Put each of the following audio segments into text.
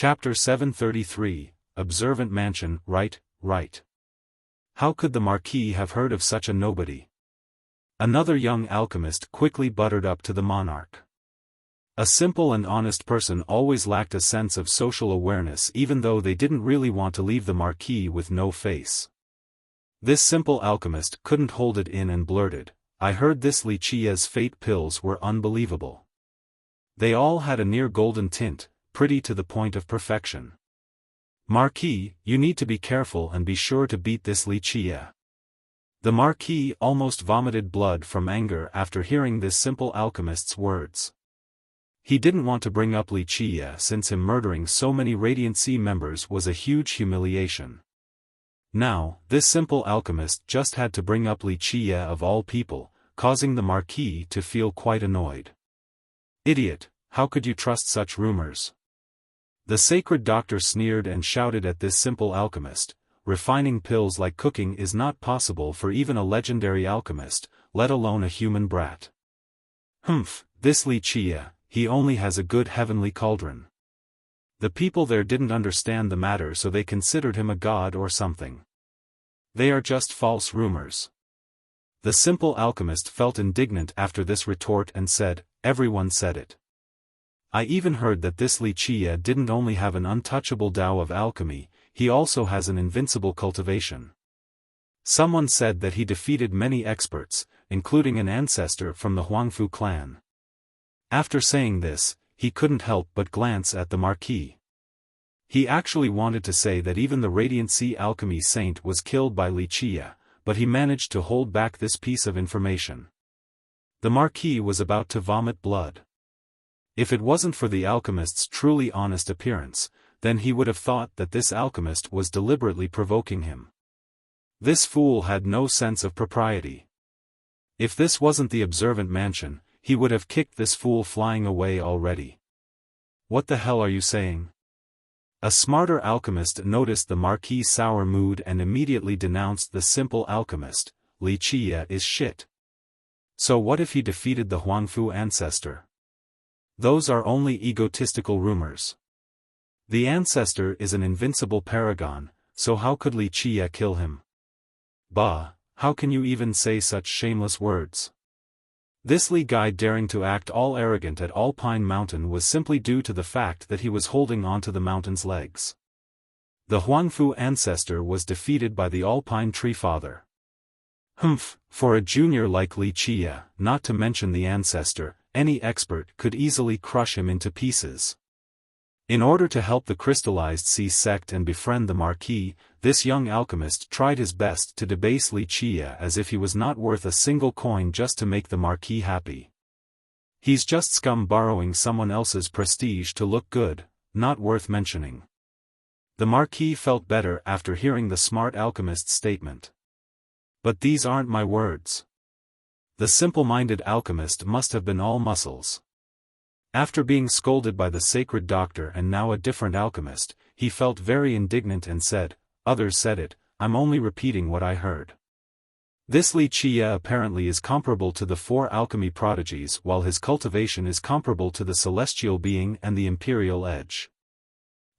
Chapter 733, Observant Mansion, right. How could the Marquis have heard of such a nobody? Another young alchemist quickly buttered up to the monarch. A simple and honest person always lacked a sense of social awareness, even though they didn't really want to leave the Marquis with no face. This simple alchemist couldn't hold it in and blurted, "I heard this Wuxia's fate pills were unbelievable. They all had a near golden tint, pretty to the point of perfection. Marquis, you need to be careful and be sure to beat this Wuxia." The Marquis almost vomited blood from anger after hearing this simple alchemist's words. He didn't want to bring up Wuxia since him murdering so many Radiant Sea members was a huge humiliation. Now, this simple alchemist just had to bring up Wuxia of all people, causing the Marquis to feel quite annoyed. "Idiot, how could you trust such rumors?" The sacred doctor sneered and shouted at this simple alchemist, "Refining pills like cooking is not possible for even a legendary alchemist, let alone a human brat. Humph, this Wuxia, he only has a good heavenly cauldron." The people there didn't understand the matter, so they considered him a god or something. "They are just false rumors." The simple alchemist felt indignant after this retort and said, "Everyone said it. I even heard that this Wuxia didn't only have an untouchable Tao of alchemy, he also has an invincible cultivation. Someone said that he defeated many experts, including an ancestor from the Huangfu clan." After saying this, he couldn't help but glance at the Marquis. He actually wanted to say that even the Radiant Sea alchemy saint was killed by Wuxia, but he managed to hold back this piece of information. The Marquis was about to vomit blood. If it wasn't for the alchemist's truly honest appearance, then he would have thought that this alchemist was deliberately provoking him. This fool had no sense of propriety. If this wasn't the observant mansion, he would have kicked this fool flying away already. "What the hell are you saying?" A smarter alchemist noticed the Marquis' sour mood and immediately denounced the simple alchemist, "Wuxia is shit. So what if he defeated the Huangfu ancestor? Those are only egotistical rumors. The ancestor is an invincible paragon, so how could Wuxia kill him? Bah, how can you even say such shameless words?" This Li guy daring to act all arrogant at Alpine Mountain was simply due to the fact that he was holding onto the mountain's legs. The Huangfu ancestor was defeated by the Alpine Tree Father. Humph, for a junior like Wuxia, not to mention the ancestor, any expert could easily crush him into pieces. In order to help the crystallized sea sect and befriend the Marquis, this young alchemist tried his best to debase Wuxia as if he was not worth a single coin just to make the Marquis happy. He's just scum borrowing someone else's prestige to look good, not worth mentioning. The Marquis felt better after hearing the smart alchemist's statement. "But these aren't my words." The simple-minded alchemist must have been all muscles. After being scolded by the sacred doctor and now a different alchemist, he felt very indignant and said, "Others said it, I'm only repeating what I heard. This Wuxia apparently is comparable to the 4 alchemy prodigies, while his cultivation is comparable to the celestial being and the imperial edge."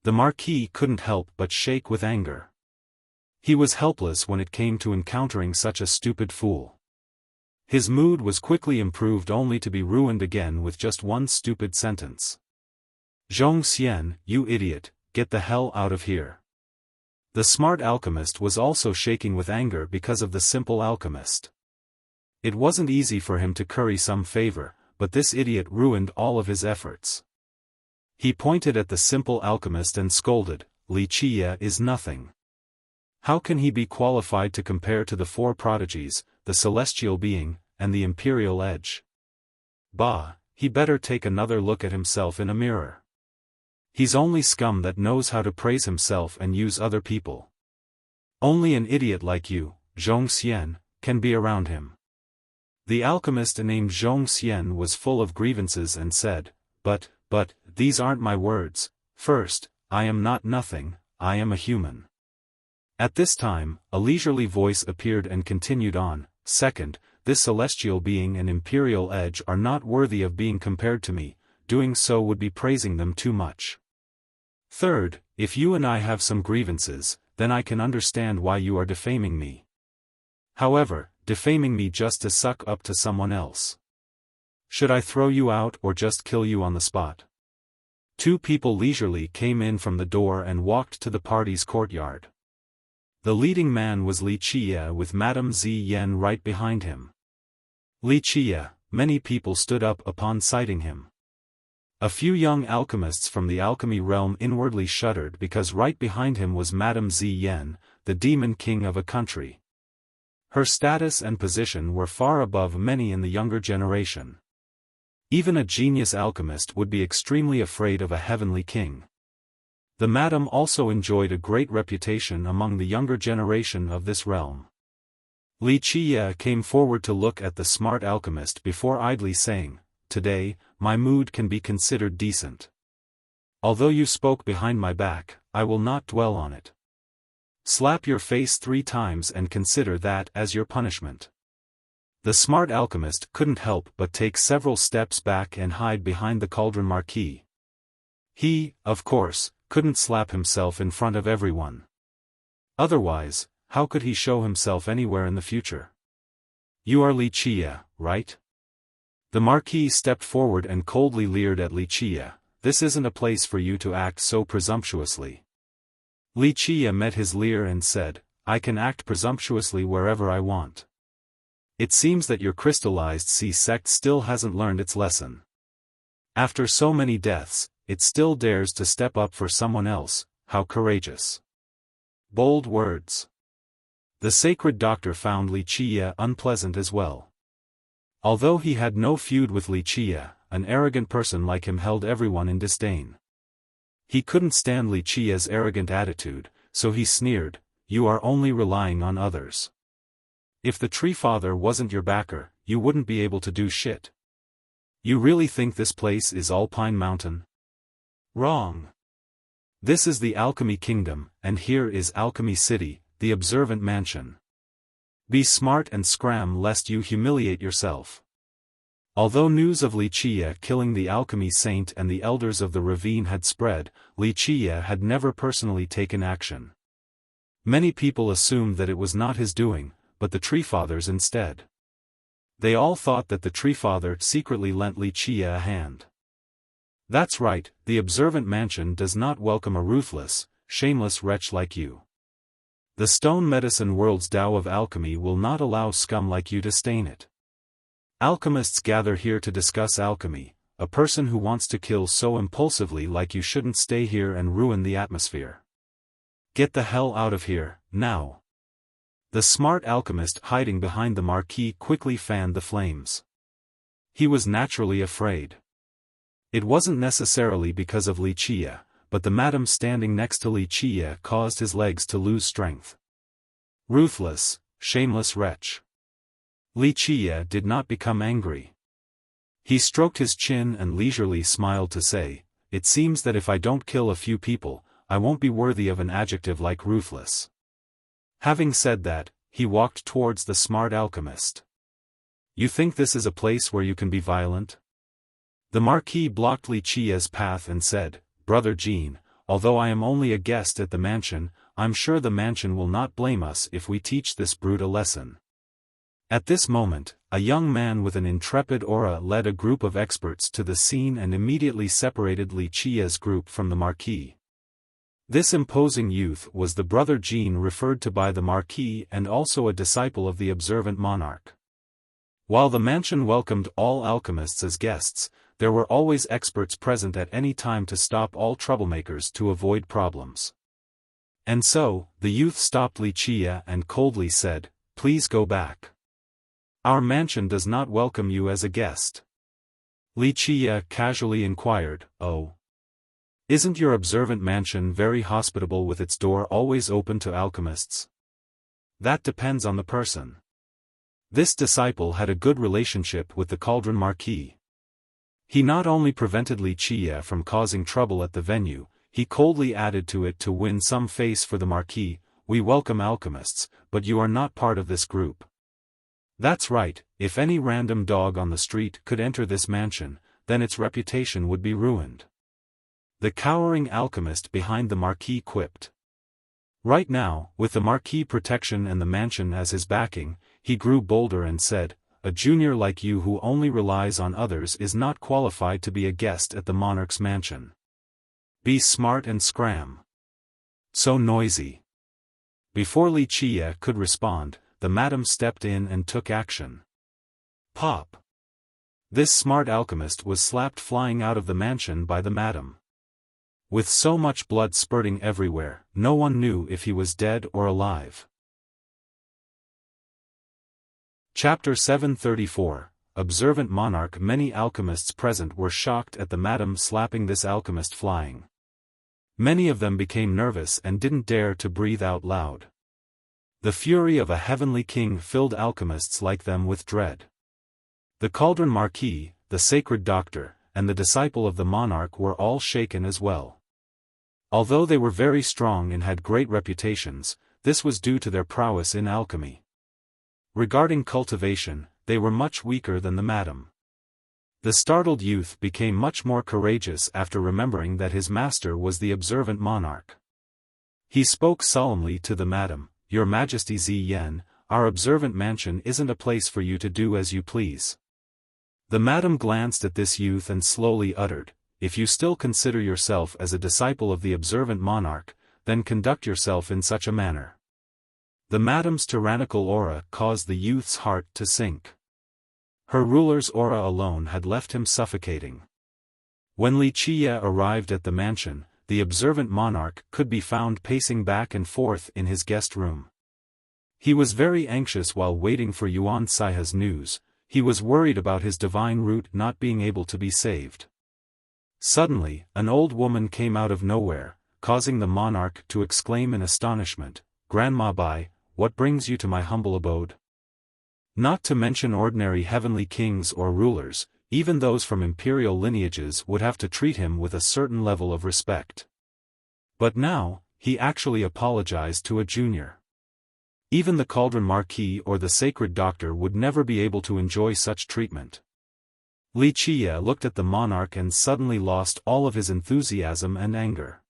The Marquis couldn't help but shake with anger. He was helpless when it came to encountering such a stupid fool. His mood was quickly improved only to be ruined again with just one stupid sentence. "Zhongxian, you idiot, get the hell out of here." The smart alchemist was also shaking with anger because of the simple alchemist. It wasn't easy for him to curry some favor, but this idiot ruined all of his efforts. He pointed at the simple alchemist and scolded, "Wuxia is nothing. How can he be qualified to compare to the 4 prodigies, the celestial being, and the imperial edge? Bah, he better take another look at himself in a mirror. He's only scum that knows how to praise himself and use other people. Only an idiot like you, Zhongxian, can be around him." The alchemist named Zhongxian was full of grievances and said, But, these aren't my words. First, I am not nothing, I am a human." At this time, a leisurely voice appeared and continued on, "Second, this celestial being and imperial edge are not worthy of being compared to me, doing so would be praising them too much. Third, if you and I have some grievances, then I can understand why you are defaming me. However, defaming me just to suck up to someone else. Should I throw you out or just kill you on the spot? Two people leisurely came in from the door and walked to the party's courtyard. The leading man was Li Qia with Madame Zi Yan right behind him. Li Qia, many people stood up upon sighting him. A few young alchemists from the alchemy realm inwardly shuddered because right behind him was Madame Zi Yan, the demon king of a country. Her status and position were far above many in the younger generation. Even a genius alchemist would be extremely afraid of a heavenly king. The madam also enjoyed a great reputation among the younger generation of this realm. Li Qia came forward to look at the smart alchemist before idly saying, "Today, my mood can be considered decent. Although you spoke behind my back, I will not dwell on it. Slap your face 3 times and consider that as your punishment." The smart alchemist couldn't help but take several steps back and hide behind the cauldron marquee. He, of course, couldn't slap himself in front of everyone. Otherwise, how could he show himself anywhere in the future? "You are Li Qia, right?" The marquis stepped forward and coldly leered at Li Qia. "This isn't a place for you to act so presumptuously." Li Qia met his leer and said, "I can act presumptuously wherever I want. It seems that your crystallized sea sect still hasn't learned its lesson. After so many deaths, it still dares to step up for someone else. How courageous." Bold words. The sacred doctor found Li Qia unpleasant as well. Although he had no feud with Li Qia, an arrogant person like him held everyone in disdain. He couldn't stand Li Qia's arrogant attitude, so he sneered, "You are only relying on others. If the Tree Father wasn't your backer, you wouldn't be able to do shit. You really think this place is all Pine Mountain? Wrong. This is the Alchemy Kingdom, and here is Alchemy City, the Observant Mansion. Be smart and scram lest you humiliate yourself." Although news of Li Qia killing the alchemy saint and the elders of the ravine had spread, Li Qia had never personally taken action. Many people assumed that it was not his doing, but the Tree Father's instead. They all thought that the Tree Father secretly lent Li Qia a hand. That's right, the Observant Mansion does not welcome a ruthless, shameless wretch like you. The stone medicine world's Tao of alchemy will not allow scum like you to stain it. Alchemists gather here to discuss alchemy. A person who wants to kill so impulsively like you shouldn't stay here and ruin the atmosphere. Get the hell out of here, now. The smart alchemist hiding behind the marquee quickly fanned the flames. He was naturally afraid. It wasn't necessarily because of Li Qia, but the madam standing next to Li Qia caused his legs to lose strength. Ruthless, shameless wretch. Li Qia did not become angry. He stroked his chin and leisurely smiled to say, "It seems that if I don't kill a few people, I won't be worthy of an adjective like ruthless." Having said that, he walked towards the smart alchemist. "You think this is a place where you can be violent?" The marquis blocked Li Qia's path and said, "Brother Jean, although I am only a guest at the mansion, I'm sure the mansion will not blame us if we teach this brute a lesson." At this moment, a young man with an intrepid aura led a group of experts to the scene and immediately separated Li Qia's group from the marquis. This imposing youth was the brother Jean referred to by the marquis and also a disciple of the observant monarch. While the mansion welcomed all alchemists as guests, there were always experts present at any time to stop all troublemakers to avoid problems. And so, the youth stopped Li Qia and coldly said, "Please go back. Our mansion does not welcome you as a guest." Li Qia casually inquired, "Oh? Isn't your observant mansion very hospitable with its door always open to alchemists?" "That depends on the person." This disciple had a good relationship with the Cauldron Marquis. He not only prevented Li Qia from causing trouble at the venue, he coldly added to it to win some face for the Marquis, "We welcome alchemists, but you are not part of this group." That's right, if any random dog on the street could enter this mansion, then its reputation would be ruined. The cowering alchemist behind the marquis quipped. Right now, with the marquis protection and the mansion as his backing, he grew bolder and said, "A junior like you who only relies on others is not qualified to be a guest at the monarch's mansion. Be smart and scram. So noisy." Before Wuxia could respond, the madam stepped in and took action. Pop! This smart alchemist was slapped flying out of the mansion by the madam. With so much blood spurting everywhere, no one knew if he was dead or alive. Chapter 734, Observant Monarch. Many alchemists present were shocked at the madam slapping this alchemist flying. Many of them became nervous and didn't dare to breathe out loud. The fury of a heavenly king filled alchemists like them with dread. The Cauldron Marquis, the sacred doctor, and the disciple of the monarch were all shaken as well. Although they were very strong and had great reputations, this was due to their prowess in alchemy. Regarding cultivation, they were much weaker than the madam. The startled youth became much more courageous after remembering that his master was the observant monarch. He spoke solemnly to the madam, "Your Majesty Ziyan, our observant mansion isn't a place for you to do as you please." The madam glanced at this youth and slowly uttered, "If you still consider yourself as a disciple of the observant monarch, then conduct yourself in such a manner." The madam's tyrannical aura caused the youth's heart to sink. Her ruler's aura alone had left him suffocating. When Wuxia arrived at the mansion, the observant monarch could be found pacing back and forth in his guest room. He was very anxious while waiting for Yuan Saiha's news. He was worried about his divine root not being able to be saved. Suddenly, an old woman came out of nowhere, causing the monarch to exclaim in astonishment, "Grandma Bai, what brings you to my humble abode?" Not to mention ordinary heavenly kings or rulers, even those from imperial lineages would have to treat him with a certain level of respect. But now, he actually apologized to a junior. Even the Cauldron Marquis or the Sacred Doctor would never be able to enjoy such treatment. Wuxia looked at the monarch and suddenly lost all of his enthusiasm and anger.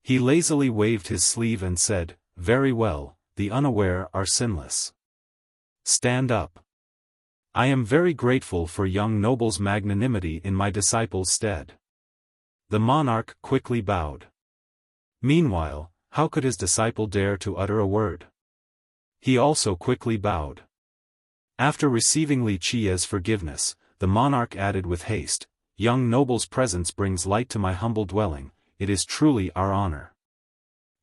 He lazily waved his sleeve and said, "Very well, the unaware are sinless. Stand up. I am very grateful for young noble's magnanimity in my disciple's stead." The monarch quickly bowed. Meanwhile, how could his disciple dare to utter a word? He also quickly bowed. After receiving Wuxia's forgiveness, the monarch added with haste, "Young noble's presence brings light to my humble dwelling, it is truly our honor.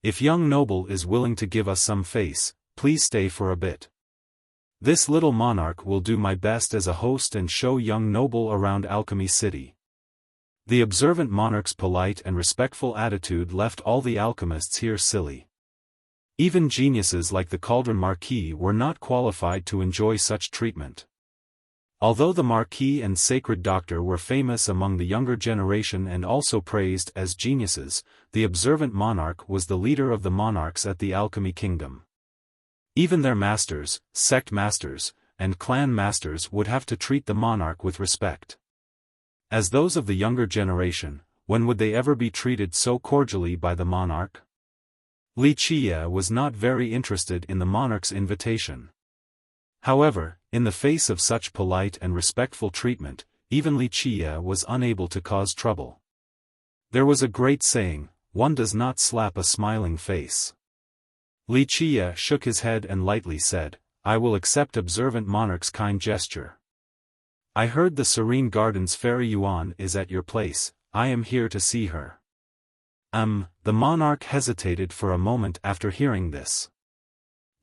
If young noble is willing to give us some face, please stay for a bit. This little monarch will do my best as a host and show young noble around Alchemy City." The observant monarch's polite and respectful attitude left all the alchemists here silly. Even geniuses like the Cauldron Marquis were not qualified to enjoy such treatment. Although the Marquis and Sacred Doctor were famous among the younger generation and also praised as geniuses, the observant monarch was the leader of the monarchs at the Alchemy Kingdom. Even their masters, sect masters, and clan masters would have to treat the monarch with respect. As those of the younger generation, when would they ever be treated so cordially by the monarch? Wuxia was not very interested in the monarch's invitation. However, in the face of such polite and respectful treatment, even Wuxia was unable to cause trouble. There was a great saying, "One does not slap a smiling face." Wuxia shook his head and lightly said, "I will accept observant monarch's kind gesture. I heard the Serene Garden's Fairy Yuan is at your place, I am here to see her." The monarch hesitated for a moment after hearing this.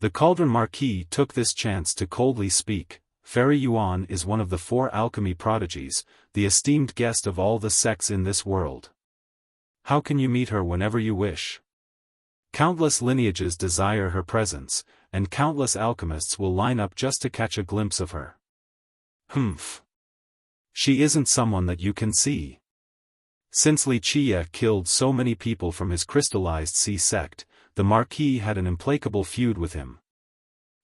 The Cauldron Marquis took this chance to coldly speak, "Fairy Yuan is one of the 4 alchemy prodigies, the esteemed guest of all the sects in this world. How can you meet her whenever you wish? Countless lineages desire her presence, and countless alchemists will line up just to catch a glimpse of her. Humph. She isn't someone that you can see." Since Wuxia killed so many people from his crystallized sea sect, the Marquis had an implacable feud with him.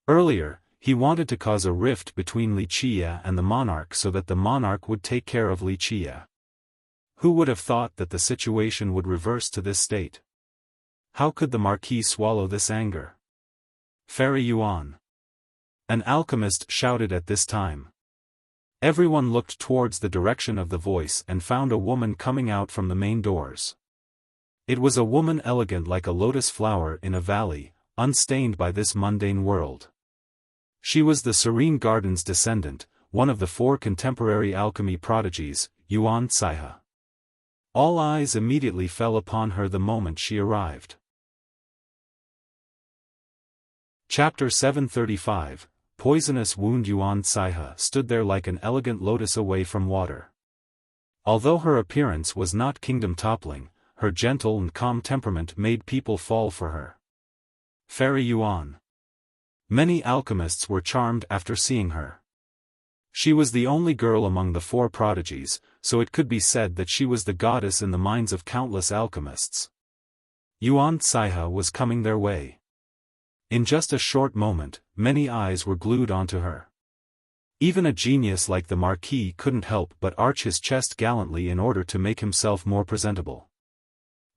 Earlier, he wanted to cause a rift between Wuxia and the monarch so that the monarch would take care of Wuxia. Who would have thought that the situation would reverse to this state? How could the Marquis swallow this anger? Fairy Yuan! An alchemist shouted at this time. Everyone looked towards the direction of the voice and found a woman coming out from the main doors. It was a woman elegant like a lotus flower in a valley, unstained by this mundane world. She was the Serene Garden's descendant, one of the 4 contemporary alchemy prodigies, Yuan Caihe. All eyes immediately fell upon her the moment she arrived. Chapter 735, Poisonous Wound. Yuan Caihe stood there like an elegant lotus away from water. Although her appearance was not kingdom-toppling, her gentle and calm temperament made people fall for her. Fairy Yuan. Many alchemists were charmed after seeing her. She was the only girl among the 4 prodigies, so it could be said that she was the goddess in the minds of countless alchemists. Yuan Caihe was coming their way. In just a short moment, many eyes were glued onto her. Even a genius like the Marquis couldn't help but arch his chest gallantly in order to make himself more presentable.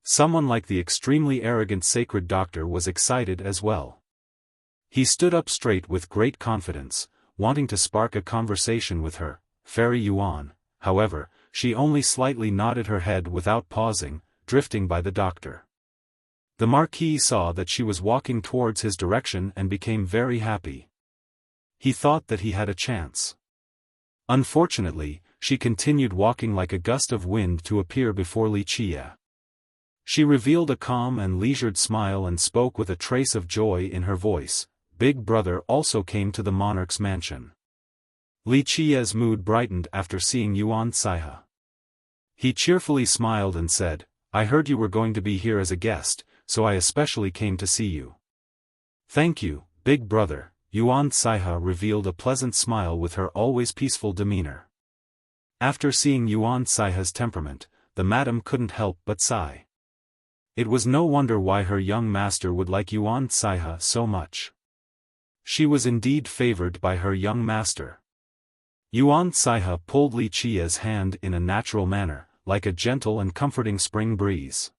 Someone like the extremely arrogant sacred doctor was excited as well. He stood up straight with great confidence, wanting to spark a conversation with her, Fairy Yuan. However, she only slightly nodded her head without pausing, drifting by the doctor. The Marquis saw that she was walking towards his direction and became very happy. He thought that he had a chance. Unfortunately, she continued walking like a gust of wind to appear before Wuxia. She revealed a calm and leisured smile and spoke with a trace of joy in her voice. Big Brother also came to the monarch's mansion. Wuxia's mood brightened after seeing Yuan Caihe. He cheerfully smiled and said, "I heard you were going to be here as a guest, so I especially came to see you." "Thank you, Big Brother." Yuan Caihe revealed a pleasant smile with her always peaceful demeanor. After seeing Yuan Caihe's temperament, the madam couldn't help but sigh. It was no wonder why her young master would like Yuan Caihe so much. She was indeed favored by her young master. Yuan Caihe pulled Wuxia's hand in a natural manner, like a gentle and comforting spring breeze.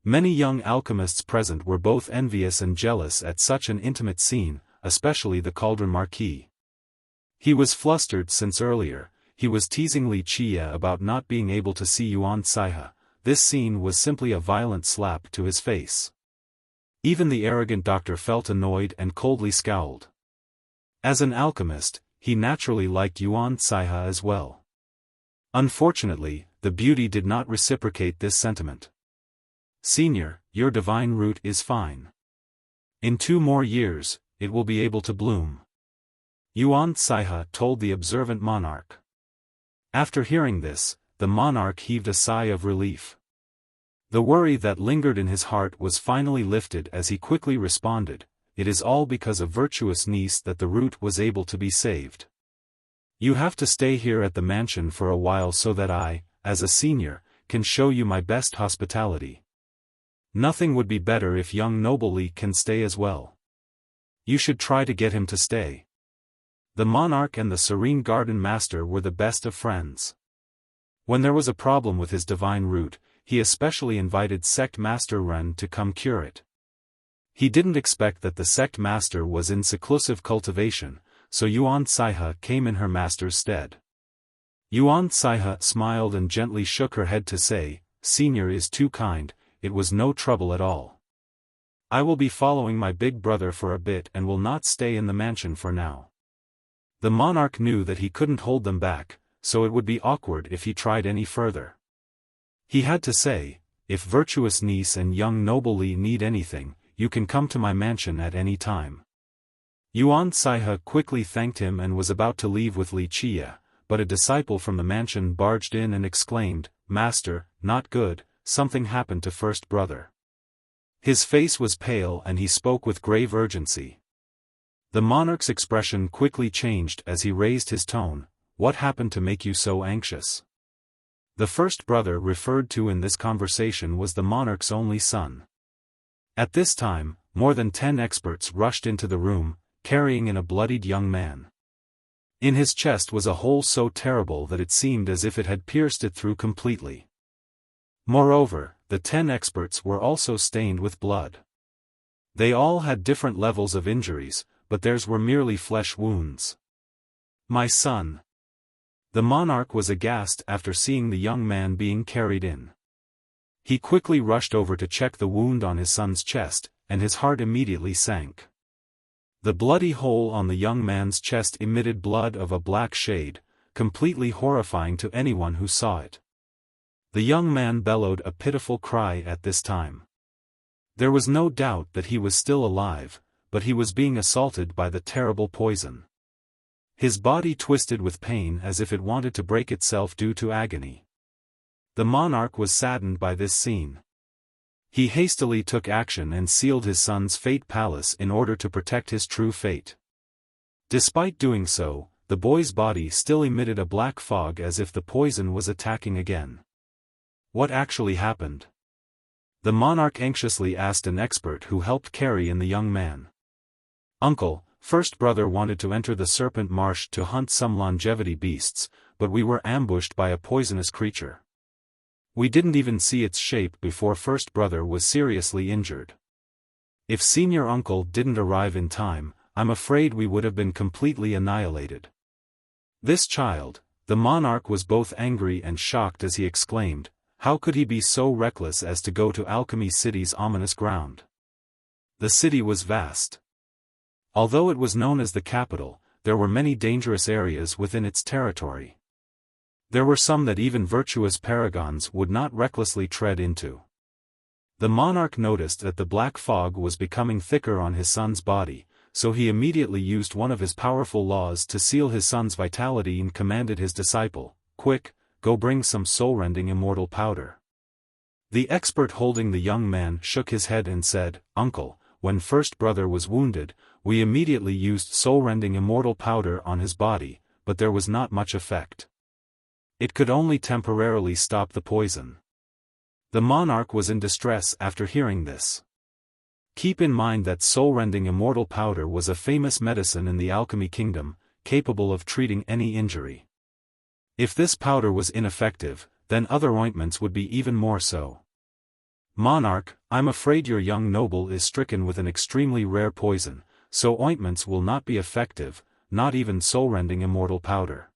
Many young alchemists present were both envious and jealous at such an intimate scene, especially the Cauldron Marquis. He was flustered since earlier, he was teasing Wuxia about not being able to see Yuan Caihe. This scene was simply a violent slap to his face. Even the arrogant doctor felt annoyed and coldly scowled. As an alchemist, he naturally liked Yuan Caihe as well. Unfortunately, the beauty did not reciprocate this sentiment. "Senior, your divine root is fine. In 2 more years, it will be able to bloom," Yuan Caihe told the observant monarch. After hearing this, the monarch heaved a sigh of relief. The worry that lingered in his heart was finally lifted as he quickly responded, "It is all because of virtuous niece that the root was able to be saved. You have to stay here at the mansion for a while so that I, as a senior, can show you my best hospitality. Nothing would be better if young Noble Li can stay as well. You should try to get him to stay." The monarch and the Serene Garden Master were the best of friends. When there was a problem with his divine root, he especially invited Sect Master Ren to come cure it. He didn't expect that the Sect Master was in seclusive cultivation, so Yuan Caihe came in her master's stead. Yuan Caihe smiled and gently shook her head to say, "Senior is too kind, it was no trouble at all. I will be following my big brother for a bit and will not stay in the mansion for now." The monarch knew that he couldn't hold them back, so it would be awkward if he tried any further. He had to say, "If virtuous niece and young Noble Li need anything, you can come to my mansion at any time." Yuan Caihe quickly thanked him and was about to leave with Wuxia, but a disciple from the mansion barged in and exclaimed, "Master, not good, something happened to first brother." His face was pale and he spoke with grave urgency. The monarch's expression quickly changed as he raised his tone, "What happened to make you so anxious?" The first brother referred to in this conversation was the monarch's only son. At this time, more than 10 experts rushed into the room, carrying in a bloodied young man. In his chest was a hole so terrible that it seemed as if it had pierced it through completely. Moreover, the 10 experts were also stained with blood. They all had different levels of injuries, but theirs were merely flesh wounds. "My son." The monarch was aghast after seeing the young man being carried in. He quickly rushed over to check the wound on his son's chest, and his heart immediately sank. The bloody hole on the young man's chest emitted blood of a black shade, completely horrifying to anyone who saw it. The young man bellowed a pitiful cry at this time. There was no doubt that he was still alive, but he was being assaulted by the terrible poison. His body twisted with pain as if it wanted to break itself due to agony. The monarch was saddened by this scene. He hastily took action and sealed his son's fate palace in order to protect his true fate. Despite doing so, the boy's body still emitted a black fog as if the poison was attacking again. What actually happened? The monarch anxiously asked an expert who helped carry in the young man. "Uncle, first brother wanted to enter the serpent marsh to hunt some longevity beasts, but we were ambushed by a poisonous creature. We didn't even see its shape before first brother was seriously injured. If senior uncle didn't arrive in time, I'm afraid we would have been completely annihilated." This child, the monarch was both angry and shocked as he exclaimed, how could he be so reckless as to go to Alchemy City's ominous ground? The city was vast. Although it was known as the capital, there were many dangerous areas within its territory. There were some that even virtuous paragons would not recklessly tread into. The monarch noticed that the black fog was becoming thicker on his son's body, so he immediately used one of his powerful laws to seal his son's vitality and commanded his disciple, "Quick, go bring some soul-rending immortal powder." The expert holding the young man shook his head and said, "Uncle, when first brother was wounded, we immediately used soul-rending immortal powder on his body, but there was not much effect. It could only temporarily stop the poison." The monarch was in distress after hearing this. Keep in mind that soul-rending immortal powder was a famous medicine in the alchemy kingdom, capable of treating any injury. If this powder was ineffective, then other ointments would be even more so. "Monarch, I'm afraid your young noble is stricken with an extremely rare poison, so ointments will not be effective, not even soul-rending immortal powder."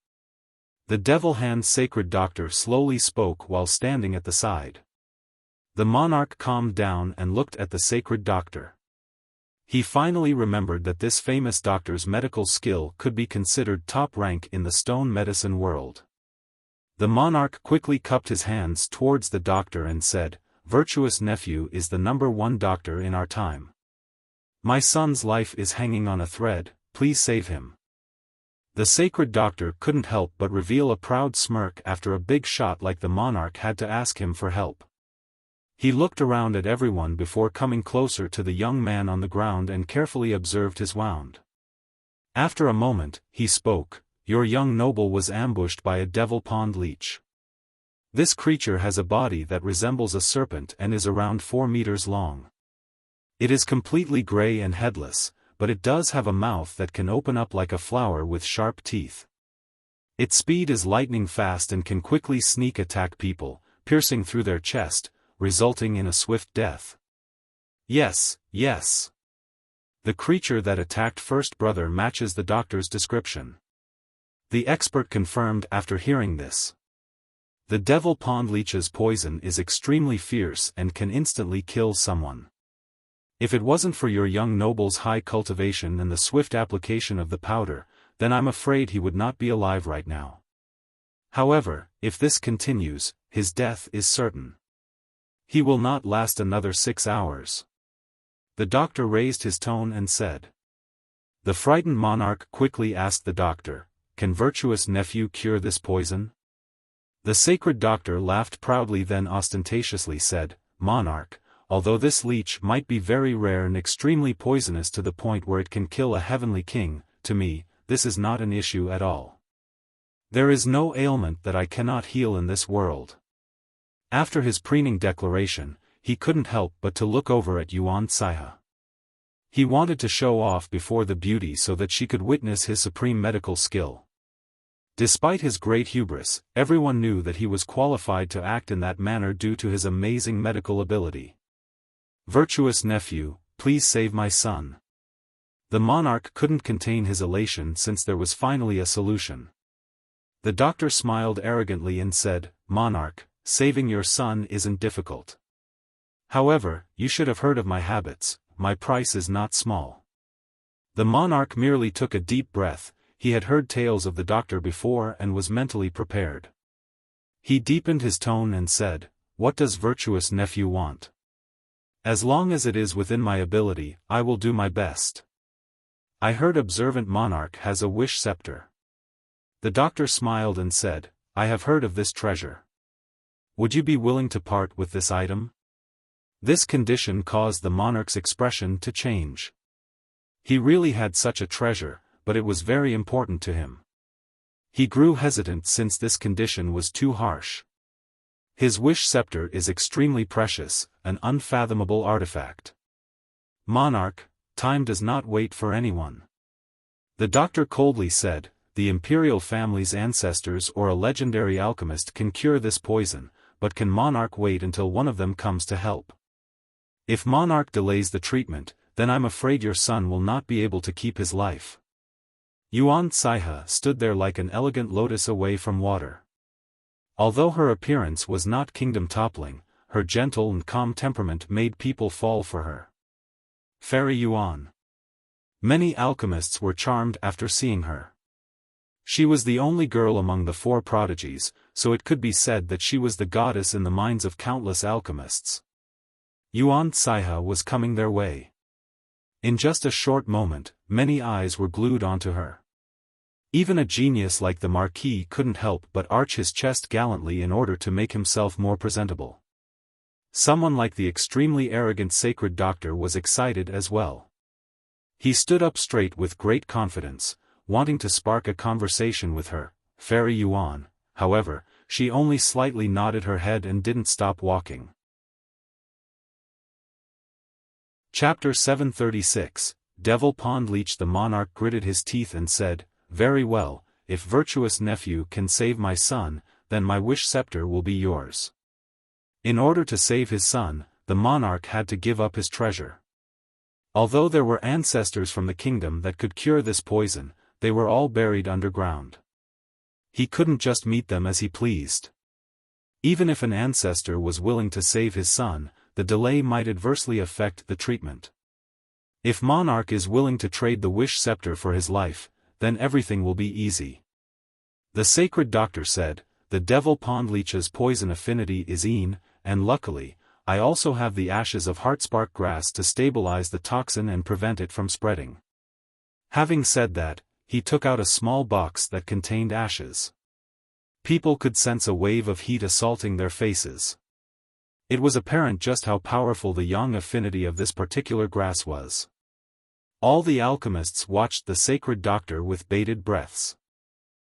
The Devil Hand sacred doctor slowly spoke while standing at the side. The monarch calmed down and looked at the sacred doctor. He finally remembered that this famous doctor's medical skill could be considered top rank in the stone medicine world. The monarch quickly cupped his hands towards the doctor and said, "Virtuous nephew is the #1 doctor in our time. My son's life is hanging on a thread, please save him." The sacred doctor couldn't help but reveal a proud smirk after a big shot like the monarch had to ask him for help. He looked around at everyone before coming closer to the young man on the ground and carefully observed his wound. After a moment, he spoke, "Your young noble was ambushed by a devil pond leech. This creature has a body that resembles a serpent and is around 4 meters long. It is completely gray and headless, but it does have a mouth that can open up like a flower with sharp teeth. Its speed is lightning fast and can quickly sneak attack people, piercing through their chest, resulting in a swift death." Yes, yes. The creature that attacked first brother matches the doctor's description. The expert confirmed after hearing this. The devil pond leech's poison is extremely fierce and can instantly kill someone. If it wasn't for your young noble's high cultivation and the swift application of the powder, then I'm afraid he would not be alive right now. However, if this continues, his death is certain. He will not last another 6 hours. The doctor raised his tone and said. The frightened monarch quickly asked the doctor, "Can virtuous nephew cure this poison?" The sacred doctor laughed proudly, then ostentatiously said, "Monarch, although this leech might be very rare and extremely poisonous to the point where it can kill a heavenly king, to me, this is not an issue at all. There is no ailment that I cannot heal in this world." After his preening declaration, he couldn't help but to look over at Yuan Saiha. He wanted to show off before the beauty so that she could witness his supreme medical skill. Despite his great hubris, everyone knew that he was qualified to act in that manner due to his amazing medical ability. "Virtuous nephew, please save my son." The monarch couldn't contain his elation since there was finally a solution. The doctor smiled arrogantly and said, "Monarch, saving your son isn't difficult. However, you should have heard of my habits, my price is not small." The monarch merely took a deep breath. He had heard tales of the doctor before and was mentally prepared. He deepened his tone and said, "What does virtuous nephew want? As long as it is within my ability, I will do my best. I heard observant monarch has a wish scepter." The doctor smiled and said, "I have heard of this treasure. Would you be willing to part with this item?" This condition caused the monarch's expression to change. He really had such a treasure, but it was very important to him. He grew hesitant since this condition was too harsh. His wish scepter is extremely precious, an unfathomable artifact. "Monarch, time does not wait for anyone." The doctor coldly said, "The imperial family's ancestors or a legendary alchemist can cure this poison, but can monarch wait until one of them comes to help? If monarch delays the treatment, then I'm afraid your son will not be able to keep his life." Yuan Saihe stood there like an elegant lotus away from water. Although her appearance was not kingdom-toppling, her gentle and calm temperament made people fall for her. Fairy Yuan. Many alchemists were charmed after seeing her. She was the only girl among the four prodigies, so it could be said that she was the goddess in the minds of countless alchemists. Yuan Saihe was coming their way. In just a short moment, many eyes were glued onto her. Even a genius like the Marquis couldn't help but arch his chest gallantly in order to make himself more presentable. Someone like the extremely arrogant sacred doctor was excited as well. He stood up straight with great confidence, wanting to spark a conversation with her, Fairy Yuan. However, she only slightly nodded her head and didn't stop walking. Chapter 736, Devil Pond Leech. The monarch gritted his teeth and said, "Very well, if virtuous nephew can save my son, then my wish scepter will be yours." In order to save his son, the monarch had to give up his treasure. Although there were ancestors from the kingdom that could cure this poison, they were all buried underground. He couldn't just meet them as he pleased. Even if an ancestor was willing to save his son, the delay might adversely affect the treatment. If monarch is willing to trade the wish scepter for his life, then everything will be easy. The sacred doctor said, "The devil pond leech's poison affinity is Een, and luckily, I also have the ashes of heartspark grass to stabilize the toxin and prevent it from spreading." Having said that, he took out a small box that contained ashes. People could sense a wave of heat assaulting their faces. It was apparent just how powerful the yang affinity of this particular grass was. All the alchemists watched the sacred doctor with bated breaths.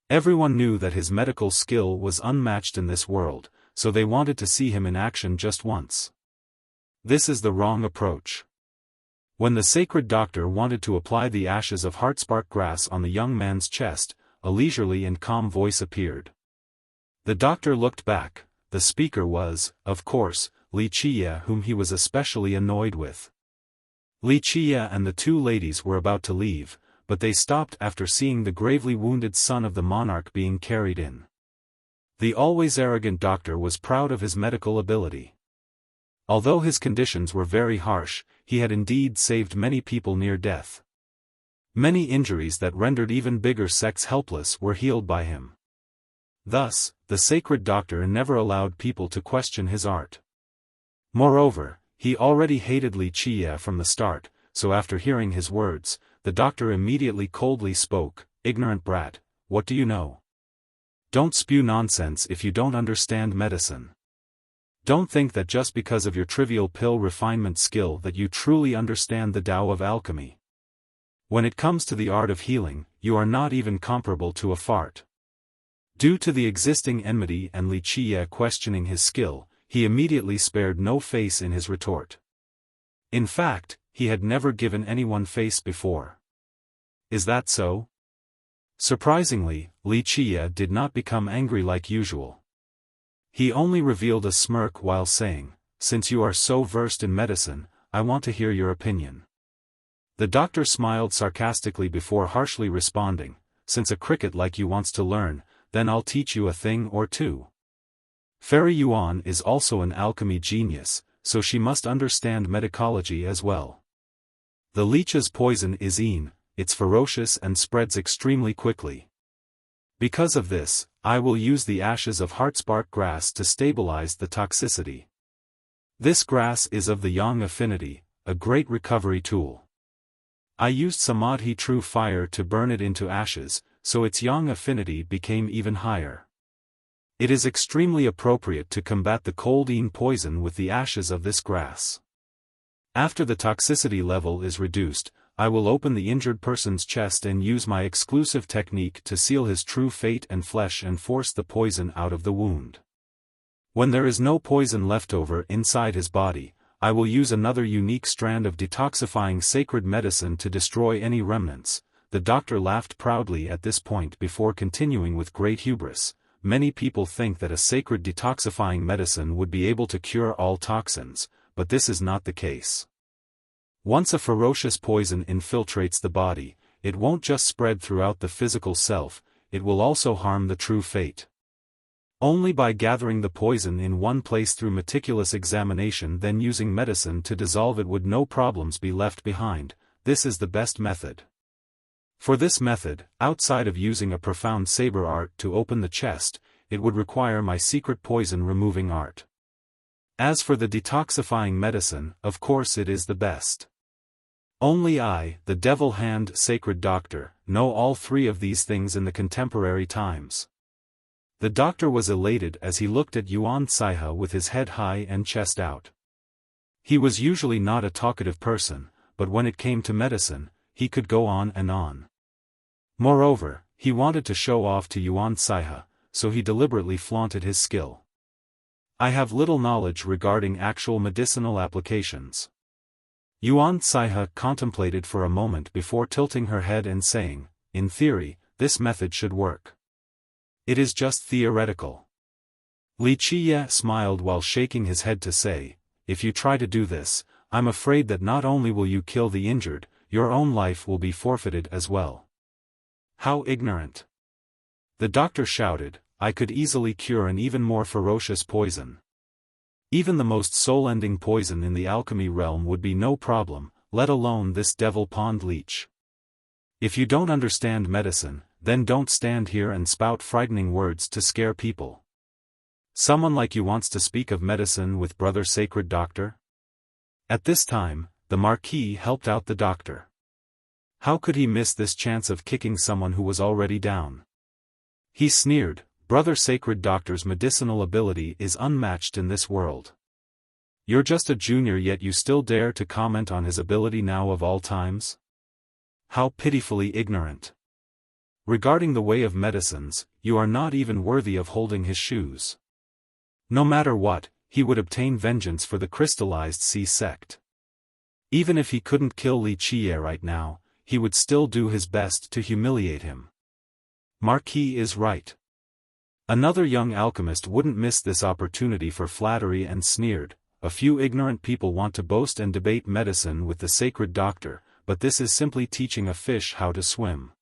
Everyone knew that his medical skill was unmatched in this world, so they wanted to see him in action just once. This is the wrong approach. When the sacred doctor wanted to apply the ashes of heartspark grass on the young man's chest, a leisurely and calm voice appeared. The doctor looked back. The speaker was, of course, Wuxia, whom he was especially annoyed with. Wuxia and the two ladies were about to leave, but they stopped after seeing the gravely wounded son of the monarch being carried in. The always arrogant doctor was proud of his medical ability. Although his conditions were very harsh, he had indeed saved many people near death. Many injuries that rendered even bigger sects helpless were healed by him. Thus, the sacred doctor never allowed people to question his art. Moreover, he already hated Wuxia from the start, so after hearing his words, the doctor immediately coldly spoke, "Ignorant brat, what do you know? Don't spew nonsense if you don't understand medicine. Don't think that just because of your trivial pill refinement skill that you truly understand the Tao of alchemy. When it comes to the art of healing, you are not even comparable to a fart." Due to the existing enmity and Wuxia questioning his skill, he immediately spared no face in his retort. In fact, he had never given anyone face before. Is that so? Surprisingly, Wuxia did not become angry like usual. He only revealed a smirk while saying, "Since you are so versed in medicine, I want to hear your opinion." The doctor smiled sarcastically before harshly responding, "Since a cricket like you wants to learn, then I'll teach you a thing or two." Fairy Yuan is also an alchemy genius, so she must understand medicology as well. The leech's poison is it's ferocious and spreads extremely quickly. Because of this, I will use the ashes of heartspark grass to stabilize the toxicity. This grass is of the yang affinity, a great recovery tool. I used samadhi true fire to burn it into ashes, so its yang affinity became even higher. It is extremely appropriate to combat the cold poison with the ashes of this grass. After the toxicity level is reduced, I will open the injured person's chest and use my exclusive technique to seal his true fate and flesh and force the poison out of the wound. When there is no poison left over inside his body, I will use another unique strand of detoxifying sacred medicine to destroy any remnants. The doctor laughed proudly at this point before continuing with great hubris. Many people think that a sacred detoxifying medicine would be able to cure all toxins, but this is not the case. Once a ferocious poison infiltrates the body, it won't just spread throughout the physical self, it will also harm the true fate. Only by gathering the poison in one place through meticulous examination then using medicine to dissolve it would no problems be left behind. This is the best method. For this method, outside of using a profound saber art to open the chest, it would require my secret poison removing art. As for the detoxifying medicine, of course it is the best. Only I, the devil hand sacred doctor, know all three of these things in the contemporary times. The doctor was elated as he looked at Yuan Saihe with his head high and chest out. He was usually not a talkative person, but when it came to medicine, he could go on and on. Moreover, he wanted to show off to Yuan Saihe, so he deliberately flaunted his skill. I have little knowledge regarding actual medicinal applications. Yuan Saihe contemplated for a moment before tilting her head and saying, "In theory, this method should work. It is just theoretical." Wuxia smiled while shaking his head to say, "If you try to do this, I'm afraid that not only will you kill the injured, your own life will be forfeited as well." How ignorant! The doctor shouted, "I could easily cure an even more ferocious poison. Even the most soul-ending poison in the alchemy realm would be no problem, let alone this devil pond leech. If you don't understand medicine, then don't stand here and spout frightening words to scare people. Someone like you wants to speak of medicine with brother sacred doctor?" At this time, the Marquis helped out the doctor. How could he miss this chance of kicking someone who was already down? He sneered, "Brother sacred doctor's medicinal ability is unmatched in this world. You're just a junior yet you still dare to comment on his ability now of all times? How pitifully ignorant. Regarding the way of medicines, you are not even worthy of holding his shoes." No matter what, he would obtain vengeance for the crystallized sea sect. Even if he couldn't kill Wuxia right now, he would still do his best to humiliate him. Marquis is right. Another young alchemist wouldn't miss this opportunity for flattery and sneered. A few ignorant people want to boast and debate medicine with the sacred doctor, but this is simply teaching a fish how to swim.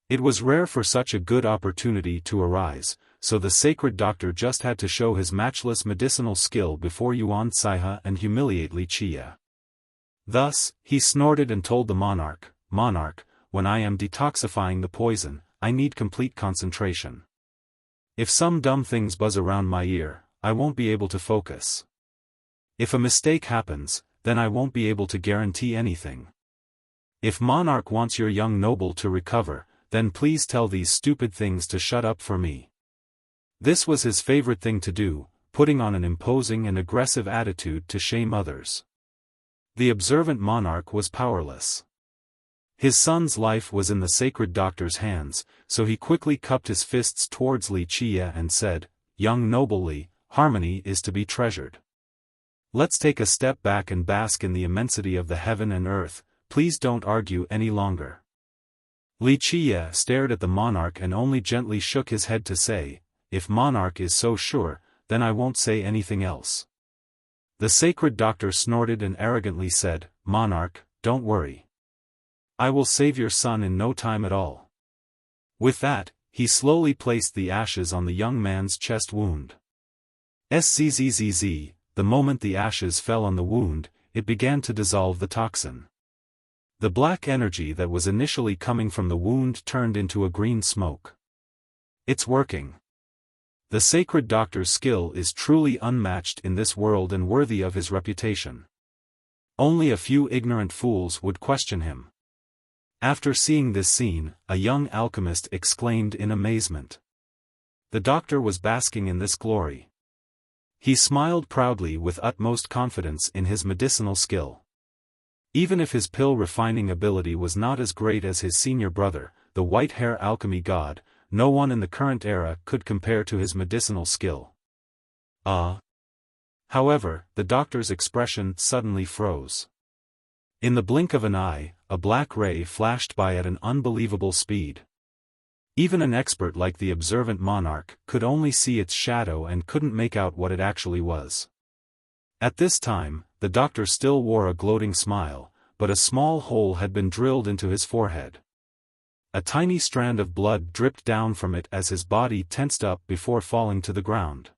It was rare for such a good opportunity to arise, so the sacred doctor just had to show his matchless medicinal skill before Yuan Saihe and humiliate Wuxia. Thus, he snorted and told the monarch, "Monarch, when I am detoxifying the poison, I need complete concentration. If some dumb things buzz around my ear, I won't be able to focus. If a mistake happens, then I won't be able to guarantee anything. If monarch wants your young noble to recover, then please tell these stupid things to shut up for me." This was his favorite thing to do, putting on an imposing and aggressive attitude to shame others. The observant monarch was powerless. His son's life was in the sacred doctor's hands, so he quickly cupped his fists towards Wuxia and said, "Young noble Li, harmony is to be treasured. Let's take a step back and bask in the immensity of the heaven and earth, please don't argue any longer." Wuxia stared at the monarch and only gently shook his head to say, "If monarch is so sure, then I won't say anything else." The sacred doctor snorted and arrogantly said, "Monarch, don't worry. I will save your son in no time at all." With that, he slowly placed the ashes on the young man's chest wound. Szzz, the moment the ashes fell on the wound, it began to dissolve the toxin. The black energy that was initially coming from the wound turned into a green smoke. It's working. The sacred doctor's skill is truly unmatched in this world and worthy of his reputation. Only a few ignorant fools would question him. After seeing this scene, a young alchemist exclaimed in amazement. The doctor was basking in this glory. He smiled proudly with utmost confidence in his medicinal skill. Even if his pill refining ability was not as great as his senior brother, the white-hair alchemy god, no one in the current era could compare to his medicinal skill. However, the doctor's expression suddenly froze. In the blink of an eye, a black ray flashed by at an unbelievable speed. Even an expert like the observant monarch could only see its shadow and couldn't make out what it actually was. At this time, the doctor still wore a gloating smile, but a small hole had been drilled into his forehead. A tiny strand of blood dripped down from it as his body tensed up before falling to the ground.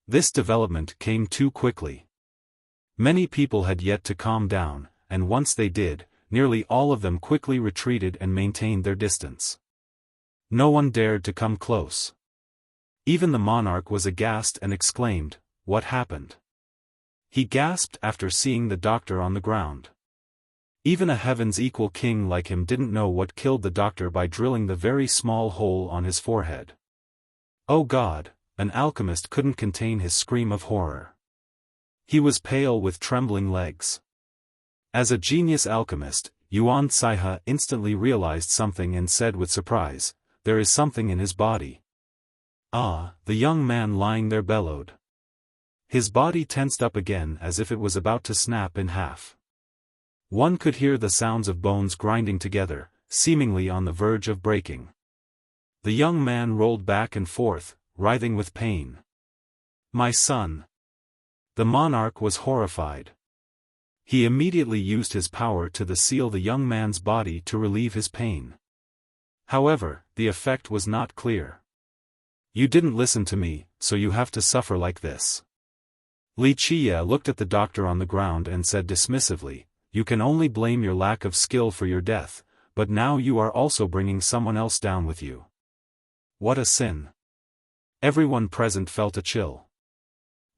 This development came too quickly. Many people had yet to calm down, and once they did, nearly all of them quickly retreated and maintained their distance. No one dared to come close. Even the monarch was aghast and exclaimed, "What happened?" He gasped after seeing the doctor on the ground. Even a heavens-equal king like him didn't know what killed the doctor by drilling the very small hole on his forehead. Oh God, an alchemist couldn't contain his scream of horror. He was pale with trembling legs. As a genius alchemist, Yuan Caihe instantly realized something and said with surprise, "There is something in his body." "Ah," the young man lying there bellowed. His body tensed up again as if it was about to snap in half. One could hear the sounds of bones grinding together, seemingly on the verge of breaking. The young man rolled back and forth, writhing with pain. "My son!" The monarch was horrified. He immediately used his power to seal the young man's body to relieve his pain. However, the effect was not clear. "You didn't listen to me, so you have to suffer like this." Wuxia looked at the doctor on the ground and said dismissively, "You can only blame your lack of skill for your death, but now you are also bringing someone else down with you. What a sin." Everyone present felt a chill.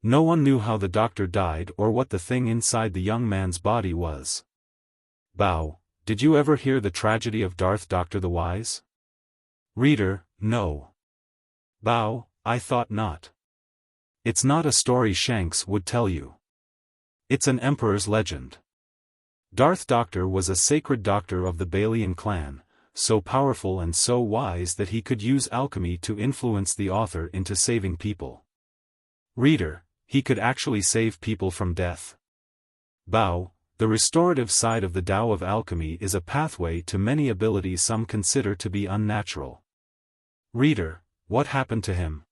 No one knew how the doctor died or what the thing inside the young man's body was. Bao, did you ever hear the tragedy of Darth Doctor the Wise? Reader, no. Bao, I thought not. It's not a story Shanks would tell you. It's an emperor's legend. Darth Doctor was a sacred doctor of the Balian clan, so powerful and so wise that he could use alchemy to influence the author into saving people. Reader, he could actually save people from death. Bao, the restorative side of the Tao of alchemy is a pathway to many abilities some consider to be unnatural. Reader, what happened to him?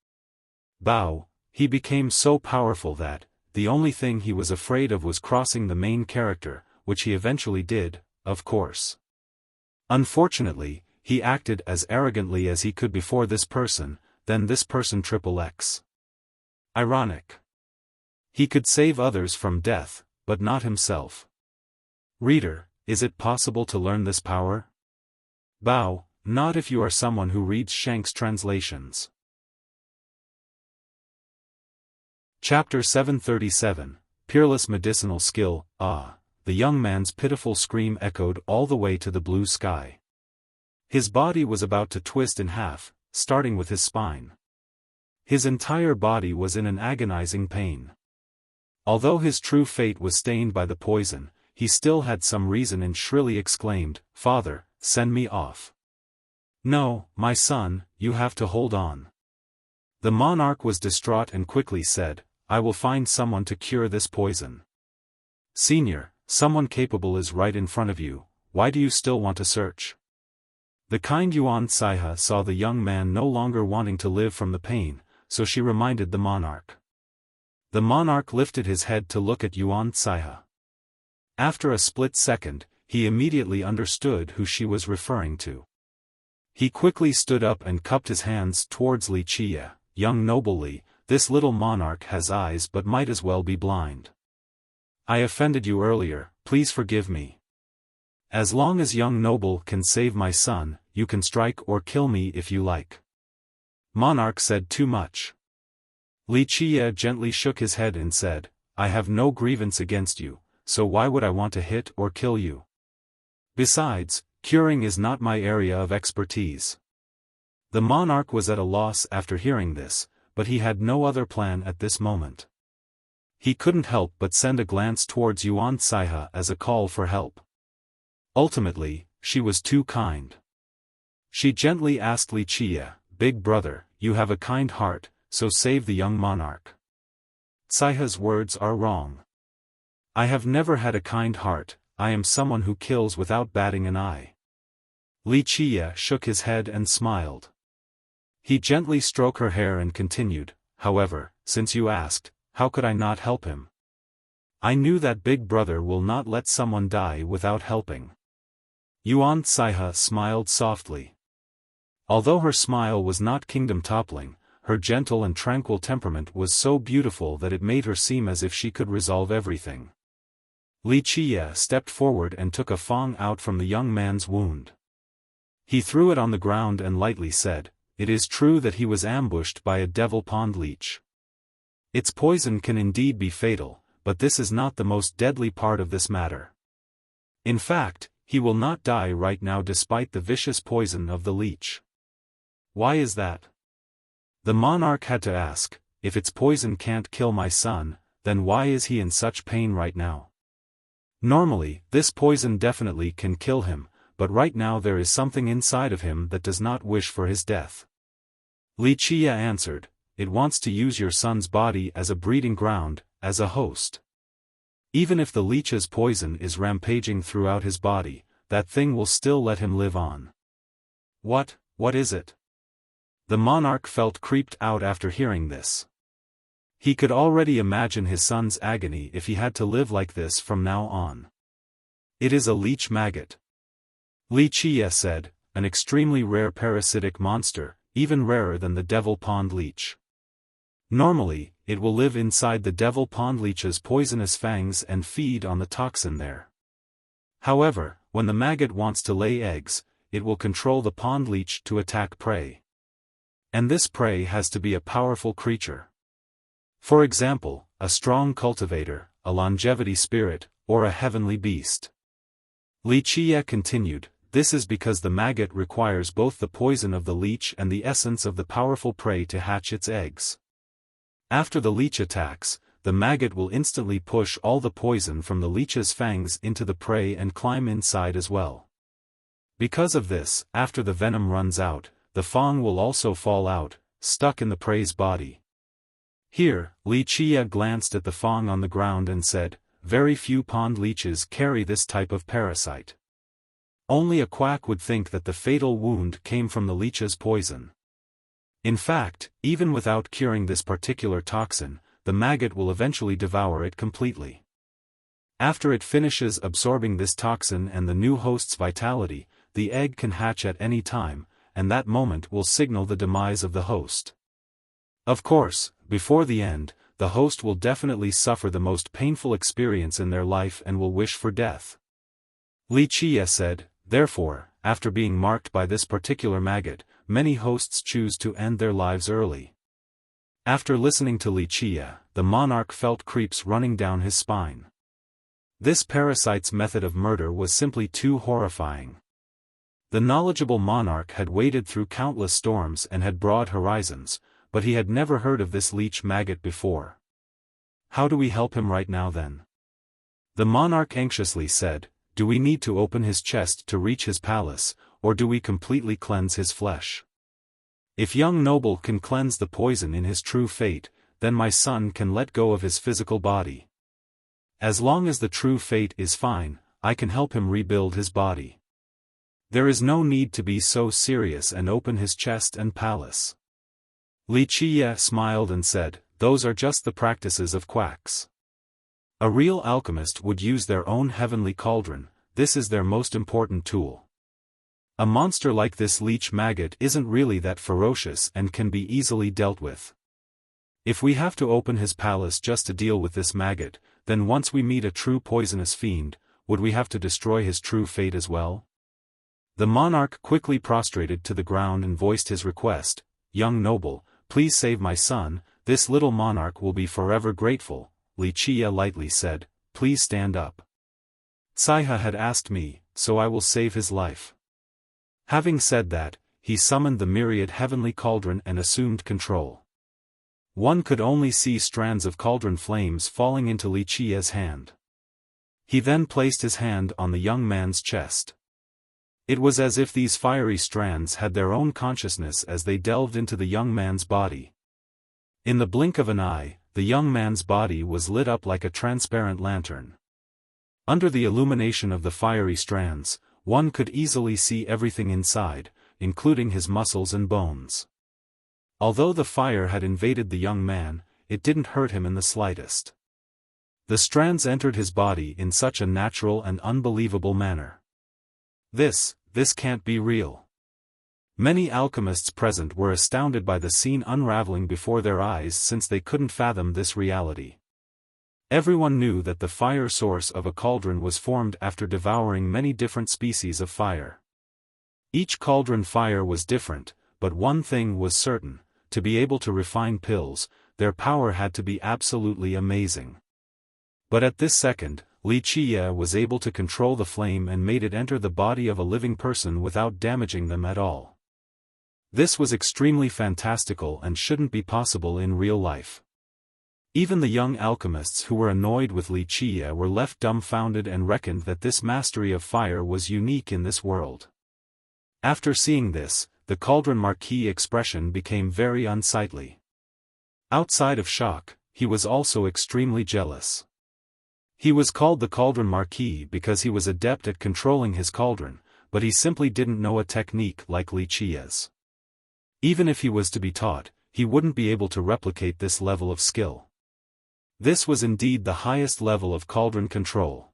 Bao, he became so powerful that, the only thing he was afraid of was crossing the main character, which he eventually did, of course. Unfortunately, he acted as arrogantly as he could before this person, then this person XXX. Ironic. He could save others from death, but not himself. Reader, is it possible to learn this power? Bao, not if you are someone who reads Shanks' translations. Chapter 737, Peerless Medicinal Skill. Ah, the young man's pitiful scream echoed all the way to the blue sky. His body was about to twist in half, starting with his spine. His entire body was in an agonizing pain. Although his true fate was stained by the poison, he still had some reason and shrilly exclaimed, "Father, send me off." "No, my son, you have to hold on." The monarch was distraught and quickly said, "I will find someone to cure this poison." "Senior, someone capable is right in front of you, why do you still want to search?" The kind Yuan Saiha saw the young man no longer wanting to live from the pain, so she reminded the monarch. The monarch lifted his head to look at Yuan Saiha. After a split second, he immediately understood who she was referring to. He quickly stood up and cupped his hands towards Li Qie. Young noble Li, this little monarch has eyes but might as well be blind. I offended you earlier, please forgive me. As long as young noble can save my son, you can strike or kill me if you like. Monarch said too much. Li Qie gently shook his head and said, I have no grievance against you, so why would I want to hit or kill you? Besides, curing is not my area of expertise. The monarch was at a loss after hearing this, but he had no other plan at this moment. He couldn't help but send a glance towards Yuan Saiha as a call for help. Ultimately, she was too kind. She gently asked Li Qie, Big brother, you have a kind heart, so save the young monarch. Saiha's words are wrong. I have never had a kind heart, I am someone who kills without batting an eye. Li Qie shook his head and smiled. He gently stroked her hair and continued, however, since you asked, how could I not help him? I knew that big brother will not let someone die without helping. Yuan Saiha smiled softly. Although her smile was not kingdom-toppling, her gentle and tranquil temperament was so beautiful that it made her seem as if she could resolve everything. Li Qie stepped forward and took a fang out from the young man's wound. He threw it on the ground and lightly said, It is true that he was ambushed by a devil pond leech. Its poison can indeed be fatal, but this is not the most deadly part of this matter. In fact, he will not die right now despite the vicious poison of the leech. Why is that? The monarch had to ask, if its poison can't kill my son, then why is he in such pain right now? Normally, this poison definitely can kill him, but right now there is something inside of him that does not wish for his death. Li Qie answered, It wants to use your son's body as a breeding ground, as a host. Even if the leech's poison is rampaging throughout his body, that thing will still let him live on. What is it? The monarch felt creeped out after hearing this. He could already imagine his son's agony if he had to live like this from now on. It is a leech maggot. Li Qie said, an extremely rare parasitic monster, even rarer than the devil pond leech. Normally, it will live inside the devil pond leech's poisonous fangs and feed on the toxin there. However, when the maggot wants to lay eggs, it will control the pond leech to attack prey. And this prey has to be a powerful creature. For example, a strong cultivator, a longevity spirit, or a heavenly beast. Li Qie continued, this is because the maggot requires both the poison of the leech and the essence of the powerful prey to hatch its eggs. After the leech attacks, the maggot will instantly push all the poison from the leech's fangs into the prey and climb inside as well. Because of this, after the venom runs out, the fang will also fall out, stuck in the prey's body. Here, Li Qie glanced at the fang on the ground and said, very few pond leeches carry this type of parasite. Only a quack would think that the fatal wound came from the leech's poison. In fact, even without curing this particular toxin, the maggot will eventually devour it completely. After it finishes absorbing this toxin and the new host's vitality, the egg can hatch at any time, and that moment will signal the demise of the host. Of course, before the end, the host will definitely suffer the most painful experience in their life and will wish for death. Li Qie said, therefore, after being marked by this particular maggot, many hosts choose to end their lives early. After listening to Li Qie, the monarch felt creeps running down his spine. This parasite's method of murder was simply too horrifying. The knowledgeable monarch had waded through countless storms and had broad horizons, but he had never heard of this leech maggot before. How do we help him right now then? The monarch anxiously said, do we need to open his chest to reach his palace, or do we completely cleanse his flesh? If young noble can cleanse the poison in his true fate, then my son can let go of his physical body. As long as the true fate is fine, I can help him rebuild his body. There is no need to be so serious and open his chest and palace. Wuxia smiled and said, those are just the practices of quacks. A real alchemist would use their own heavenly cauldron, this is their most important tool. A monster like this leech maggot isn't really that ferocious and can be easily dealt with. If we have to open his palace just to deal with this maggot, then once we meet a true poisonous fiend, would we have to destroy his true fate as well? The monarch quickly prostrated to the ground and voiced his request, young noble, please save my son, this little monarch will be forever grateful. Wuxia lightly said, please stand up. Saiha had asked me, so I will save his life. Having said that, he summoned the myriad heavenly cauldron and assumed control. One could only see strands of cauldron flames falling into Wuxia's hand. He then placed his hand on the young man's chest. It was as if these fiery strands had their own consciousness as they delved into the young man's body. In the blink of an eye, the young man's body was lit up like a transparent lantern. Under the illumination of the fiery strands, one could easily see everything inside, including his muscles and bones. Although the fire had invaded the young man, it didn't hurt him in the slightest. The strands entered his body in such a natural and unbelievable manner. This can't be real. Many alchemists present were astounded by the scene unraveling before their eyes since they couldn't fathom this reality. Everyone knew that the fire source of a cauldron was formed after devouring many different species of fire. Each cauldron fire was different, but one thing was certain, to be able to refine pills, their power had to be absolutely amazing. But at this second, Wuxia was able to control the flame and made it enter the body of a living person without damaging them at all. This was extremely fantastical and shouldn't be possible in real life. Even the young alchemists who were annoyed with Wuxia were left dumbfounded and reckoned that this mastery of fire was unique in this world. After seeing this, the cauldron marquis expression became very unsightly. Outside of shock, he was also extremely jealous. He was called the cauldron marquis because he was adept at controlling his cauldron, but he simply didn't know a technique like Wuxia's. Even if he was to be taught, he wouldn't be able to replicate this level of skill. This was indeed the highest level of cauldron control.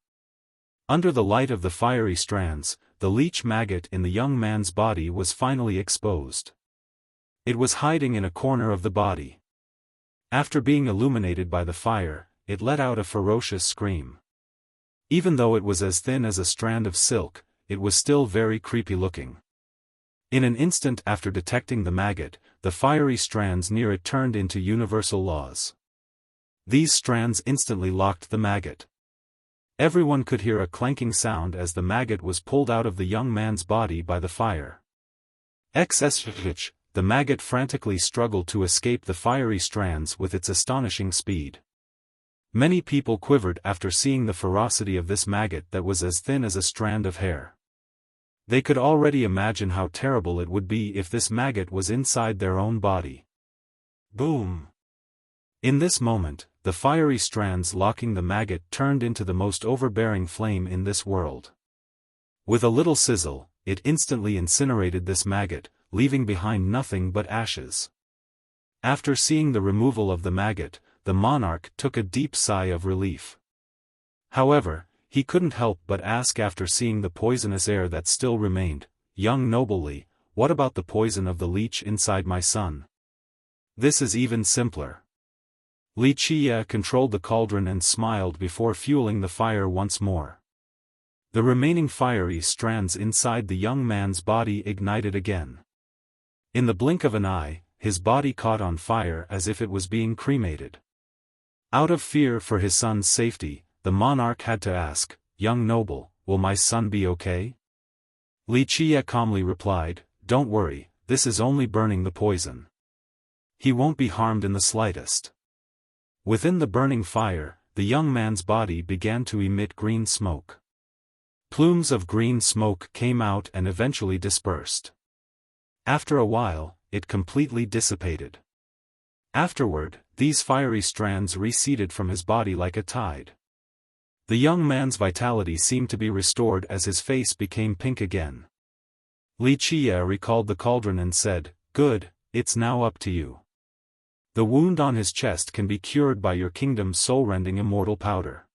Under the light of the fiery strands, the leech maggot in the young man's body was finally exposed. It was hiding in a corner of the body. After being illuminated by the fire, it let out a ferocious scream. Even though it was as thin as a strand of silk, it was still very creepy looking. In an instant after detecting the maggot, the fiery strands near it turned into universal laws. These strands instantly locked the maggot. Everyone could hear a clanking sound as the maggot was pulled out of the young man's body by the fire. The maggot frantically struggled to escape the fiery strands with its astonishing speed. Many people quivered after seeing the ferocity of this maggot that was as thin as a strand of hair. They could already imagine how terrible it would be if this maggot was inside their own body. Boom! In this moment, the fiery strands locking the maggot turned into the most overbearing flame in this world. With a little sizzle, it instantly incinerated this maggot, leaving behind nothing but ashes. After seeing the removal of the maggot, the monarch took a deep sigh of relief. However, he couldn't help but ask after seeing the poisonous air that still remained, young nobly, what about the poison of the leech inside my son? This is even simpler. Wuxia controlled the cauldron and smiled before fueling the fire once more. The remaining fiery strands inside the young man's body ignited again. In the blink of an eye, his body caught on fire as if it was being cremated. Out of fear for his son's safety, the monarch had to ask, young noble, will my son be okay? Wuxia calmly replied, don't worry, this is only burning the poison. He won't be harmed in the slightest. Within the burning fire, the young man's body began to emit green smoke. Plumes of green smoke came out and eventually dispersed. After a while, it completely dissipated. Afterward, these fiery strands receded from his body like a tide. The young man's vitality seemed to be restored as his face became pink again. Wuxia recalled the cauldron and said, "Good, it's now up to you. The wound on his chest can be cured by your kingdom's soul-rending immortal powder."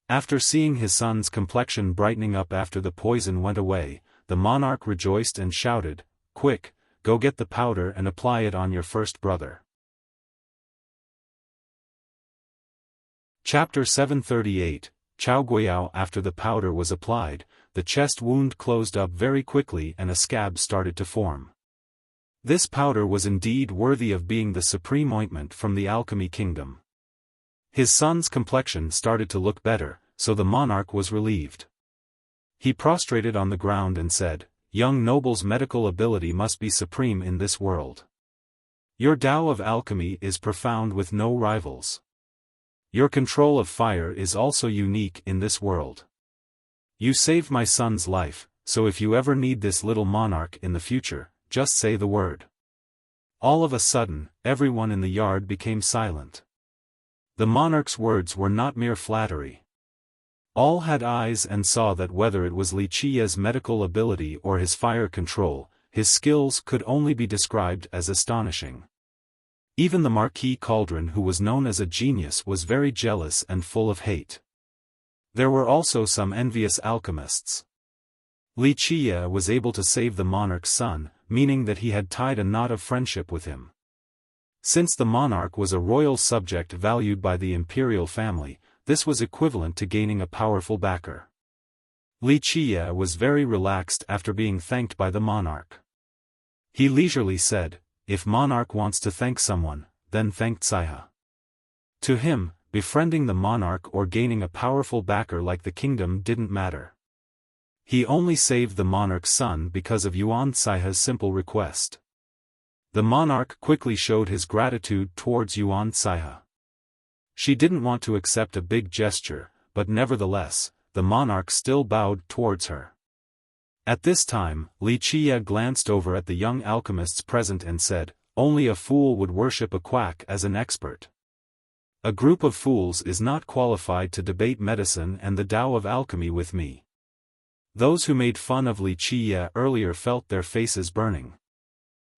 After seeing his son's complexion brightening up after the poison went away, the monarch rejoiced and shouted, "Quick, go get the powder and apply it on your first brother." Chapter 738, Chao Guiyao. After the powder was applied, the chest wound closed up very quickly and a scab started to form. This powder was indeed worthy of being the supreme ointment from the alchemy kingdom. His son's complexion started to look better, so the monarch was relieved. He prostrated on the ground and said, "Young noble's medical ability must be supreme in this world. Your Tao of alchemy is profound with no rivals. Your control of fire is also unique in this world. You saved my son's life, so if you ever need this little monarch in the future, just say the word." All of a sudden, everyone in the yard became silent. The monarch's words were not mere flattery. All had eyes and saw that whether it was Wuxia's medical ability or his fire control, his skills could only be described as astonishing. Even the Marquis Cauldron, who was known as a genius, was very jealous and full of hate. There were also some envious alchemists. Wuxia was able to save the monarch's son, meaning that he had tied a knot of friendship with him. Since the monarch was a royal subject valued by the imperial family, this was equivalent to gaining a powerful backer. Wuxia was very relaxed after being thanked by the monarch. He leisurely said, "If monarch wants to thank someone, then thank Xiaofan." To him, befriending the monarch or gaining a powerful backer like the kingdom didn't matter. He only saved the monarch's son because of Yuan Xiaofan's simple request. The monarch quickly showed his gratitude towards Yuan Xiaofan. She didn't want to accept a big gesture, but nevertheless, the monarch still bowed towards her. At this time, Wuxia glanced over at the young alchemists present and said, "Only a fool would worship a quack as an expert. A group of fools is not qualified to debate medicine and the Tao of alchemy with me." Those who made fun of Wuxia earlier felt their faces burning.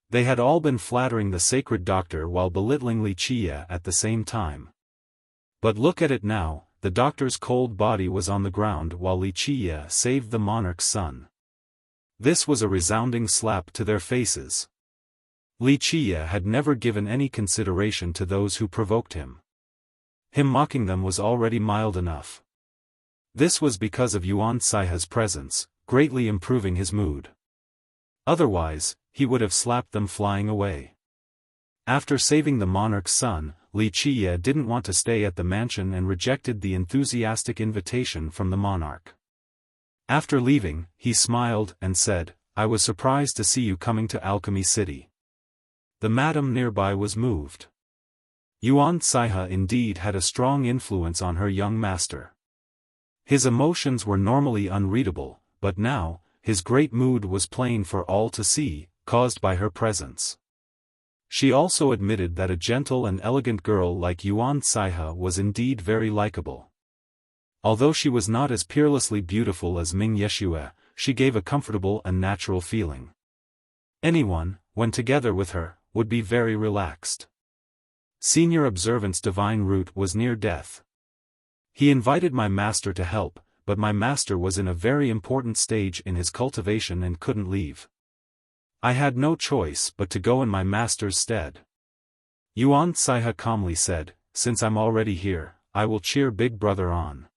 They had all been flattering the sacred doctor while belittling Wuxia at the same time. But look at it now, the doctor's cold body was on the ground while Wuxia saved the monarch's son. This was a resounding slap to their faces. Wuxia had never given any consideration to those who provoked him. Him mocking them was already mild enough. This was because of Yuan Xiaofan's presence, greatly improving his mood. Otherwise, he would have slapped them flying away. After saving the monarch's son, Wuxia didn't want to stay at the mansion and rejected the enthusiastic invitation from the monarch. After leaving, he smiled and said, "I was surprised to see you coming to Alchemy City." The madam nearby was moved. Yuan Xiaofan indeed had a strong influence on her young master. His emotions were normally unreadable, but now, his great mood was plain for all to see, caused by her presence. She also admitted that a gentle and elegant girl like Yuan Xiaofan was indeed very likable. Although she was not as peerlessly beautiful as Ming Yeshua, she gave a comfortable and natural feeling. Anyone, when together with her, would be very relaxed. Senior Observant's divine root was near death. He invited my master to help, but my master was in a very important stage in his cultivation and couldn't leave. I had no choice but to go in my master's stead. Yuan Xiaofan calmly said, "Since I'm already here, I will cheer Big Brother on.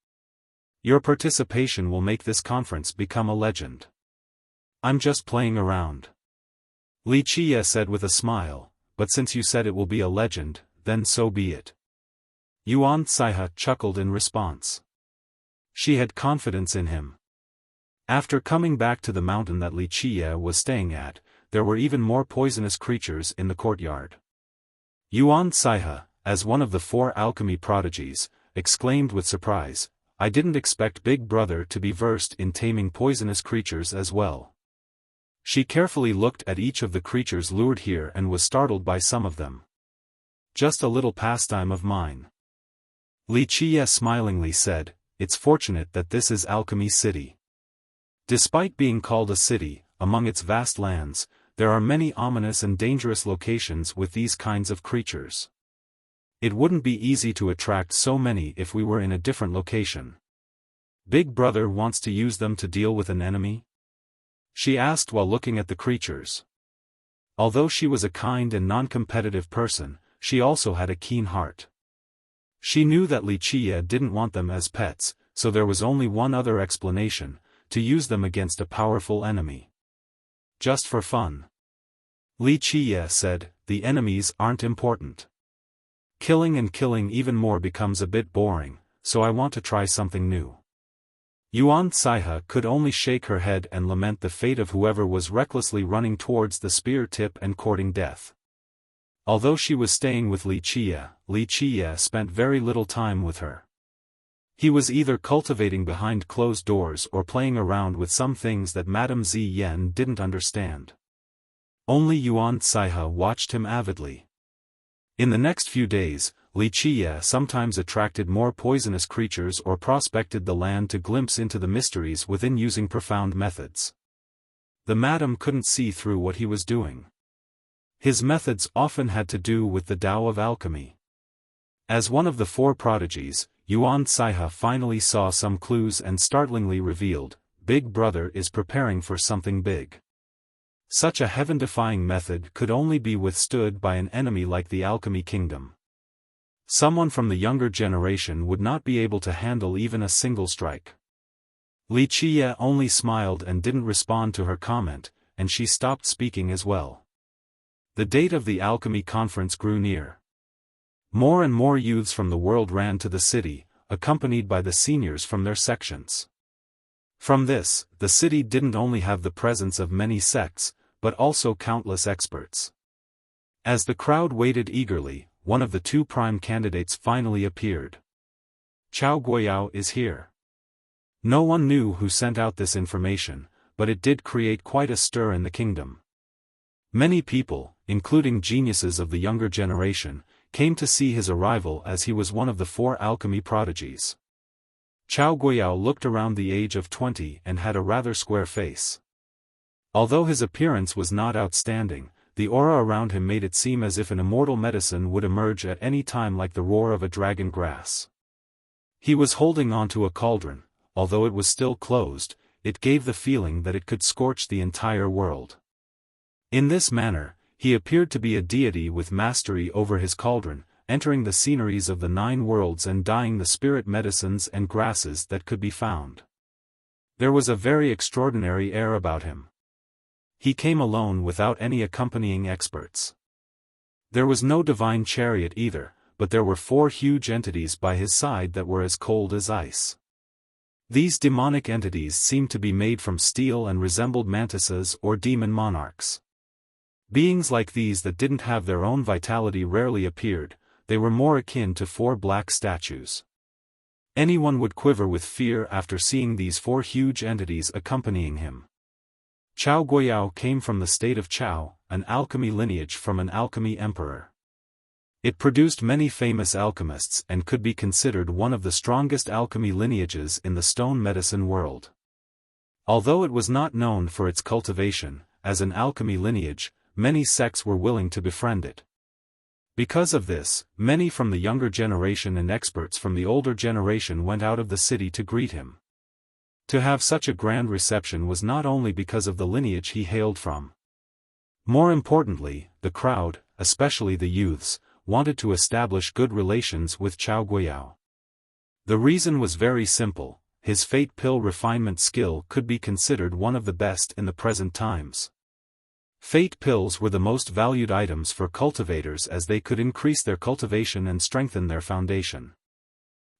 Your participation will make this conference become a legend." "I'm just playing around," Wuxia said with a smile, "but since you said it will be a legend, then so be it." Yuan Xiaofan chuckled in response. She had confidence in him. After coming back to the mountain that Wuxia was staying at, there were even more poisonous creatures in the courtyard. Yuan Xiaofan, as one of the 4 alchemy prodigies, exclaimed with surprise, "I didn't expect Big Brother to be versed in taming poisonous creatures as well." She carefully looked at each of the creatures lured here and was startled by some of them. "Just a little pastime of mine." Wuxia smilingly said, "It's fortunate that this is Alchemy City. Despite being called a city, among its vast lands, there are many ominous and dangerous locations with these kinds of creatures. It wouldn't be easy to attract so many if we were in a different location. Big Brother wants to use them to deal with an enemy? She asked while looking at the creatures. Although she was a kind and non-competitive person, she also had a keen heart. She knew that Wuxia didn't want them as pets, so there was only one other explanation: to use them against a powerful enemy. Just for fun. Wuxia said, "The enemies aren't important. Killing and killing even more becomes a bit boring, so I want to try something new." Yuan Saihe could only shake her head and lament the fate of whoever was recklessly running towards the spear tip and courting death. Although she was staying with Wuxia spent very little time with her. He was either cultivating behind closed doors or playing around with some things that Madame Ziyan didn't understand. Only Yuan Saihe watched him avidly. In the next few days, Wuxia sometimes attracted more poisonous creatures or prospected the land to glimpse into the mysteries within using profound methods. The madam couldn't see through what he was doing. His methods often had to do with the Tao of alchemy. As one of the four prodigies, Yuan Saihe finally saw some clues and startlingly revealed, Big Brother is preparing for something big. Such a heaven-defying method could only be withstood by an enemy like the Alchemy Kingdom. Someone from the younger generation would not be able to handle even a single strike. Wuxia only smiled and didn't respond to her comment, and she stopped speaking as well. The date of the alchemy conference grew near. More and more youths from the world ran to the city, accompanied by the seniors from their sections. From this, the city didn't only have the presence of many sects, but also countless experts. As the crowd waited eagerly, one of the two prime candidates finally appeared. "Chao Guiyao is here." No one knew who sent out this information, but it did create quite a stir in the kingdom. Many people, including geniuses of the younger generation, came to see his arrival as he was one of the four alchemy prodigies. Chao Guiyao looked around the age of 20 and had a rather square face. Although his appearance was not outstanding, the aura around him made it seem as if an immortal medicine would emerge at any time like the roar of a dragon grass. He was holding onto a cauldron. Although it was still closed, it gave the feeling that it could scorch the entire world. In this manner, he appeared to be a deity with mastery over his cauldron, entering the sceneries of the 9 worlds and dyeing the spirit medicines and grasses that could be found. There was a very extraordinary air about him. He came alone without any accompanying experts. There was no divine chariot either, but there were 4 huge entities by his side that were as cold as ice. These demonic entities seemed to be made from steel and resembled mantises or demon monarchs. Beings like these that didn't have their own vitality rarely appeared, they were more akin to 4 black statues. Anyone would quiver with fear after seeing these 4 huge entities accompanying him. Chao Guiyao came from the state of Chao, an alchemy lineage from an alchemy emperor. It produced many famous alchemists and could be considered one of the strongest alchemy lineages in the stone medicine world. Although it was not known for its cultivation, as an alchemy lineage, many sects were willing to befriend it. Because of this, many from the younger generation and experts from the older generation went out of the city to greet him. To have such a grand reception was not only because of the lineage he hailed from. More importantly, the crowd, especially the youths, wanted to establish good relations with Chao Guiyao. The reason was very simple: his fate pill refinement skill could be considered one of the best in the present times. Fate pills were the most valued items for cultivators as they could increase their cultivation and strengthen their foundation.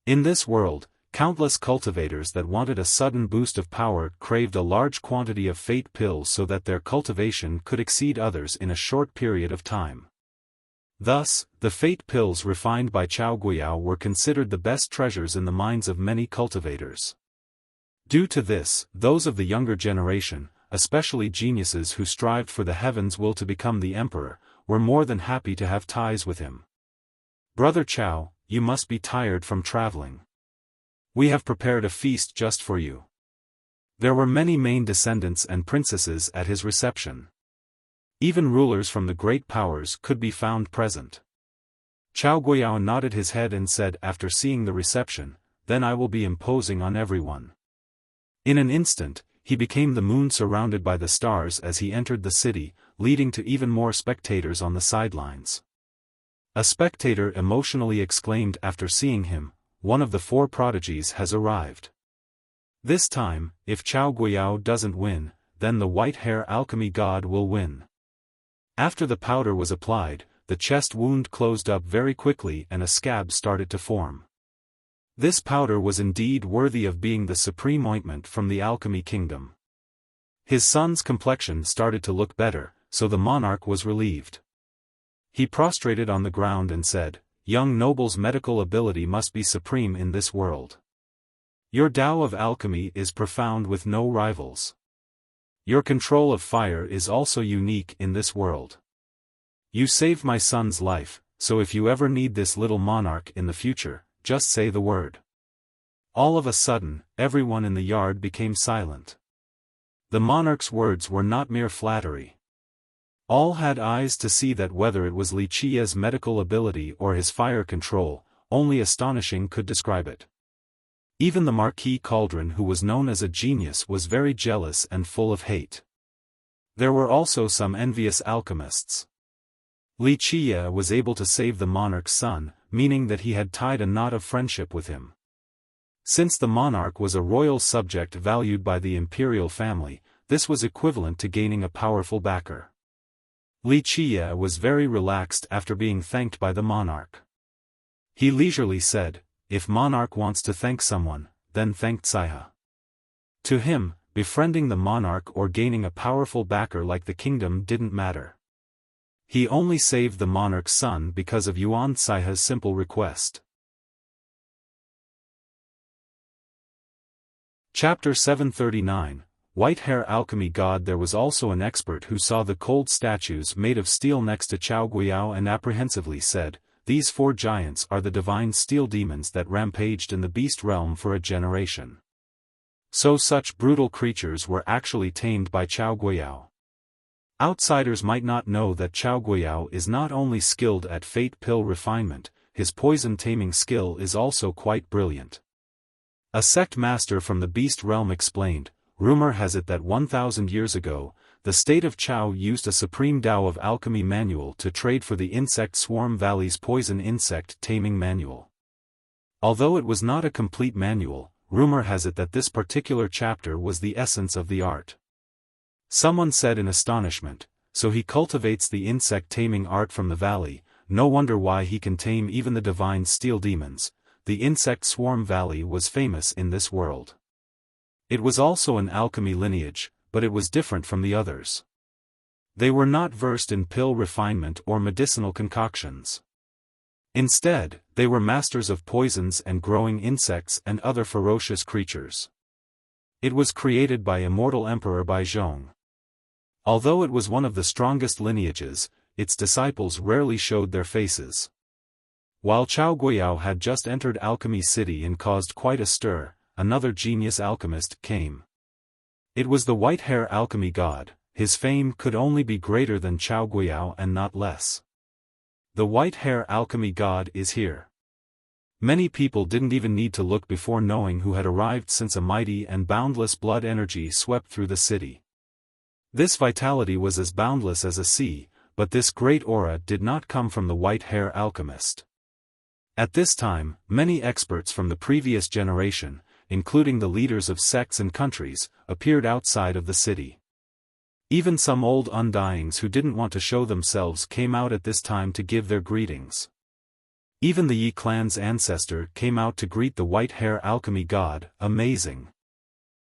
In this world, countless cultivators that wanted a sudden boost of power craved a large quantity of fate pills so that their cultivation could exceed others in a short period of time. Thus, the fate pills refined by Chao Guiyao were considered the best treasures in the minds of many cultivators. Due to this, those of the younger generation, especially geniuses who strived for the heavens' will to become the emperor, were more than happy to have ties with him. "Brother Chao, you must be tired from traveling. We have prepared a feast just for you." There were many main descendants and princesses at his reception. Even rulers from the great powers could be found present. Chao Guiyao nodded his head and said after seeing the reception, "Then I will be imposing on everyone." In an instant, he became the moon surrounded by the stars as he entered the city, leading to even more spectators on the sidelines. A spectator emotionally exclaimed after seeing him, "One of the four prodigies has arrived. This time, if Chao Guiyao doesn't win, then the white-hair alchemy god will win." After the powder was applied, the chest wound closed up very quickly and a scab started to form. This powder was indeed worthy of being the supreme ointment from the alchemy kingdom. His son's complexion started to look better, so the monarch was relieved. He prostrated on the ground and said, "Young noble's medical ability must be supreme in this world. Your Tao of alchemy is profound with no rivals. Your control of fire is also unique in this world. You saved my son's life, so if you ever need this little monarch in the future, just say the word." All of a sudden, everyone in the yard became silent. The monarch's words were not mere flattery. All had eyes to see that whether it was Li Qia's medical ability or his fire control, only astonishing could describe it. Even the Marquis Cauldron, who was known as a genius, was very jealous and full of hate. There were also some envious alchemists. Li Qia was able to save the monarch's son, meaning that he had tied a knot of friendship with him. Since the monarch was a royal subject valued by the imperial family, this was equivalent to gaining a powerful backer. Li Qia was very relaxed after being thanked by the monarch. He leisurely said, "If monarch wants to thank someone, then thank Caiha." To him, befriending the monarch or gaining a powerful backer like the kingdom didn't matter. He only saved the monarch's son because of Yuan Caiha's simple request. Chapter 739, White-Hair Alchemy God. There was also an expert who saw the cold statues made of steel next to Chao Guiyao and apprehensively said, "These four giants are the divine steel demons that rampaged in the beast realm for a generation." So such brutal creatures were actually tamed by Chao Guiyao. Outsiders might not know that Chao Guiyao is not only skilled at fate pill refinement, his poison taming skill is also quite brilliant. A sect master from the beast realm explained, "Rumor has it that 1,000 years ago, the state of Chao used a supreme Tao of alchemy manual to trade for the insect swarm valley's poison insect taming manual. Although it was not a complete manual, rumor has it that this particular chapter was the essence of the art." Someone said in astonishment, "So he cultivates the insect taming art from the valley, no wonder why he can tame even the divine steel demons." The insect swarm valley was famous in this world. It was also an alchemy lineage, but it was different from the others. They were not versed in pill refinement or medicinal concoctions. Instead, they were masters of poisons and growing insects and other ferocious creatures. It was created by immortal Emperor Baizhong. Although it was one of the strongest lineages, its disciples rarely showed their faces. While Chao Guiyao had just entered Alchemy City and caused quite a stir, another genius alchemist came. It was the white-hair alchemy god. His fame could only be greater than Chao Guiyao and not less. The white-hair alchemy god is here. Many people didn't even need to look before knowing who had arrived, since a mighty and boundless blood energy swept through the city. This vitality was as boundless as a sea, but this great aura did not come from the white-hair alchemist. At this time, many experts from the previous generation, including the leaders of sects and countries, appeared outside of the city. Even some old undyings who didn't want to show themselves came out at this time to give their greetings. Even the Yi clan's ancestor came out to greet the white-hair alchemy god. Amazing.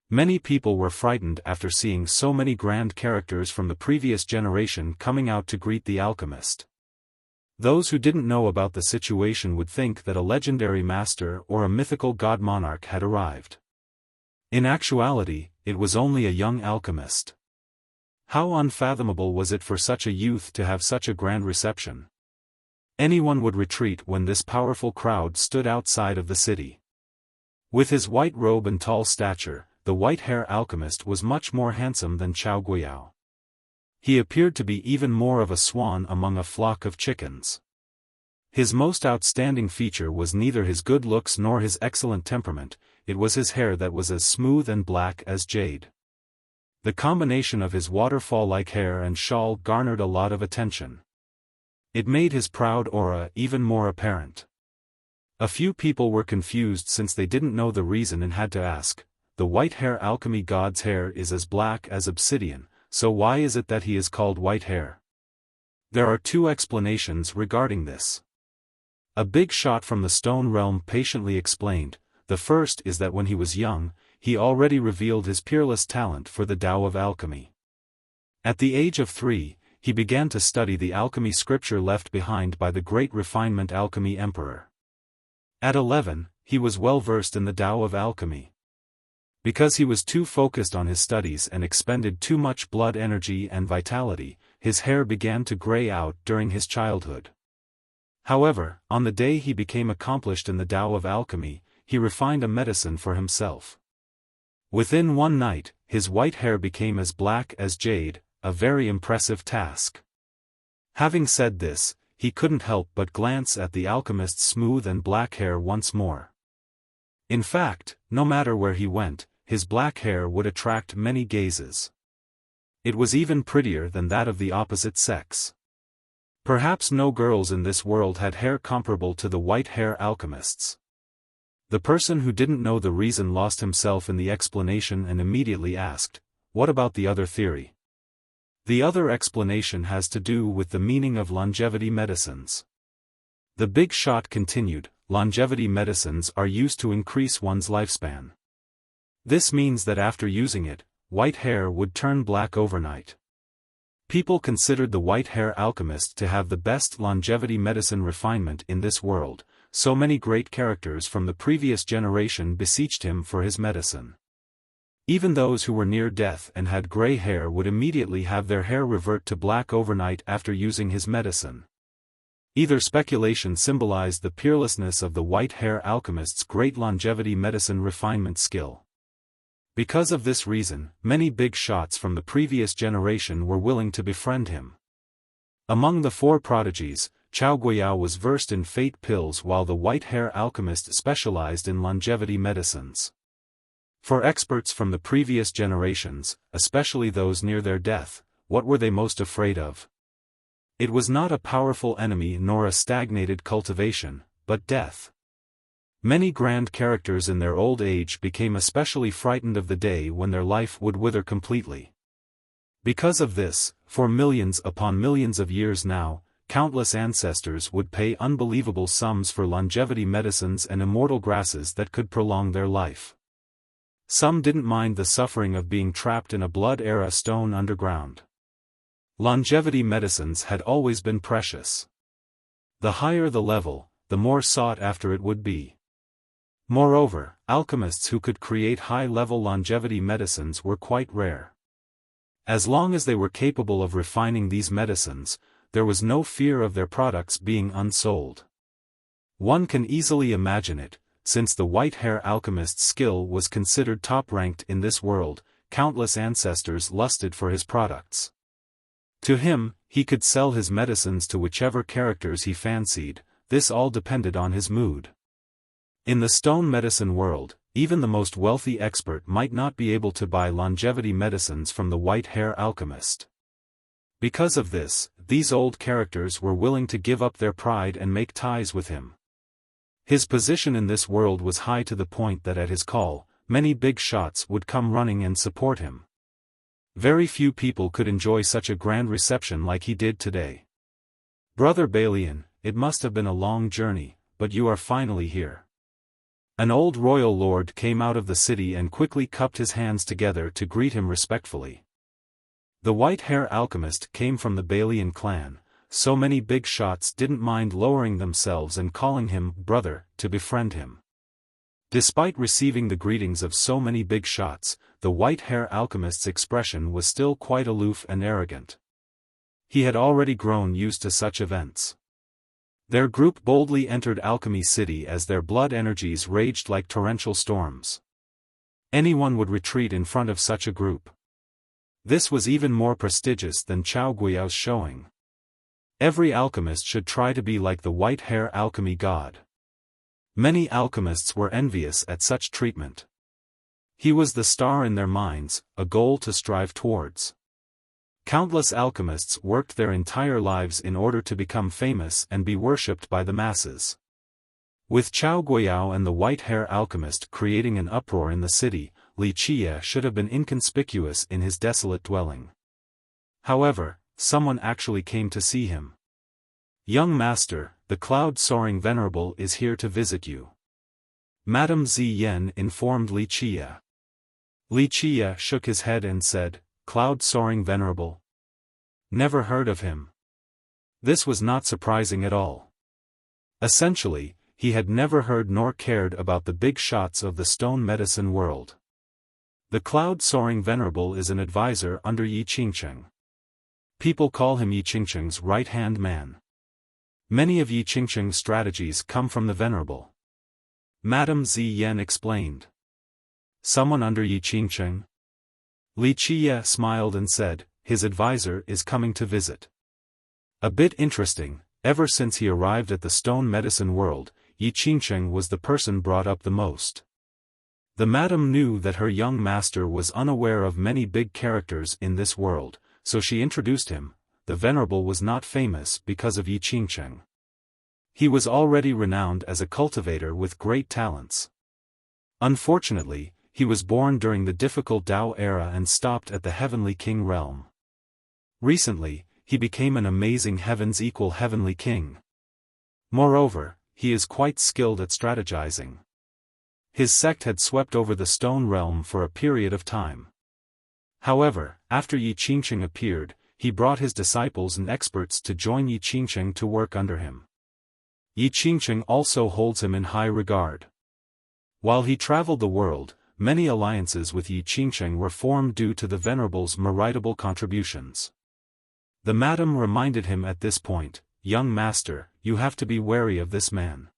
Many people were frightened after seeing so many grand characters from the previous generation coming out to greet the alchemist. Those who didn't know about the situation would think that a legendary master or a mythical god monarch had arrived. In actuality, it was only a young alchemist. How unfathomable was it for such a youth to have such a grand reception? Anyone would retreat when this powerful crowd stood outside of the city. With his white robe and tall stature, the white-hair alchemist was much more handsome than Chao Guiyao. He appeared to be even more of a swan among a flock of chickens. His most outstanding feature was neither his good looks nor his excellent temperament, it was his hair that was as smooth and black as jade. The combination of his waterfall-like hair and shawl garnered a lot of attention. It made his proud aura even more apparent. A few people were confused since they didn't know the reason and had to ask, the white-hair alchemy god's hair is as black as obsidian, so why is it that he is called white hair? There are two explanations regarding this. A big shot from the stone realm patiently explained, the first is that when he was young, he already revealed his peerless talent for the Tao of alchemy. At the age of 3, he began to study the alchemy scripture left behind by the great refinement alchemy emperor. At 11, he was well versed in the Tao of alchemy. Because he was too focused on his studies and expended too much blood energy and vitality, his hair began to gray out during his childhood. However, on the day he became accomplished in the Tao of alchemy, he refined a medicine for himself. Within one night, his white hair became as black as jade, a very impressive task. Having said this, he couldn't help but glance at the alchemist's smooth and black hair once more. In fact, no matter where he went, his black hair would attract many gazes. It was even prettier than that of the opposite sex. Perhaps no girls in this world had hair comparable to the white-hair alchemist's. The person who didn't know the reason lost himself in the explanation and immediately asked, what about the other theory? The other explanation has to do with the meaning of longevity medicines. The big shot continued, longevity medicines are used to increase one's lifespan. This means that after using it, white hair would turn black overnight. People considered the white-hair alchemist to have the best longevity medicine refinement in this world, so many great characters from the previous generation beseeched him for his medicine. Even those who were near death and had gray hair would immediately have their hair revert to black overnight after using his medicine. Either speculation symbolized the peerlessness of the white-hair alchemist's great longevity medicine refinement skill. Because of this reason, many big shots from the previous generation were willing to befriend him. Among the 4 prodigies, Chao Guiyao was versed in fate pills while the white-hair alchemist specialized in longevity medicines. For experts from the previous generations, especially those near their death, what were they most afraid of? It was not a powerful enemy nor a stagnated cultivation, but death. Many grand characters in their old age became especially frightened of the day when their life would wither completely. Because of this, for millions upon millions of years now, countless ancestors would pay unbelievable sums for longevity medicines and immortal grasses that could prolong their life. Some didn't mind the suffering of being trapped in a blood-era stone underground. Longevity medicines had always been precious. The higher the level, the more sought after it would be. Moreover, alchemists who could create high-level longevity medicines were quite rare. As long as they were capable of refining these medicines, there was no fear of their products being unsold. One can easily imagine it, since the white-hair alchemist's skill was considered top-ranked in this world, countless ancestors lusted for his products. To him, he could sell his medicines to whichever characters he fancied, this all depended on his mood. In the stone medicine world, even the most wealthy expert might not be able to buy longevity medicines from the white-hair alchemist. Because of this, these old characters were willing to give up their pride and make ties with him. His position in this world was high to the point that at his call, many big shots would come running and support him. Very few people could enjoy such a grand reception like he did today. Brother Balian, it must have been a long journey, but you are finally here. An old royal lord came out of the city and quickly cupped his hands together to greet him respectfully. The white-hair alchemist came from the Balian clan, so many big shots didn't mind lowering themselves and calling him brother to befriend him. Despite receiving the greetings of so many big shots, the white-hair alchemist's expression was still quite aloof and arrogant. He had already grown used to such events. Their group boldly entered Alchemy City as their blood energies raged like torrential storms. Anyone would retreat in front of such a group. This was even more prestigious than Chao Guiao's showing. Every alchemist should try to be like the white-hair alchemy god. Many alchemists were envious at such treatment. He was the star in their minds, a goal to strive towards. Countless alchemists worked their entire lives in order to become famous and be worshipped by the masses. With Chao Guiyao and the white-hair alchemist creating an uproar in the city, Wuxia should have been inconspicuous in his desolate dwelling. However, someone actually came to see him. "Young master, the cloud-soaring venerable is here to visit you," Madame Ziyan informed Wuxia. Wuxia shook his head and said, "Cloud-soaring venerable? Never heard of him." This was not surprising at all. Essentially, he had never heard nor cared about the big shots of the stone medicine world. The cloud-soaring venerable is an advisor under Yi Qingcheng. People call him Yi Qingcheng's right-hand man. Many of Yi Qingcheng's strategies come from the venerable. Madame Ziyan explained. "Someone under Yi Qingcheng?" Wuxia smiled and said, "His advisor is coming to visit." A bit interesting, ever since he arrived at the stone medicine world, Yi Qingcheng was the person brought up the most. The madam knew that her young master was unaware of many big characters in this world, so she introduced him. The venerable was not famous because of Yi Qingcheng. He was already renowned as a cultivator with great talents. Unfortunately, he was born during the difficult Tao era and stopped at the Heavenly King realm. Recently, he became an amazing heavens-equal Heavenly King. Moreover, he is quite skilled at strategizing. His sect had swept over the stone realm for a period of time. However, after Yi Qingcheng appeared, he brought his disciples and experts to join Yi Qingcheng to work under him. Yi Qingcheng also holds him in high regard. While he traveled the world, many alliances with Yi Qingcheng were formed due to the venerable's meritable contributions. The madam reminded him at this point, "Young master, you have to be wary of this man.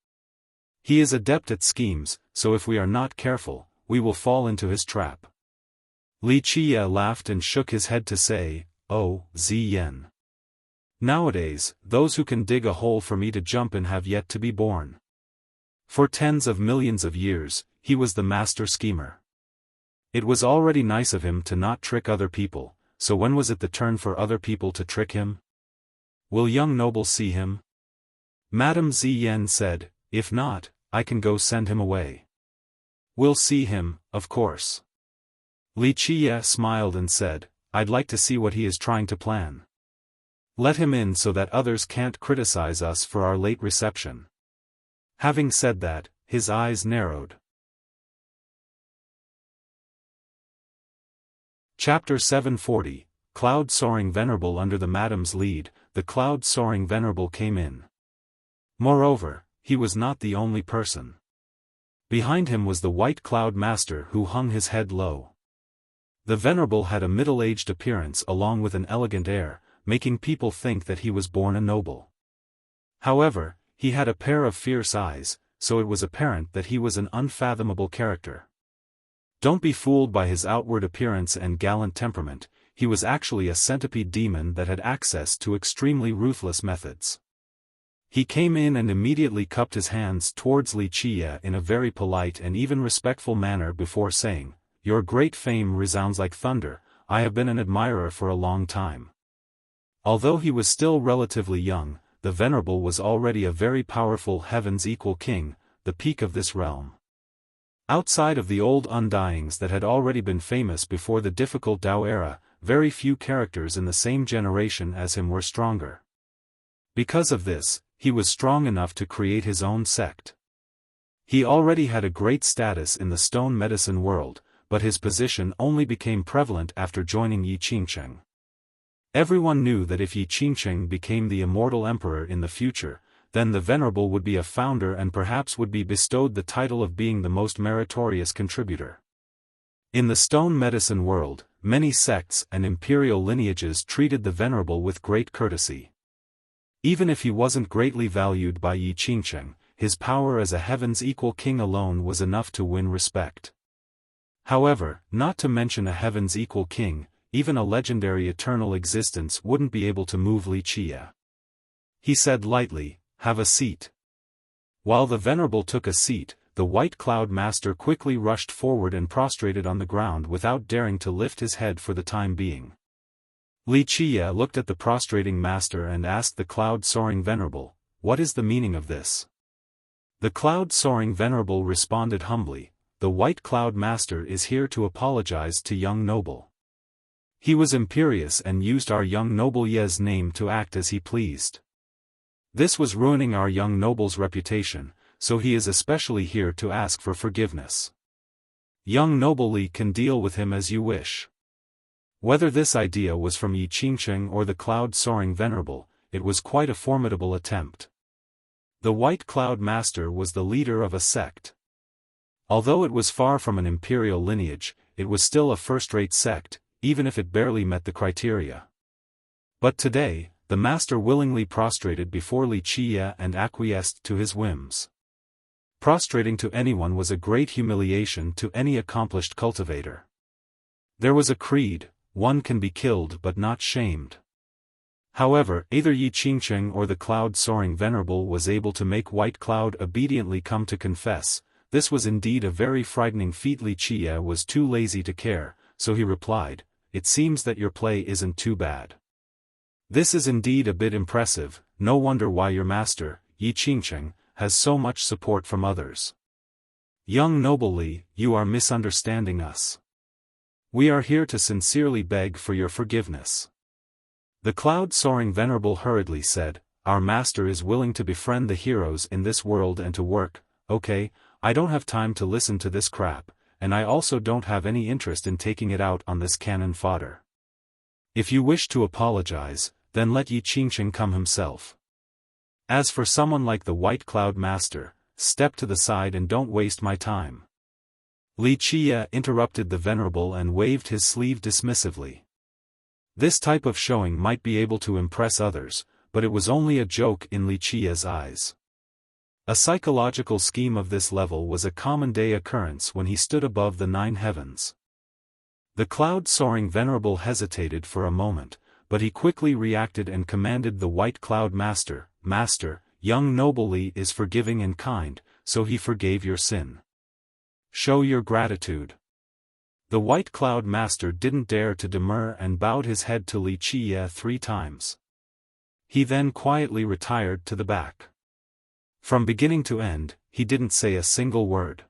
He is adept at schemes, so if we are not careful, we will fall into his trap." Wuxia laughed and shook his head to say, "Oh, Ziyan. Nowadays, those who can dig a hole for me to jump in have yet to be born." For tens of millions of years, he was the master schemer. It was already nice of him to not trick other people, so when was it the turn for other people to trick him? Will young noble see him? Madame Ziyan said, "If not, I can go send him away." "We'll see him, of course." Wuxia smiled and said, "I'd like to see what he is trying to plan. Let him in so that others can't criticize us for our late reception." Having said that, his eyes narrowed. Chapter 740, Cloud-Soaring Venerable. Under the madam's lead, the cloud-soaring venerable came in. Moreover, he was not the only person. Behind him was the white cloud master who hung his head low. The venerable had a middle-aged appearance along with an elegant air, making people think that he was born a noble. However, he had a pair of fierce eyes, so it was apparent that he was an unfathomable character. Don't be fooled by his outward appearance and gallant temperament, he was actually a centipede demon that had access to extremely ruthless methods. He came in and immediately cupped his hands towards Wuxia in a very polite and even respectful manner before saying, "Your great fame resounds like thunder, I have been an admirer for a long time." Although he was still relatively young, the venerable was already a very powerful heavens-equal king, the peak of this realm. Outside of the old undyings that had already been famous before the difficult Tao era, very few characters in the same generation as him were stronger. Because of this, he was strong enough to create his own sect. He already had a great status in the stone medicine world, but his position only became prevalent after joining Yi Qingcheng. Everyone knew that if Yi Qingcheng became the immortal emperor in the future, then the venerable would be a founder and perhaps would be bestowed the title of being the most meritorious contributor. In the stone medicine world, many sects and imperial lineages treated the venerable with great courtesy. Even if he wasn't greatly valued by Yi Qingcheng, his power as a heavens-equal king alone was enough to win respect. However, not to mention a heaven's equal king, even a legendary eternal existence wouldn't be able to move Wuxia. He said lightly, "Have a seat." While the Venerable took a seat, the White Cloud Master quickly rushed forward and prostrated on the ground without daring to lift his head for the time being. Wuxia looked at the prostrating master and asked the cloud-soaring Venerable, "What is the meaning of this?" The cloud-soaring Venerable responded humbly, "The White Cloud Master is here to apologize to young noble. He was imperious and used our young noble Ye's name to act as he pleased. This was ruining our young noble's reputation, so he is especially here to ask for forgiveness. Young noble Li can deal with him as you wish." Whether this idea was from Yi Qingsheng or the cloud-soaring Venerable, it was quite a formidable attempt. The White Cloud Master was the leader of a sect. Although it was far from an imperial lineage, it was still a first-rate sect, even if it barely met the criteria. But today, the master willingly prostrated before Wuxia and acquiesced to his whims. Prostrating to anyone was a great humiliation to any accomplished cultivator. There was a creed, one can be killed but not shamed. However, either Yi Qingsheng or the cloud-soaring Venerable was able to make White Cloud obediently come to confess. This was indeed a very frightening feat. Wuxia was too lazy to care, so he replied, "It seems that your play isn't too bad. This is indeed a bit impressive, no wonder why your master, Yi Qingsheng, has so much support from others. Young noble Li, you are misunderstanding us. We are here to sincerely beg for your forgiveness." The cloud-soaring Venerable hurriedly said, "Our master is willing to befriend the heroes in this world and to work. Okay, I don't have time to listen to this crap, and I also don't have any interest in taking it out on this cannon fodder. If you wish to apologize, then let Yi Qingsheng come himself. As for someone like the White Cloud Master, step to the side and don't waste my time." Wuxia interrupted the Venerable and waved his sleeve dismissively. This type of showing might be able to impress others, but it was only a joke in Wuxia's eyes. A psychological scheme of this level was a common-day occurrence when he stood above the 9 heavens. The cloud-soaring Venerable hesitated for a moment, but he quickly reacted and commanded the White Cloud Master, "Master, young noble Li is forgiving and kind, so he forgave your sin. Show your gratitude." The White Cloud Master didn't dare to demur and bowed his head to Wuxia 3 times. He then quietly retired to the back. From beginning to end, he didn't say a single word.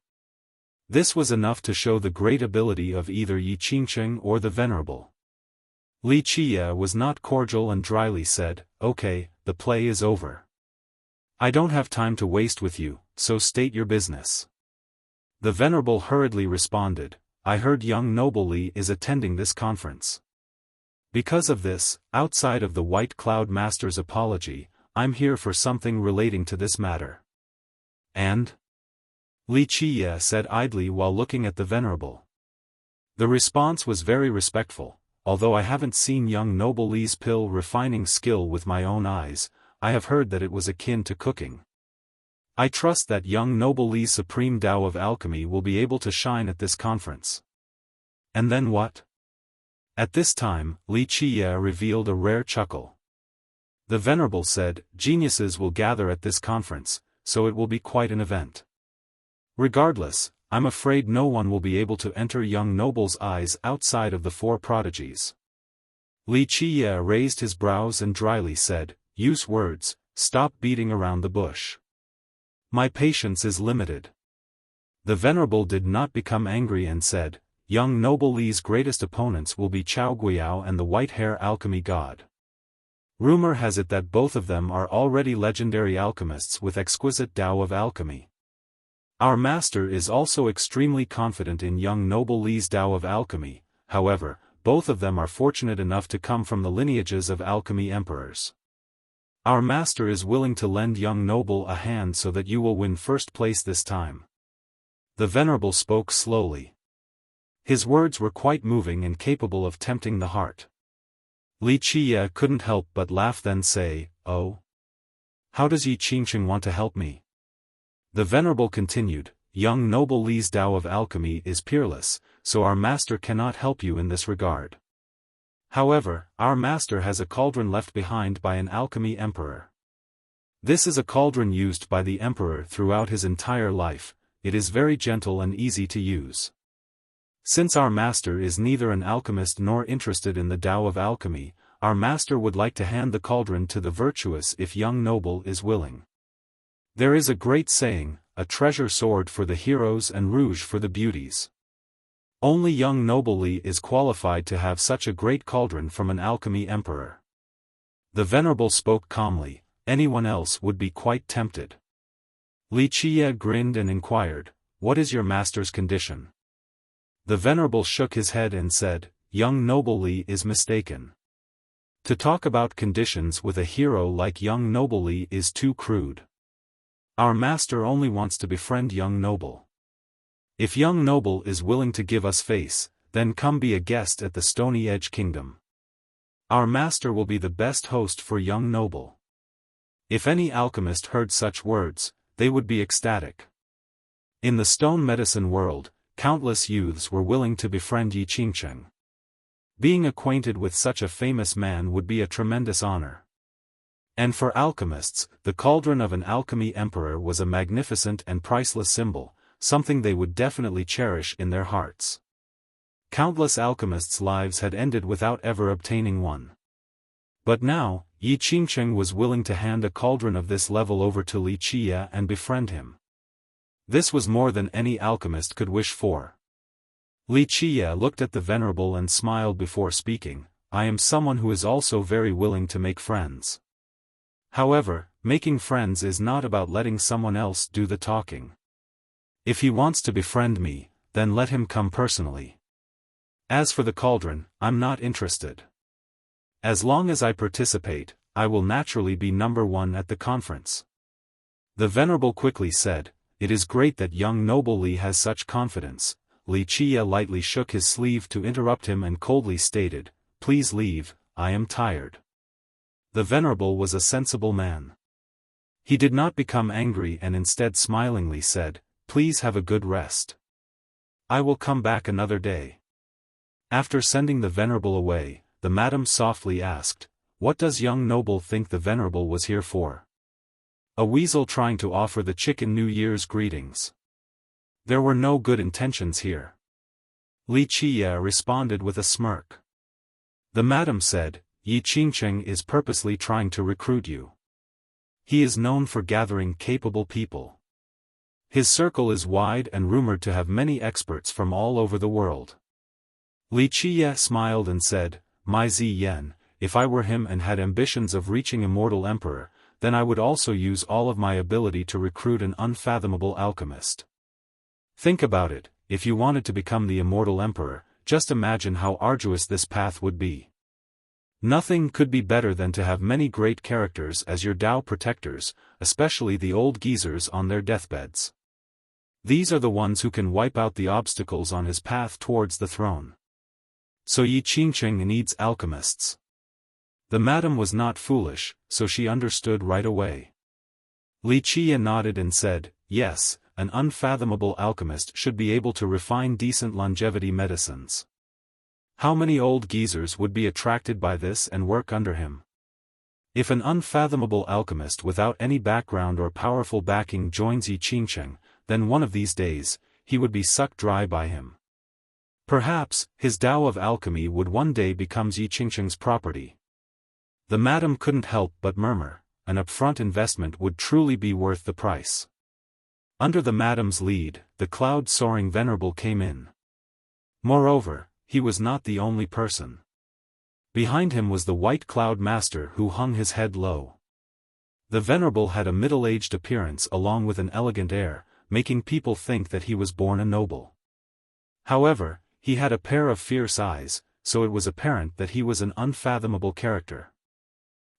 This was enough to show the great ability of either Yi Qingsheng or the Venerable. Wuxia was not cordial and dryly said, "Okay, the play is over. I don't have time to waste with you, so state your business." The Venerable hurriedly responded, "I heard young noble Li is attending this conference. Because of this, outside of the White Cloud Master's apology, I'm here for something relating to this matter." "And?" Wuxia said idly while looking at the Venerable. The response was very respectful. "Although I haven't seen young noble Li's pill refining skill with my own eyes, I have heard that it was akin to cooking. I trust that young noble Li's supreme Tao of alchemy will be able to shine at this conference." "And then what?" At this time, Wuxia revealed a rare chuckle. The Venerable said, "Geniuses will gather at this conference, so it will be quite an event. Regardless, I'm afraid no one will be able to enter young noble's eyes outside of the 4 prodigies." Wuxia raised his brows and dryly said, "Use words, stop beating around the bush. My patience is limited." The Venerable did not become angry and said, "Young noble Li's greatest opponents will be Chao Guiyao and the white-hair alchemy god. Rumor has it that both of them are already legendary alchemists with exquisite Tao of alchemy. Our master is also extremely confident in young noble Li's Tao of alchemy. However, both of them are fortunate enough to come from the lineages of alchemy emperors. Our master is willing to lend young noble a hand so that you will win first place this time." The Venerable spoke slowly. His words were quite moving and capable of tempting the heart. Wuxia couldn't help but laugh then say, "Oh? How does Yi Qingsheng want to help me?" The Venerable continued, "Young noble Li's Tao of alchemy is peerless, so our master cannot help you in this regard. However, our master has a cauldron left behind by an alchemy emperor. This is a cauldron used by the emperor throughout his entire life. It is very gentle and easy to use. Since our master is neither an alchemist nor interested in the Tao of alchemy, our master would like to hand the cauldron to the virtuous if young noble is willing. There is a great saying, a treasure sword for the heroes and rouge for the beauties. Only young noble Li is qualified to have such a great cauldron from an alchemy emperor. The venerable spoke calmly, anyone else would be quite tempted. Li Qie grinned and inquired, "What is your master's condition?" The venerable shook his head and said, "Young noble Li is mistaken. To talk about conditions with a hero like young noble Li is too crude. Our master only wants to befriend young noble. If young noble is willing to give us face, then come be a guest at the Stony Edge Kingdom. Our master will be the best host for young noble." If any alchemist heard such words, they would be ecstatic. In the stone medicine world, countless youths were willing to befriend Yi Qingcheng. Being acquainted with such a famous man would be a tremendous honor. And for alchemists, the cauldron of an alchemy emperor was a magnificent and priceless symbol, something they would definitely cherish in their hearts. Countless alchemists' lives had ended without ever obtaining one. But now, Yi Qingcheng was willing to hand a cauldron of this level over to Li Qie and befriend him. This was more than any alchemist could wish for. Li Qie looked at the venerable and smiled before speaking, "I am someone who is also very willing to make friends. However, making friends is not about letting someone else do the talking. If he wants to befriend me, then let him come personally. As for the cauldron, I'm not interested. As long as I participate, I will naturally be number one at the conference." The venerable quickly said, "It is great that young noble Li has such confidence." Li Qie lightly shook his sleeve to interrupt him and coldly stated, "Please leave, I am tired." The venerable was a sensible man. He did not become angry and instead smilingly said, "Please have a good rest. I will come back another day." After sending the venerable away, the madam softly asked, "What does young noble think the venerable was here for?" A weasel trying to offer the chicken New Year's greetings. There were no good intentions here. Li Qie responded with a smirk. The madam said, "Yi Qingcheng is purposely trying to recruit you. He is known for gathering capable people. His circle is wide and rumored to have many experts from all over the world." Li Qie smiled and said, "My Zi Yan, if I were him and had ambitions of reaching immortal emperor, then I would also use all of my ability to recruit an unfathomable alchemist. Think about it, if you wanted to become the immortal emperor, just imagine how arduous this path would be. Nothing could be better than to have many great characters as your Tao protectors, especially the old geezers on their deathbeds. These are the ones who can wipe out the obstacles on his path towards the throne. So Yi Qingcheng needs alchemists." The madam was not foolish, so she understood right away. Li Qie nodded and said, "Yes, an unfathomable alchemist should be able to refine decent longevity medicines. How many old geezers would be attracted by this and work under him? If an unfathomable alchemist without any background or powerful backing joins Yi Qingcheng, then one of these days, he would be sucked dry by him. Perhaps, his Tao of alchemy would one day become Yi Qingcheng's property." The madam couldn't help but murmur, an upfront investment would truly be worth the price. Under the madam's lead, the cloud-soaring venerable came in. Moreover, he was not the only person. Behind him was the white cloud master who hung his head low. The venerable had a middle-aged appearance along with an elegant air, making people think that he was born a noble. However, he had a pair of fierce eyes, so it was apparent that he was an unfathomable character.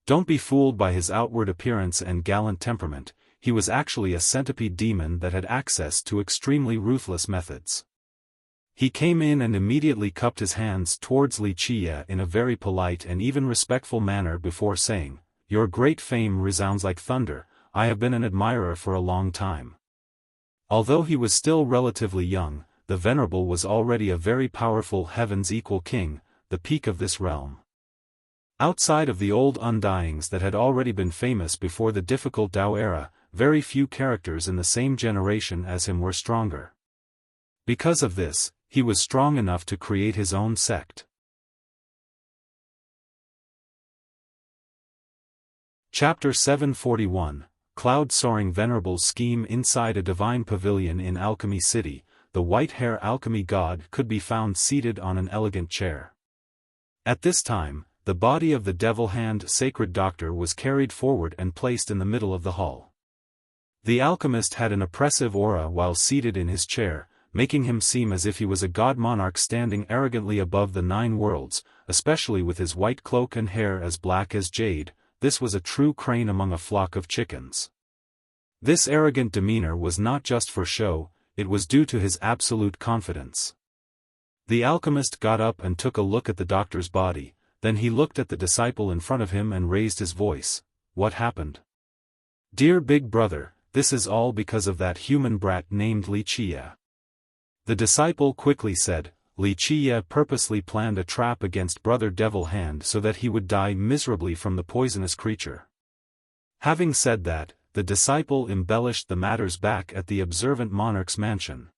Don't be fooled by his outward appearance and gallant temperament, he was actually a centipede demon that had access to extremely ruthless methods. He came in and immediately cupped his hands towards Li Qie in a very polite and even respectful manner before saying, "Your great fame resounds like thunder, I have been an admirer for a long time." Although he was still relatively young, the Venerable was already a very powerful heavens-equal king, the peak of this realm. Outside of the old undyings that had already been famous before the difficult Tao era, very few characters in the same generation as him were stronger. Because of this, he was strong enough to create his own sect. Chapter 741, Cloud-Soaring Venerable's scheme. Inside a divine pavilion in Alchemy City, the white-hair alchemy god could be found seated on an elegant chair. At this time, the body of the devil-hand sacred doctor was carried forward and placed in the middle of the hall. The alchemist had an oppressive aura while seated in his chair, making him seem as if he was a god monarch standing arrogantly above the 9 worlds, especially with his white cloak and hair as black as jade. This was a true crane among a flock of chickens. This arrogant demeanor was not just for show, it was due to his absolute confidence. The alchemist got up and took a look at the doctor's body, then he looked at the disciple in front of him and raised his voice. What happened? Dear big brother, this is all because of that human brat named Wuxia. The disciple quickly said, Wuxia purposely planned a trap against Brother Devil Hand so that he would die miserably from the poisonous creature. Having said that, the disciple embellished the matters back at the observant monarch's mansion.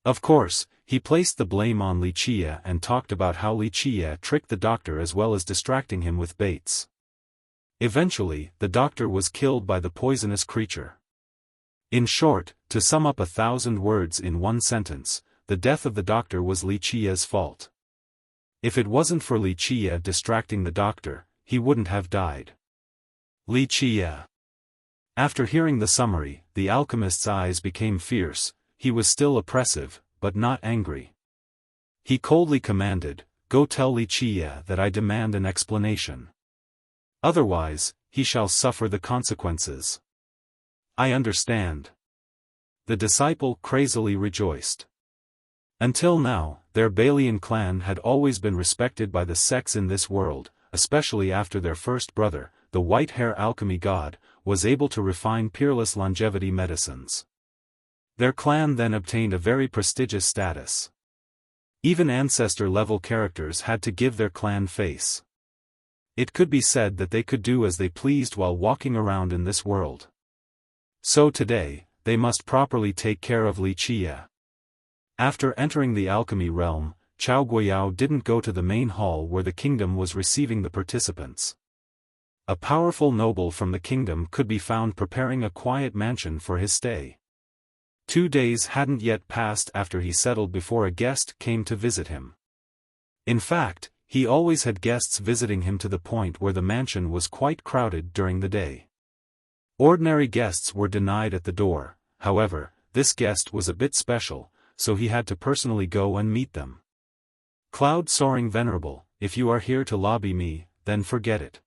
Of course, he placed the blame on Wuxia and talked about how Wuxia tricked the doctor as well as distracting him with baits. Eventually, the doctor was killed by the poisonous creature. In short, to sum up 1,000 words in one sentence, the death of the doctor was Wuxia's fault. If it wasn't for Wuxia distracting the doctor, he wouldn't have died. Wuxia. After hearing the summary, the alchemist's eyes became fierce. He was still oppressive, but not angry. He coldly commanded, Go tell Wuxia that I demand an explanation. Otherwise, he shall suffer the consequences. I understand. The disciple crazily rejoiced. Until now, their Balian clan had always been respected by the sects in this world, especially after their first brother, the white-hair alchemy god, was able to refine peerless longevity medicines. Their clan then obtained a very prestigious status. Even ancestor-level characters had to give their clan face. It could be said that they could do as they pleased while walking around in this world. So today, they must properly take care of Wuxia. After entering the alchemy realm, Chao Guiyao didn't go to the main hall where the kingdom was receiving the participants. A powerful noble from the kingdom could be found preparing a quiet mansion for his stay. 2 days hadn't yet passed after he settled before a guest came to visit him. In fact, he always had guests visiting him to the point where the mansion was quite crowded during the day. Ordinary guests were denied at the door, however, this guest was a bit special, so he had to personally go and meet them. Cloud-Soaring Venerable, if you are here to lobby me, then forget it.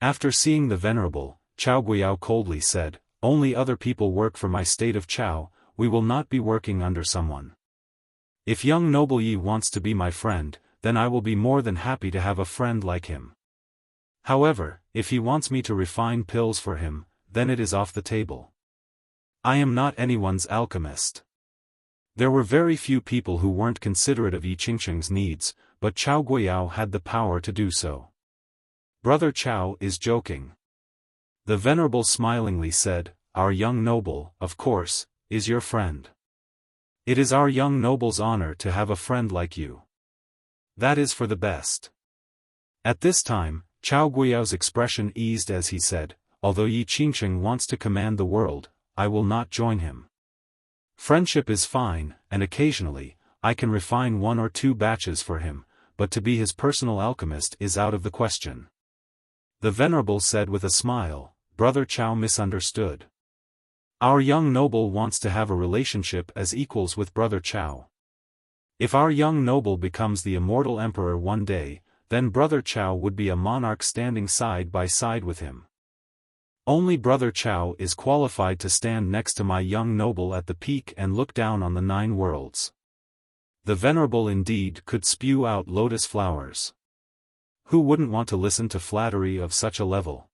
After seeing the Venerable, Chao Guiyao coldly said, Only other people work for my state of Chao, we will not be working under someone. If young noble Yi wants to be my friend, then I will be more than happy to have a friend like him. However, if he wants me to refine pills for him, then it is off the table. I am not anyone's alchemist. There were very few people who weren't considerate of Yi Qingqing's needs, but Chao Guiyao had the power to do so. Brother Chao is joking. The Venerable smilingly said, Our young noble, of course, is your friend. It is our young noble's honor to have a friend like you. That is for the best. At this time, Chao Guiyao's expression eased as he said, Although Yi Qingqing wants to command the world, I will not join him. Friendship is fine, and occasionally, I can refine 1 or 2 batches for him, but to be his personal alchemist is out of the question. The Venerable said with a smile, Brother Chao misunderstood. Our young noble wants to have a relationship as equals with Brother Chao. If our young noble becomes the immortal emperor one day, then Brother Chao would be a monarch standing side by side with him. Only Brother Chao is qualified to stand next to my young noble at the peak and look down on the 9 worlds. The Venerable indeed could spew out lotus flowers. Who wouldn't want to listen to flattery of such a level?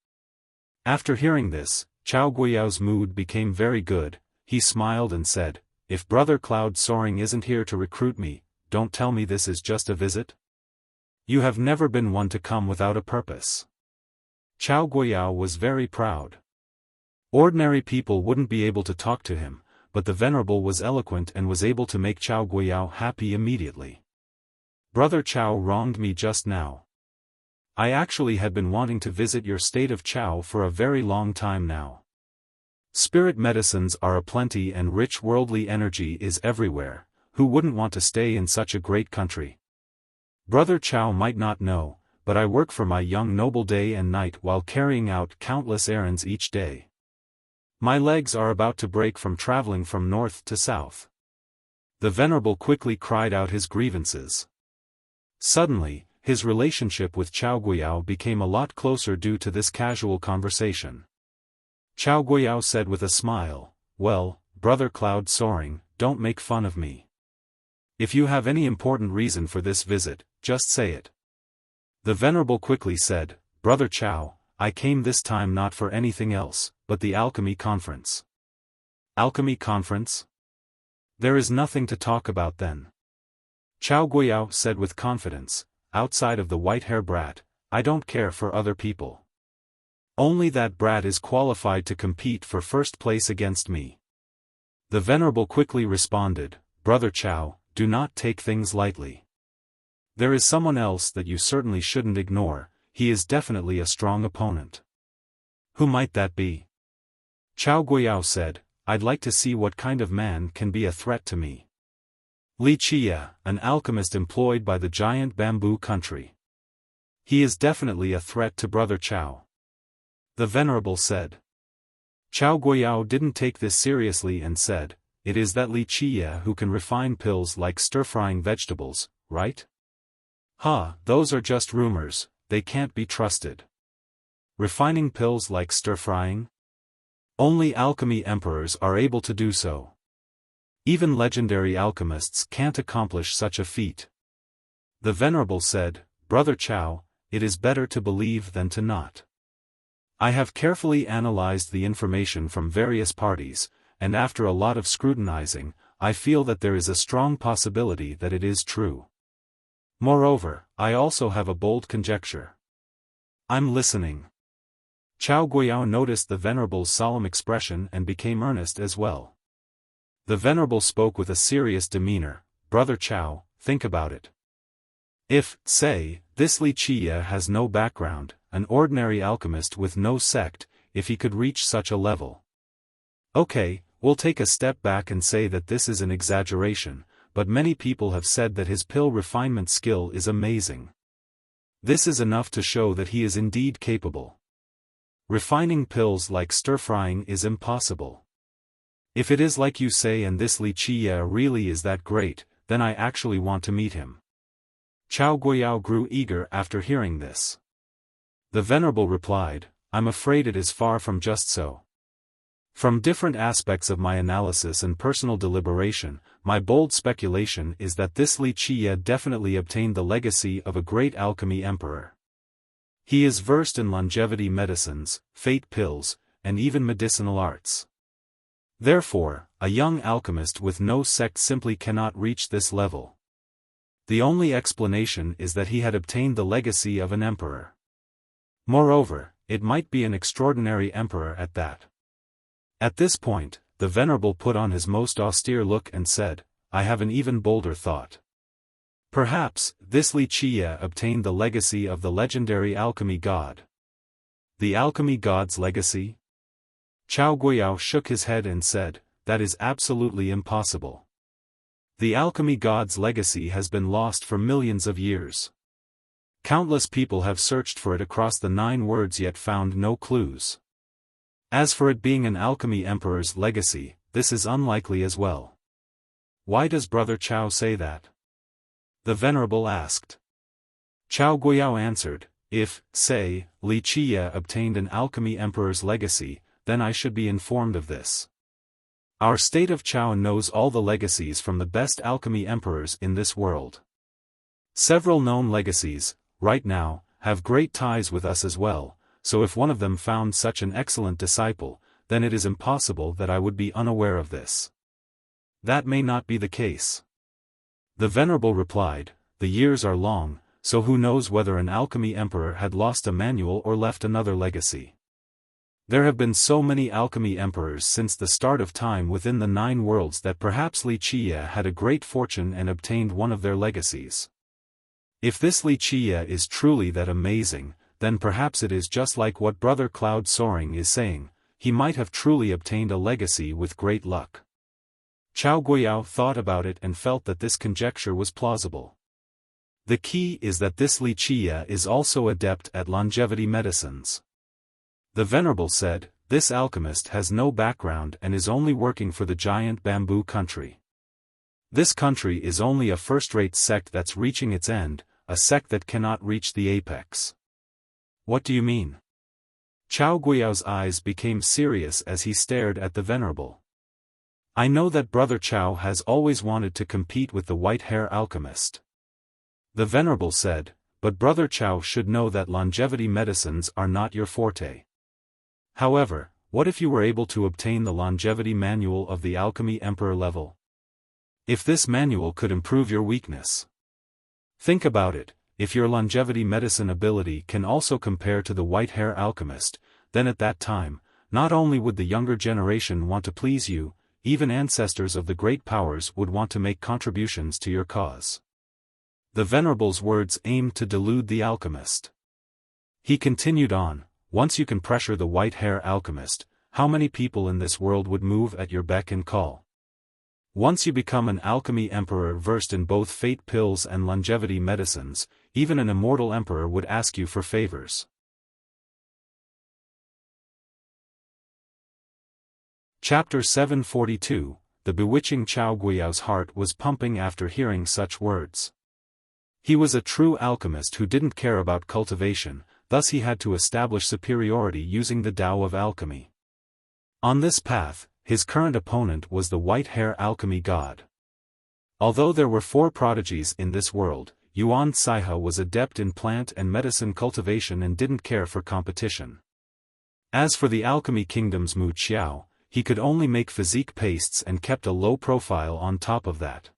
After hearing this, Chao Guiyao's mood became very good. He smiled and said, if Brother Cloud Soaring isn't here to recruit me, don't tell me this is just a visit? You have never been one to come without a purpose. Chao Guiyao was very proud. Ordinary people wouldn't be able to talk to him, but the Venerable was eloquent and was able to make Chao Guiyao happy immediately. Brother Chao wronged me just now. I actually had been wanting to visit your state of Chao for a very long time now. Spirit medicines are aplenty and rich worldly energy is everywhere. Who wouldn't want to stay in such a great country? Brother Chao might not know, but I work for my young noble day and night while carrying out countless errands each day. My legs are about to break from traveling from north to south. The Venerable quickly cried out his grievances. Suddenly, his relationship with Chao Guiyao became a lot closer due to this casual conversation. Chao Guiyao said with a smile, "Well, Brother Cloud Soaring, don't make fun of me. If you have any important reason for this visit, just say it." The Venerable quickly said, "Brother Chao, I came this time not for anything else, but the alchemy conference." Alchemy conference? There is nothing to talk about then. Chao Guiyao said with confidence, "Outside of the white-hair brat, I don't care for other people. Only that brat is qualified to compete for first place against me." The Venerable quickly responded, "Brother Chao, do not take things lightly. There is someone else that you certainly shouldn't ignore, he is definitely a strong opponent." "Who might that be?" Chao Guiyao said, "I'd like to see what kind of man can be a threat to me." Wuxia, an alchemist employed by the giant bamboo country. He is definitely a threat to Brother Chao. The Venerable said. Chao Guiyao didn't take this seriously and said, "It is that Wuxia who can refine pills like stir-frying vegetables, right?" Those are just rumors, they can't be trusted. Refining pills like stir-frying? Only alchemy emperors are able to do so. Even legendary alchemists can't accomplish such a feat. The Venerable said, "Brother Chao, it is better to believe than to not. I have carefully analyzed the information from various parties, and after a lot of scrutinizing, I feel that there is a strong possibility that it is true. Moreover, I also have a bold conjecture." "I'm listening." Chao Guiyao noticed the Venerable's solemn expression and became earnest as well. The Venerable spoke with a serious demeanor, "Brother Chao, think about it. If, say, this Wuxia has no background, an ordinary alchemist with no sect, if he could reach such a level. Okay, we'll take a step back and say that this is an exaggeration, but many people have said that his pill refinement skill is amazing. This is enough to show that he is indeed capable. Refining pills like stir-frying is impossible. If it is like you say and this Wuxia really is that great, then I actually want to meet him." Chao Guiyao grew eager after hearing this. The Venerable replied, "I'm afraid it is far from just so. From different aspects of my analysis and personal deliberation, my bold speculation is that this Wuxia definitely obtained the legacy of a great alchemy emperor. He is versed in longevity medicines, fate pills, and even medicinal arts. Therefore, a young alchemist with no sect simply cannot reach this level. The only explanation is that he had obtained the legacy of an emperor. Moreover, it might be an extraordinary emperor at that." At this point, the Venerable put on his most austere look and said, "I have an even bolder thought. Perhaps, this Wuxia obtained the legacy of the legendary alchemy god." "The alchemy god's legacy?" Chao Guiyao shook his head and said, "That is absolutely impossible. The alchemy god's legacy has been lost for millions of years. Countless people have searched for it across the 9 worlds yet found no clues. As for it being an alchemy emperor's legacy, this is unlikely as well." "Why does Brother Chao say that?" the Venerable asked. Chao Guiyao answered, "If, say, Wuxia obtained an alchemy emperor's legacy, then I should be informed of this. Our state of Chao knows all the legacies from the best alchemy emperors in this world. Several known legacies, right now, have great ties with us as well, so if one of them found such an excellent disciple, then it is impossible that I would be unaware of this." That may not be the case. The Venerable replied, the years are long, so who knows whether an alchemy emperor had lost a manual or left another legacy. There have been so many alchemy emperors since the start of time within the 9 worlds that perhaps Wuxia had a great fortune and obtained one of their legacies. If this Wuxia is truly that amazing, then perhaps it is just like what Brother Cloud Soaring is saying, he might have truly obtained a legacy with great luck. Chao Guiyao thought about it and felt that this conjecture was plausible. The key is that this Wuxia is also adept at longevity medicines. The Venerable said, this alchemist has no background and is only working for the giant bamboo country. This country is only a first-rate sect that's reaching its end, a sect that cannot reach the apex. What do you mean? Chao Guiyao's eyes became serious as he stared at the Venerable. I know that Brother Chao has always wanted to compete with the white-hair alchemist. The Venerable said, but Brother Chao should know that longevity medicines are not your forte. However, what if you were able to obtain the longevity manual of the alchemy emperor level? If this manual could improve your weakness. Think about it, if your longevity medicine ability can also compare to the white-hair alchemist, then at that time, not only would the younger generation want to please you, even ancestors of the great powers would want to make contributions to your cause. The Venerable's words aimed to delude the alchemist. He continued on, once you can pressure the white-hair alchemist, how many people in this world would move at your beck and call? Once you become an alchemy emperor versed in both fate pills and longevity medicines, even an immortal emperor would ask you for favors. Chapter 742, The bewitching Chao Guiyao's heart was pumping after hearing such words. He was a true alchemist who didn't care about cultivation, thus he had to establish superiority using the Tao of alchemy. On this path, his current opponent was the white-hair alchemy god. Although there were 4 prodigies in this world, Yuan Saihe was adept in plant and medicine cultivation and didn't care for competition. As for the alchemy kingdom's Mu Qiao, he could only make physique pastes and kept a low profile on top of that.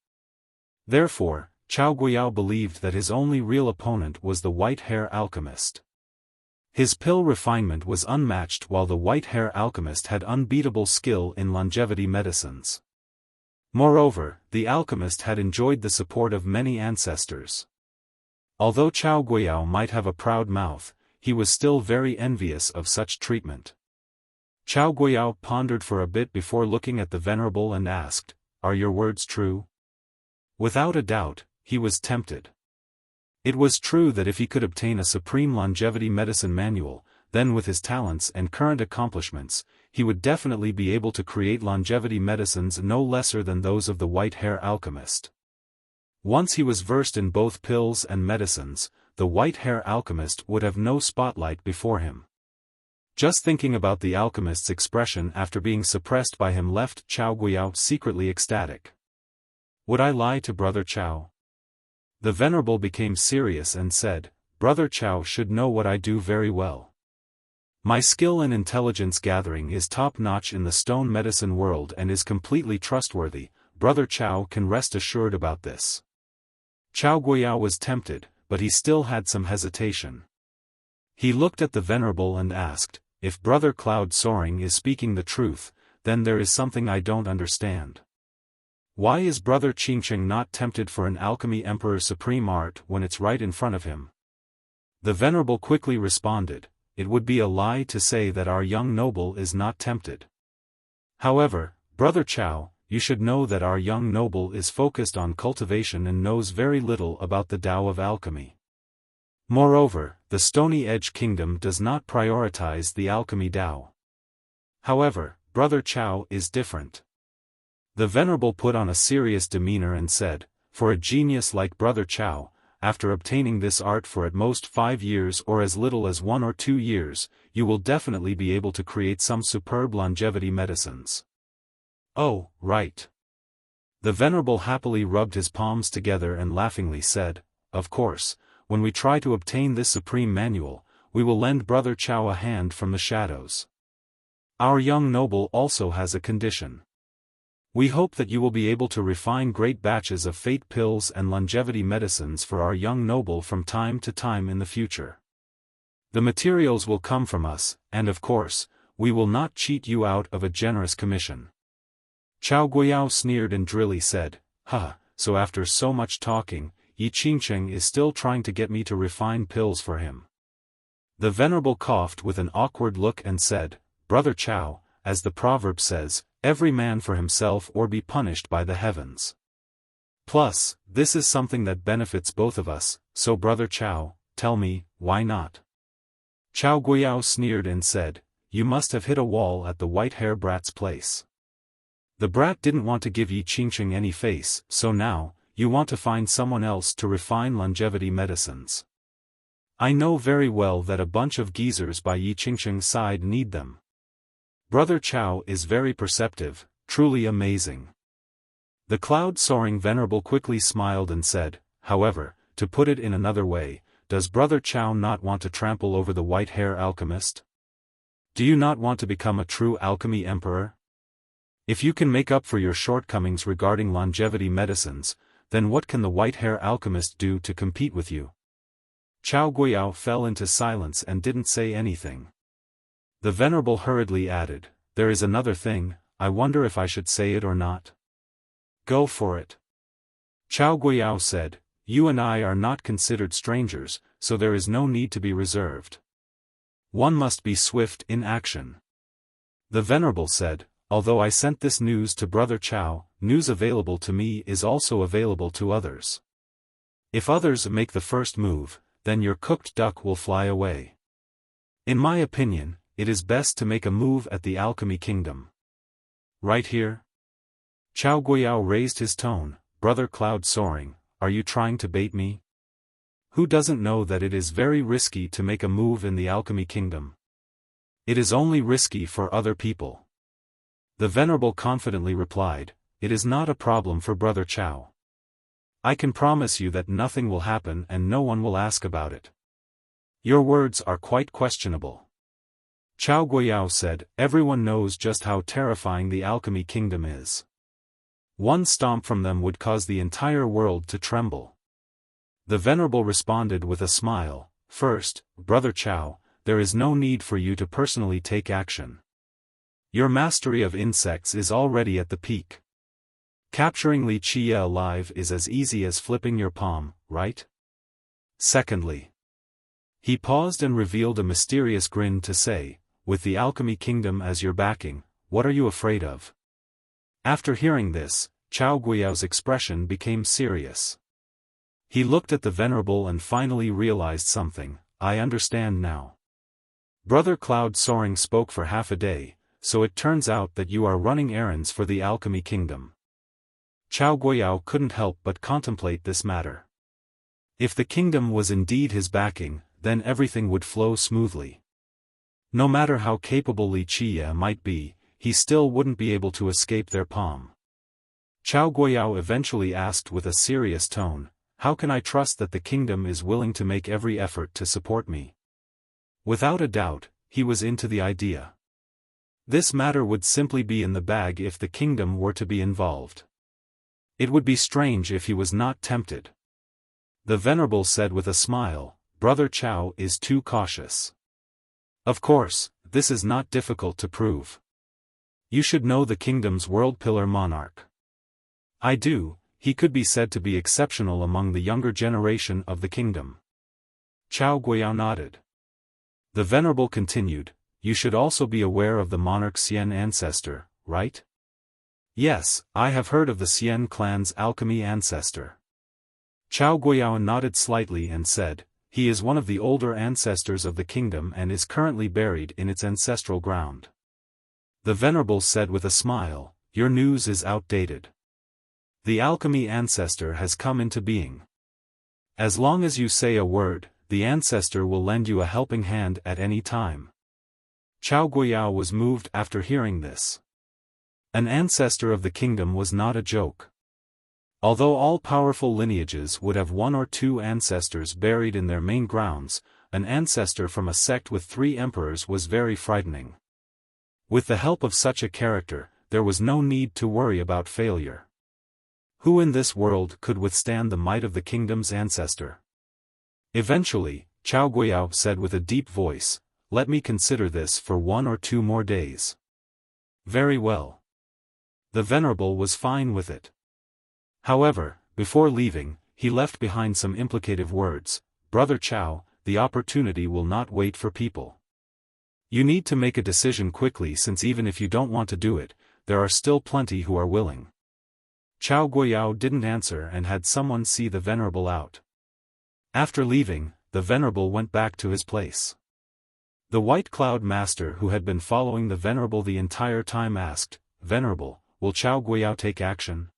Therefore, Chao Guiyao believed that his only real opponent was the white-hair alchemist. His pill refinement was unmatched while the white-hair alchemist had unbeatable skill in longevity medicines. Moreover, the alchemist had enjoyed the support of many ancestors. Although Chao Guiyao might have a proud mouth, he was still very envious of such treatment. Chao Guiyao pondered for a bit before looking at the Venerable and asked, "Are your words true?" Without a doubt, he was tempted. It was true that if he could obtain a supreme longevity medicine manual, then with his talents and current accomplishments, he would definitely be able to create longevity medicines no lesser than those of the white-hair alchemist. Once he was versed in both pills and medicines, the white-hair alchemist would have no spotlight before him. Just thinking about the alchemist's expression after being suppressed by him left Chao Guiyao secretly ecstatic. Would I lie to Brother Chao? The Venerable became serious and said, Brother Chao should know what I do very well. My skill and intelligence gathering is top-notch in the stone medicine world and is completely trustworthy. Brother Chao can rest assured about this. Chao Guiyao was tempted, but he still had some hesitation. He looked at the Venerable and asked, if Brother Cloud Soaring is speaking the truth, then there is something I don't understand. Why is Brother Qingcheng not tempted for an alchemy emperor's supreme art when it's right in front of him? The Venerable quickly responded, it would be a lie to say that our young noble is not tempted. However, Brother Chao, you should know that our young noble is focused on cultivation and knows very little about the Tao of alchemy. Moreover, the Stony Edge Kingdom does not prioritize the alchemy Tao. However, Brother Chao is different. The Venerable put on a serious demeanor and said, for a genius like Brother Chao, after obtaining this art for at most 5 years or as little as 1 or 2 years, you will definitely be able to create some superb longevity medicines. Oh, right. The Venerable happily rubbed his palms together and laughingly said, of course, when we try to obtain this supreme manual, we will lend Brother Chao a hand from the shadows. Our young noble also has a condition. We hope that you will be able to refine great batches of fate pills and longevity medicines for our young noble from time to time in the future. The materials will come from us, and of course, we will not cheat you out of a generous commission." Chao Guiyao sneered and drily said, "Ha, so after so much talking, Yi Qingcheng is still trying to get me to refine pills for him." The venerable coughed with an awkward look and said, "Brother Chao, as the proverb says, every man for himself or be punished by the heavens. Plus, this is something that benefits both of us, so Brother Chao, tell me, why not?" Chao Guiyao sneered and said, "You must have hit a wall at the white-hair brat's place. The brat didn't want to give Yi Qingcheng any face, so now, you want to find someone else to refine longevity medicines. I know very well that a bunch of geezers by Yi Qingcheng's side need them. Brother Chao is very perceptive, truly amazing." The cloud-soaring venerable quickly smiled and said, "However, to put it in another way, does Brother Chao not want to trample over the white-hair alchemist? Do you not want to become a true alchemy emperor? If you can make up for your shortcomings regarding longevity medicines, then what can the white-hair alchemist do to compete with you?" Chao Guiyao fell into silence and didn't say anything. The venerable hurriedly added, "There is another thing, I wonder if I should say it or not." "Go for it." Chao Guiyao said, "You and I are not considered strangers, so there is no need to be reserved. One must be swift in action." The venerable said, "Although I sent this news to Brother Chao, news available to me is also available to others. If others make the first move, then your cooked duck will fly away. In my opinion, it is best to make a move at the alchemy kingdom. Right here?" Chao Guiyao raised his tone, "Brother Cloud Soaring, are you trying to bait me? Who doesn't know that it is very risky to make a move in the alchemy kingdom? It is only risky for other people." The venerable confidently replied, "It is not a problem for Brother Chao. I can promise you that nothing will happen and no one will ask about it. Your words are quite questionable." Chao Guiyao said, "Everyone knows just how terrifying the alchemy kingdom is. One stomp from them would cause the entire world to tremble." The venerable responded with a smile, "First, Brother Chao, there is no need for you to personally take action. Your mastery of insects is already at the peak. Capturing Li Qie alive is as easy as flipping your palm, right? Secondly." He paused and revealed a mysterious grin to say, "With the alchemy kingdom as your backing, what are you afraid of?" After hearing this, Chao Guiyao's expression became serious. He looked at the venerable and finally realized something. "I understand now. Brother Cloud Soaring spoke for half a day, so it turns out that you are running errands for the alchemy kingdom." Chao Guiyao couldn't help but contemplate this matter. If the kingdom was indeed his backing, then everything would flow smoothly. No matter how capable Li Qie might be, he still wouldn't be able to escape their palm. Chao Guiyao eventually asked with a serious tone, "How can I trust that the kingdom is willing to make every effort to support me?" Without a doubt, he was into the idea. This matter would simply be in the bag if the kingdom were to be involved. It would be strange if he was not tempted. The venerable said with a smile, "Brother Chao is too cautious. Of course, this is not difficult to prove. You should know the kingdom's world pillar monarch." "I do, he could be said to be exceptional among the younger generation of the kingdom." Chao Guiyao nodded. The venerable continued, "You should also be aware of the monarch Xian ancestor, right?" "Yes, I have heard of the Xian clan's alchemy ancestor." Chao Guiyao nodded slightly and said, "He is one of the older ancestors of the kingdom and is currently buried in its ancestral ground." The venerable said with a smile, "Your news is outdated. The alchemy ancestor has come into being. As long as you say a word, the ancestor will lend you a helping hand at any time." Chao Guiyao was moved after hearing this. An ancestor of the kingdom was not a joke. Although all powerful lineages would have one or two ancestors buried in their main grounds, an ancestor from a sect with 3 emperors was very frightening. With the help of such a character, there was no need to worry about failure. Who in this world could withstand the might of the kingdom's ancestor? Eventually, Chao Guiyao said with a deep voice, "Let me consider this for 1 or 2 more days." Very well. The Venerable was fine with it. However, before leaving, he left behind some implicative words. "Brother Chao, the opportunity will not wait for people. You need to make a decision quickly, since even if you don't want to do it, there are still plenty who are willing." Chao Guiyao didn't answer and had someone see the Venerable out. After leaving, the Venerable went back to his place. The White Cloud Master, who had been following the Venerable the entire time, asked, "Venerable, will Chao Guiyao take action?"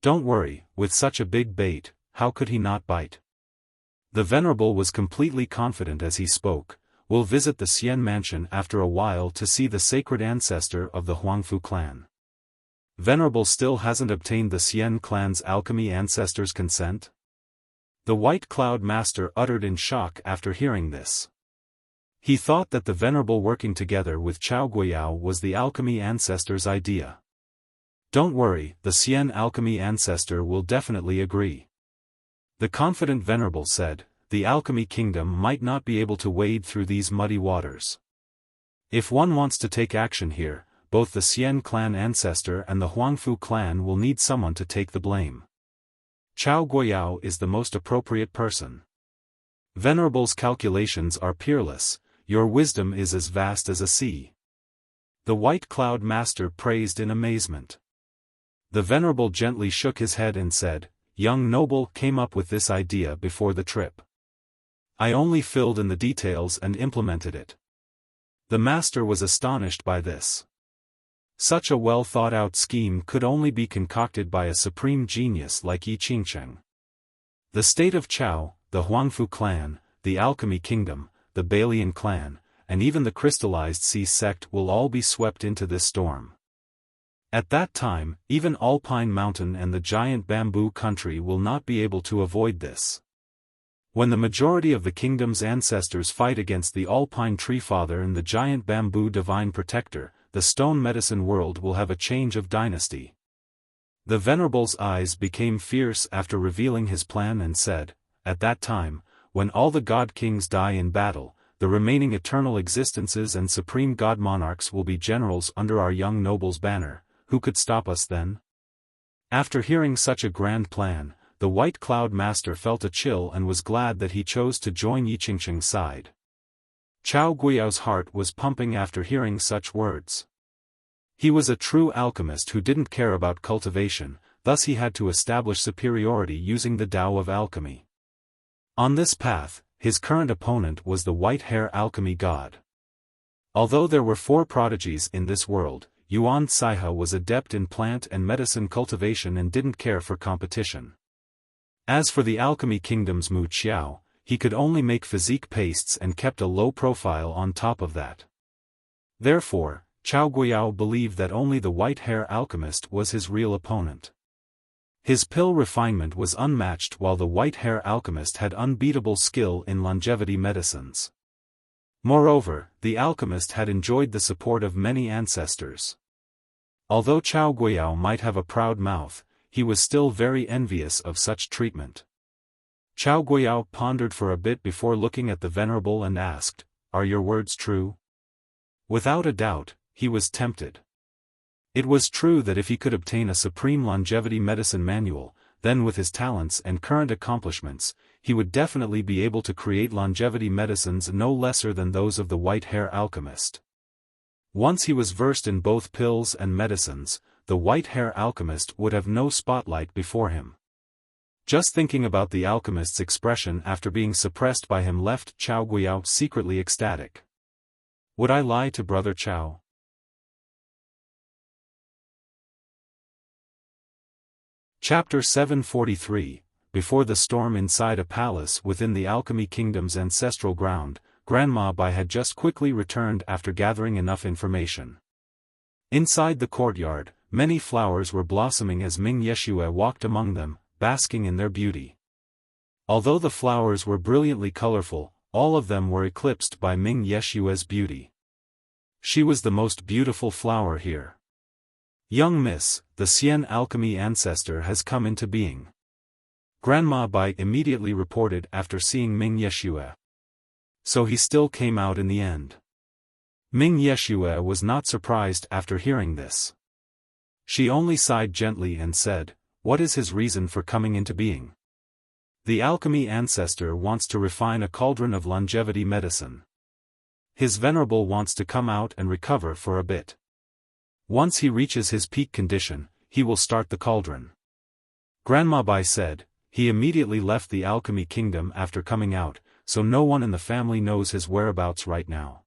"Don't worry, with such a big bait, how could he not bite?" The Venerable was completely confident as he spoke. "We'll visit the Xian mansion after a while to see the sacred ancestor of the Huangfu clan." Venerable still hasn't obtained the Xian clan's alchemy ancestor's consent? The White Cloud Master uttered in shock after hearing this. He thought that the Venerable working together with Chao Guiyao was the alchemy ancestor's idea. "Don't worry, the Xian alchemy ancestor will definitely agree." The confident Venerable said, "The alchemy kingdom might not be able to wade through these muddy waters. If one wants to take action here, both the Xian clan ancestor and the Huangfu clan will need someone to take the blame. Chao Guiyao is the most appropriate person. Venerable's calculations are peerless, your wisdom is as vast as a sea." The White Cloud Master praised in amazement. The Venerable gently shook his head and said, "Young noble came up with this idea before the trip. I only filled in the details and implemented it." The Master was astonished by this. Such a well-thought-out scheme could only be concocted by a supreme genius like Yi Qingcheng. The state of Chao, the Huangfu clan, the Alchemy Kingdom, the Balian clan, and even the crystallized sea sect will all be swept into this storm. At that time, even Alpine Mountain and the giant bamboo country will not be able to avoid this. When the majority of the kingdom's ancestors fight against the Alpine Tree Father and the giant bamboo divine protector, the stone medicine world will have a change of dynasty. The Venerable's eyes became fierce after revealing his plan and said, "At that time, when all the god kings die in battle, the remaining eternal existences and supreme god monarchs will be generals under our young noble's banner. Who could stop us then?" After hearing such a grand plan, the White Cloud Master felt a chill and was glad that he chose to join Yi Qingcheng's side. Chao Guiyao's heart was pumping after hearing such words. He was a true alchemist who didn't care about cultivation, thus he had to establish superiority using the Tao of alchemy. On this path, his current opponent was the white-hair alchemy god. Although there were 4 prodigies in this world, Yuan Saiha was adept in plant and medicine cultivation and didn't care for competition. As for the alchemy kingdom's Mu Qiao, he could only make physique pastes and kept a low profile on top of that. Therefore, Chao Guiyao believed that only the white-hair alchemist was his real opponent. His pill refinement was unmatched, while the white-hair alchemist had unbeatable skill in longevity medicines. Moreover, the alchemist had enjoyed the support of many ancestors. Although Chao Guiyao might have a proud mouth, he was still very envious of such treatment. Chao Guiyao pondered for a bit before looking at the Venerable and asked, "Are your words true?" Without a doubt, he was tempted. It was true that if he could obtain a supreme longevity medicine manual, then with his talents and current accomplishments, he would definitely be able to create longevity medicines no lesser than those of the white-hair alchemist. Once he was versed in both pills and medicines, the white-hair alchemist would have no spotlight before him. Just thinking about the alchemist's expression after being suppressed by him left Chao Guiyao secretly ecstatic. Would I lie to Brother Chao? Chapter 743, Before the storm. Inside a palace within the Alchemy Kingdom's ancestral ground, Grandma Bai had just quickly returned after gathering enough information. Inside the courtyard, many flowers were blossoming as Ming Yeshue walked among them, basking in their beauty. Although the flowers were brilliantly colorful, all of them were eclipsed by Ming Yeshue's beauty. She was the most beautiful flower here. Young Miss, the Xian alchemy ancestor has come into being. Grandma Bai immediately reported after seeing Ming Yeshue. So he still came out in the end. Ming Yeshue was not surprised after hearing this. She only sighed gently and said, "What is his reason for coming into being?" The alchemy ancestor wants to refine a cauldron of longevity medicine. His venerable wants to come out and recover for a bit. Once he reaches his peak condition, he will start the cauldron. Grandma Bai said, he immediately left the alchemy kingdom after coming out, so no one in the family knows his whereabouts right now.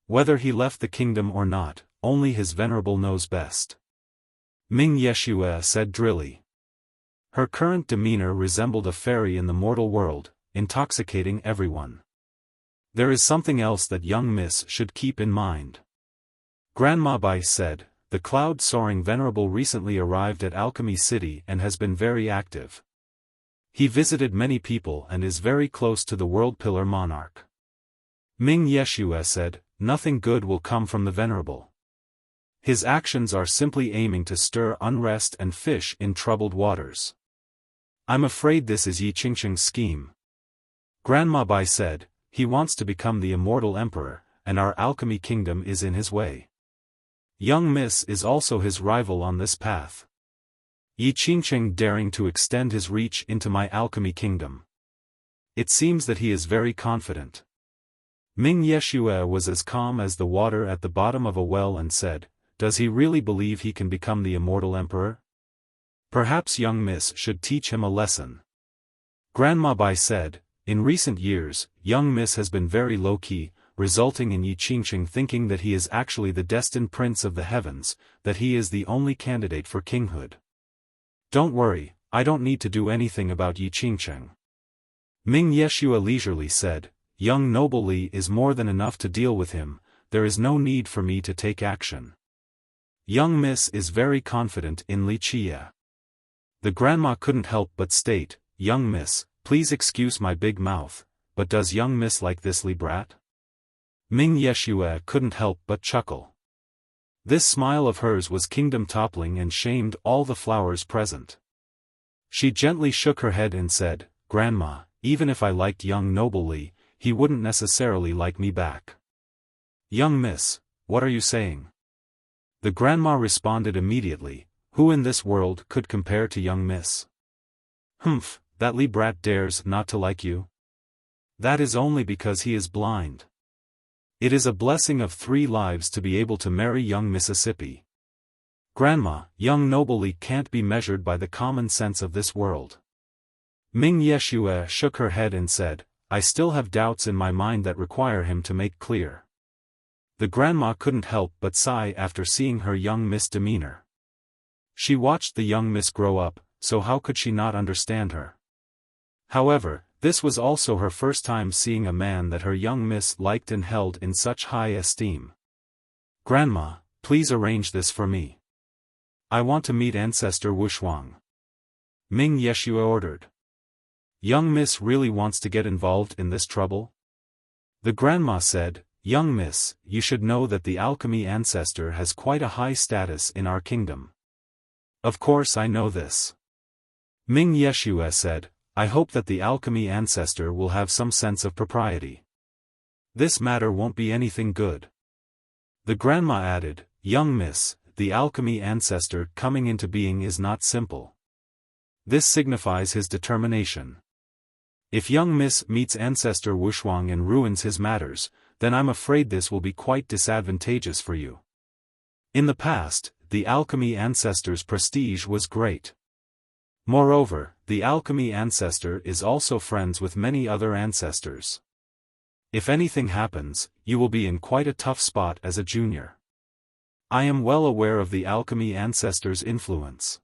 Whether he left the kingdom or not, only his venerable knows best. Ming Yeshue said drily. Her current demeanor resembled a fairy in the mortal world, intoxicating everyone. There is something else that young Miss should keep in mind. Grandma Bai said, the cloud-soaring venerable recently arrived at Alchemy City and has been very active. He visited many people and is very close to the World Pillar Monarch. Ming Yeshue said, nothing good will come from the venerable. His actions are simply aiming to stir unrest and fish in troubled waters. I'm afraid this is Yi Qingqing's scheme. Grandma Bai said, he wants to become the immortal emperor, and our alchemy kingdom is in his way. Young Miss is also his rival on this path. Yi Qingqing daring to extend his reach into my alchemy kingdom. It seems that he is very confident. Ming Yeshue was as calm as the water at the bottom of a well and said, does he really believe he can become the immortal emperor? Perhaps young Miss should teach him a lesson. Grandma Bai said, in recent years, young Miss has been very low-key, resulting in Yi Qingqing thinking that he is actually the destined prince of the heavens, that he is the only candidate for kinghood. Don't worry, I don't need to do anything about Yi Qingqing. Ming Yeshue leisurely said, young noble Li is more than enough to deal with him, there is no need for me to take action. Young Miss is very confident in Li Qia. The grandma couldn't help but state, young Miss, please excuse my big mouth, but does young Miss like this Li brat? Ming Yeshue couldn't help but chuckle. This smile of hers was kingdom-toppling and shamed all the flowers present. She gently shook her head and said, Grandma, even if I liked young noble Li, he wouldn't necessarily like me back. Young Miss, what are you saying? The grandma responded immediately, who in this world could compare to young Miss? Humph, that Li brat dares not to like you? That is only because he is blind. It is a blessing of 3 lives to be able to marry young Mississippi. Grandma, young noble Li can't be measured by the common sense of this world. Ming Yeshue shook her head and said, I still have doubts in my mind that require him to make clear. The grandma couldn't help but sigh after seeing her young Miss demeanor. She watched the young Miss grow up, so how could she not understand her? However, this was also her first time seeing a man that her young Miss liked and held in such high esteem. Grandma, please arrange this for me. I want to meet Ancestor Wuxia. Ming Yeshue ordered. Young Miss really wants to get involved in this trouble? The grandma said, Young Miss, you should know that the alchemy ancestor has quite a high status in our kingdom. Of course I know this. Ming Yeshue said, I hope that the alchemy ancestor will have some sense of propriety. This matter won't be anything good. The grandma added, Young Miss, the alchemy ancestor coming into being is not simple. This signifies his determination. If young Miss meets Ancestor Wuxia and ruins his matters, then I'm afraid this will be quite disadvantageous for you. In the past, the alchemy ancestor's prestige was great. Moreover, the alchemy ancestor is also friends with many other ancestors. If anything happens, you will be in quite a tough spot as a junior. I am well aware of the alchemy ancestor's influence.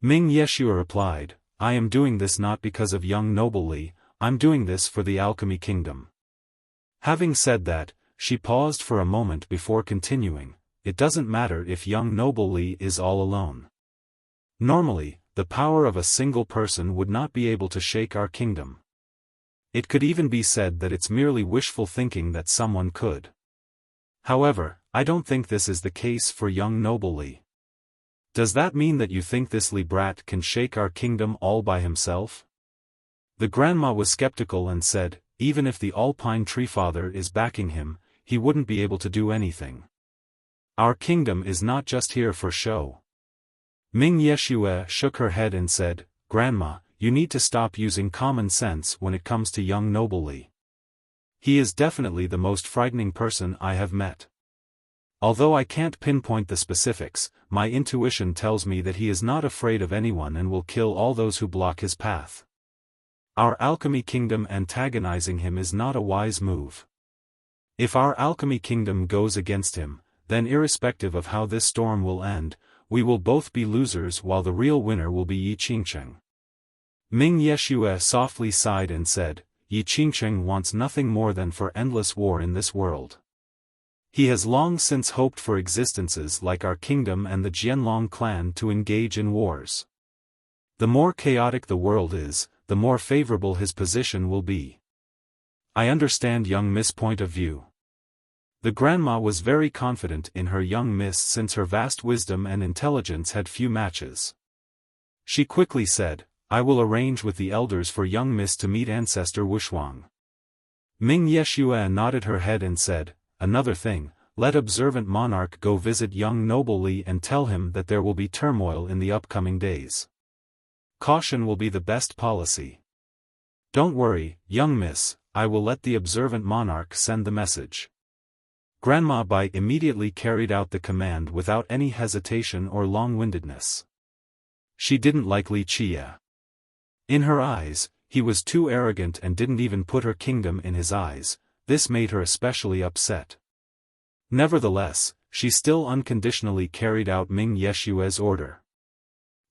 Ming Yeshue replied, I am doing this not because of young noble Li, I'm doing this for the alchemy kingdom. Having said that, she paused for a moment before continuing, it doesn't matter if young noble Li is all alone. Normally, the power of a single person would not be able to shake our kingdom. It could even be said that it's merely wishful thinking that someone could. However, I don't think this is the case for young noble Li. Does that mean that you think this Li brat can shake our kingdom all by himself? The grandma was skeptical and said, even if the Alpine Tree Father is backing him, he wouldn't be able to do anything. Our kingdom is not just here for show. Ming Yeshue shook her head and said, Grandma, you need to stop using common sense when it comes to young noble Li. He is definitely the most frightening person I have met. Although I can't pinpoint the specifics, my intuition tells me that he is not afraid of anyone and will kill all those who block his path. Our alchemy kingdom antagonizing him is not a wise move. If our alchemy kingdom goes against him, then irrespective of how this storm will end, we will both be losers while the real winner will be Yi Qingcheng. Ming Yeshue softly sighed and said, Yi Qingcheng wants nothing more than for endless war in this world. He has long since hoped for existences like our kingdom and the Jianlong clan to engage in wars. The more chaotic the world is, the more favorable his position will be. I understand young Miss' point of view. The grandma was very confident in her young miss since her vast wisdom and intelligence had few matches. She quickly said, I will arrange with the elders for young miss to meet ancestor Wuxia. Ming Yeshue nodded her head and said, another thing, let observant monarch go visit young noble Li and tell him that there will be turmoil in the upcoming days. Caution will be the best policy. Don't worry, young miss, I will let the observant monarch send the message. Grandma Bai immediately carried out the command without any hesitation or long-windedness. She didn't like Li Qia. In her eyes, he was too arrogant and didn't even put her kingdom in his eyes. This made her especially upset. Nevertheless, she still unconditionally carried out Ming Yeshue's order.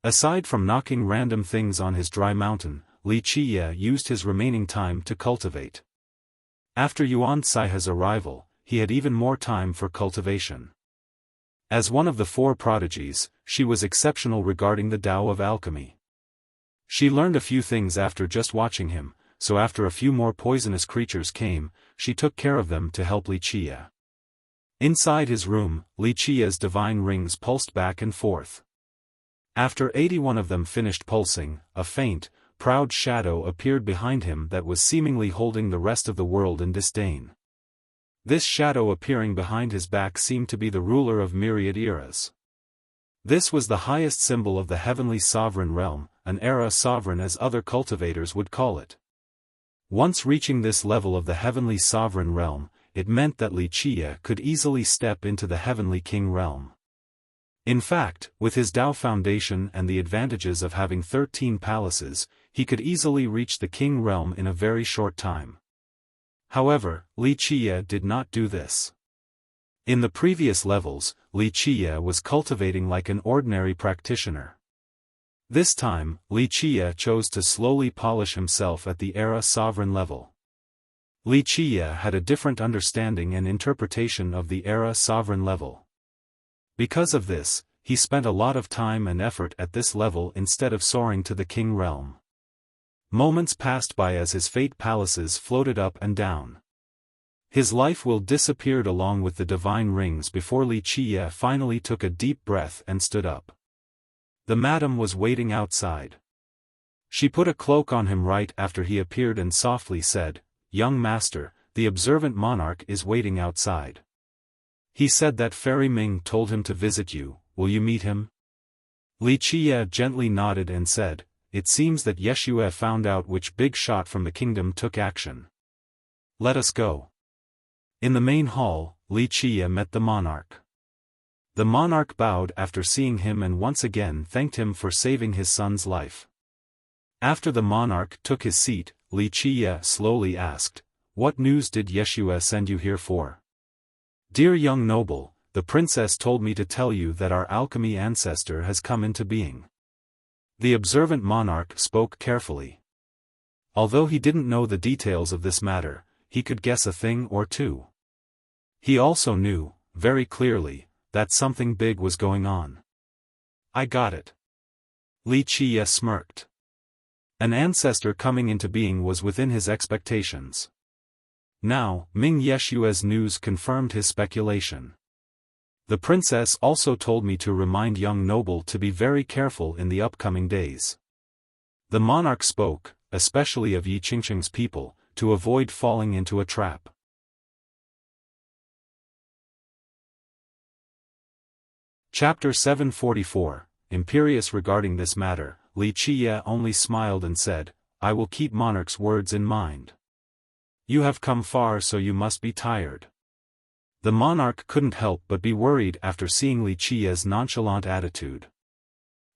Aside from knocking random things on his dry mountain, Li Qia used his remaining time to cultivate. After Yuan Cai's arrival, he had even more time for cultivation. As one of the four prodigies, she was exceptional regarding the Tao of alchemy. She learned a few things after just watching him, so after a few more poisonous creatures came, she took care of them to help Li Qia. Inside his room, Li Qia's divine rings pulsed back and forth. After 81 of them finished pulsing, a faint, proud shadow appeared behind him that was seemingly holding the rest of the world in disdain. This shadow appearing behind his back seemed to be the ruler of myriad eras. This was the highest symbol of the heavenly sovereign realm, an era sovereign as other cultivators would call it. Once reaching this level of the heavenly sovereign realm, it meant that Li Qia could easily step into the heavenly king realm. In fact, with his Tao foundation and the advantages of having 13 palaces, he could easily reach the king realm in a very short time. However, Li Qia did not do this. In the previous levels, Li Qia was cultivating like an ordinary practitioner. This time, Li Qia chose to slowly polish himself at the era sovereign level. Li Qia had a different understanding and interpretation of the era sovereign level. Because of this, he spent a lot of time and effort at this level instead of soaring to the king realm. Moments passed by as his fate palaces floated up and down. His life will disappeared along with the divine rings before Li Qia finally took a deep breath and stood up. The madam was waiting outside. She put a cloak on him right after he appeared and softly said, "Young master, the observant monarch is waiting outside. He said that Fairy Ming told him to visit you, will you meet him?" Li Qia gently nodded and said, "It seems that Yeshue found out which big shot from the kingdom took action. Let us go." In the main hall, Li Qia met the monarch. The monarch bowed after seeing him and once again thanked him for saving his son's life. After the monarch took his seat, Li Qia slowly asked, "What news did Yeshue send you here for?" "Dear young noble, the princess told me to tell you that our alchemy ancestor has come into being." The observant monarch spoke carefully. Although he didn't know the details of this matter, he could guess a thing or two. He also knew, very clearly, that something big was going on. "I got it." Li Qia smirked. An ancestor coming into being was within his expectations. Now, Ming Yeshue's news confirmed his speculation. The princess also told me to remind young noble to be very careful in the upcoming days. The monarch spoke, especially of Yi Qingqing's people, to avoid falling into a trap. Chapter 744. Imperious regarding this matter, Li Qiye only smiled and said, I will keep monarch's words in mind. You have come far, so you must be tired. The monarch couldn't help but be worried after seeing Li Qiye's nonchalant attitude.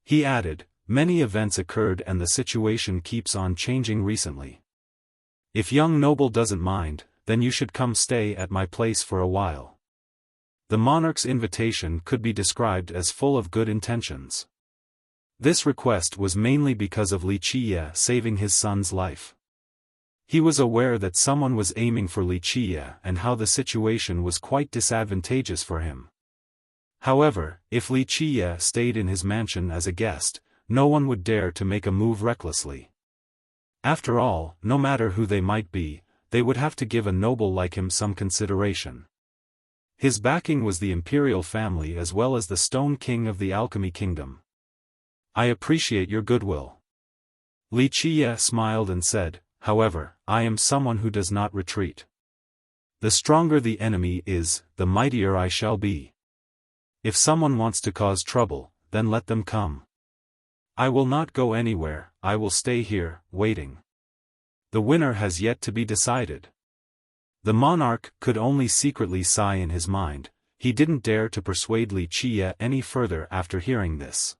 He added, many events occurred and the situation keeps on changing recently. If young noble doesn't mind, then you should come stay at my place for a while. The monarch's invitation could be described as full of good intentions. This request was mainly because of Li Qiye saving his son's life. He was aware that someone was aiming for Li Qiye and how the situation was quite disadvantageous for him. However, if Li Qiye stayed in his mansion as a guest, no one would dare to make a move recklessly. After all, no matter who they might be, they would have to give a noble like him some consideration. His backing was the imperial family as well as the Stone King of the Alchemy Kingdom. I appreciate your goodwill. Li Qiye smiled and said, however, I am someone who does not retreat. The stronger the enemy is, the mightier I shall be. If someone wants to cause trouble, then let them come. I will not go anywhere, I will stay here, waiting. The winner has yet to be decided. The monarch could only secretly sigh in his mind. He didn't dare to persuade Li Qiye any further after hearing this.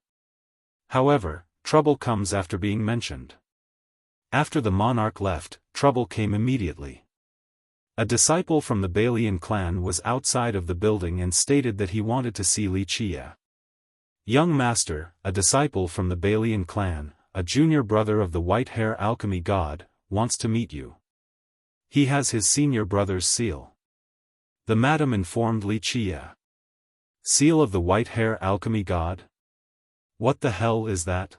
However, trouble comes after being mentioned. After the monarch left, trouble came immediately. A disciple from the Balian clan was outside of the building and stated that he wanted to see Li Qiye. Young master, a disciple from the Balian clan, a junior brother of the white-hair alchemy god, wants to meet you. He has his senior brother's seal. The madam informed Li Qiye. Seal of the white-hair alchemy god? What the hell is that?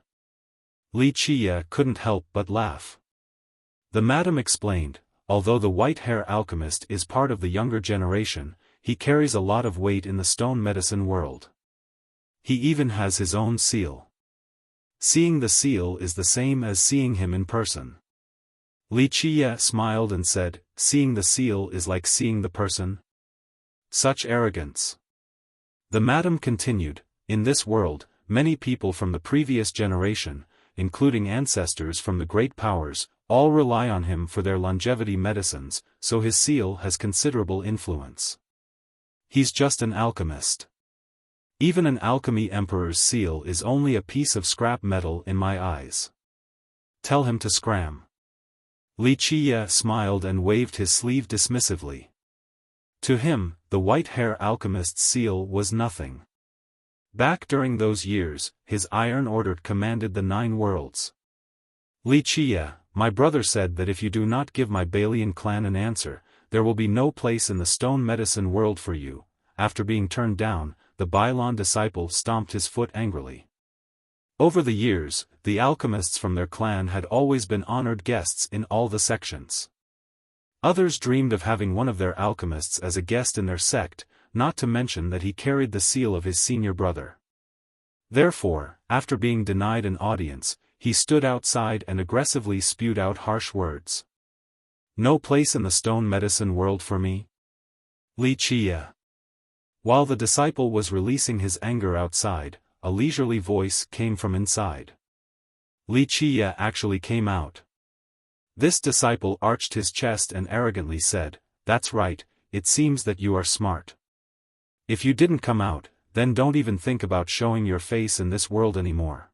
Li Qiye couldn't help but laugh. The madam explained, although the white-hair alchemist is part of the younger generation, he carries a lot of weight in the stone medicine world. He even has his own seal. Seeing the seal is the same as seeing him in person. Li Qiye smiled and said, seeing the seal is like seeing the person? Such arrogance. The madam continued, in this world, many people from the previous generation, including ancestors from the great powers, all rely on him for their longevity medicines, so his seal has considerable influence. He's just an alchemist. Even an alchemy emperor's seal is only a piece of scrap metal in my eyes. Tell him to scram. Li Qiye smiled and waved his sleeve dismissively. To him, the white-hair alchemist's seal was nothing. Back during those years, his iron order commanded the 9 worlds. Li Qiye, my brother said that if you do not give my Balian clan an answer, there will be no place in the stone medicine world for you. After being turned down, the Bailan disciple stomped his foot angrily. Over the years, the alchemists from their clan had always been honored guests in all the sections. Others dreamed of having one of their alchemists as a guest in their sect, not to mention that he carried the seal of his senior brother. Therefore, after being denied an audience, he stood outside and aggressively spewed out harsh words. No place in the stone medicine world for me? Li Qiye. While the disciple was releasing his anger outside, a leisurely voice came from inside. Li Qiye actually came out. This disciple arched his chest and arrogantly said, that's right, it seems that you are smart. If you didn't come out, then don't even think about showing your face in this world anymore.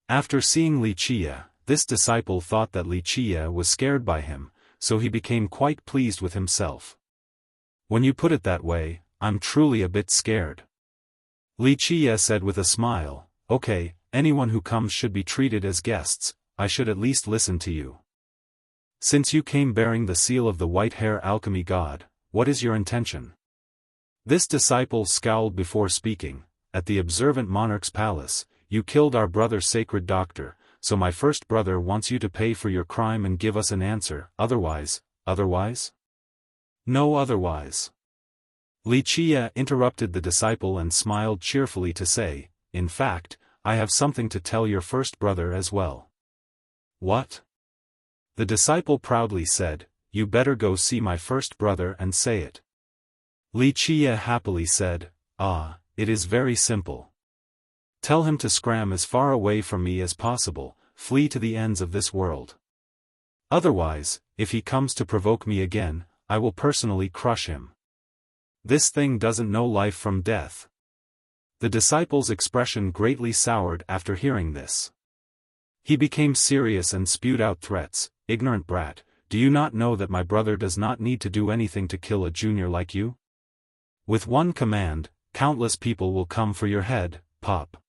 After seeing Li Qiye, this disciple thought that Li Qiye was scared by him, so he became quite pleased with himself. When you put it that way, I'm truly a bit scared. Li Qiye said with a smile, okay, anyone who comes should be treated as guests, I should at least listen to you. Since you came bearing the seal of the white-hair alchemy god, what is your intention? This disciple scowled before speaking. At the observant monarch's palace, you killed our brother sacred doctor, so my first brother wants you to pay for your crime and give us an answer, otherwise? No otherwise. Li Qie interrupted the disciple and smiled cheerfully to say, "In fact, I have something to tell your first brother as well." "What?" The disciple proudly said, "You better go see my first brother and say it." Li Qie happily said, "Ah, it is very simple. Tell him to scram as far away from me as possible, flee to the ends of this world. Otherwise, if he comes to provoke me again, I will personally crush him. This thing doesn't know life from death." The disciple's expression greatly soured after hearing this. He became serious and spewed out threats. "Ignorant brat, do you not know that my brother does not need to do anything to kill a junior like you? With one command, countless people will come for your head, pop."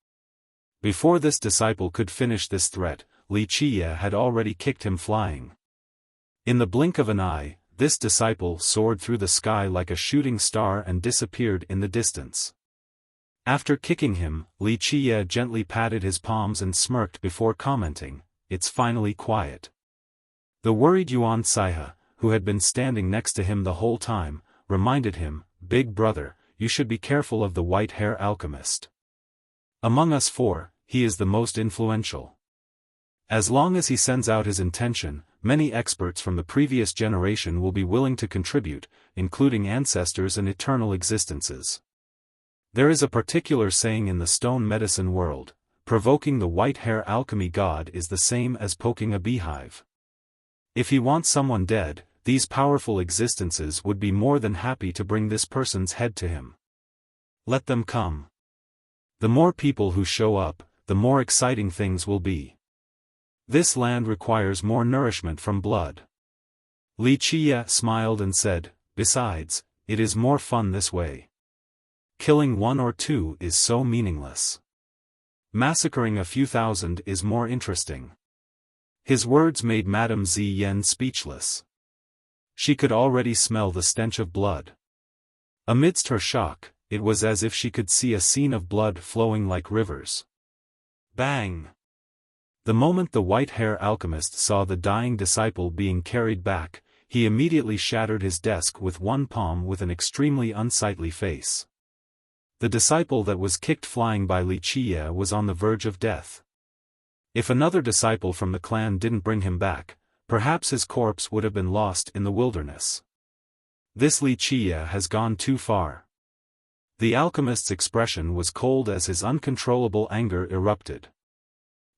Before this disciple could finish this threat, Li Qie had already kicked him flying. In the blink of an eye, this disciple soared through the sky like a shooting star and disappeared in the distance. After kicking him, Li Qie gently patted his palms and smirked before commenting, "It's finally quiet." The worried Yuan Saihe, who had been standing next to him the whole time, reminded him, "Big brother, you should be careful of the white-hair alchemist. Among us four, he is the most influential. As long as he sends out his intention, many experts from the previous generation will be willing to contribute, including ancestors and eternal existences. There is a particular saying in the stone medicine world, provoking the white-hair alchemy god is the same as poking a beehive. If he wants someone dead, these powerful existences would be more than happy to bring this person's head to him. Let them come. The more people who show up, the more exciting things will be. This land requires more nourishment from blood." Li Qie smiled and said, "Besides, it is more fun this way. Killing one or two is so meaningless. Massacring a few thousand is more interesting." His words made Madame Ziyan speechless. She could already smell the stench of blood. Amidst her shock, it was as if she could see a scene of blood flowing like rivers. Bang! The moment the white-hair alchemist saw the dying disciple being carried back, he immediately shattered his desk with one palm with an extremely unsightly face. The disciple that was kicked flying by Li Qie was on the verge of death. If another disciple from the clan didn't bring him back, perhaps his corpse would have been lost in the wilderness. This Li Qie has gone too far. The alchemist's expression was cold as his uncontrollable anger erupted.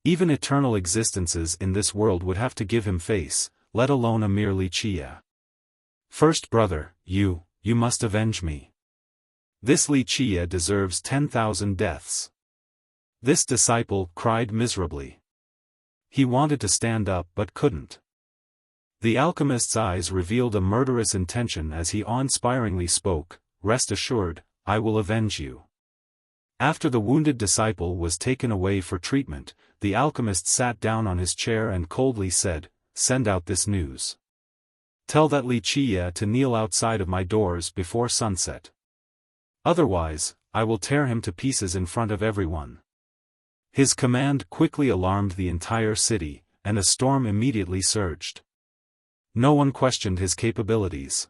Even eternal existences in this world would have to give him face, let alone a mere Li Qie. "First brother, you must avenge me. This Li Qie deserves 10,000 deaths." This disciple cried miserably. He wanted to stand up but couldn't. The alchemist's eyes revealed a murderous intention as he awe-inspiringly spoke, "Rest assured, I will avenge you." After the wounded disciple was taken away for treatment, the alchemist sat down on his chair and coldly said, "Send out this news. Tell that Li Qie to kneel outside of my doors before sunset. Otherwise, I will tear him to pieces in front of everyone." His command quickly alarmed the entire city, and a storm immediately surged. No one questioned his capabilities.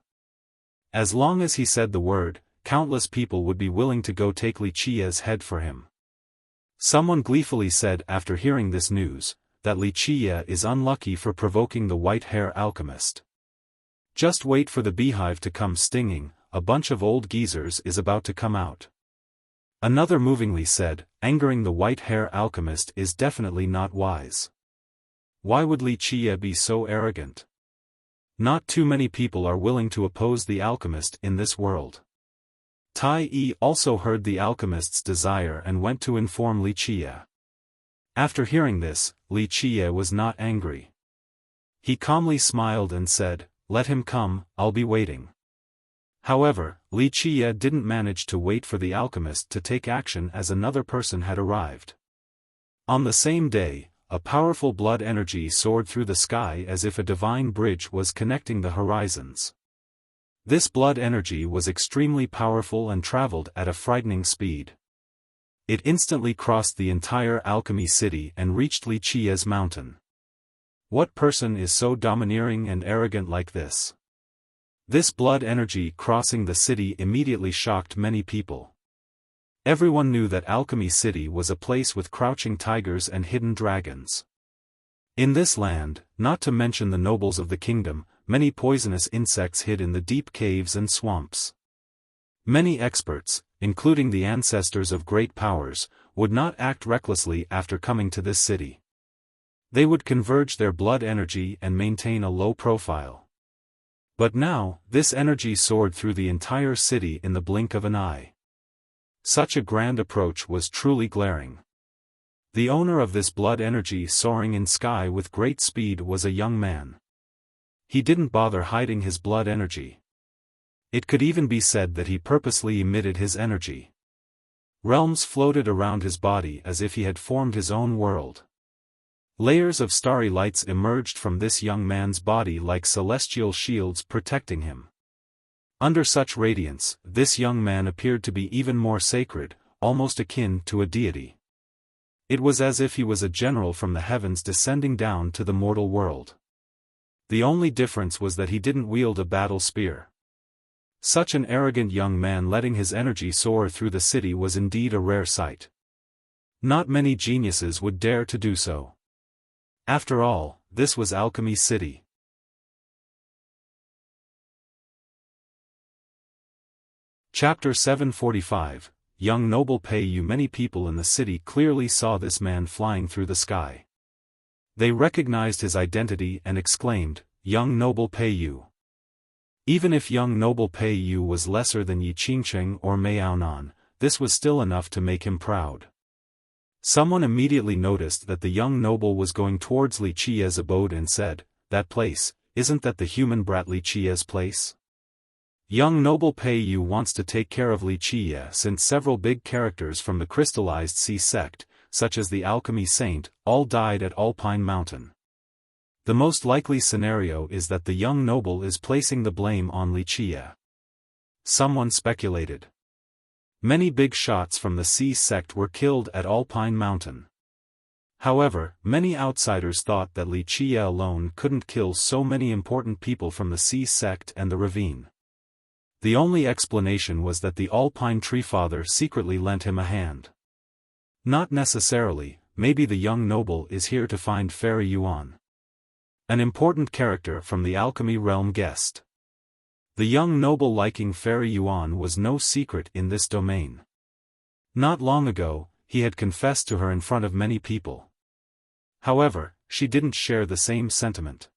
As long as he said the word, countless people would be willing to go take Li Qie's head for him. Someone gleefully said after hearing this news, that Li Qie is unlucky for provoking the white-hair alchemist. Just wait for the beehive to come stinging, a bunch of old geezers is about to come out. Another movingly said, angering the white-hair alchemist is definitely not wise. Why would Li Qie be so arrogant? Not too many people are willing to oppose the alchemist in this world. Tai Yi also heard the alchemist's desire and went to inform Li Qie. After hearing this, Li Qie was not angry. He calmly smiled and said, "Let him come, I'll be waiting." However, Li Qie didn't manage to wait for the alchemist to take action as another person had arrived. On the same day, a powerful blood energy soared through the sky as if a divine bridge was connecting the horizons. This blood energy was extremely powerful and traveled at a frightening speed. It instantly crossed the entire alchemy city and reached Li Qie's mountain. What person is so domineering and arrogant like this? This blood energy crossing the city immediately shocked many people. Everyone knew that Alchemy City was a place with crouching tigers and hidden dragons. In this land, not to mention the nobles of the kingdom, many poisonous insects hid in the deep caves and swamps. Many experts, including the ancestors of great powers, would not act recklessly after coming to this city. They would converge their blood energy and maintain a low profile. But now, this energy soared through the entire city in the blink of an eye. Such a grand approach was truly glaring. The owner of this blood energy soaring in sky with great speed was a young man. He didn't bother hiding his blood energy. It could even be said that he purposely emitted his energy. Realms floated around his body as if he had formed his own world. Layers of starry lights emerged from this young man's body like celestial shields protecting him. Under such radiance, this young man appeared to be even more sacred, almost akin to a deity. It was as if he was a general from the heavens descending down to the mortal world. The only difference was that he didn't wield a battle spear. Such an arrogant young man letting his energy soar through the city was indeed a rare sight. Not many geniuses would dare to do so. After all, this was Alchemy City. Chapter 745, Young Noble Pei Yu. Many people in the city clearly saw this man flying through the sky. They recognized his identity and exclaimed, "Young Noble Pei Yu." Even if young Noble Pei Yu was lesser than Yi Qingcheng or Miaonan, this was still enough to make him proud. Someone immediately noticed that the young noble was going towards Li Qiye's abode and said, "That place, isn't that the human brat Li Qiye's place?" Young Noble Pei Yu wants to take care of Li Qiye since several big characters from the crystallized sea sect, such as the Alchemy Saint, all died at Alpine Mountain. The most likely scenario is that the young noble is placing the blame on Li Qiye. Someone speculated. Many big shots from the sea sect were killed at Alpine Mountain. However, many outsiders thought that Li Qiye alone couldn't kill so many important people from the sea sect and the ravine. The only explanation was that the Alpine Treefather secretly lent him a hand. Not necessarily, maybe the young noble is here to find Fairy Yuan. An important character from the alchemy realm guessed. The young noble liking Fairy Yuan was no secret in this domain. Not long ago, he had confessed to her in front of many people. However, she didn't share the same sentiment.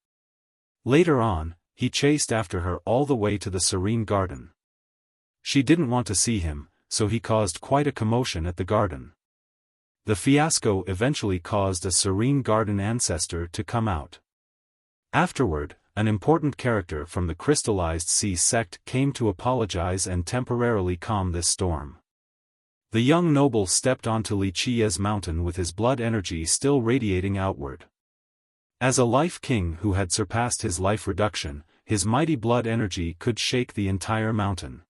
Later on, he chased after her all the way to the Serene Garden. She didn't want to see him, so he caused quite a commotion at the garden. The fiasco eventually caused a Serene Garden ancestor to come out. Afterward, an important character from the crystallized sea sect came to apologize and temporarily calm this storm. The young noble stepped onto Li Qiye's mountain with his blood energy still radiating outward. As a life king who had surpassed his life reduction, his mighty blood energy could shake the entire mountain.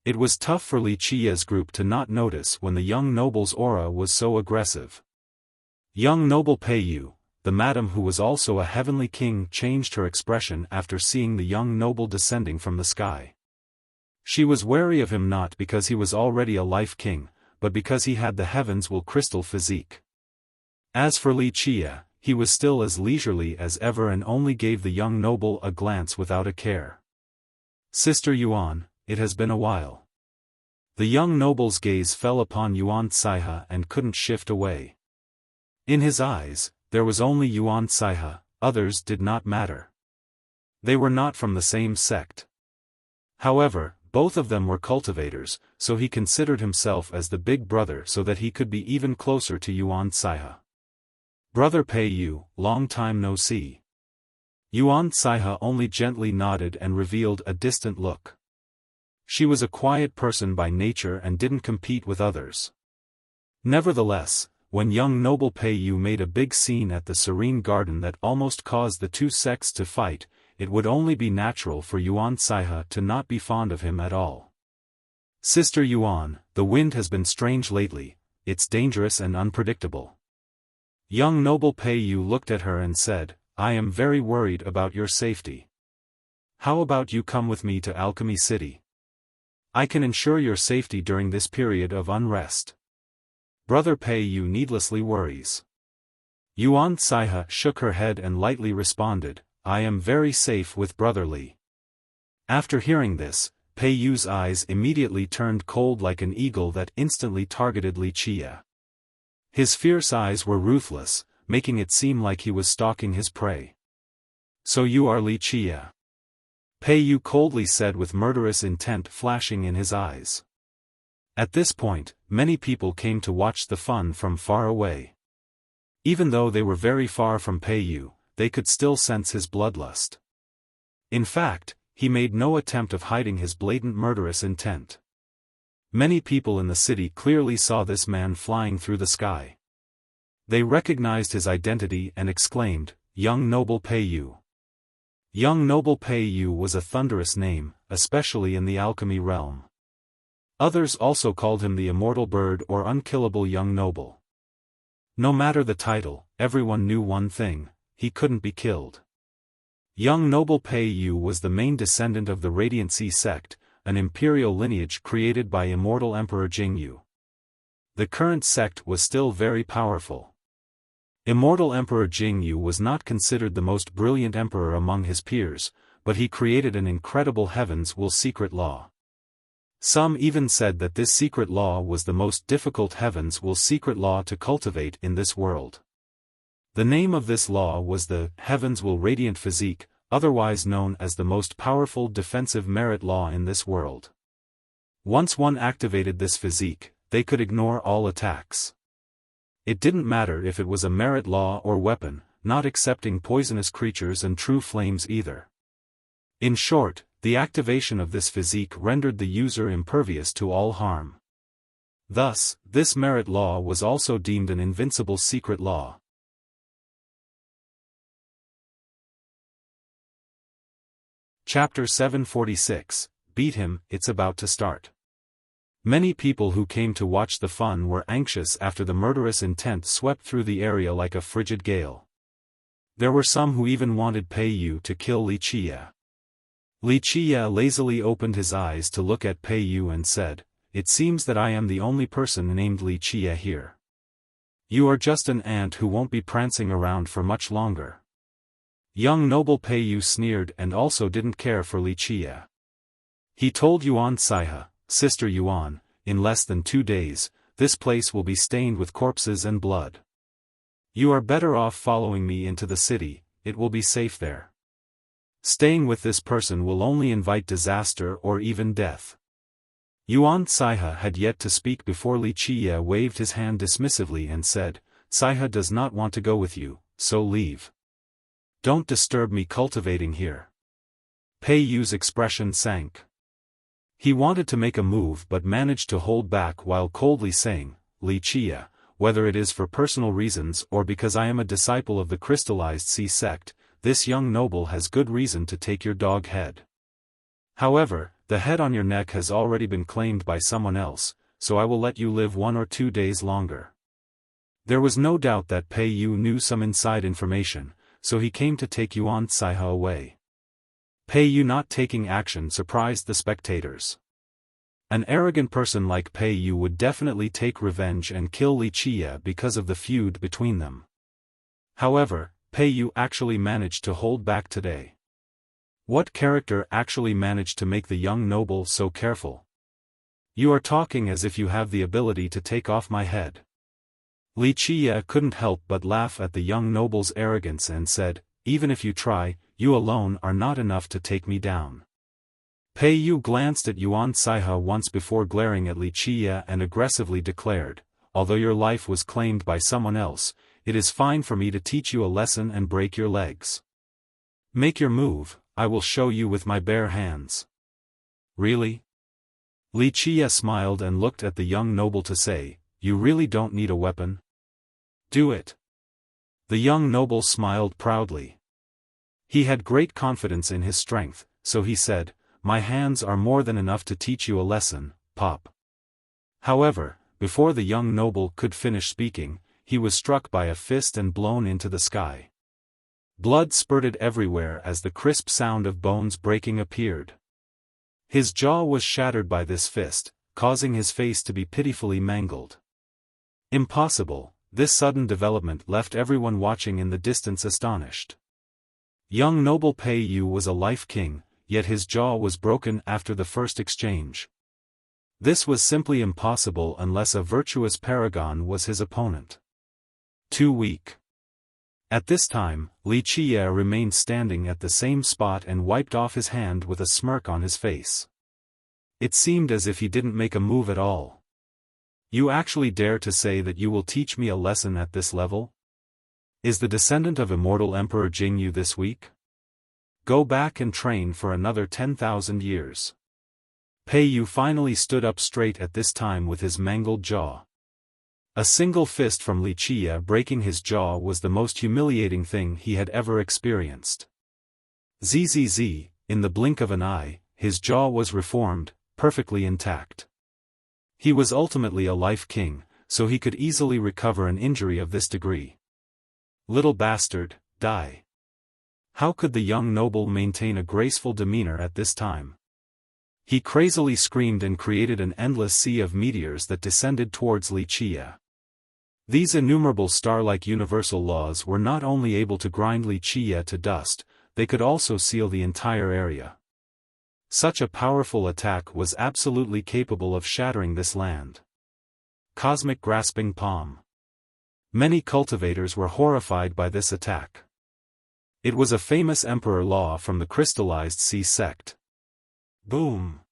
It was tough for Li Qiye's group to not notice when the young noble's aura was so aggressive. Young Noble Pei Yu, the madam who was also a heavenly king, changed her expression after seeing the young noble descending from the sky. She was wary of him not because he was already a life king, but because he had the heavens will crystal physique. As for Li Qiye, he was still as leisurely as ever and only gave the young noble a glance without a care. "Sister Yuan, it has been a while." The young noble's gaze fell upon Yuan Caihe and couldn't shift away. In his eyes, there was only Yuan Caihe, others did not matter. They were not from the same sect. However, both of them were cultivators, so he considered himself as the big brother so that he could be even closer to Yuan Caihe. "Brother Pei Yu, long time no see." Yuan Caihe only gently nodded and revealed a distant look. She was a quiet person by nature and didn't compete with others. Nevertheless, when young Noble Pei Yu made a big scene at the Serene Garden that almost caused the two sects to fight, it would only be natural for Yuan Caihe to not be fond of him at all. "Sister Yuan, the wind has been strange lately, it's dangerous and unpredictable." Young Noble Pei Yu looked at her and said, "I am very worried about your safety." How about you come with me to Alchemy City? I can ensure your safety during this period of unrest. Brother Pei Yu needlessly worries. Yuan Saihe shook her head and lightly responded, I am very safe with Brother Li. After hearing this, Pei Yu's eyes immediately turned cold like an eagle that instantly targeted Wuxia. His fierce eyes were ruthless, making it seem like he was stalking his prey. So you are Wuxia? Pei Yu coldly said with murderous intent flashing in his eyes. At this point, many people came to watch the fun from far away. Even though they were very far from Pei Yu, they could still sense his bloodlust. In fact, he made no attempt of hiding his blatant murderous intent. Many people in the city clearly saw this man flying through the sky. They recognized his identity and exclaimed, Young Noble Pei Yu. Young Noble Pei Yu was a thunderous name, especially in the alchemy realm. Others also called him the Immortal Bird or Unkillable Young Noble. No matter the title, everyone knew one thing, he couldn't be killed. Young Noble Pei Yu was the main descendant of the Radiant Sea sect, an imperial lineage created by immortal Emperor Jingyu. The current sect was still very powerful. Immortal Emperor Jingyu was not considered the most brilliant emperor among his peers, but he created an incredible Heaven's Will secret law. Some even said that this secret law was the most difficult Heaven's Will secret law to cultivate in this world. The name of this law was the Heaven's Will Radiant Physique, otherwise known as the most powerful defensive merit law in this world. Once one activated this physique, they could ignore all attacks. It didn't matter if it was a merit law or weapon, not accepting poisonous creatures and true flames either. In short, the activation of this physique rendered the user impervious to all harm. Thus, this merit law was also deemed an invincible secret law. Chapter 746, Beat Him, It's About to Start. Many people who came to watch the fun were anxious after the murderous intent swept through the area like a frigid gale. There were some who even wanted Pei Yu to kill Wuxia. Wuxia lazily opened his eyes to look at Pei Yu and said, It seems that I am the only person named Wuxia here. You are just an ant who won't be prancing around for much longer. Young Noble Pei Yu sneered and also didn't care for Wuxia. He told Yuan Saihe, Sister Yuan, in less than 2 days, this place will be stained with corpses and blood. You are better off following me into the city, it will be safe there. Staying with this person will only invite disaster or even death. Yuan Saihe had yet to speak before Wuxia waved his hand dismissively and said, Saihe does not want to go with you, so leave. Don't disturb me cultivating here. Pei Yu's expression sank. He wanted to make a move but managed to hold back while coldly saying, Wuxia, whether it is for personal reasons or because I am a disciple of the crystallized sea sect, this young noble has good reason to take your dog head. However, the head on your neck has already been claimed by someone else, so I will let you live 1 or 2 days longer. There was no doubt that Pei Yu knew some inside information, so he came to take Yuan Saihe away. Pei Yu not taking action surprised the spectators. An arrogant person like Pei Yu would definitely take revenge and kill Wuxia because of the feud between them. However, Pei Yu actually managed to hold back today. What character actually managed to make the young noble so careful? You are talking as if you have the ability to take off my head. Wuxia couldn't help but laugh at the young noble's arrogance and said, Even if you try, you alone are not enough to take me down. Pei Yu glanced at Yuan Saihe once before glaring at Wuxia and aggressively declared, Although your life was claimed by someone else, it is fine for me to teach you a lesson and break your legs. Make your move, I will show you with my bare hands. Really? Wuxia smiled and looked at the young noble to say, You really don't need a weapon? Do it. The young noble smiled proudly. He had great confidence in his strength, so he said, My hands are more than enough to teach you a lesson, Pop. However, before the young noble could finish speaking, he was struck by a fist and blown into the sky. Blood spurted everywhere as the crisp sound of bones breaking appeared. His jaw was shattered by this fist, causing his face to be pitifully mangled. Impossible, this sudden development left everyone watching in the distance astonished. Young noble Pei Yu was a life king, yet his jaw was broken after the first exchange. This was simply impossible unless a virtuous paragon was his opponent. Too weak. At this time, Li Qiye remained standing at the same spot and wiped off his hand with a smirk on his face. It seemed as if he didn't make a move at all. You actually dare to say that you will teach me a lesson at this level? Is the descendant of immortal Emperor Jingyu this weak? Go back and train for another 10,000 years. Pei Yu finally stood up straight at this time with his mangled jaw. A single fist from Li Qiye breaking his jaw was the most humiliating thing he had ever experienced. Zzz, in the blink of an eye, his jaw was reformed, perfectly intact. He was ultimately a life king, so he could easily recover an injury of this degree. Little bastard, die. How could the young noble maintain a graceful demeanor at this time? He crazily screamed and created an endless sea of meteors that descended towards Li Qiye. These innumerable star-like universal laws were not only able to grind Li Qiye to dust, they could also seal the entire area. Such a powerful attack was absolutely capable of shattering this land. Cosmic grasping palm. Many cultivators were horrified by this attack. It was a famous emperor law from the crystallized sea sect. Boom.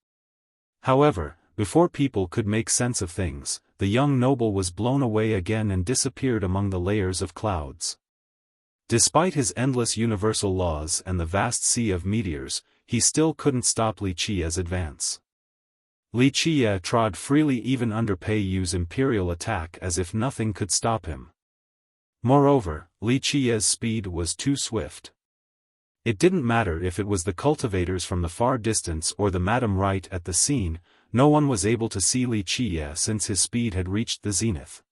However, before people could make sense of things, the young noble was blown away again and disappeared among the layers of clouds. Despite his endless universal laws and the vast sea of meteors, he still couldn't stop Li Qiye's advance. Li Qiye trod freely even under Pei Yu's imperial attack as if nothing could stop him. Moreover, Li Qiye's speed was too swift. It didn't matter if it was the cultivators from the far distance or the madam right at the scene, no one was able to see Li Qiye since his speed had reached the zenith.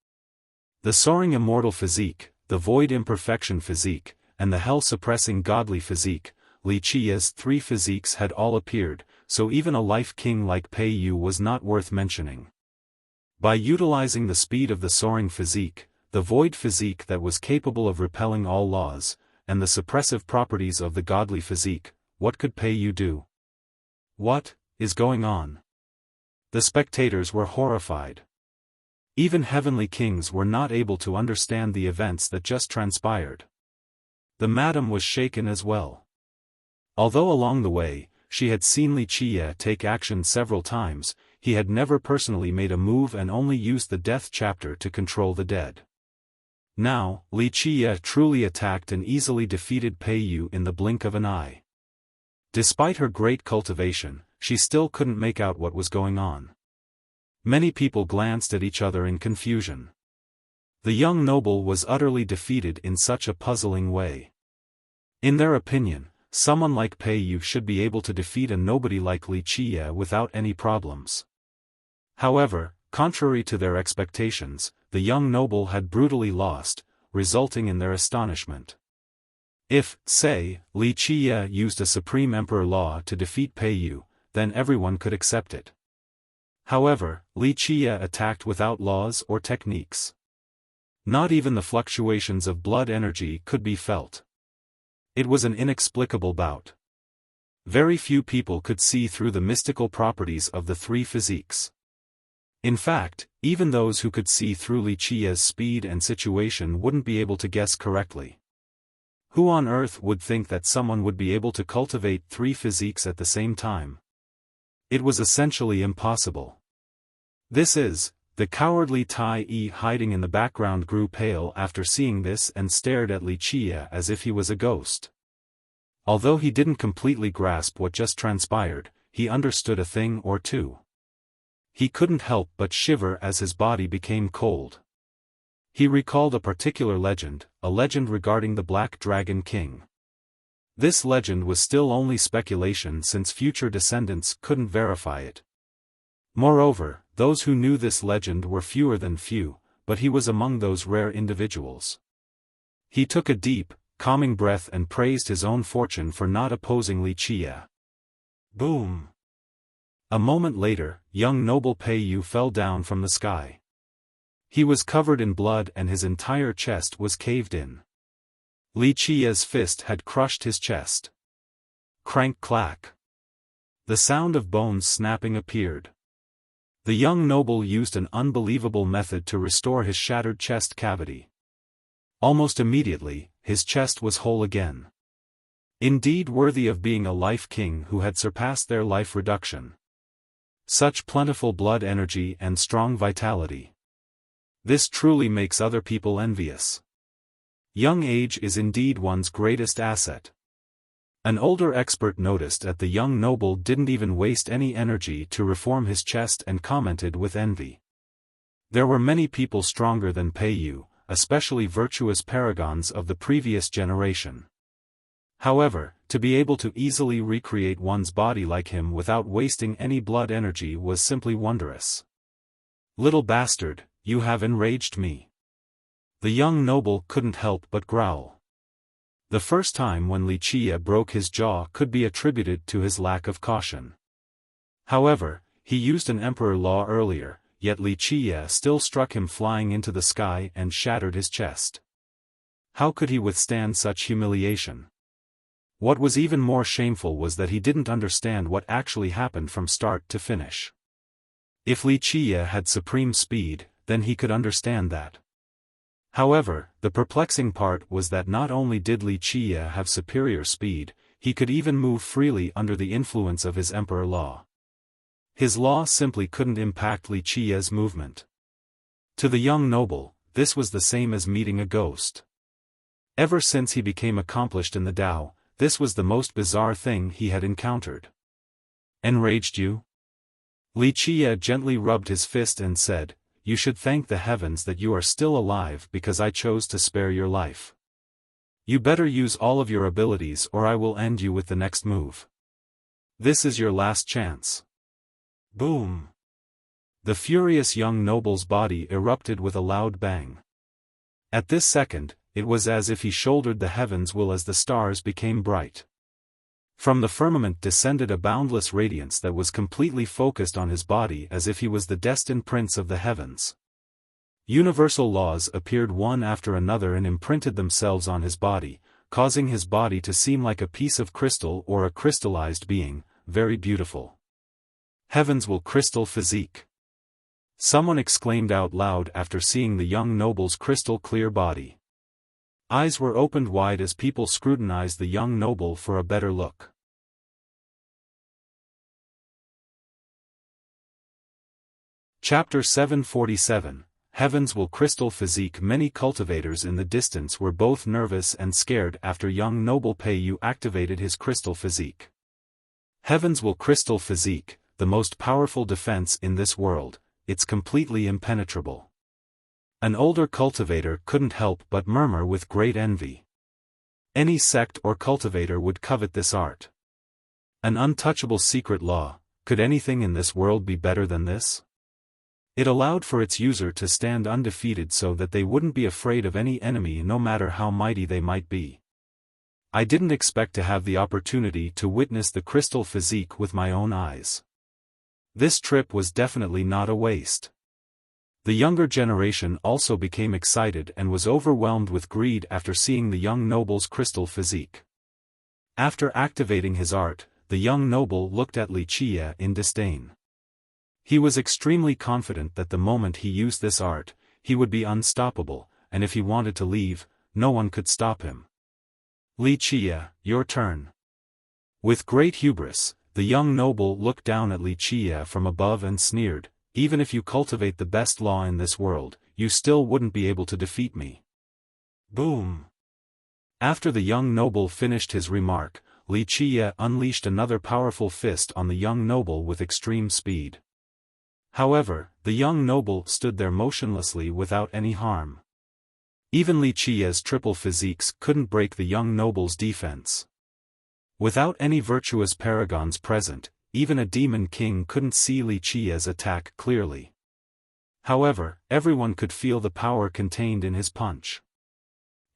The soaring immortal physique, the void imperfection physique, and the hell-suppressing godly physique, Li Qiye's three physiques had all appeared, so even a life king like Pei Yu was not worth mentioning. By utilizing the speed of the soaring physique, the void physique that was capable of repelling all laws, and the suppressive properties of the godly physique, what could Pei Yu do? What is going on? The spectators were horrified. Even heavenly kings were not able to understand the events that just transpired. The madam was shaken as well. Although along the way, she had seen Li Qiye take action several times, he had never personally made a move and only used the death chapter to control the dead. Now, Li Qiye truly attacked and easily defeated Pei Yu in the blink of an eye. Despite her great cultivation, she still couldn't make out what was going on. Many people glanced at each other in confusion. The young noble was utterly defeated in such a puzzling way. In their opinion, someone like Pei Yu should be able to defeat a nobody like Li Qiye without any problems. However, contrary to their expectations, the young noble had brutally lost, resulting in their astonishment. If, say, Li Qiye used a supreme emperor law to defeat Pei Yu, then everyone could accept it. However, Li Qiye attacked without laws or techniques. Not even the fluctuations of blood energy could be felt. It was an inexplicable bout. Very few people could see through the mystical properties of the three physiques. In fact, even those who could see through Li Qiye's speed and situation wouldn't be able to guess correctly. Who on earth would think that someone would be able to cultivate three physiques at the same time? It was essentially impossible. The cowardly Tai Yi hiding in the background grew pale after seeing this and stared at Li Qiye as if he was a ghost. Although he didn't completely grasp what just transpired, he understood a thing or two. He couldn't help but shiver as his body became cold. He recalled a particular legend, a legend regarding the Black Dragon King. This legend was still only speculation since future descendants couldn't verify it. Moreover, those who knew this legend were fewer than few, but he was among those rare individuals. He took a deep, calming breath and praised his own fortune for not opposing Li Qie. Boom! A moment later, young noble Pei Yu fell down from the sky. He was covered in blood and his entire chest was caved in. Li Qie's fist had crushed his chest. Crank-clack. The sound of bones snapping appeared. The young noble used an unbelievable method to restore his shattered chest cavity. Almost immediately, his chest was whole again. Indeed worthy of being a life king who had surpassed their life reduction. Such plentiful blood energy and strong vitality. This truly makes other people envious. Young age is indeed one's greatest asset. An older expert noticed that the young noble didn't even waste any energy to reform his chest and commented with envy. There were many people stronger than Pei Yu, especially virtuous paragons of the previous generation. However, to be able to easily recreate one's body like him without wasting any blood energy was simply wondrous. Little bastard, you have enraged me. The young noble couldn't help but growl. The first time when Li Qie broke his jaw could be attributed to his lack of caution. However, he used an emperor law earlier, yet Li Qie still struck him flying into the sky and shattered his chest. How could he withstand such humiliation? What was even more shameful was that he didn't understand what actually happened from start to finish. If Li Qie had supreme speed, then he could understand that. However, the perplexing part was that not only did Li Qie have superior speed, he could even move freely under the influence of his emperor law. His law simply couldn't impact Li Qie's movement. To the young noble, this was the same as meeting a ghost. Ever since he became accomplished in the Tao, this was the most bizarre thing he had encountered. Enraged you? Li Qie gently rubbed his fist and said, "You should thank the heavens that you are still alive because I chose to spare your life. You better use all of your abilities or I will end you with the next move. This is your last chance." Boom! The furious young noble's body erupted with a loud bang. At this second, it was as if he shouldered the heavens while as the stars became bright. From the firmament descended a boundless radiance that was completely focused on his body as if he was the destined prince of the heavens. Universal laws appeared one after another and imprinted themselves on his body, causing his body to seem like a piece of crystal or a crystallized being, very beautiful. Heavens will crystal physique. Someone exclaimed out loud after seeing the young noble's crystal-clear body. Eyes were opened wide as people scrutinized the young noble for a better look. Chapter 747, Heavens will crystal physique. Many cultivators in the distance were both nervous and scared after young noble Pei Yu activated his crystal physique. Heavens will crystal physique, the most powerful defense in this world, it's completely impenetrable. An older cultivator couldn't help but murmur with great envy. Any sect or cultivator would covet this art. An untouchable secret law, could anything in this world be better than this? It allowed for its user to stand undefeated so that they wouldn't be afraid of any enemy no matter how mighty they might be. I didn't expect to have the opportunity to witness the crystal physique with my own eyes. This trip was definitely not a waste. The younger generation also became excited and was overwhelmed with greed after seeing the young noble's crystal physique. After activating his art, the young noble looked at Li Qie in disdain. He was extremely confident that the moment he used this art, he would be unstoppable, and if he wanted to leave, no one could stop him. Li Qie, your turn. With great hubris, the young noble looked down at Li Qie from above and sneered, "Even if you cultivate the best law in this world, you still wouldn't be able to defeat me." Boom! After the young noble finished his remark, Li Qie unleashed another powerful fist on the young noble with extreme speed. However, the young noble stood there motionlessly without any harm. Even Li Qie's triple physiques couldn't break the young noble's defense. Without any virtuous paragons present, even a demon king couldn't see Li Qie's attack clearly. However, everyone could feel the power contained in his punch.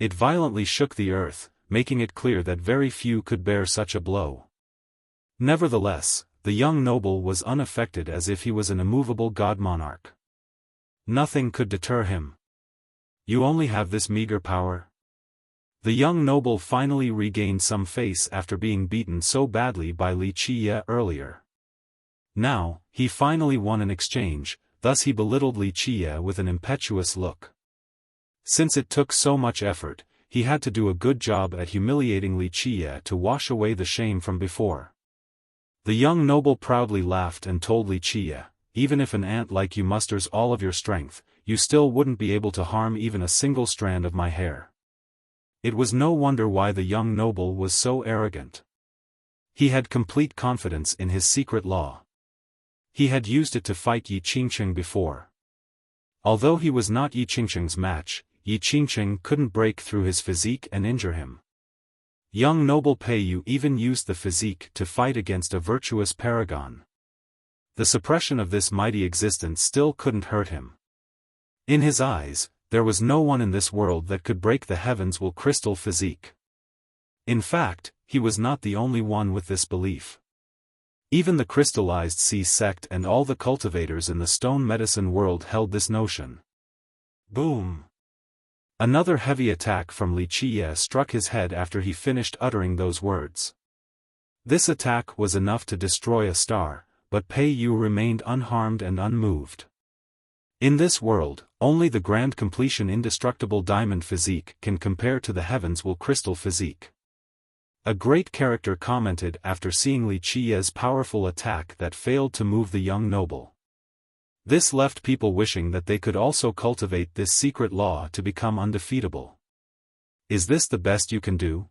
It violently shook the earth, making it clear that very few could bear such a blow. Nevertheless, the young noble was unaffected as if he was an immovable god-monarch. Nothing could deter him. You only have this meager power? The young noble finally regained some face after being beaten so badly by Wuxia earlier. Now, he finally won an exchange, thus he belittled Wuxia with an impetuous look. Since it took so much effort, he had to do a good job at humiliating Wuxia to wash away the shame from before. The young noble proudly laughed and told Wuxia, even if an ant like you musters all of your strength, you still wouldn't be able to harm even a single strand of my hair. It was no wonder why the young noble was so arrogant. He had complete confidence in his secret law. He had used it to fight Yi Qingqing before. Although he was not Yi Qingqing's match, Yi Qingqing couldn't break through his physique and injure him. Young noble Pei Yu even used the physique to fight against a virtuous paragon. The suppression of this mighty existence still couldn't hurt him. In his eyes, there was no one in this world that could break the heavens will crystal physique. In fact, he was not the only one with this belief. Even the crystallized sea sect and all the cultivators in the stone medicine world held this notion. Boom! Another heavy attack from Wuxia struck his head after he finished uttering those words. This attack was enough to destroy a star, but Pei Yu remained unharmed and unmoved. In this world, only the grand completion indestructible diamond physique can compare to the heavens will crystal physique. A great character commented after seeing Wuxia's powerful attack that failed to move the young noble. This left people wishing that they could also cultivate this secret law to become undefeatable. Is this the best you can do?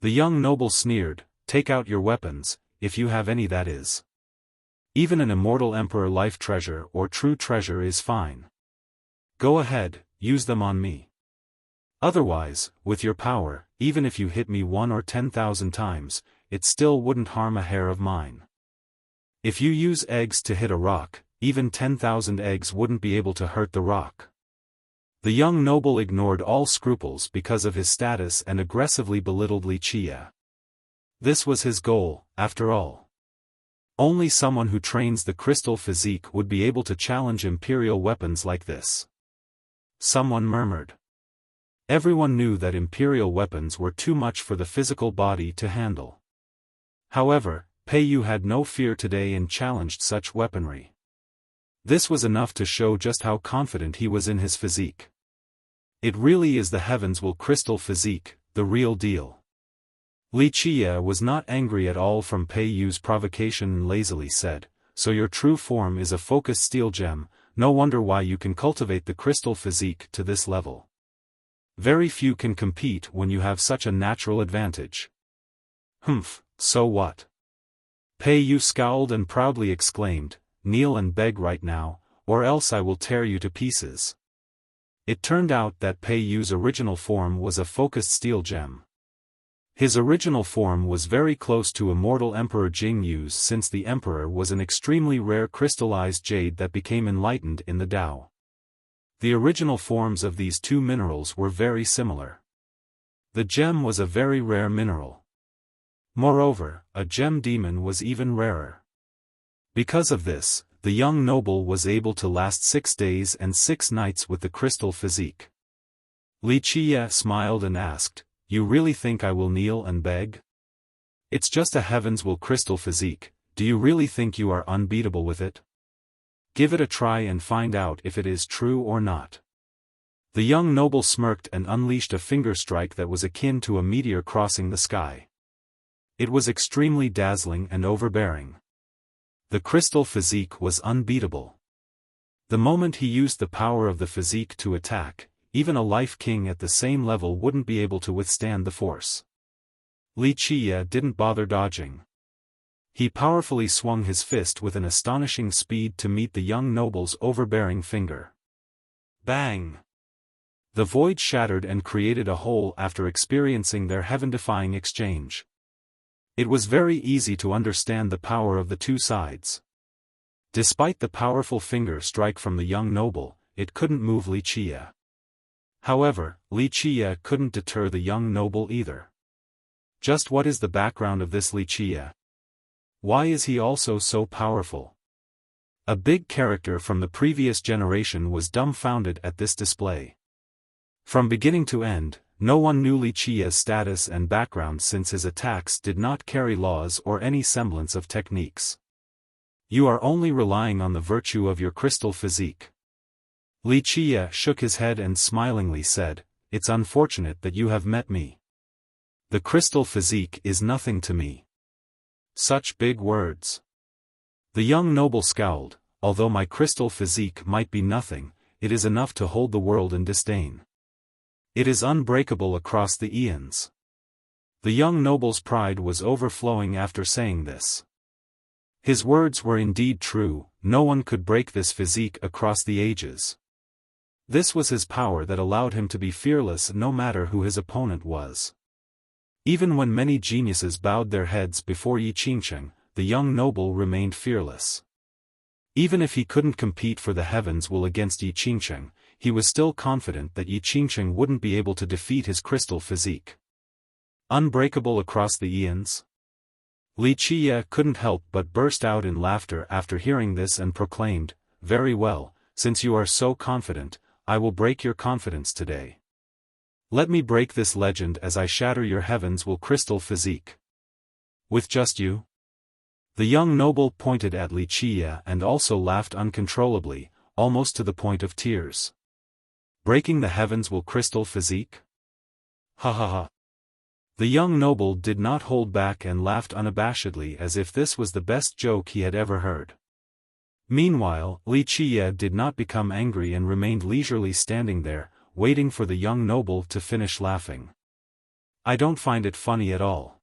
The young noble sneered, take out your weapons, if you have any that is. Even an immortal emperor life treasure or true treasure is fine. Go ahead, use them on me. Otherwise, with your power, even if you hit me 1 or 10,000 times, it still wouldn't harm a hair of mine. If you use eggs to hit a rock, even 10,000 eggs wouldn't be able to hurt the rock. The young noble ignored all scruples because of his status and aggressively belittled Wuxia. This was his goal, after all. Only someone who trains the crystal physique would be able to challenge imperial weapons like this. Someone murmured. Everyone knew that imperial weapons were too much for the physical body to handle. However, Pei Yu had no fear today and challenged such weaponry. This was enough to show just how confident he was in his physique. It really is the heavens will crystal physique, the real deal. Wuxia was not angry at all from Pei Yu's provocation and lazily said, so your true form is a focused steel gem, no wonder why you can cultivate the crystal physique to this level. Very few can compete when you have such a natural advantage. Humph, so what? Pei Yu scowled and proudly exclaimed, kneel and beg right now, or else I will tear you to pieces. It turned out that Pei Yu's original form was a focused steel gem. His original form was very close to immortal Emperor Jing Yu's since the Emperor was an extremely rare crystallized jade that became enlightened in the Tao. The original forms of these two minerals were very similar. The gem was a very rare mineral. Moreover, a gem demon was even rarer. Because of this, the young noble was able to last 6 days and 6 nights with the crystal physique. Wuxia smiled and asked, you really think I will kneel and beg? It's just a heavens will crystal physique, do you really think you are unbeatable with it? Give it a try and find out if it is true or not. The young noble smirked and unleashed a finger strike that was akin to a meteor crossing the sky. It was extremely dazzling and overbearing. The crystal physique was unbeatable. The moment he used the power of the physique to attack, even a life king at the same level wouldn't be able to withstand the force. Wuxia didn't bother dodging. He powerfully swung his fist with an astonishing speed to meet the young noble's overbearing finger. Bang! The void shattered and created a hole after experiencing their heaven-defying exchange. It was very easy to understand the power of the two sides. Despite the powerful finger strike from the young noble, it couldn't move Wuxia. However, Li Qie couldn't deter the young noble either. Just what is the background of this Li Qie? Why is he also so powerful? A big character from the previous generation was dumbfounded at this display. From beginning to end, no one knew Li Qie's status and background since his attacks did not carry laws or any semblance of techniques. You are only relying on the virtue of your crystal physique. Li Qie shook his head and smilingly said, "It's unfortunate that you have met me. The crystal physique is nothing to me." Such big words. The young noble scowled. "Although my crystal physique might be nothing, it is enough to hold the world in disdain. It is unbreakable across the eons." The young noble's pride was overflowing after saying this. His words were indeed true, no one could break this physique across the ages. This was his power that allowed him to be fearless no matter who his opponent was. Even when many geniuses bowed their heads before Yi Qingcheng, the young noble remained fearless. Even if he couldn't compete for the heavens will against Yi Qingcheng, he was still confident that Yi Qingcheng wouldn't be able to defeat his crystal physique. Unbreakable across the eons? Li Qie couldn't help but burst out in laughter after hearing this and proclaimed, "Very well, since you are so confident, I will break your confidence today. Let me break this legend as I shatter your heavens will crystal physique." "With just you?" The young noble pointed at Li Qie and also laughed uncontrollably, almost to the point of tears. "Breaking the heavens will crystal physique? Ha ha ha." The young noble did not hold back and laughed unabashedly as if this was the best joke he had ever heard. Meanwhile, Li Qie did not become angry and remained leisurely standing there, waiting for the young noble to finish laughing. "I don't find it funny at all.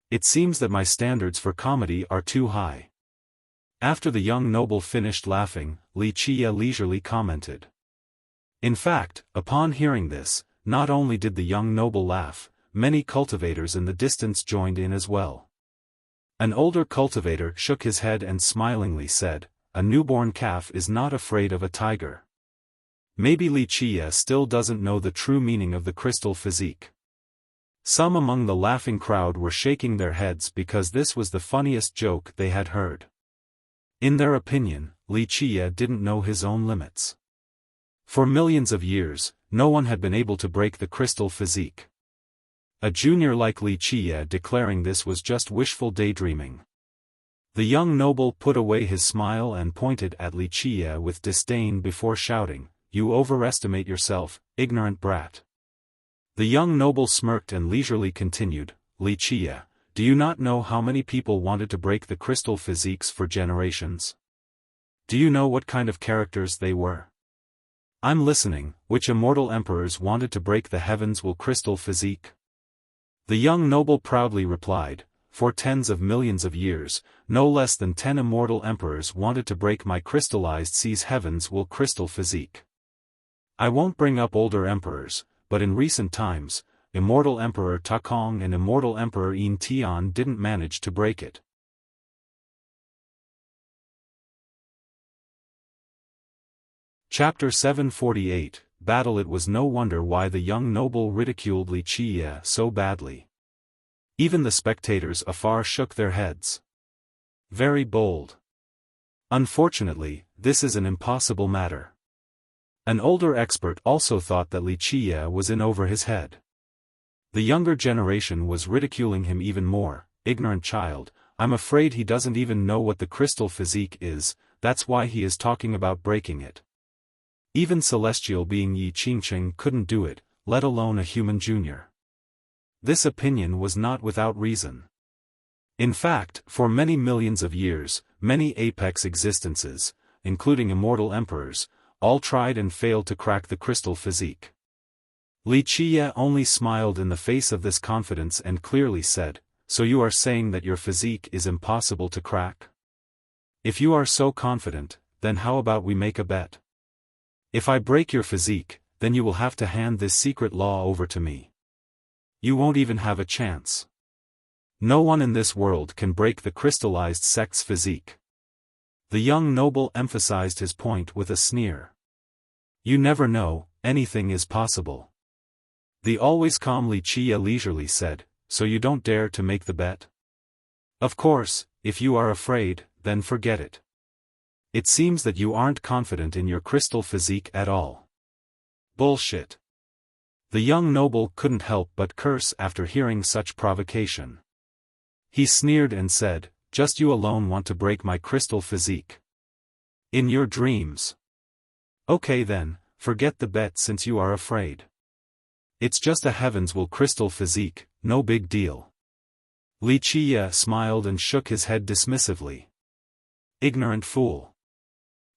It seems that my standards for comedy are too high." After the young noble finished laughing, Li Qie leisurely commented. In fact, upon hearing this, not only did the young noble laugh, many cultivators in the distance joined in as well. An older cultivator shook his head and smilingly said, "A newborn calf is not afraid of a tiger." Maybe Li Qie still doesn't know the true meaning of the crystal physique. Some among the laughing crowd were shaking their heads because this was the funniest joke they had heard. In their opinion, Li Qie didn't know his own limits. For millions of years, no one had been able to break the crystal physique. A junior like Li Qie declaring this was just wishful daydreaming. The young noble put away his smile and pointed at Li Qie with disdain before shouting, "You overestimate yourself, ignorant brat." The young noble smirked and leisurely continued, "Li Qie, do you not know how many people wanted to break the crystal physiques for generations? Do you know what kind of characters they were? I'm listening. Which immortal emperors wanted to break the heavens will crystal physique?" The young noble proudly replied, "For tens of millions of years, no less than 10 immortal emperors wanted to break my crystallized sea's heavens will crystal physique. I won't bring up older emperors, but in recent times, Immortal Emperor Takong and Immortal Emperor Yin Tian didn't manage to break it." Chapter 748, Battle. It was no wonder why the young noble ridiculed Li Qie so badly. Even the spectators afar shook their heads. Very bold. Unfortunately, this is an impossible matter. An older expert also thought that Li Qie was in over his head. The younger generation was ridiculing him even more. "Ignorant child, I'm afraid he doesn't even know what the crystal physique is, that's why he is talking about breaking it. Even celestial being Yi Qingcheng couldn't do it, let alone a human junior." This opinion was not without reason. In fact, for many millions of years, many apex existences, including immortal emperors, all tried and failed to crack the crystal physique. Li Qie only smiled in the face of this confidence and clearly said, "So you are saying that your physique is impossible to crack? If you are so confident, then how about we make a bet? If I break your physique, then you will have to hand this secret law over to me. You won't even have a chance. No one in this world can break the crystallized sect's physique." The young noble emphasized his point with a sneer. "You never know, anything is possible. The always calm Wuxia leisurely said, so you don't dare to make the bet? Of course, if you are afraid, then forget it. It seems that you aren't confident in your crystal physique at all. Bullshit. The young noble couldn't help but curse after hearing such provocation. He sneered and said, just you alone want to break my crystal physique. In your dreams. Okay then, forget the bet since you are afraid. It's just a heavens will crystal physique, no big deal. Wuxia smiled and shook his head dismissively. Ignorant fool.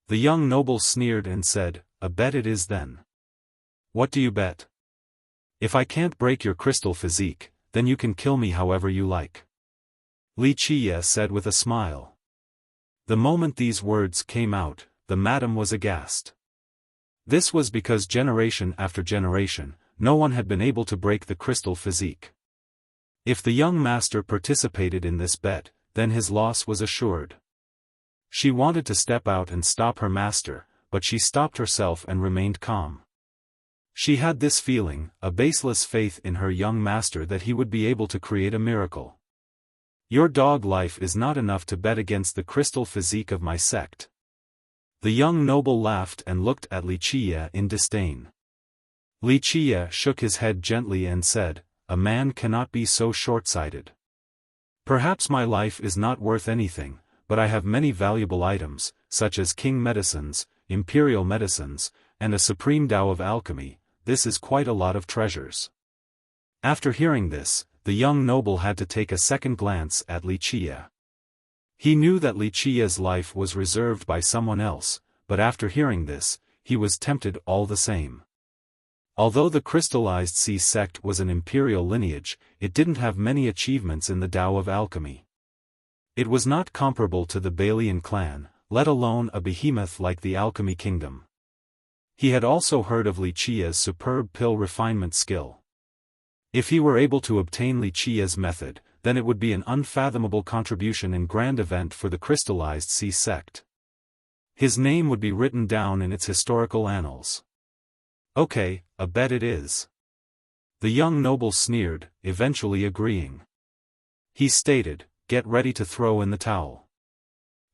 The young noble sneered and said, a bet it is then. What do you bet? If I can't break your crystal physique, then you can kill me however you like. Wuxia said with a smile. The moment these words came out, the madam was aghast. This was because generation after generation, no one had been able to break the crystal physique. If the young master participated in this bet, then his loss was assured. She wanted to step out and stop her master, but she stopped herself and remained calm. She had this feeling, a baseless faith in her young master that he would be able to create a miracle. Your dog life is not enough to bet against the crystal physique of my sect. The young noble laughed and looked at Wuxia in disdain. Wuxia shook his head gently and said, a man cannot be so short-sighted. Perhaps my life is not worth anything, but I have many valuable items, such as king medicines, imperial medicines, and a supreme Tao of alchemy. This is quite a lot of treasures. After hearing this, the young noble had to take a second glance at Wuxia. He knew that Wuxia's life was reserved by someone else, but after hearing this, he was tempted all the same. Although the crystallized sea sect was an imperial lineage, it didn't have many achievements in the Tao of alchemy. It was not comparable to the Balian clan, let alone a behemoth like the alchemy kingdom. He had also heard of Wuxia's superb pill refinement skill. If he were able to obtain Wuxia's method, then it would be an unfathomable contribution and grand event for the crystallized sea sect. His name would be written down in its historical annals. Okay, a bet it is. The young noble sneered, eventually agreeing. He stated, get ready to throw in the towel.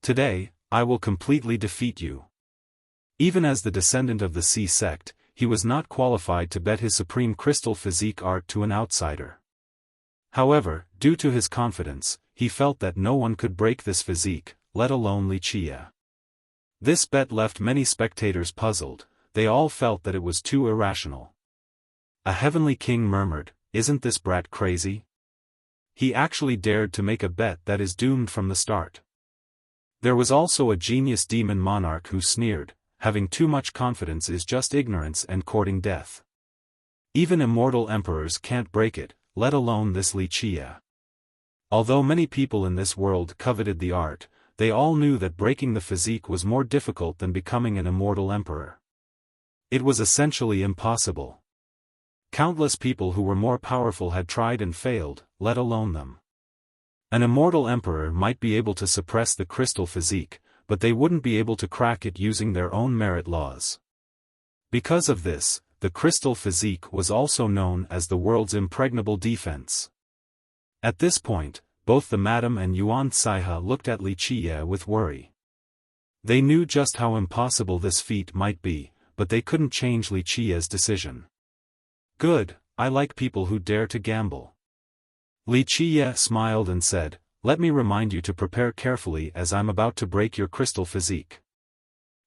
Today, I will completely defeat you. Even as the descendant of the sea sect, he was not qualified to bet his supreme crystal physique art to an outsider. However, due to his confidence, he felt that no one could break this physique, let alone Wuxia. This bet left many spectators puzzled. They all felt that it was too irrational. A heavenly king murmured, isn't this brat crazy? He actually dared to make a bet that is doomed from the start. There was also a genius demon monarch who sneered, having too much confidence is just ignorance and courting death. Even immortal emperors can't break it, let alone this Wuxia. Although many people in this world coveted the art, they all knew that breaking the physique was more difficult than becoming an immortal emperor. It was essentially impossible. Countless people who were more powerful had tried and failed, let alone them. An immortal emperor might be able to suppress the crystal physique, but they wouldn't be able to crack it using their own merit laws. Because of this, the crystal physique was also known as the world's impregnable defense. At this point, both the madam and Yuan Saiha looked at Wuxia with worry. They knew just how impossible this feat might be, but they couldn't change Wuxia's decision. Good, I like people who dare to gamble. Wuxia smiled and said, let me remind you to prepare carefully as I'm about to break your crystal physique.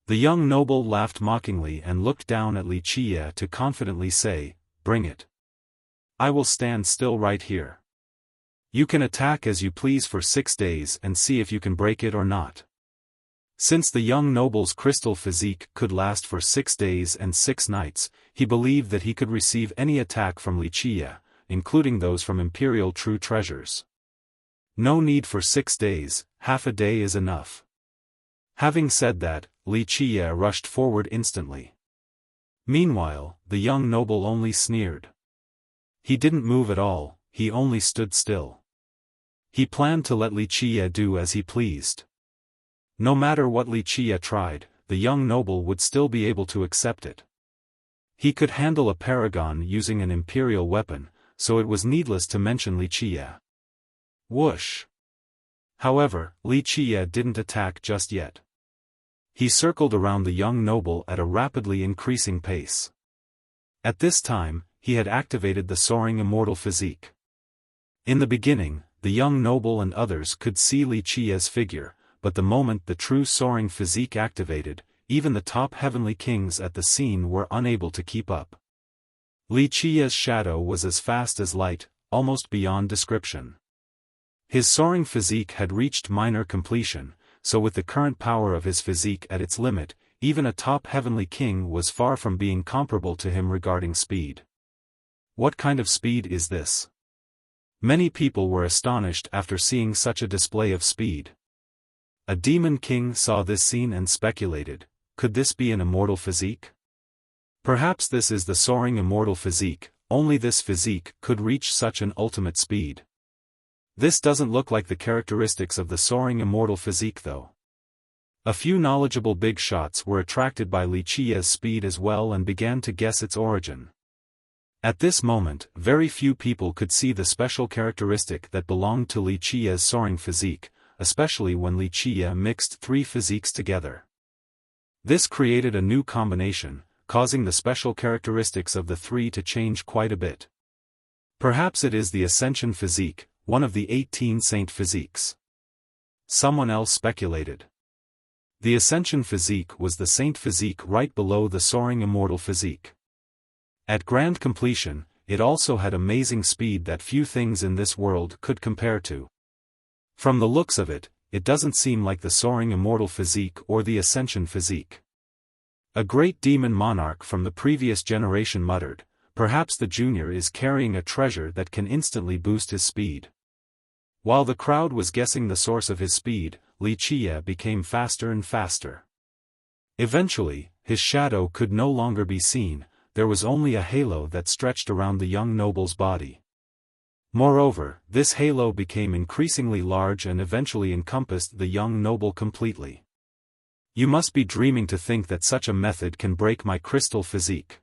The young noble laughed mockingly and looked down at Wuxia to confidently say, bring it. I will stand still right here. You can attack as you please for 6 days and see if you can break it or not. Since the young noble's crystal physique could last for 6 days and 6 nights, he believed that he could receive any attack from Wuxia, including those from imperial true treasures. No need for 6 days, half a day is enough. Having said that, Wuxia rushed forward instantly. Meanwhile, the young noble only sneered. He didn't move at all, he only stood still. He planned to let Wuxia do as he pleased. No matter what Wuxia tried, the young noble would still be able to accept it. He could handle a paragon using an imperial weapon, so it was needless to mention Wuxia. Whoosh! However, Wuxia didn't attack just yet. He circled around the young noble at a rapidly increasing pace. At this time, he had activated the soaring immortal physique. In the beginning, the young noble and others could see Wuxia's figure, but the moment the true soaring physique activated, even the top heavenly kings at the scene were unable to keep up. Wuxia's shadow was as fast as light, almost beyond description. His soaring physique had reached minor completion, so with the current power of his physique at its limit, even a top heavenly king was far from being comparable to him regarding speed. What kind of speed is this? Many people were astonished after seeing such a display of speed. A demon king saw this scene and speculated, could this be an immortal physique? Perhaps this is the soaring immortal physique, only this physique could reach such an ultimate speed. This doesn't look like the characteristics of the soaring immortal physique though. A few knowledgeable big shots were attracted by Wuxia's speed as well and began to guess its origin. At this moment, very few people could see the special characteristic that belonged to Wuxia's soaring physique, especially when Wuxia mixed three physiques together. This created a new combination, causing the special characteristics of the three to change quite a bit. Perhaps it is the Ascension physique, one of the 18 saint physiques. Someone else speculated. The Ascension physique was the saint physique right below the soaring immortal physique. At grand completion, it also had amazing speed that few things in this world could compare to. From the looks of it, it doesn't seem like the soaring immortal physique or the Ascension physique. A great demon monarch from the previous generation muttered, perhaps the junior is carrying a treasure that can instantly boost his speed. While the crowd was guessing the source of his speed, Wuxia became faster and faster. Eventually, his shadow could no longer be seen, there was only a halo that stretched around the young noble's body. Moreover, this halo became increasingly large and eventually encompassed the young noble completely. You must be dreaming to think that such a method can break my crystal physique.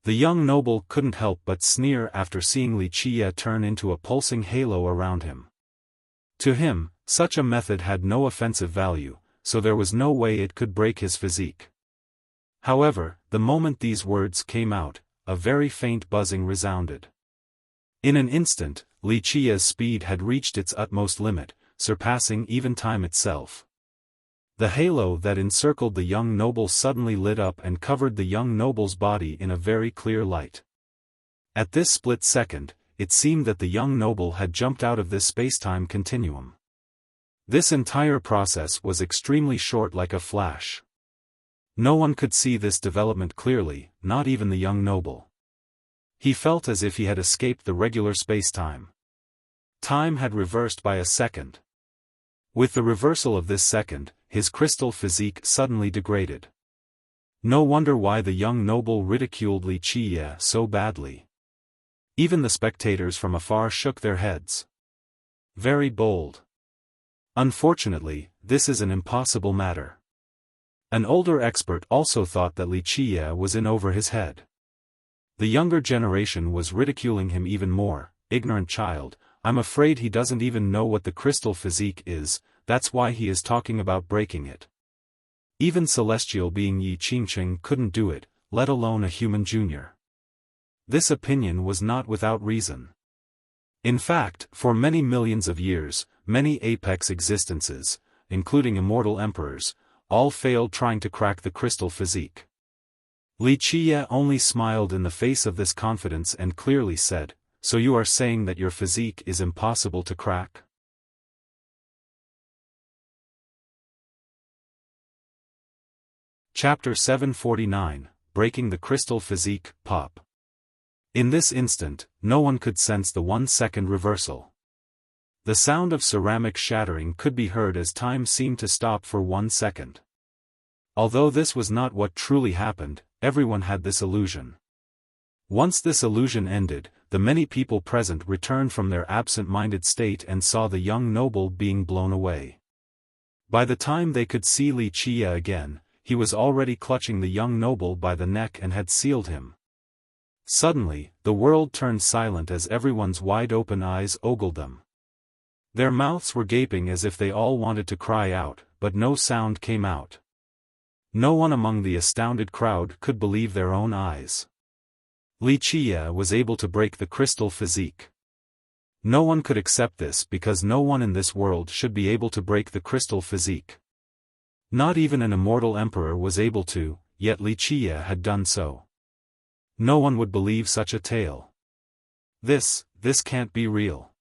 The young noble couldn't help but sneer after seeing Wuxia turn into a pulsing halo around him. To him, such a method had no offensive value, so there was no way it could break his physique. However, the moment these words came out, a very faint buzzing resounded. In an instant, Wuxia's speed had reached its utmost limit, surpassing even time itself. The halo that encircled the young noble suddenly lit up and covered the young noble's body in a very clear light. At this split second, it seemed that the young noble had jumped out of this space-time continuum. This entire process was extremely short, like a flash. No one could see this development clearly, not even the young noble. He felt as if he had escaped the regular space-time. Time had reversed by a second. With the reversal of this second, his crystal physique suddenly degraded. No wonder why the young noble ridiculed Wuxia so badly. Even the spectators from afar shook their heads. Very bold. Unfortunately, this is an impossible matter. An older expert also thought that Wuxia was in over his head. The younger generation was ridiculing him even more. Ignorant child, I'm afraid he doesn't even know what the crystal physique is, that's why he is talking about breaking it. Even celestial being Yi Qingqing couldn't do it, let alone a human junior. This opinion was not without reason. In fact, for many millions of years, many apex existences, including immortal emperors, all failed trying to crack the crystal physique. Wuxia only smiled in the face of this confidence and clearly said, so you are saying that your physique is impossible to crack? Chapter 749, Breaking the Crystal Physique, Pop. In this instant, no one could sense the 1-second reversal. The sound of ceramic shattering could be heard as time seemed to stop for 1 second. Although this was not what truly happened, everyone had this illusion. Once this illusion ended, the many people present returned from their absent-minded state and saw the young noble being blown away. By the time they could see Wuxia again, he was already clutching the young noble by the neck and had sealed him. Suddenly, the world turned silent as everyone's wide-open eyes ogled them. Their mouths were gaping as if they all wanted to cry out, but no sound came out. No one among the astounded crowd could believe their own eyes. Wuxia was able to break the crystal physique. No one could accept this because no one in this world should be able to break the crystal physique. Not even an immortal emperor was able to, yet Wuxia had done so. No one would believe such a tale. This can't be real.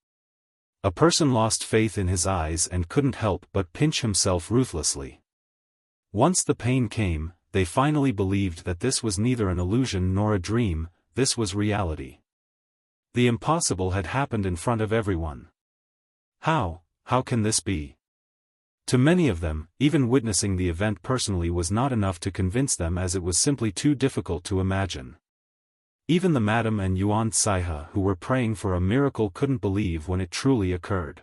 A person lost faith in his eyes and couldn't help but pinch himself ruthlessly. Once the pain came, they finally believed that this was neither an illusion nor a dream, this was reality. The impossible had happened in front of everyone. How can this be? To many of them, even witnessing the event personally was not enough to convince them, as it was simply too difficult to imagine. Even the madam and Yuan Saiha who were praying for a miracle couldn't believe when it truly occurred.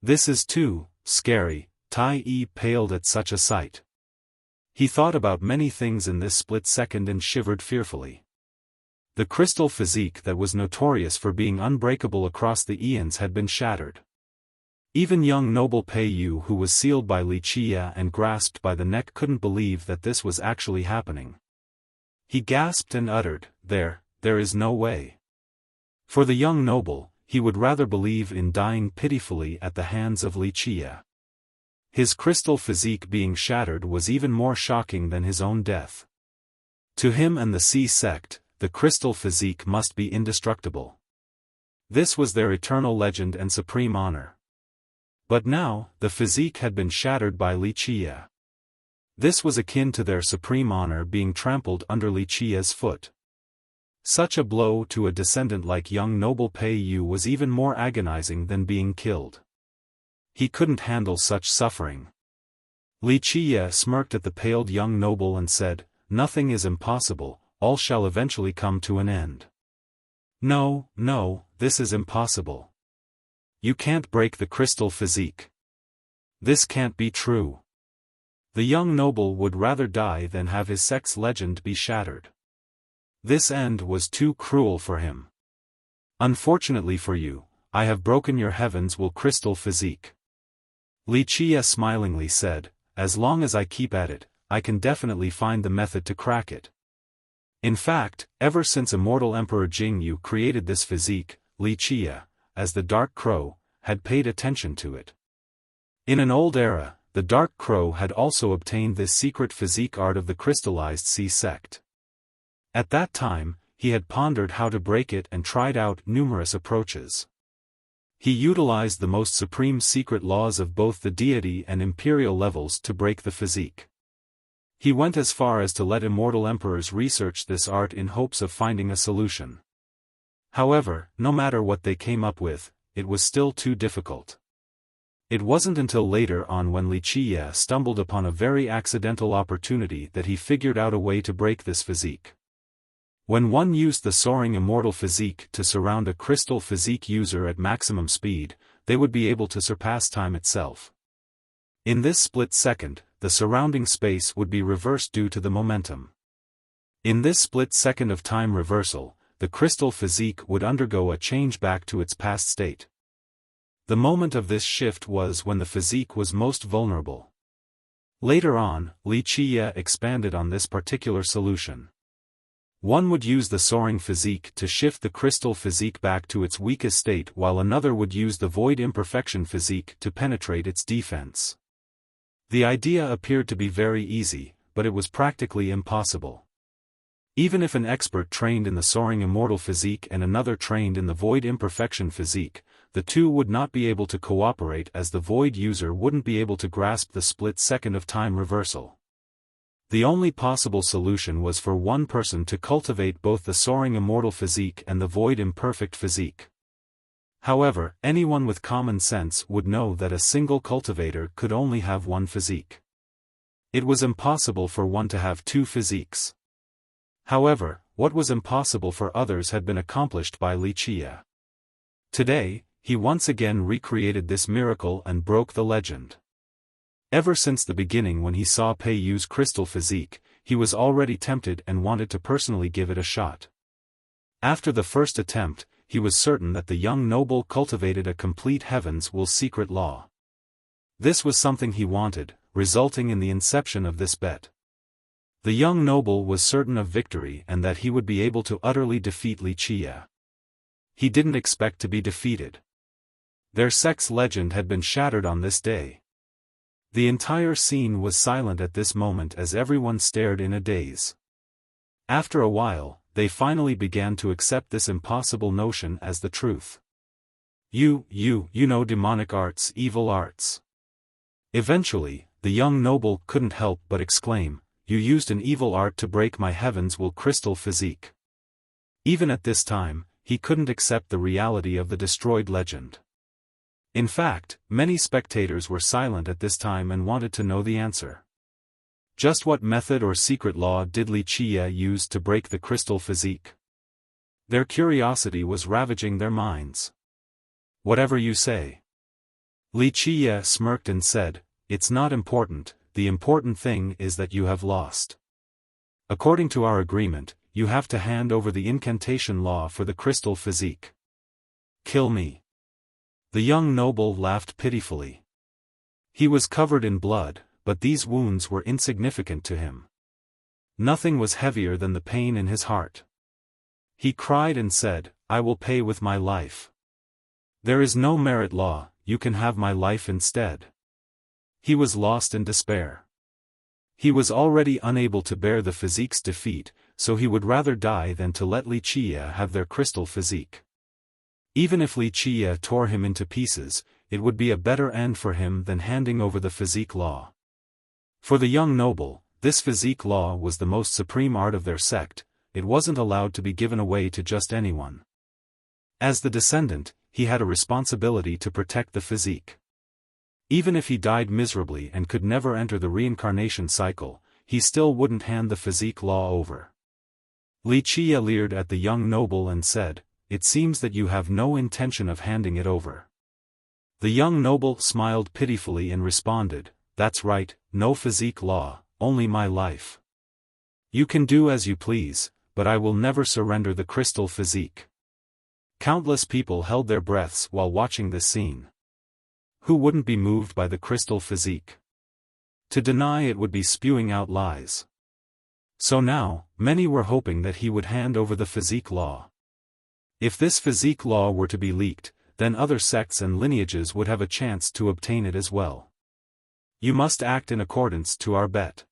This is too scary. Tai Yi paled at such a sight. He thought about many things in this split second and shivered fearfully. The crystal physique that was notorious for being unbreakable across the eons had been shattered. Even young noble Pei Yu, who was sealed by Wuxia and grasped by the neck, couldn't believe that this was actually happening. He gasped and uttered, there is no way. For the young noble, he would rather believe in dying pitifully at the hands of Wuxia. His crystal physique being shattered was even more shocking than his own death. To him and the Sea sect, the crystal physique must be indestructible. This was their eternal legend and supreme honor. But now, the physique had been shattered by Wuxia. This was akin to their supreme honor being trampled under Wuxia's foot. Such a blow to a descendant like young noble Pei Yu was even more agonizing than being killed. He couldn't handle such suffering. Wuxia smirked at the paled young noble and said, "Nothing is impossible, all shall eventually come to an end." No, this is impossible. You can't break the crystal physique. This can't be true. The young noble would rather die than have his sect's legend be shattered. This end was too cruel for him. Unfortunately for you, I have broken your heavens will crystal physique. Wuxia smilingly said, as long as I keep at it, I can definitely find the method to crack it. In fact, ever since immortal Emperor Jingyu created this physique, Wuxia, as the Dark Crow, had paid attention to it. In an old era, the Dark Crow had also obtained this secret physique art of the crystallized Sea sect. At that time, he had pondered how to break it and tried out numerous approaches. He utilized the most supreme secret laws of both the deity and imperial levels to break the physique. He went as far as to let immortal emperors research this art in hopes of finding a solution. However, no matter what they came up with, it was still too difficult. It wasn't until later on, when Wuxia stumbled upon a very accidental opportunity, that he figured out a way to break this physique. When one used the soaring immortal physique to surround a crystal physique user at maximum speed, they would be able to surpass time itself. In this split second, the surrounding space would be reversed due to the momentum. In this split second of time reversal, the crystal physique would undergo a change back to its past state. The moment of this shift was when the physique was most vulnerable. Later on, Wuxia expanded on this particular solution. One would use the soaring physique to shift the crystal physique back to its weakest state, while another would use the void imperfection physique to penetrate its defense. The idea appeared to be very easy, but it was practically impossible. Even if an expert trained in the soaring immortal physique and another trained in the void imperfection physique, the two would not be able to cooperate, as the void user wouldn't be able to grasp the split second of time reversal. The only possible solution was for one person to cultivate both the soaring immortal physique and the void imperfect physique. However, anyone with common sense would know that a single cultivator could only have one physique. It was impossible for one to have two physiques. However, what was impossible for others had been accomplished by Wuxia. Today, he once again recreated this miracle and broke the legend. Ever since the beginning when he saw Pei Yu's crystal physique, he was already tempted and wanted to personally give it a shot. After the first attempt, he was certain that the young noble cultivated a complete heaven's will secret law. This was something he wanted, resulting in the inception of this bet. The young noble was certain of victory and that he would be able to utterly defeat Wuxia. He didn't expect to be defeated. Their sex legend had been shattered on this day. The entire scene was silent at this moment as everyone stared in a daze. After a while, they finally began to accept this impossible notion as the truth. You know demonic arts, evil arts. Eventually, the young noble couldn't help but exclaim, "You used an evil art to break my heaven's will crystal physique." Even at this time, he couldn't accept the reality of the destroyed legend. In fact, many spectators were silent at this time and wanted to know the answer. Just what method or secret law did Wuxia use to break the crystal physique? Their curiosity was ravaging their minds. "Whatever you say." Wuxia smirked and said, "It's not important, the important thing is that you have lost. According to our agreement, you have to hand over the incantation law for the crystal physique. Kill me." The young noble laughed pitifully. He was covered in blood, but these wounds were insignificant to him. Nothing was heavier than the pain in his heart. He cried and said, "I will pay with my life. There is no merit law, you can have my life instead." He was lost in despair. He was already unable to bear the physique's defeat, so he would rather die than to let Wuxia have their crystal physique. Even if Wuxia tore him into pieces, it would be a better end for him than handing over the physique law. For the young noble, this physique law was the most supreme art of their sect, it wasn't allowed to be given away to just anyone. As the descendant, he had a responsibility to protect the physique. Even if he died miserably and could never enter the reincarnation cycle, he still wouldn't hand the physique law over. Wuxia leered at the young noble and said, "It seems that you have no intention of handing it over." The young noble smiled pitifully and responded, "That's right, no physique law, only my life. You can do as you please, but I will never surrender the crystal physique." Countless people held their breaths while watching this scene. Who wouldn't be moved by the crystal physique? To deny it would be spewing out lies. So now, many were hoping that he would hand over the physique law. If this physique law were to be leaked, then other sects and lineages would have a chance to obtain it as well. "You must act in accordance to our bet."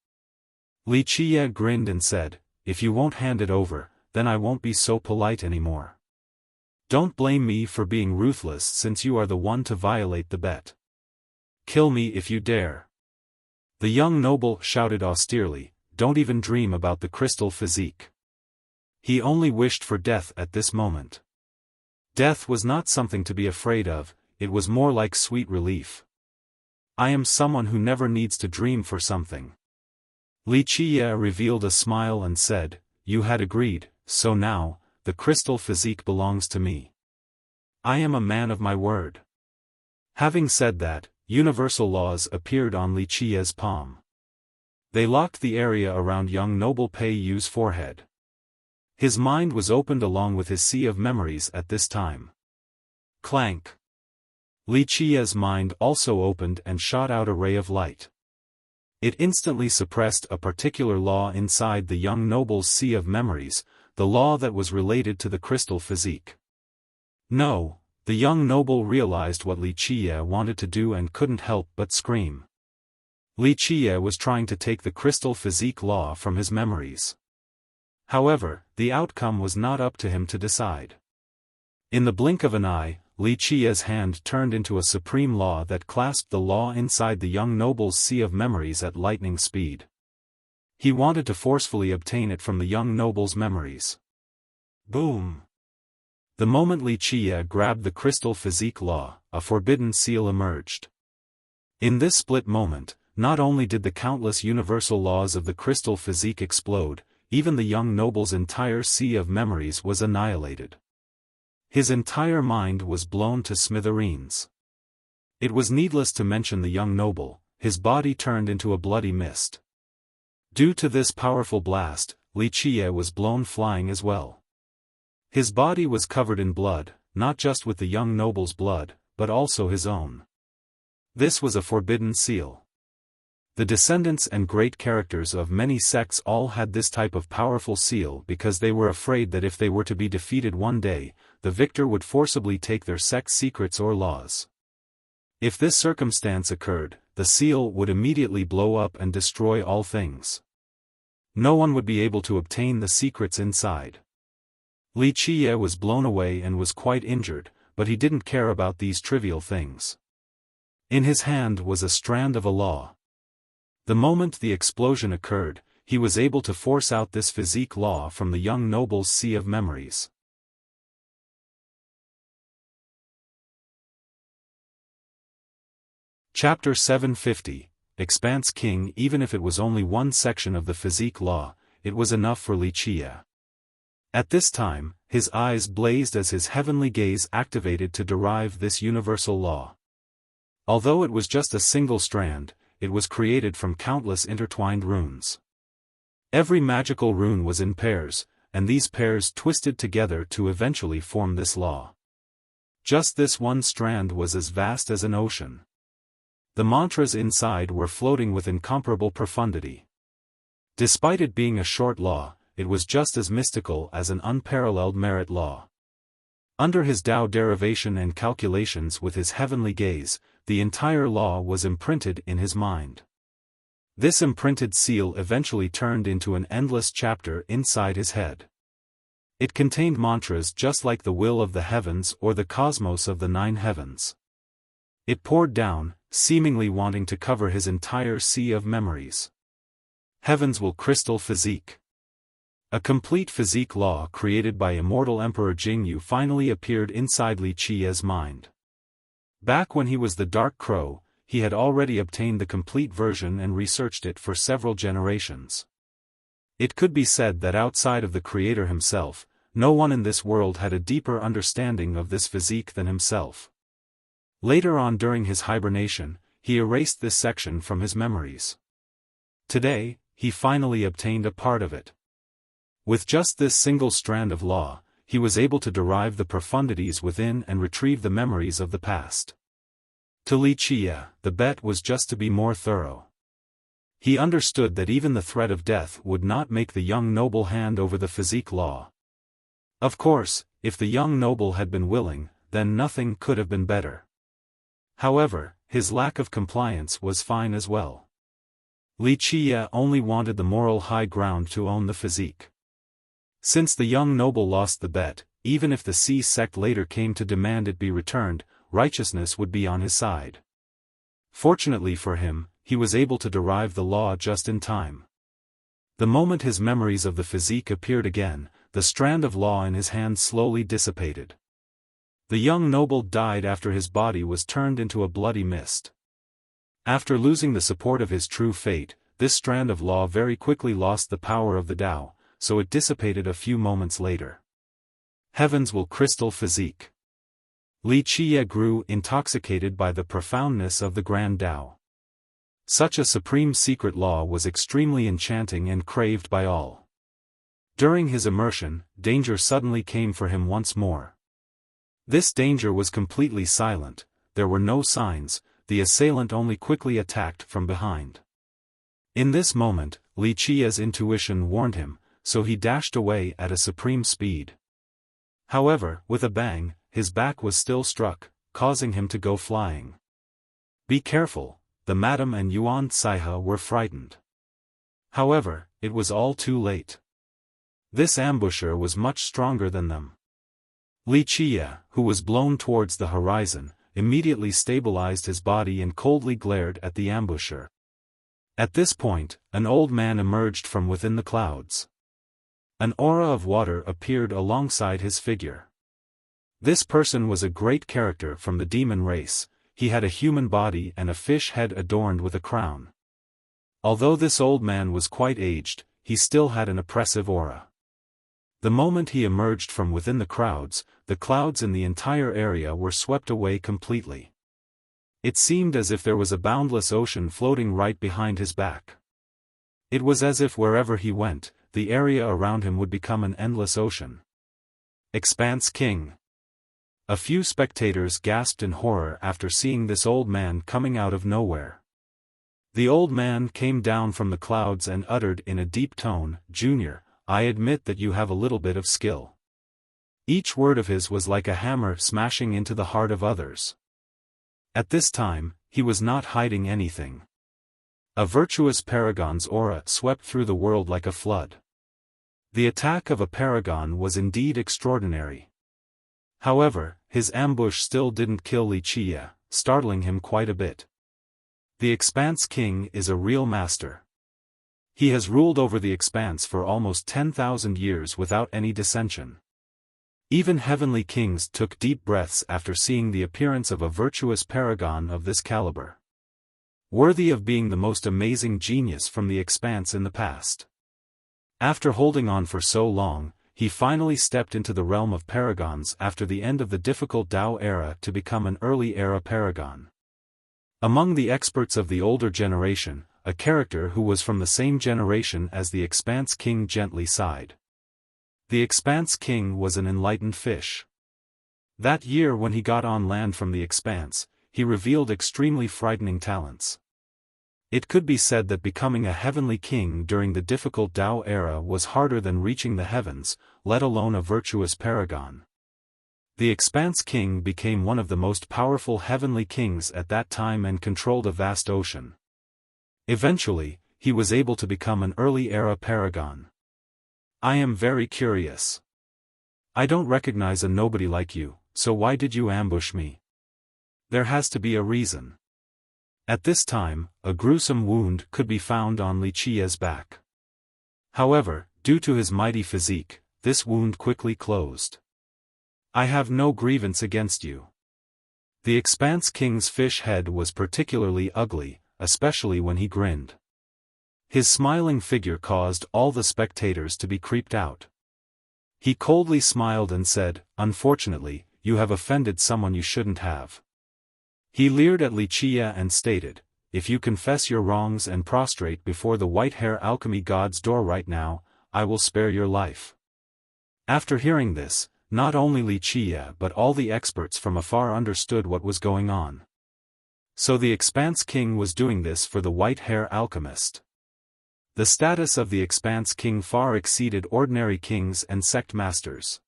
Wuxia grinned and said, "If you won't hand it over, then I won't be so polite anymore. Don't blame me for being ruthless since you are the one to violate the bet. Kill me if you dare." The young noble shouted austerely, "Don't even dream about the crystal physique." He only wished for death at this moment. Death was not something to be afraid of, it was more like sweet relief. "I am someone who never needs to dream for something." Wuxia revealed a smile and said, "You had agreed, so now, the crystal physique belongs to me. I am a man of my word." Having said that, universal laws appeared on Wuxia's palm. They locked the area around young noble Pei Yu's forehead. His mind was opened along with his sea of memories at this time. Clank. Wuxia's mind also opened and shot out a ray of light. It instantly suppressed a particular law inside the young noble's sea of memories, the law that was related to the crystal physique. No, the young noble realized what Wuxia wanted to do and couldn't help but scream. Wuxia was trying to take the crystal physique law from his memories. However, the outcome was not up to him to decide. In the blink of an eye, Wuxia's hand turned into a supreme law that clasped the law inside the young noble's sea of memories at lightning speed. He wanted to forcefully obtain it from the young noble's memories. Boom! The moment Wuxia grabbed the crystal physique law, a forbidden seal emerged. In this split moment, not only did the countless universal laws of the crystal physique explode, even the young noble's entire sea of memories was annihilated. His entire mind was blown to smithereens. It was needless to mention the young noble, his body turned into a bloody mist. Due to this powerful blast, Wuxia was blown flying as well. His body was covered in blood, not just with the young noble's blood, but also his own. This was a forbidden seal. The descendants and great characters of many sects all had this type of powerful seal because they were afraid that if they were to be defeated one day, the victor would forcibly take their sect's secrets or laws. If this circumstance occurred, the seal would immediately blow up and destroy all things. No one would be able to obtain the secrets inside. Wuxia was blown away and was quite injured, but he didn't care about these trivial things. In his hand was a strand of a law. The moment the explosion occurred, he was able to force out this physique law from the young noble's sea of memories. Chapter 750, Expanse King. Even if it was only one section of the physique law, it was enough for Wuxia. At this time, his eyes blazed as his heavenly gaze activated to derive this universal law. Although it was just a single strand, it was created from countless intertwined runes. Every magical rune was in pairs, and these pairs twisted together to eventually form this law. Just this one strand was as vast as an ocean. The mantras inside were floating with incomparable profundity. Despite it being a short law, it was just as mystical as an unparalleled merit law. Under his Tao derivation and calculations with his heavenly gaze, the entire law was imprinted in his mind. This imprinted seal eventually turned into an endless chapter inside his head. It contained mantras just like the will of the heavens or the cosmos of the 9 heavens. It poured down, seemingly wanting to cover his entire sea of memories. Heavens will crystal physique. A complete physique law created by immortal Emperor Jingyu finally appeared inside Wuxia's mind. Back when he was the Dark Crow, he had already obtained the complete version and researched it for several generations. It could be said that outside of the Creator himself, no one in this world had a deeper understanding of this physique than himself. Later on during his hibernation, he erased this section from his memories. Today, he finally obtained a part of it. With just this single strand of law, he was able to derive the profundities within and retrieve the memories of the past. To Wuxia, the bet was just to be more thorough. He understood that even the threat of death would not make the young noble hand over the physique law. Of course, if the young noble had been willing, then nothing could have been better. However, his lack of compliance was fine as well. Wuxia only wanted the moral high ground to own the physique. Since the young noble lost the bet, even if the Sea sect later came to demand it be returned, righteousness would be on his side. Fortunately for him, he was able to derive the law just in time. The moment his memories of the physique appeared again, the strand of law in his hand slowly dissipated. The young noble died after his body was turned into a bloody mist. After losing the support of his true fate, this strand of law very quickly lost the power of the Tao, so it dissipated a few moments later. Heavens will crystal physique. Wuxia grew intoxicated by the profoundness of the Grand Tao. Such a supreme secret law was extremely enchanting and craved by all. During his immersion, danger suddenly came for him once more. This danger was completely silent, there were no signs, the assailant only quickly attacked from behind. In this moment, Wuxia's intuition warned him, so he dashed away at a supreme speed. However, with a bang, his back was still struck, causing him to go flying. Be careful, the Madam and Yuan Saiha were frightened. However, it was all too late. This ambusher was much stronger than them. Wuxia, who was blown towards the horizon, immediately stabilized his body and coldly glared at the ambusher. At this point, an old man emerged from within the clouds. An aura of water appeared alongside his figure. This person was a great character from the demon race, he had a human body and a fish head adorned with a crown. Although this old man was quite aged, he still had an oppressive aura. The moment he emerged from within the clouds in the entire area were swept away completely. It seemed as if there was a boundless ocean floating right behind his back. It was as if wherever he went, the area around him would become an endless ocean. Expanse King. A few spectators gasped in horror after seeing this old man coming out of nowhere. The old man came down from the clouds and uttered in a deep tone, "Junior, I admit that you have a little bit of skill." Each word of his was like a hammer smashing into the heart of others. At this time, he was not hiding anything. A virtuous paragon's aura swept through the world like a flood. The attack of a paragon was indeed extraordinary. However, his ambush still didn't kill Wuxia, startling him quite a bit. The Expanse King is a real master. He has ruled over the Expanse for almost 10,000 years without any dissension. Even heavenly kings took deep breaths after seeing the appearance of a virtuous paragon of this caliber. Worthy of being the most amazing genius from the Expanse in the past. After holding on for so long, he finally stepped into the realm of paragons after the end of the difficult Tao era to become an early era paragon. Among the experts of the older generation, a character who was from the same generation as the Expanse King gently sighed. The Expanse King was an enlightened fish. That year when he got on land from the Expanse, he revealed extremely frightening talents. It could be said that becoming a heavenly king during the difficult Tao era was harder than reaching the heavens, let alone a virtuous paragon. The Expanse King became one of the most powerful heavenly kings at that time and controlled a vast ocean. Eventually, he was able to become an early era paragon. I am very curious. I don't recognize a nobody like you, so why did you ambush me? There has to be a reason. At this time, a gruesome wound could be found on Wuxia's back. However, due to his mighty physique, this wound quickly closed. I have no grievance against you. The Expanse King's fish head was particularly ugly, especially when he grinned. His smiling figure caused all the spectators to be creeped out. He coldly smiled and said, "Unfortunately, you have offended someone you shouldn't have." He leered at Wuxia and stated, "If you confess your wrongs and prostrate before the white-hair alchemy god's door right now, I will spare your life." After hearing this, not only Wuxia but all the experts from afar understood what was going on. So the Expanse King was doing this for the white-hair alchemist. The status of the Expanse King far exceeded ordinary kings and sect masters.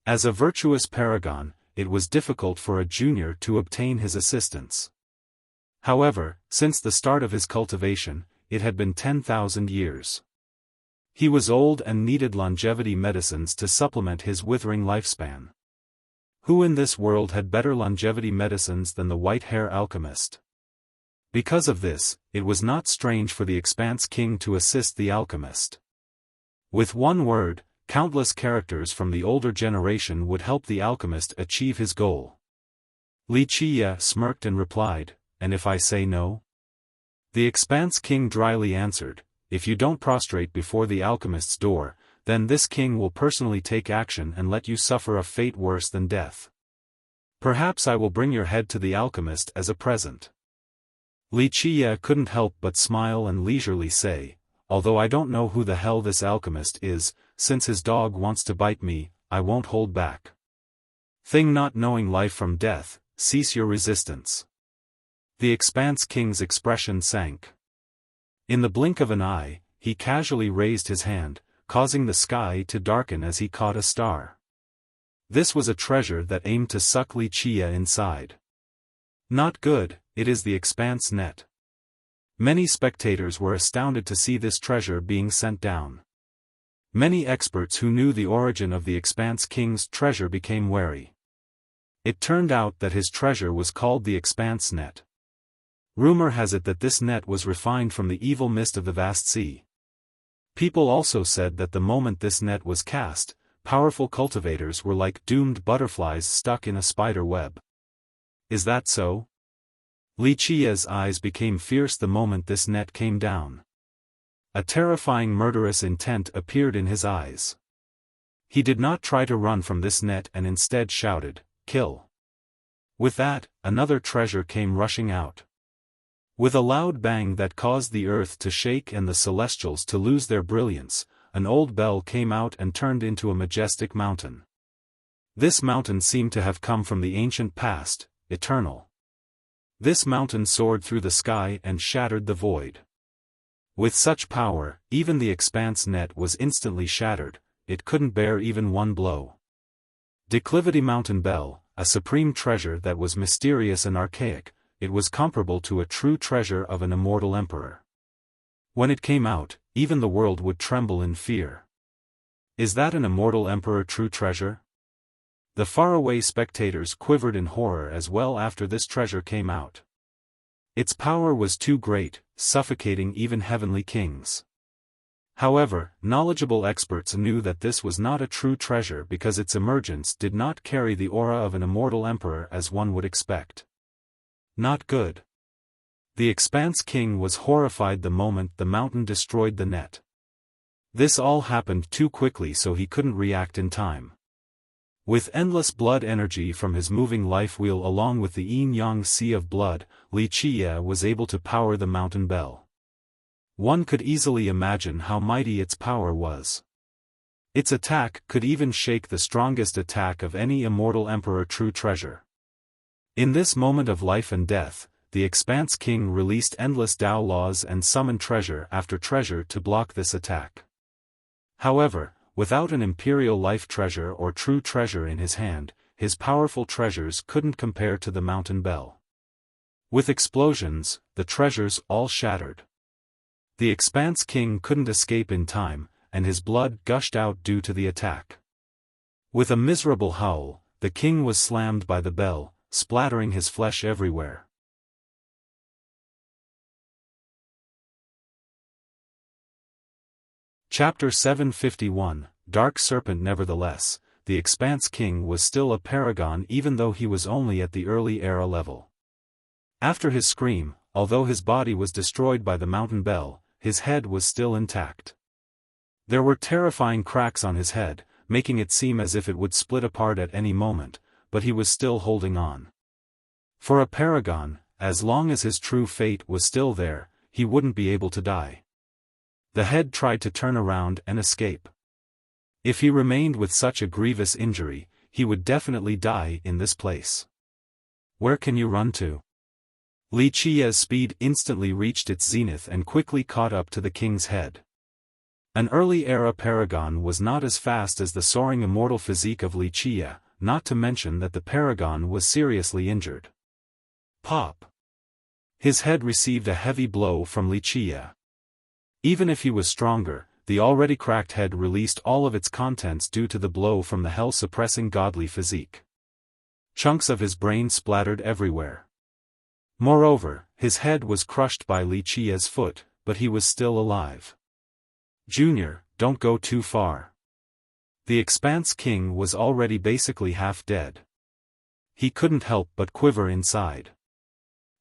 As a virtuous paragon, it was difficult for a junior to obtain his assistance. However, since the start of his cultivation, it had been 10,000 years. He was old and needed longevity medicines to supplement his withering lifespan. Who in this world had better longevity medicines than the white-hair alchemist? Because of this, it was not strange for the Expanse King to assist the alchemist. With one word, countless characters from the older generation would help the alchemist achieve his goal. Wuxia smirked and replied, "And if I say no?" The Expanse King dryly answered, "If you don't prostrate before the alchemist's door, then this king will personally take action and let you suffer a fate worse than death. Perhaps I will bring your head to the alchemist as a present." Wuxia couldn't help but smile and leisurely say, "Although I don't know who the hell this alchemist is, since his dog wants to bite me, I won't hold back. Thing not knowing life from death, cease your resistance." The Expanse King's expression sank. In the blink of an eye, he casually raised his hand, causing the sky to darken as he caught a star. This was a treasure that aimed to suck Wuxia inside. Not good, it is the Expanse net. Many spectators were astounded to see this treasure being sent down. Many experts who knew the origin of the Expanse King's treasure became wary. It turned out that his treasure was called the Expanse net. Rumor has it that this net was refined from the evil mist of the vast sea. People also said that the moment this net was cast, powerful cultivators were like doomed butterflies stuck in a spider web. Is that so? Wuxia's eyes became fierce the moment this net came down. A terrifying murderous intent appeared in his eyes. He did not try to run from this net and instead shouted, "Kill!" With that, another treasure came rushing out. With a loud bang that caused the earth to shake and the celestials to lose their brilliance, an old bell came out and turned into a majestic mountain. This mountain seemed to have come from the ancient past, eternal. This mountain soared through the sky and shattered the void. With such power, even the expanse net was instantly shattered, it couldn't bear even one blow. Declivity Mountain Bell, a supreme treasure that was mysterious and archaic, it was comparable to a true treasure of an immortal emperor. When it came out, even the world would tremble in fear. Is that an immortal emperor true treasure? The faraway spectators quivered in horror as well after this treasure came out. Its power was too great, suffocating even heavenly kings. However, knowledgeable experts knew that this was not a true treasure because its emergence did not carry the aura of an immortal emperor as one would expect. Not good. The Expanse King was horrified the moment the mountain destroyed the net. This all happened too quickly so he couldn't react in time. With endless blood energy from his moving life wheel along with the yin-yang sea of blood, Wuxia was able to power the mountain bell. One could easily imagine how mighty its power was. Its attack could even shake the strongest attack of any immortal emperor true treasure. In this moment of life and death, the Expanse King released endless Tao laws and summoned treasure after treasure to block this attack. However, without an imperial life treasure or true treasure in his hand, his powerful treasures couldn't compare to the mountain bell. With explosions, the treasures all shattered. The Expanse King couldn't escape in time, and his blood gushed out due to the attack. With a miserable howl, the king was slammed by the bell, splattering his flesh everywhere. Chapter 751, Dark Serpent. Nevertheless, the Expanse King was still a paragon even though he was only at the early era level. After his scream, although his body was destroyed by the mountain bell, his head was still intact. There were terrifying cracks on his head, making it seem as if it would split apart at any moment, but he was still holding on. For a paragon, as long as his true fate was still there, he wouldn't be able to die. The head tried to turn around and escape. If he remained with such a grievous injury, he would definitely die in this place. Where can you run to? Wuxia's speed instantly reached its zenith and quickly caught up to the king's head. An early-era paragon was not as fast as the soaring immortal physique of Wuxia, not to mention that the paragon was seriously injured. Pop! His head received a heavy blow from Wuxia. Even if he was stronger, the already cracked head released all of its contents due to the blow from the hell-suppressing godly physique. Chunks of his brain splattered everywhere. Moreover, his head was crushed by Wuxia's foot, but he was still alive. Junior, don't go too far. The Expanse King was already basically half dead. He couldn't help but quiver inside.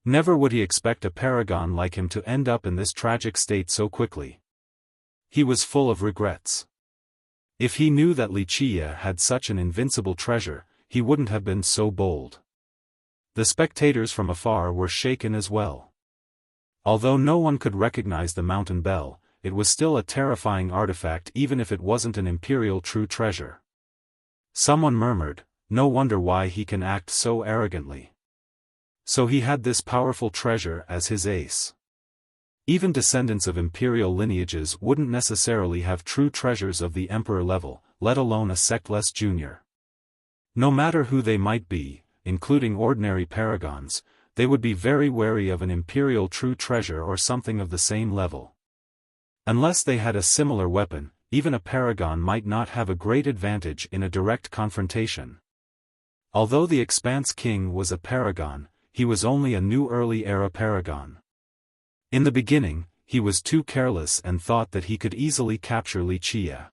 Never would he expect a paragon like him to end up in this tragic state so quickly. He was full of regrets. If he knew that Wuxia had such an invincible treasure, he wouldn't have been so bold. The spectators from afar were shaken as well. Although no one could recognize the mountain bell, it was still a terrifying artifact even if it wasn't an imperial true treasure. Someone murmured, "No wonder why he can act so arrogantly. So he had this powerful treasure as his ace." Even descendants of imperial lineages wouldn't necessarily have true treasures of the emperor level, let alone a sectless junior. No matter who they might be, including ordinary paragons, they would be very wary of an imperial true treasure or something of the same level. Unless they had a similar weapon, even a paragon might not have a great advantage in a direct confrontation. Although the Expanse King was a paragon, he was only a new early-era paragon. In the beginning, he was too careless and thought that he could easily capture Wuxia.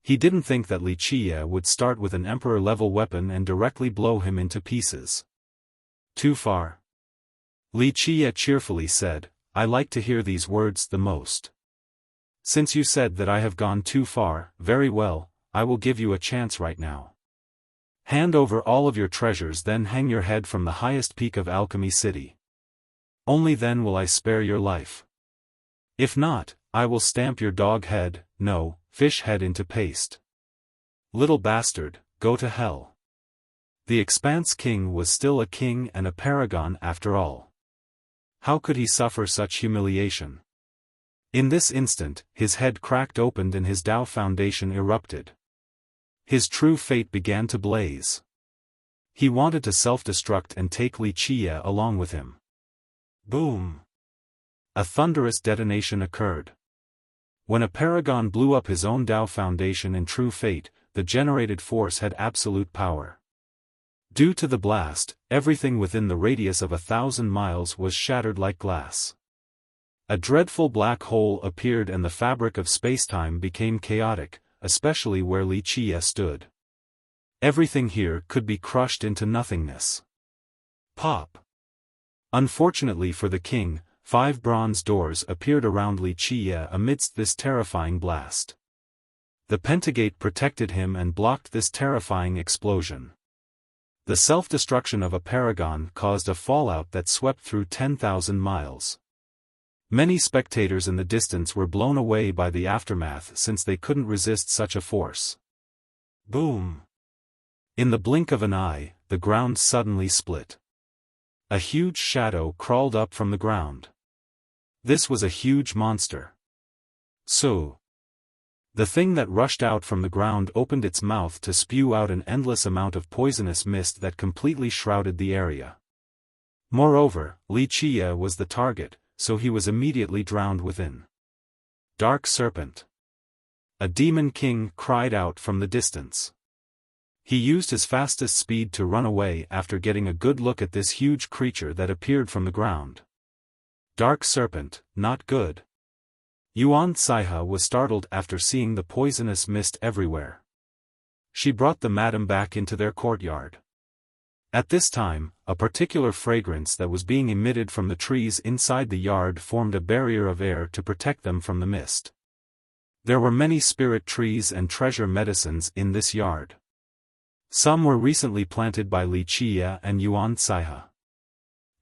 He didn't think that Wuxia would start with an emperor-level weapon and directly blow him into pieces. Too far. Wuxia cheerfully said, "I like to hear these words the most. Since you said that I have gone too far, very well, I will give you a chance right now." Hand over all of your treasures, then hang your head from the highest peak of Alchemy City. Only then will I spare your life. If not, I will stamp your dog head, no, fish head into paste. Little bastard, go to hell. The Expanse King was still a king and a paragon after all. How could he suffer such humiliation? In this instant, his head cracked open and his Tao foundation erupted. His true fate began to blaze. He wanted to self-destruct and take Wuxia along with him. Boom! A thunderous detonation occurred. When a paragon blew up his own Tao foundation in true fate, the generated force had absolute power. Due to the blast, everything within the radius of 1,000 miles was shattered like glass. A dreadful black hole appeared and the fabric of spacetime became chaotic, especially where Wuxia stood. Everything here could be crushed into nothingness. Pop! Unfortunately for the king, 5 bronze doors appeared around Wuxia amidst this terrifying blast. The Pentagate protected him and blocked this terrifying explosion. The self-destruction of a paragon caused a fallout that swept through 10,000 miles. Many spectators in the distance were blown away by the aftermath since they couldn't resist such a force. Boom! In the blink of an eye, the ground suddenly split. A huge shadow crawled up from the ground. This was a huge monster. So, the thing that rushed out from the ground opened its mouth to spew out an endless amount of poisonous mist that completely shrouded the area. Moreover, Wuxia was the target, so he was immediately drowned within. Dark Serpent. A demon king cried out from the distance. He used his fastest speed to run away after getting a good look at this huge creature that appeared from the ground. Dark Serpent, not good. Yuan Saiha was startled after seeing the poisonous mist everywhere. She brought the madam back into their courtyard. At this time, a particular fragrance that was being emitted from the trees inside the yard formed a barrier of air to protect them from the mist. There were many spirit trees and treasure medicines in this yard. Some were recently planted by Wuxia and Yuan Saiha.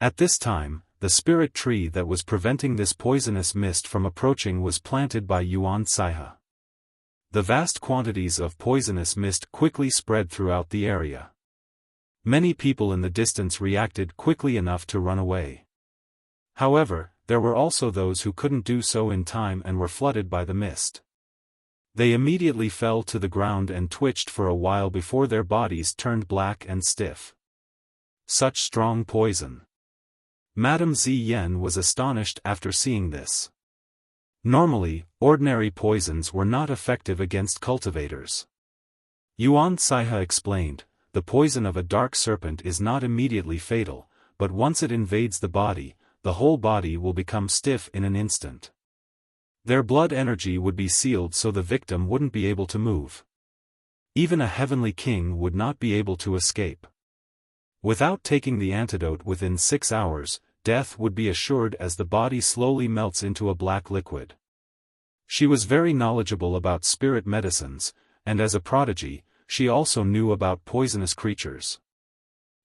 At this time, the spirit tree that was preventing this poisonous mist from approaching was planted by Yuan Saiha. The vast quantities of poisonous mist quickly spread throughout the area. Many people in the distance reacted quickly enough to run away. However, there were also those who couldn't do so in time and were flooded by the mist. They immediately fell to the ground and twitched for a while before their bodies turned black and stiff. Such strong poison. Madame Ziyan was astonished after seeing this. Normally, ordinary poisons were not effective against cultivators. Yuan Saiha explained, the poison of a dark serpent is not immediately fatal, but once it invades the body, the whole body will become stiff in an instant. Their blood energy would be sealed so the victim wouldn't be able to move. Even a heavenly king would not be able to escape. Without taking the antidote within 6 hours, death would be assured as the body slowly melts into a black liquid. She was very knowledgeable about spirit medicines, and as a prodigy, she also knew about poisonous creatures.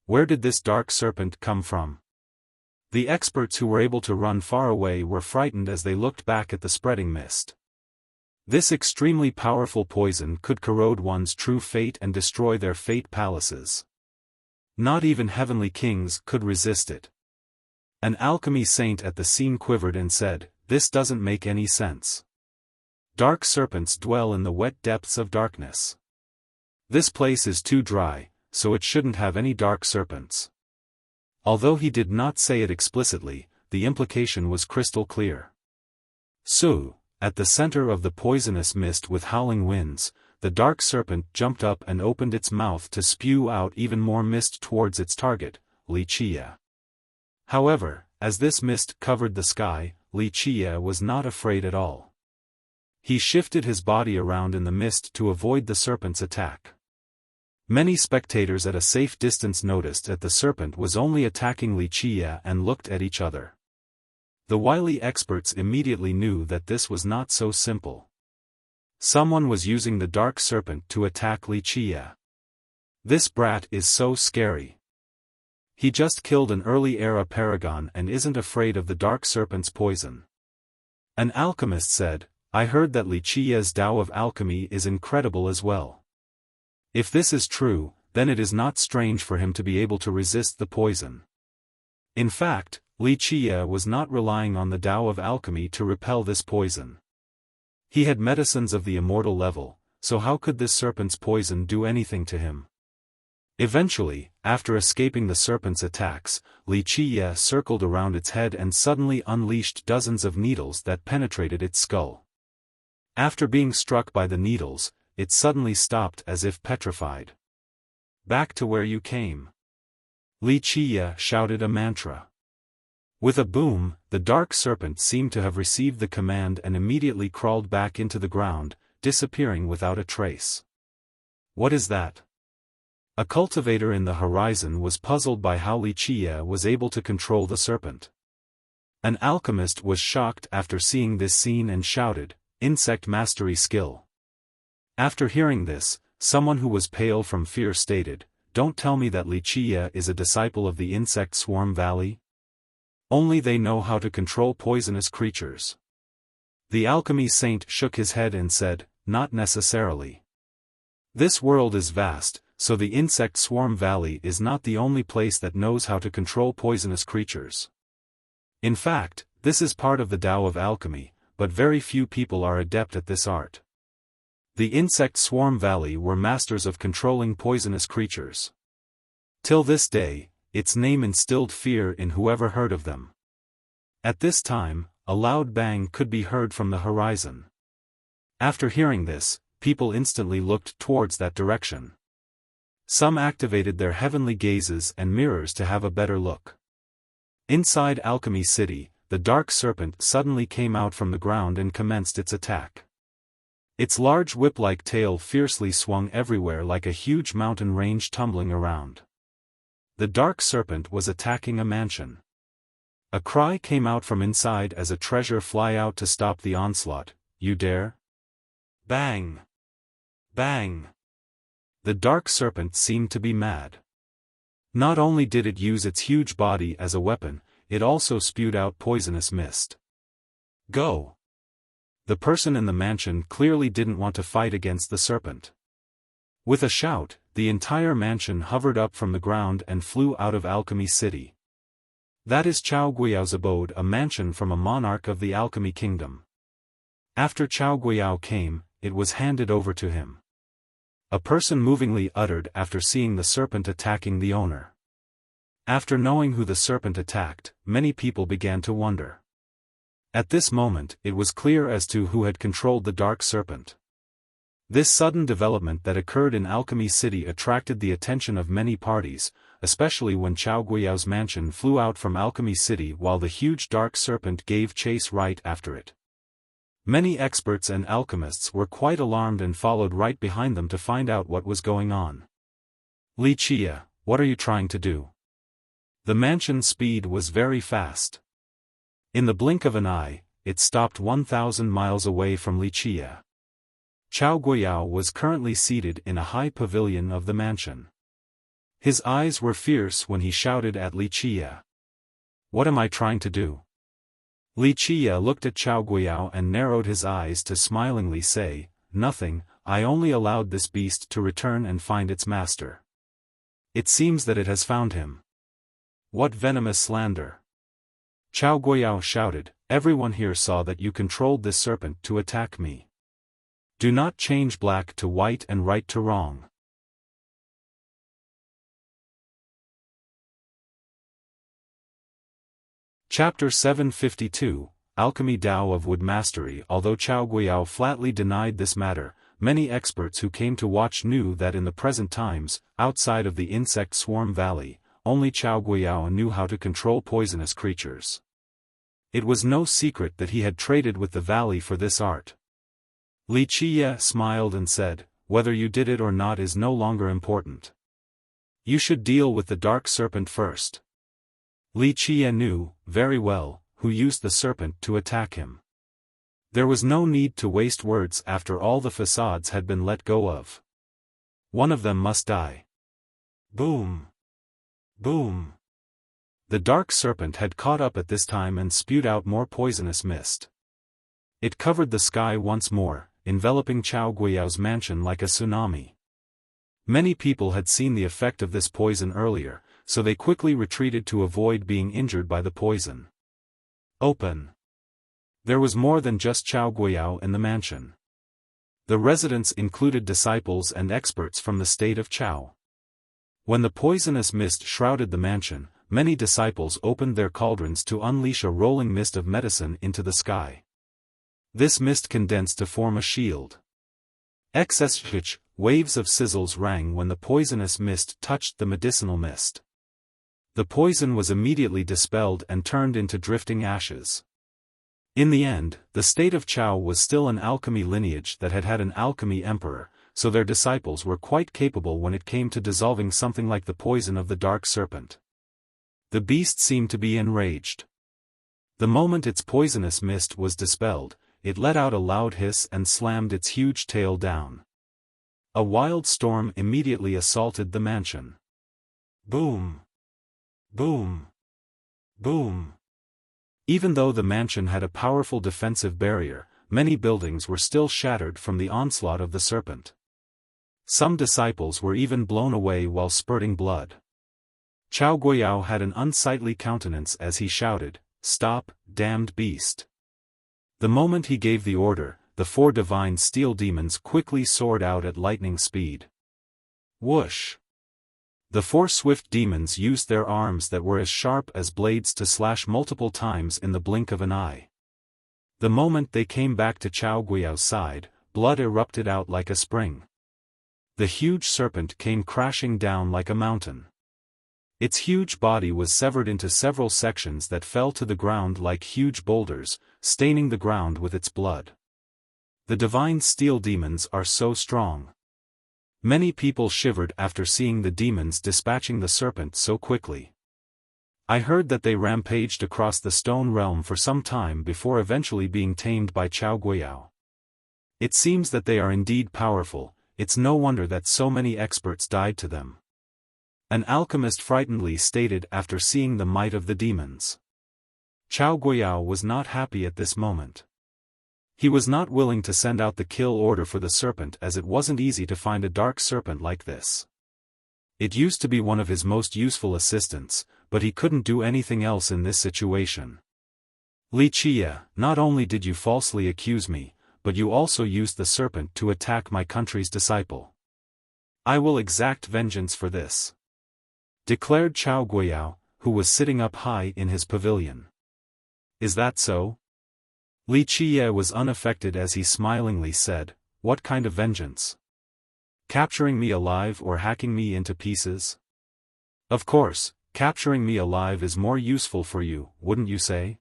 Where did this dark serpent come from? The experts who were able to run far away were frightened as they looked back at the spreading mist. This extremely powerful poison could corrode one's true fate and destroy their fate palaces. Not even heavenly kings could resist it. An alchemy saint at the scene quivered and said, "This doesn't make any sense. Dark serpents dwell in the wet depths of darkness. This place is too dry, so it shouldn't have any dark serpents." Although he did not say it explicitly, the implication was crystal clear. So, at the center of the poisonous mist with howling winds, the dark serpent jumped up and opened its mouth to spew out even more mist towards its target, Wuxia. However, as this mist covered the sky, Wuxia was not afraid at all. He shifted his body around in the mist to avoid the serpent's attack. Many spectators at a safe distance noticed that the serpent was only attacking Wuxia and looked at each other. The wily experts immediately knew that this was not so simple. Someone was using the dark serpent to attack Wuxia. This brat is so scary. He just killed an early-era paragon and isn't afraid of the dark serpent's poison. An alchemist said, I heard that Li Qiye's Tao of alchemy is incredible as well. If this is true, then it is not strange for him to be able to resist the poison. In fact, Li Qiye was not relying on the Tao of alchemy to repel this poison. He had medicines of the immortal level, so how could this serpent's poison do anything to him? Eventually, after escaping the serpent's attacks, Li Qiye circled around its head and suddenly unleashed dozens of needles that penetrated its skull. After being struck by the needles, it suddenly stopped as if petrified. Back to where you came. Li Qiye shouted a mantra. With a boom, the dark serpent seemed to have received the command and immediately crawled back into the ground, disappearing without a trace. What is that? A cultivator in the horizon was puzzled by how Li Qiye was able to control the serpent. An alchemist was shocked after seeing this scene and shouted, "Insect mastery skill." After hearing this, someone who was pale from fear stated, "Don't tell me that Li Qiye is a disciple of the insect swarm valley? Only they know how to control poisonous creatures." The alchemy saint shook his head and said, "Not necessarily. This world is vast, so the insect swarm valley is not the only place that knows how to control poisonous creatures. In fact, this is part of the Tao of alchemy, but very few people are adept at this art. The insect swarm valley were masters of controlling poisonous creatures. Till this day, its name instilled fear in whoever heard of them." At this time, a loud bang could be heard from the horizon. After hearing this, people instantly looked towards that direction. Some activated their heavenly gazes and mirrors to have a better look. Inside Alchemy City, the dark serpent suddenly came out from the ground and commenced its attack. Its large whip-like tail fiercely swung everywhere like a huge mountain range tumbling around. The dark serpent was attacking a mansion. A cry came out from inside as a treasure fly out to stop the onslaught. "You dare?" Bang! Bang! The dark serpent seemed to be mad. Not only did it use its huge body as a weapon, it also spewed out poisonous mist. Go! The person in the mansion clearly didn't want to fight against the serpent. With a shout, the entire mansion hovered up from the ground and flew out of Alchemy City. That is Chao Guiao's abode, a mansion from a monarch of the Alchemy Kingdom. After Chao Guiao came, it was handed over to him. A person movingly uttered after seeing the serpent attacking the owner. After knowing who the serpent attacked, many people began to wonder. At this moment, it was clear as to who had controlled the dark serpent. This sudden development that occurred in Alchemy City attracted the attention of many parties, especially when Chao Guiao's mansion flew out from Alchemy City while the huge dark serpent gave chase right after it. Many experts and alchemists were quite alarmed and followed right behind them to find out what was going on. "Li Qiye, what are you trying to do?" The mansion's speed was very fast. In the blink of an eye, it stopped 1,000 miles away from Li Qiye. Chao Guiyao was currently seated in a high pavilion of the mansion. His eyes were fierce when he shouted at Li Qiye. "What am I trying to do?" Li Qiye looked at Chao Guiyao and narrowed his eyes to smilingly say, "Nothing, I only allowed this beast to return and find its master. It seems that it has found him." "What venomous slander!" Chao Guiyao shouted, "Everyone here saw that you controlled this serpent to attack me. Do not change black to white and right to wrong." Chapter 752, Alchemy Tao of Wood Mastery. Although Chao Guiyao flatly denied this matter, many experts who came to watch knew that in the present times, outside of the insect swarm valley, only Chao Guiyao knew how to control poisonous creatures. It was no secret that he had traded with the valley for this art. Li Qiye smiled and said, "Whether you did it or not is no longer important. You should deal with the dark serpent first." Li Qiye knew, very well, who used the serpent to attack him. There was no need to waste words after all the facades had been let go of. One of them must die. Boom! Boom! The dark serpent had caught up at this time and spewed out more poisonous mist. It covered the sky once more, enveloping Chao Guiyao's mansion like a tsunami. Many people had seen the effect of this poison earlier, so they quickly retreated to avoid being injured by the poison. Open! There was more than just Chao Guiyao in the mansion. The residents included disciples and experts from the state of Chao. When the poisonous mist shrouded the mansion, many disciples opened their cauldrons to unleash a rolling mist of medicine into the sky. This mist condensed to form a shield. Waves of sizzles rang when the poisonous mist touched the medicinal mist. The poison was immediately dispelled and turned into drifting ashes. In the end, the state of Chao was still an alchemy lineage that had had an alchemy emperor, so their disciples were quite capable when it came to dissolving something like the poison of the dark serpent. The beast seemed to be enraged. The moment its poisonous mist was dispelled, it let out a loud hiss and slammed its huge tail down. A wild storm immediately assaulted the mansion. Boom! Boom! Boom! Even though the mansion had a powerful defensive barrier, many buildings were still shattered from the onslaught of the serpent. Some disciples were even blown away while spurting blood. Chao Guiyao had an unsightly countenance as he shouted, "Stop, damned beast!" The moment he gave the order, the 4 divine steel demons quickly soared out at lightning speed. Whoosh! The 4 swift demons used their arms that were as sharp as blades to slash multiple times in the blink of an eye. The moment they came back to Chao Guiyao's side, blood erupted out like a spring. The huge serpent came crashing down like a mountain. Its huge body was severed into several sections that fell to the ground like huge boulders, staining the ground with its blood. The divine steel demons are so strong. Many people shivered after seeing the demons dispatching the serpent so quickly. I heard that they rampaged across the stone realm for some time before eventually being tamed by Chao Guiyao. It seems that they are indeed powerful. It's no wonder that so many experts died to them. An alchemist frightenedly stated after seeing the might of the demons. Chao Guiyao was not happy at this moment. He was not willing to send out the kill order for the serpent as it wasn't easy to find a dark serpent like this. It used to be one of his most useful assistants, but he couldn't do anything else in this situation. Wuxia, not only did you falsely accuse me, but you also used the serpent to attack my country's disciple. I will exact vengeance for this, declared Chao Guiyao, who was sitting up high in his pavilion. Is that so? Wuxia was unaffected as he smilingly said, "What kind of vengeance? Capturing me alive or hacking me into pieces? Of course, capturing me alive is more useful for you, wouldn't you say?"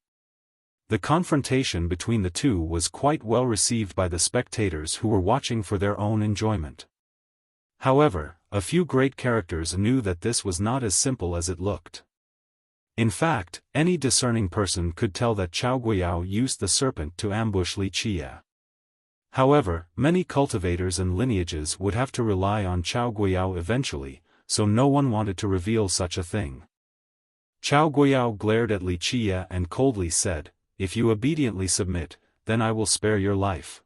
The confrontation between the two was quite well received by the spectators who were watching for their own enjoyment. However, a few great characters knew that this was not as simple as it looked. In fact, any discerning person could tell that Chao Guiyao used the serpent to ambush Wuxia. However, many cultivators and lineages would have to rely on Chao Guiyao eventually, so no one wanted to reveal such a thing. Chao Guiyao glared at Wuxia and coldly said, "If you obediently submit, then I will spare your life."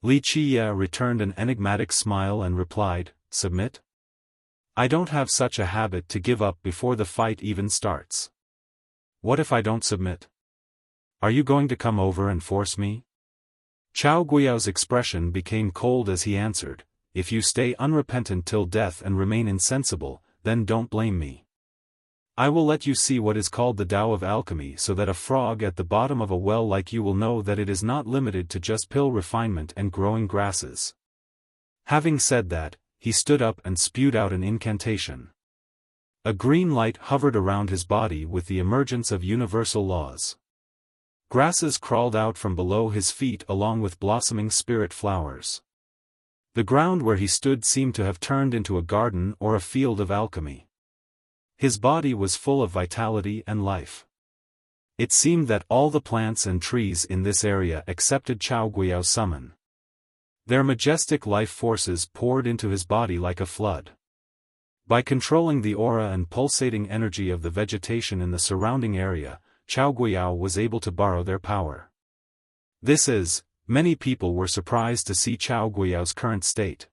Wuxia returned an enigmatic smile and replied, "Submit? I don't have such a habit to give up before the fight even starts. What if I don't submit? Are you going to come over and force me?" Chao Guiyao's expression became cold as he answered, "If you stay unrepentant till death and remain insensible, then don't blame me. I will let you see what is called the Tao of alchemy so that a frog at the bottom of a well like you will know that it is not limited to just pill refinement and growing grasses." Having said that, he stood up and spewed out an incantation. A green light hovered around his body with the emergence of universal laws. Grasses crawled out from below his feet along with blossoming spirit flowers. The ground where he stood seemed to have turned into a garden or a field of alchemy. His body was full of vitality and life. It seemed that all the plants and trees in this area accepted Chao Guiyao's summon. Their majestic life forces poured into his body like a flood. By controlling the aura and pulsating energy of the vegetation in the surrounding area, Chao Guiyao was able to borrow their power. Many people were surprised to see Chao Guiyao's current state.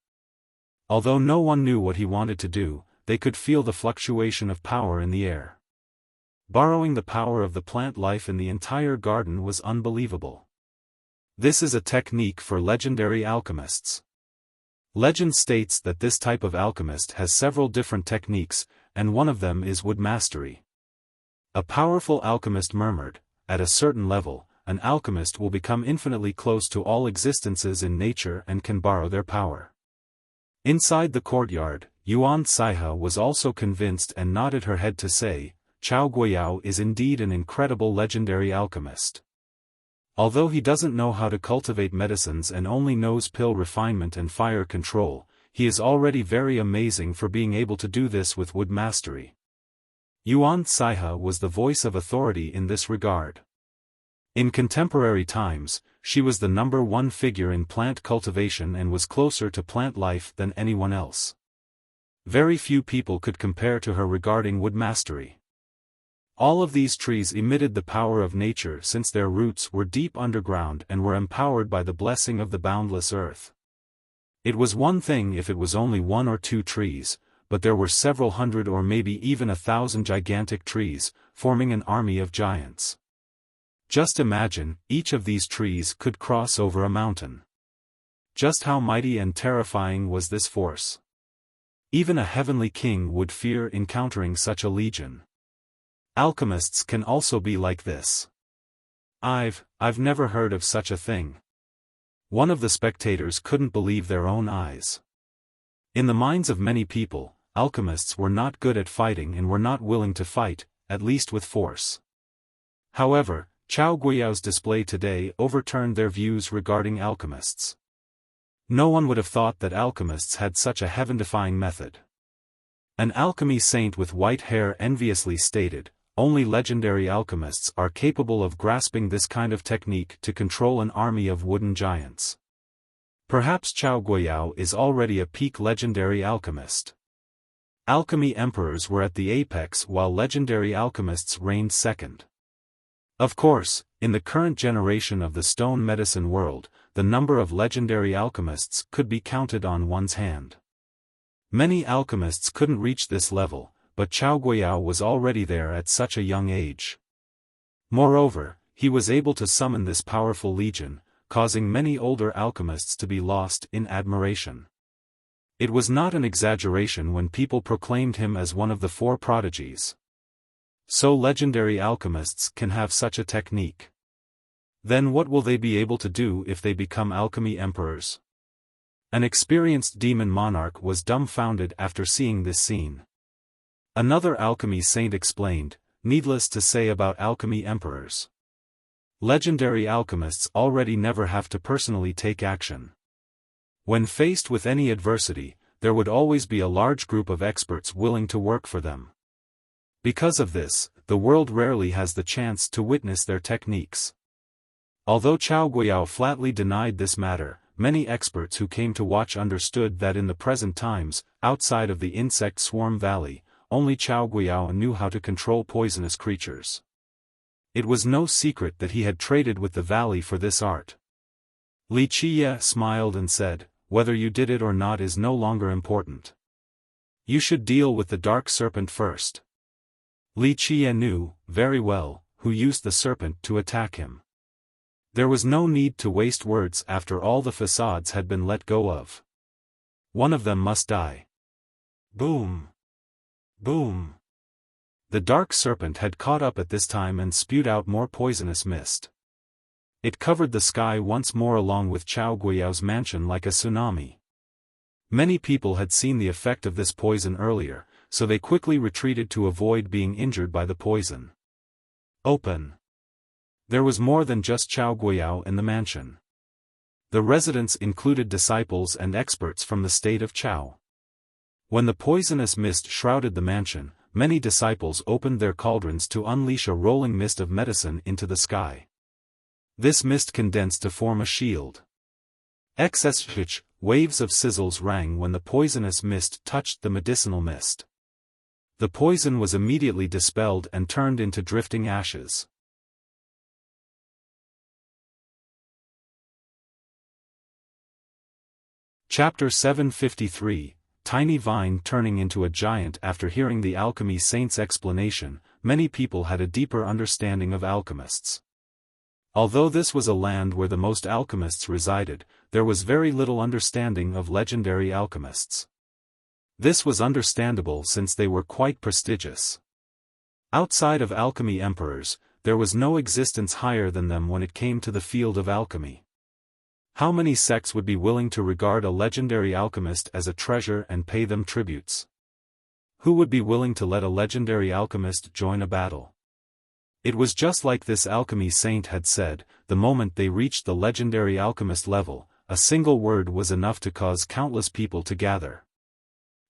Although no one knew what he wanted to do, they could feel the fluctuation of power in the air. Borrowing the power of the plant life in the entire garden was unbelievable. This is a technique for legendary alchemists. Legend states that this type of alchemist has several different techniques, and one of them is wood mastery. A powerful alchemist murmured, "At a certain level, an alchemist will become infinitely close to all existences in nature and can borrow their power." Inside the courtyard, Yuan Saihe was also convinced and nodded her head to say, Chao Guiyao is indeed an incredible legendary alchemist. Although he doesn't know how to cultivate medicines and only knows pill refinement and fire control, he is already very amazing for being able to do this with wood mastery. Yuan Saihe was the voice of authority in this regard. In contemporary times, she was the #1 figure in plant cultivation and was closer to plant life than anyone else. Very few people could compare to her regarding wood mastery. All of these trees emitted the power of nature since their roots were deep underground and were empowered by the blessing of the boundless earth. It was one thing if it was only 1 or 2 trees, but there were several hundred or maybe even 1,000 gigantic trees, forming an army of giants. Just imagine, each of these trees could cross over a mountain. Just how mighty and terrifying was this force? Even a heavenly king would fear encountering such a legion. Alchemists can also be like this. I've never heard of such a thing. One of the spectators couldn't believe their own eyes. In the minds of many people, alchemists were not good at fighting and were not willing to fight, at least with force. However, Chao Guiyao's display today overturned their views regarding alchemists. No one would have thought that alchemists had such a heaven-defying method. An alchemy saint with white hair enviously stated, "Only legendary alchemists are capable of grasping this kind of technique to control an army of wooden giants." Perhaps Chao Guiyao is already a peak legendary alchemist. Alchemy emperors were at the apex while legendary alchemists reigned second. Of course, in the current generation of the stone medicine world, the number of legendary alchemists could be counted on one's hand. Many alchemists couldn't reach this level, but Chao Guiyao was already there at such a young age. Moreover, he was able to summon this powerful legion, causing many older alchemists to be lost in admiration. It was not an exaggeration when people proclaimed him as one of the 4 prodigies. So legendary alchemists can have such a technique. Then what will they be able to do if they become alchemy emperors? An experienced demon monarch was dumbfounded after seeing this scene. Another alchemy saint explained, "Needless to say about alchemy emperors. Legendary alchemists already never have to personally take action. When faced with any adversity, there would always be a large group of experts willing to work for them. Because of this, the world rarely has the chance to witness their techniques." Although Chao Guiyao flatly denied this matter, many experts who came to watch understood that in the present times, outside of the insect swarm valley, only Chao Guiyao knew how to control poisonous creatures. It was no secret that he had traded with the valley for this art. Li Qiye smiled and said, "Whether you did it or not is no longer important. You should deal with the dark serpent first." Li Qiye knew, very well, who used the serpent to attack him. There was no need to waste words after all the facades had been let go of. One of them must die. Boom! Boom! The dark serpent had caught up at this time and spewed out more poisonous mist. It covered the sky once more along with Chao Guiyao's mansion like a tsunami. Many people had seen the effect of this poison earlier, so they quickly retreated to avoid being injured by the poison. Open! There was more than just Chao Guiyao in the mansion. The residents included disciples and experts from the state of Chao. When the poisonous mist shrouded the mansion, many disciples opened their cauldrons to unleash a rolling mist of medicine into the sky. This mist condensed to form a shield. XSH, waves of sizzles rang when the poisonous mist touched the medicinal mist. The poison was immediately dispelled and turned into drifting ashes. Chapter 753, Tiny Vine Turning into a Giant. After hearing the alchemy saint's explanation, many people had a deeper understanding of alchemists. Although this was a land where the most alchemists resided, there was very little understanding of legendary alchemists. This was understandable since they were quite prestigious. Outside of alchemy emperors, there was no existence higher than them when it came to the field of alchemy. How many sects would be willing to regard a legendary alchemist as a treasure and pay them tributes? Who would be willing to let a legendary alchemist join a battle? It was just like this alchemy saint had said, the moment they reached the legendary alchemist level, a single word was enough to cause countless people to gather.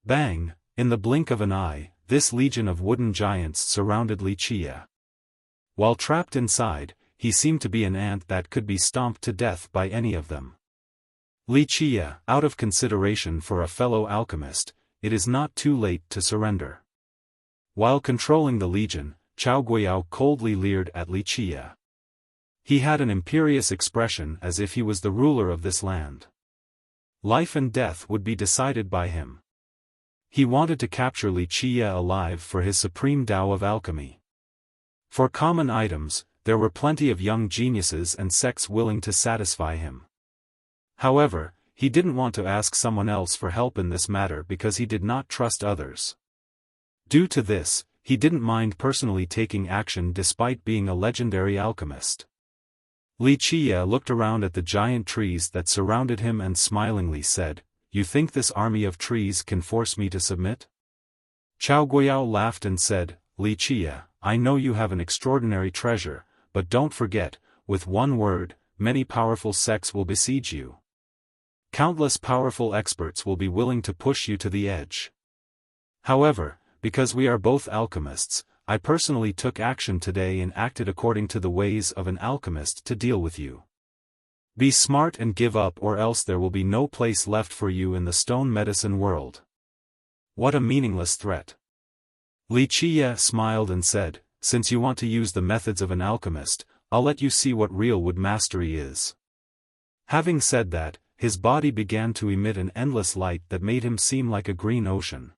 Bang! In the blink of an eye, this legion of wooden giants surrounded Wuxia. While trapped inside, he seemed to be an ant that could be stomped to death by any of them. Wuxia, out of consideration for a fellow alchemist, it is not too late to surrender. While controlling the legion, Chao Guiyao coldly leered at Wuxia. He had an imperious expression as if he was the ruler of this land. Life and death would be decided by him. He wanted to capture Wuxia alive for his supreme Tao of alchemy. For common items, there were plenty of young geniuses and sects willing to satisfy him. However, he didn't want to ask someone else for help in this matter because he did not trust others. Due to this, he didn't mind personally taking action despite being a legendary alchemist. Wuxia looked around at the giant trees that surrounded him and smilingly said, "You think this army of trees can force me to submit?" Chao Guiyao laughed and said, "Wuxia, I know you have an extraordinary treasure, but don't forget, with one word, many powerful sects will besiege you. Countless powerful experts will be willing to push you to the edge. However, because we are both alchemists, I personally took action today and acted according to the ways of an alchemist to deal with you. Be smart and give up, or else there will be no place left for you in the stone medicine world." What a meaningless threat. Wuxia smiled and said, "Since you want to use the methods of an alchemist, I'll let you see what real wood mastery is." Having said that, his body began to emit an endless light that made him seem like a green ocean.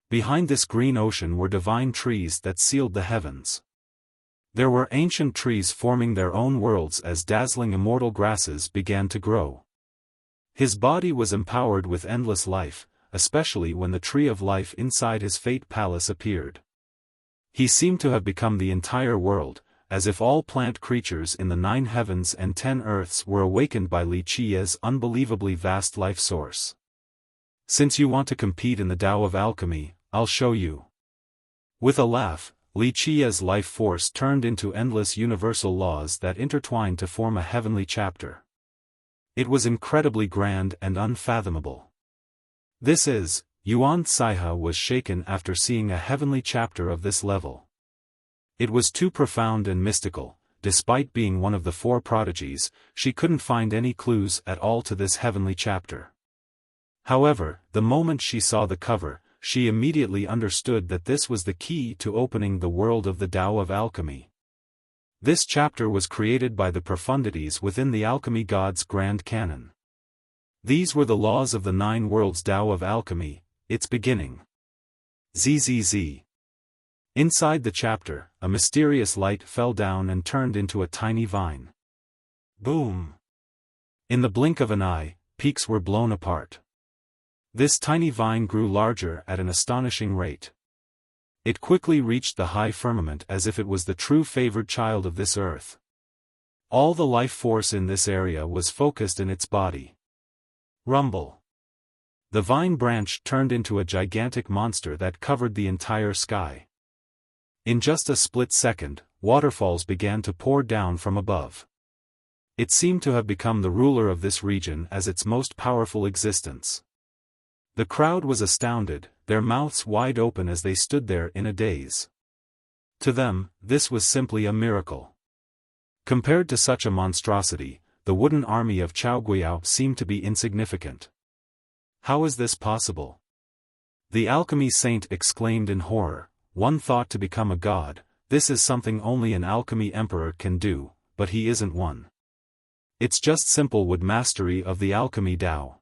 Behind this green ocean were divine trees that sealed the heavens. There were ancient trees forming their own worlds as dazzling immortal grasses began to grow. His body was empowered with endless life, especially when the tree of life inside his fate palace appeared. He seemed to have become the entire world, as if all plant creatures in the 9 heavens and 10 earths were awakened by Wuxia's unbelievably vast life source. "Since you want to compete in the Tao of alchemy, I'll show you." With a laugh, Wuxia's life force turned into endless universal laws that intertwined to form a heavenly chapter. It was incredibly grand and unfathomable. This is, Yuan Saiha was shaken after seeing a heavenly chapter of this level. It was too profound and mystical. Despite being one of the 4 prodigies, she couldn't find any clues at all to this heavenly chapter. However, the moment she saw the cover, she immediately understood that this was the key to opening the world of the Tao of alchemy. This chapter was created by the profundities within the alchemy god's grand canon. These were the laws of the 9 worlds Tao of alchemy, its beginning. ZZZ. Inside the chapter, a mysterious light fell down and turned into a tiny vine. Boom! In the blink of an eye, peaks were blown apart. This tiny vine grew larger at an astonishing rate. It quickly reached the high firmament as if it was the true favored child of this earth. All the life force in this area was focused in its body. Rumble. The vine branch turned into a gigantic monster that covered the entire sky. In just a split second, waterfalls began to pour down from above. It seemed to have become the ruler of this region as its most powerful existence. The crowd was astounded, their mouths wide open as they stood there in a daze. To them, this was simply a miracle. Compared to such a monstrosity, the wooden army of Chao Guiyao seemed to be insignificant. How is this possible? The alchemy saint exclaimed in horror. One thought to become a god. This is something only an alchemy emperor can do, but he isn't one. It's just simple wood mastery of the alchemy Tao.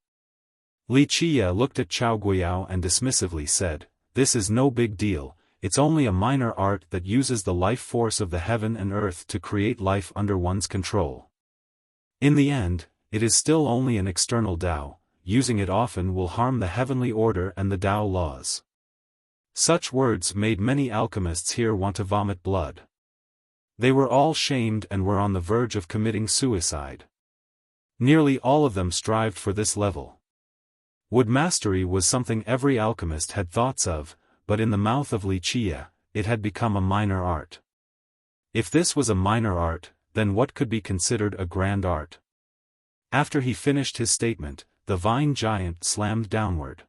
Wuxia looked at Chao Guiyao and dismissively said, "This is no big deal, it's only a minor art that uses the life force of the heaven and earth to create life under one's control. In the end, it is still only an external Tao, using it often will harm the heavenly order and the Tao laws." Such words made many alchemists here want to vomit blood. They were all shamed and were on the verge of committing suicide. Nearly all of them strived for this level. Wood mastery was something every alchemist had thoughts of, but in the mouth of Wuxia, it had become a minor art. If this was a minor art, then what could be considered a grand art? After he finished his statement, the vine giant slammed downward.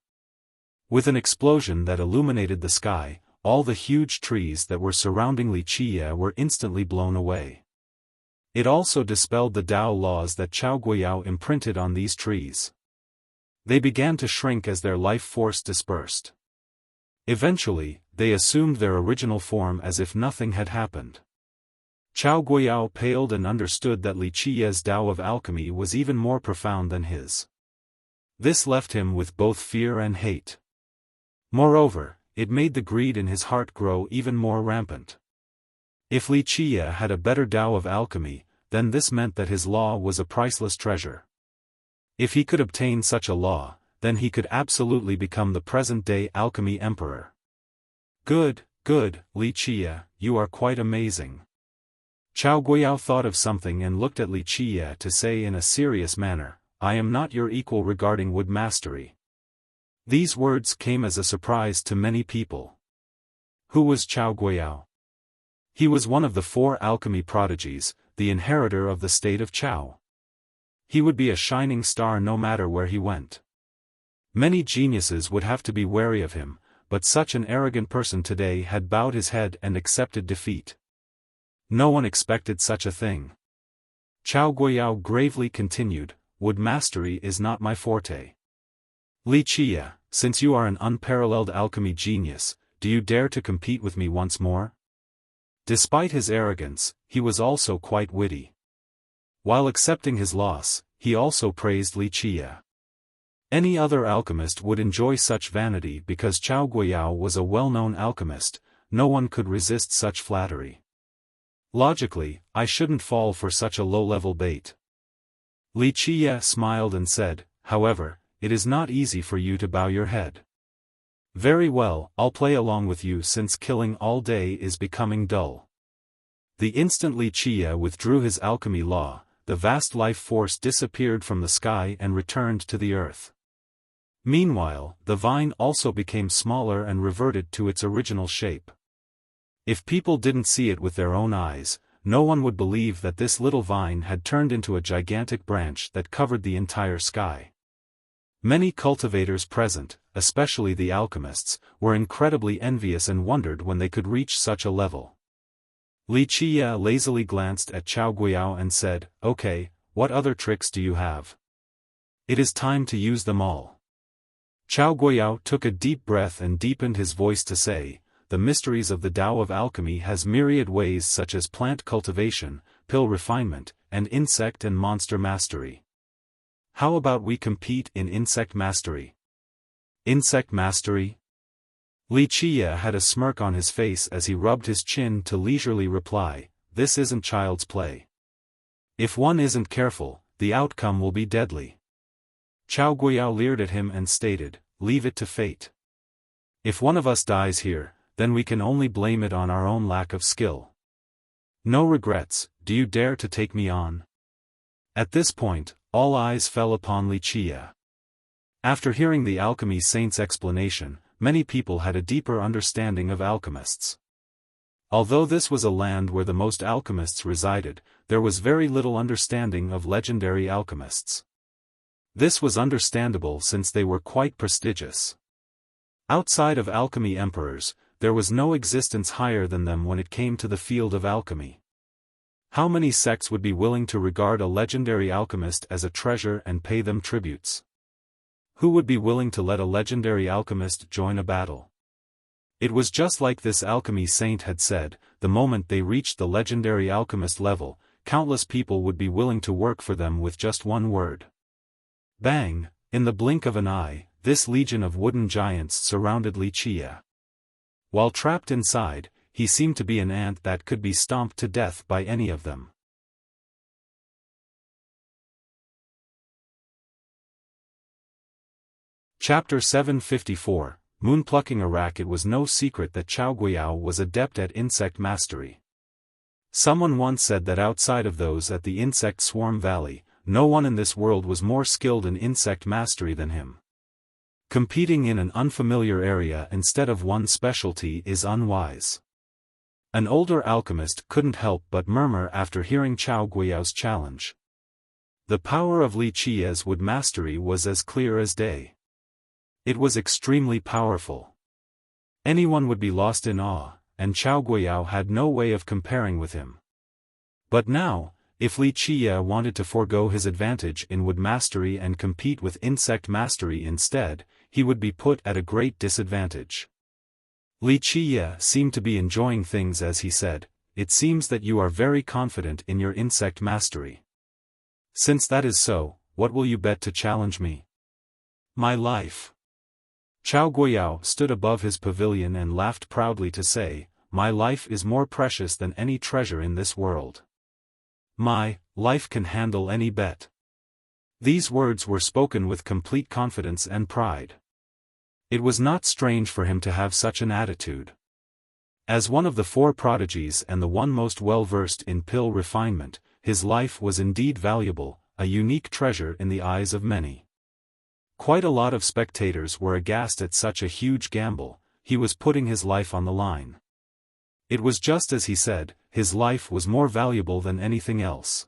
With an explosion that illuminated the sky, all the huge trees that were surrounding Wuxia were instantly blown away. It also dispelled the Tao laws that Chao Guiyao imprinted on these trees. They began to shrink as their life force dispersed. Eventually, they assumed their original form as if nothing had happened. Chao Guiyao paled and understood that Wuxia's Tao of alchemy was even more profound than his. This left him with both fear and hate. Moreover, it made the greed in his heart grow even more rampant. If Wuxia had a better Tao of alchemy, then this meant that his law was a priceless treasure. If he could obtain such a law, then he could absolutely become the present-day alchemy emperor. Good, Wuxia, you are quite amazing. Chao Guiyao thought of something and looked at Wuxia to say in a serious manner, "I am not your equal regarding wood mastery." These words came as a surprise to many people. Who was Chao Guiyao? He was one of the 4 alchemy prodigies, the inheritor of the state of Chao. He would be a shining star no matter where he went. Many geniuses would have to be wary of him, but such an arrogant person today had bowed his head and accepted defeat. No one expected such a thing. Chao Guiyao gravely continued, "Wood mastery is not my forte. Wuxia, since you are an unparalleled alchemy genius, do you dare to compete with me once more?" Despite his arrogance, he was also quite witty. While accepting his loss, he also praised Wuxia. Any other alchemist would enjoy such vanity because Chao Guiyao was a well-known alchemist. No one could resist such flattery. Logically, I shouldn't fall for such a low-level bait. Wuxia smiled and said, "However, it is not easy for you to bow your head. Very well, I'll play along with you since killing all day is becoming dull." The instant Wuxia withdrew his alchemy law, the vast life force disappeared from the sky and returned to the earth. Meanwhile, the vine also became smaller and reverted to its original shape. If people didn't see it with their own eyes, no one would believe that this little vine had turned into a gigantic branch that covered the entire sky. Many cultivators present, especially the alchemists, were incredibly envious and wondered when they could reach such a level. Wuxia lazily glanced at Chao Guiyao and said, "Okay, what other tricks do you have? It is time to use them all." Chao Guiyao took a deep breath and deepened his voice to say, "The mysteries of the Tao of alchemy has myriad ways such as plant cultivation, pill refinement, and insect and monster mastery. How about we compete in insect mastery?" Insect mastery? Wuxia had a smirk on his face as he rubbed his chin to leisurely reply, "This isn't child's play. If one isn't careful, the outcome will be deadly." Chao Guiyao leered at him and stated, "Leave it to fate. If one of us dies here, then we can only blame it on our own lack of skill. No regrets, do you dare to take me on?" At this point, all eyes fell upon Wuxia. After hearing the alchemy saint's explanation, many people had a deeper understanding of alchemists. Although this was a land where the most alchemists resided, there was very little understanding of legendary alchemists. This was understandable since they were quite prestigious. Outside of alchemy emperors, there was no existence higher than them when it came to the field of alchemy. How many sects would be willing to regard a legendary alchemist as a treasure and pay them tributes? Who would be willing to let a legendary alchemist join a battle? It was just like this alchemy saint had said, the moment they reached the legendary alchemist level, countless people would be willing to work for them with just one word. Bang! In the blink of an eye, this legion of wooden giants surrounded Wuxia. While trapped inside, he seemed to be an ant that could be stomped to death by any of them. Chapter 754, Moon-Plucking Iraq. It was no secret that Chao Guiyao was adept at insect mastery. Someone once said that outside of those at the Insect Swarm Valley, no one in this world was more skilled in insect mastery than him. Competing in an unfamiliar area instead of one specialty is unwise. An older alchemist couldn't help but murmur after hearing Chao Guiyao's challenge. The power of Wuxia's wood mastery was as clear as day. It was extremely powerful. Anyone would be lost in awe, and Chao Guiyao had no way of comparing with him. But now, if Wuxia wanted to forego his advantage in wood mastery and compete with insect mastery instead, he would be put at a great disadvantage. Wuxia seemed to be enjoying things as he said, "It seems that you are very confident in your insect mastery. Since that is so, what will you bet to challenge me?" "My life." Chao Guiyao stood above his pavilion and laughed proudly to say, "My life is more precious than any treasure in this world. My life can handle any bet." These words were spoken with complete confidence and pride. It was not strange for him to have such an attitude. As one of the four prodigies and the one most well-versed in pill refinement, his life was indeed valuable, a unique treasure in the eyes of many. Quite a lot of spectators were aghast at such a huge gamble. He was putting his life on the line. It was just as he said, his life was more valuable than anything else.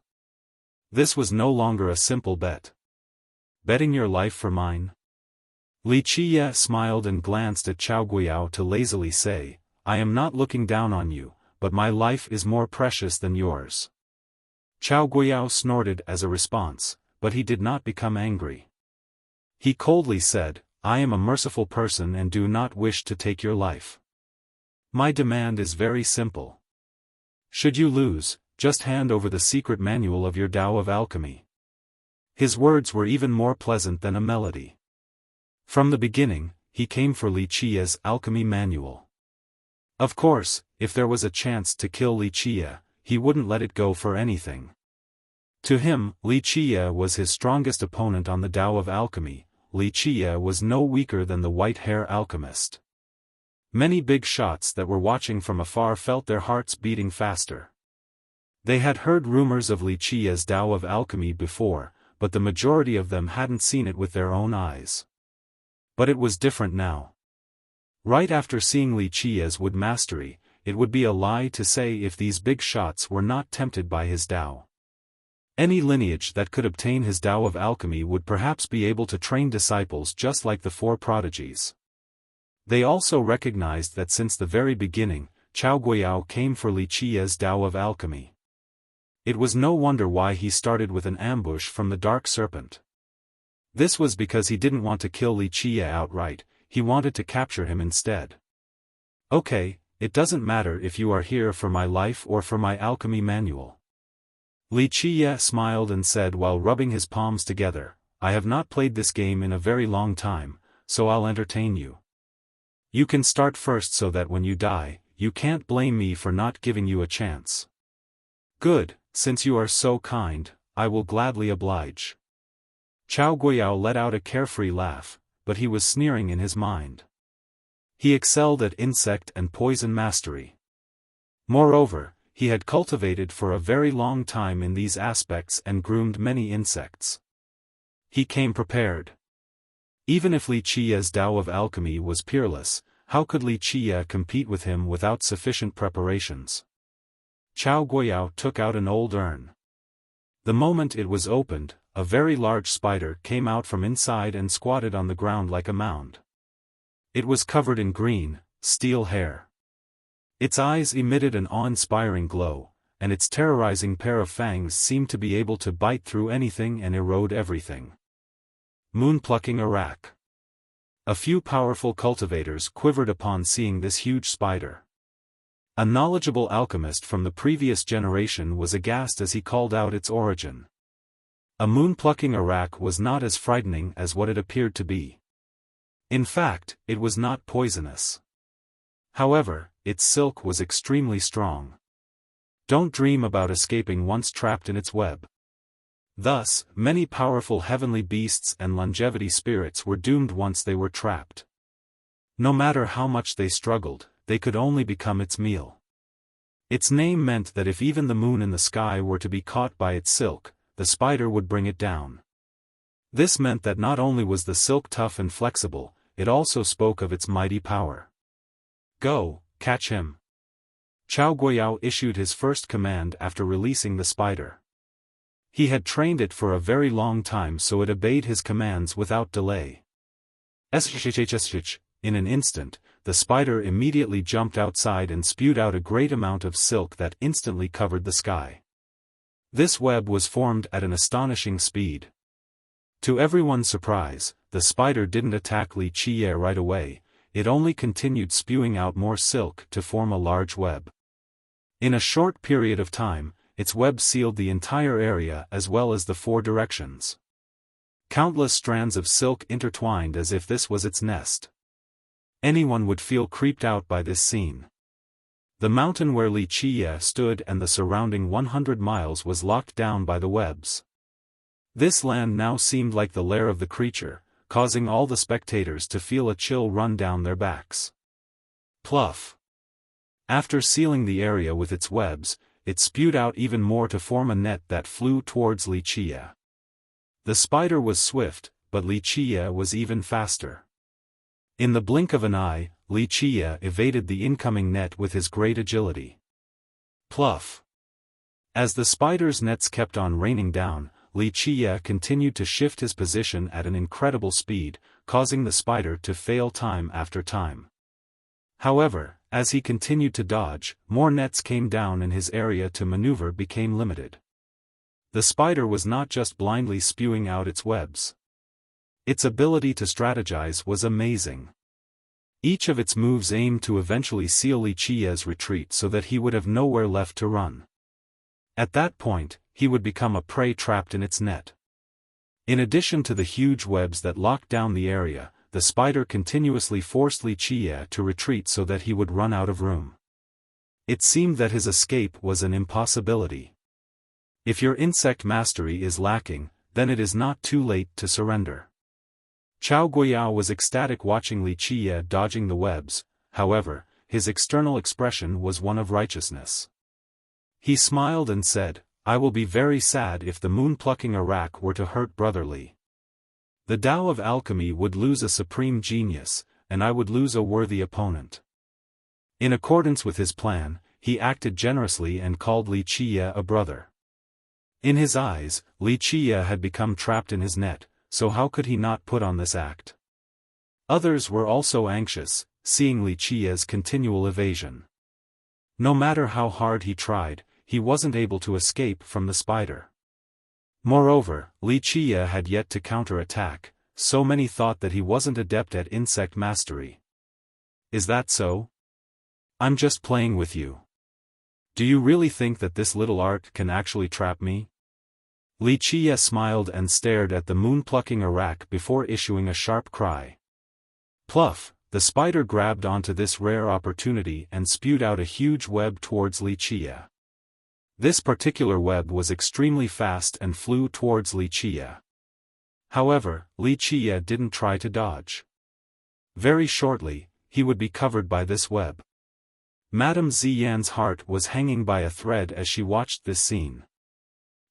This was no longer a simple bet. "Betting your life for mine?" Wuxia smiled and glanced at Chao Guiyao to lazily say, "I am not looking down on you, but my life is more precious than yours." Chao Guiyao snorted as a response, but he did not become angry. He coldly said, "I am a merciful person and do not wish to take your life. My demand is very simple. Should you lose, just hand over the secret manual of your Tao of Alchemy." His words were even more pleasant than a melody. From the beginning, he came for Wuxia's alchemy manual. Of course, if there was a chance to kill Wuxia, he wouldn't let it go for anything. To him, Wuxia was his strongest opponent on the Tao of Alchemy. Wuxia was no weaker than the white-hair alchemist. Many big shots that were watching from afar felt their hearts beating faster. They had heard rumors of Wuxia's Tao of Alchemy before, but the majority of them hadn't seen it with their own eyes. But it was different now. Right after seeing Wuxia's wood mastery, it would be a lie to say if these big shots were not tempted by his Tao. Any lineage that could obtain his Tao of Alchemy would perhaps be able to train disciples just like the four prodigies. They also recognized that since the very beginning, Chao Guiyao came for Wuxia's Tao of Alchemy. It was no wonder why he started with an ambush from the Dark Serpent. This was because he didn't want to kill Wuxia outright, he wanted to capture him instead. "Okay, it doesn't matter if you are here for my life or for my alchemy manual." Wuxia smiled and said while rubbing his palms together, "I have not played this game in a very long time, so I'll entertain you. You can start first so that when you die, you can't blame me for not giving you a chance." "Good, since you are so kind, I will gladly oblige." Chao Guiyao let out a carefree laugh, but he was sneering in his mind. He excelled at insect and poison mastery. Moreover, he had cultivated for a very long time in these aspects and groomed many insects. He came prepared. Even if Wuxia's Tao of Alchemy was peerless, how could Wuxia compete with him without sufficient preparations? Chao Guiyao took out an old urn. The moment it was opened, a very large spider came out from inside and squatted on the ground like a mound. It was covered in green, steel hair. Its eyes emitted an awe-inspiring glow, and its terrorizing pair of fangs seemed to be able to bite through anything and erode everything. Moon-plucking Arak. A few powerful cultivators quivered upon seeing this huge spider. A knowledgeable alchemist from the previous generation was aghast as he called out its origin. A moon-plucking Arak was not as frightening as what it appeared to be. In fact, it was not poisonous. However, its silk was extremely strong. Don't dream about escaping once trapped in its web. Thus, many powerful heavenly beasts and longevity spirits were doomed once they were trapped. No matter how much they struggled, they could only become its meal. Its name meant that if even the moon in the sky were to be caught by its silk, the spider would bring it down. This meant that not only was the silk tough and flexible, it also spoke of its mighty power. Go, catch him. Chao Guiyao issued his first command after releasing the spider. He had trained it for a very long time, so it obeyed his commands without delay. In an instant, the spider immediately jumped outside and spewed out a great amount of silk that instantly covered the sky. This web was formed at an astonishing speed. To everyone's surprise, the spider didn't attack Li Qiye right away, it only continued spewing out more silk to form a large web. In a short period of time, its web sealed the entire area as well as the 4 directions. Countless strands of silk intertwined as if this was its nest. Anyone would feel creeped out by this scene. The mountain where Li Qiye stood and the surrounding 100 miles was locked down by the webs. This land now seemed like the lair of the creature, causing all the spectators to feel a chill run down their backs. Pluff. After sealing the area with its webs, it spewed out even more to form a net that flew towards Li Qiye. The spider was swift, but Li Qiye was even faster. In the blink of an eye, Li Qiye evaded the incoming net with his great agility. Pluff. As the spider's nets kept on raining down, Li Qiye continued to shift his position at an incredible speed, causing the spider to fail time after time. However, as he continued to dodge, more nets came down and his area to maneuver became limited. The spider was not just blindly spewing out its webs. Its ability to strategize was amazing. Each of its moves aimed to eventually seal Li Qiye's retreat so that he would have nowhere left to run. At that point, he would become a prey trapped in its net. In addition to the huge webs that locked down the area, the spider continuously forced Li Qiye to retreat so that he would run out of room. It seemed that his escape was an impossibility. If your insect mastery is lacking, then it is not too late to surrender. Chao Guiyao was ecstatic watching Li Qiye dodging the webs, however, his external expression was one of righteousness. He smiled and said, "I will be very sad if the moon-plucking Arak were to hurt Brother Li. The Tao of alchemy would lose a supreme genius, and I would lose a worthy opponent." In accordance with his plan, he acted generously and called Li Qiye a brother. In his eyes, Li Qiye had become trapped in his net, so how could he not put on this act? Others were also anxious, seeing Li Qiye's continual evasion. No matter how hard he tried, he wasn't able to escape from the spider. Moreover, Li Qiye had yet to counter-attack, so many thought that he wasn't adept at insect mastery. Is that so? I'm just playing with you. Do you really think that this little art can actually trap me? Li Qiye smiled and stared at the moon-plucking Arak before issuing a sharp cry. Pluff, the spider grabbed onto this rare opportunity and spewed out a huge web towards Li Qiye. This particular web was extremely fast and flew towards Li Qiye. However, Li Qiye didn't try to dodge. Very shortly, he would be covered by this web. Madame Ziyan's heart was hanging by a thread as she watched this scene.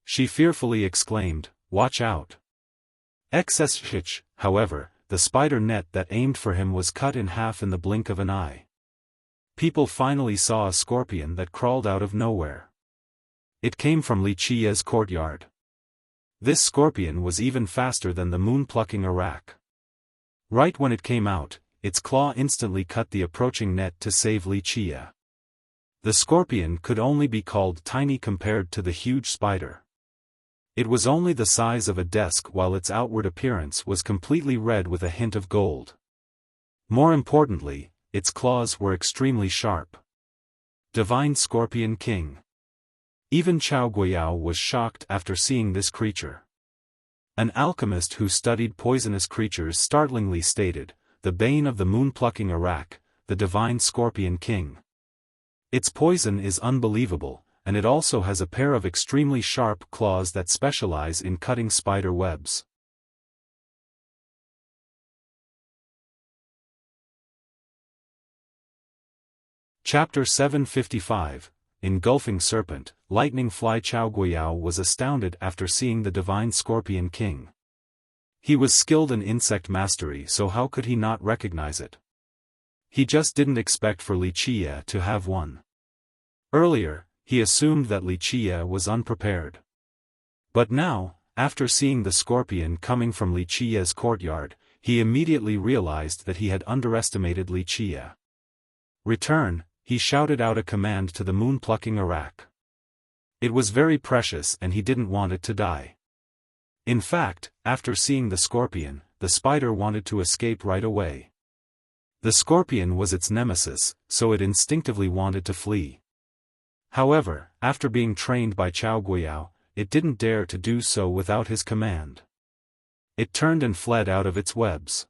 She fearfully exclaimed, "Watch out!" However, the spider net that aimed for him was cut in half in the blink of an eye. People finally saw a scorpion that crawled out of nowhere. It came from Li Qiye's courtyard. This scorpion was even faster than the moon-plucking Arak. Right when it came out, its claw instantly cut the approaching net to save Li Qiye. The scorpion could only be called tiny compared to the huge spider. It was only the size of a desk while its outward appearance was completely red with a hint of gold. More importantly, its claws were extremely sharp. Divine Scorpion King. Even Chao Guiyao was shocked after seeing this creature. An alchemist who studied poisonous creatures startlingly stated, "The bane of the moon-plucking Iraq, the Divine Scorpion King. Its poison is unbelievable, and it also has a pair of extremely sharp claws that specialize in cutting spider webs." Chapter 755, Engulfing Serpent. Lightning Fly. Chao Guiyao was astounded after seeing the Divine Scorpion King. He was skilled in insect mastery, so how could he not recognize it? He just didn't expect for Wuxia to have one. Earlier, he assumed that Wuxia was unprepared. But now, after seeing the scorpion coming from Wuxia's courtyard, he immediately realized that he had underestimated Wuxia. "Return," he shouted out a command to the moon-plucking Iraq. It was very precious and he didn't want it to die. In fact, after seeing the scorpion, the spider wanted to escape right away. The scorpion was its nemesis, so it instinctively wanted to flee. However, after being trained by Chao Guiyao, it didn't dare to do so without his command. It turned and fled out of its webs.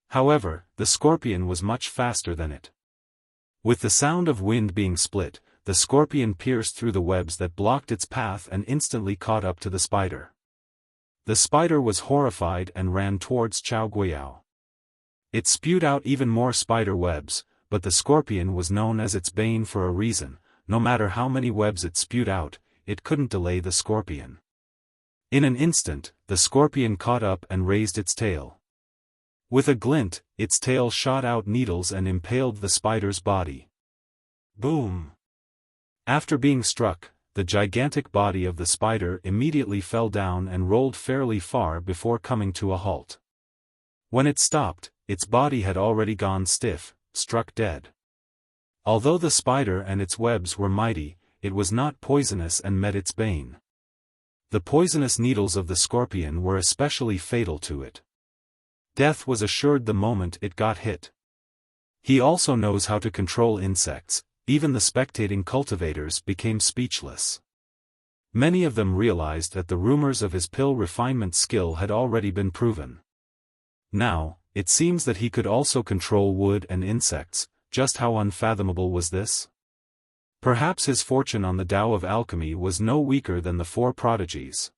However, the scorpion was much faster than it. With the sound of wind being split, the scorpion pierced through the webs that blocked its path and instantly caught up to the spider. The spider was horrified and ran towards Chao Guiyao. It spewed out even more spider webs, but the scorpion was known as its bane for a reason. No matter how many webs it spewed out, it couldn't delay the scorpion. In an instant, the scorpion caught up and raised its tail. With a glint, its tail shot out needles and impaled the spider's body. Boom! After being struck, the gigantic body of the spider immediately fell down and rolled fairly far before coming to a halt. When it stopped, its body had already gone stiff, struck dead. Although the spider and its webs were mighty, it was not poisonous and met its bane. The poisonous needles of the scorpion were especially fatal to it. Death was assured the moment it got hit. He also knows how to control insects. Even the spectating cultivators became speechless. Many of them realized that the rumors of his pill refinement skill had already been proven. Now, it seems that he could also control wood and insects. Just how unfathomable was this? Perhaps his fortune on the Tao of alchemy was no weaker than the four prodigies.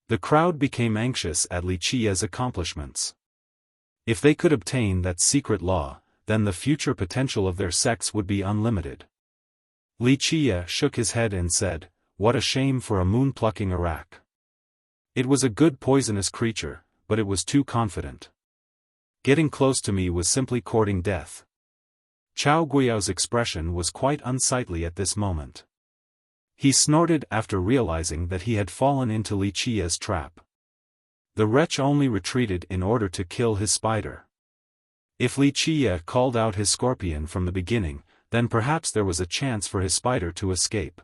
The crowd became anxious at Wuxia's accomplishments. If they could obtain that secret law, then the future potential of their sects would be unlimited. Wuxia shook his head and said, "What a shame for a moon-plucking Iraq. It was a good poisonous creature, but it was too confident. Getting close to me was simply courting death." Chao Guiyao's expression was quite unsightly at this moment. He snorted after realizing that he had fallen into Wuxia's trap. The wretch only retreated in order to kill his spider. If Wuxia called out his scorpion from the beginning, then perhaps there was a chance for his spider to escape.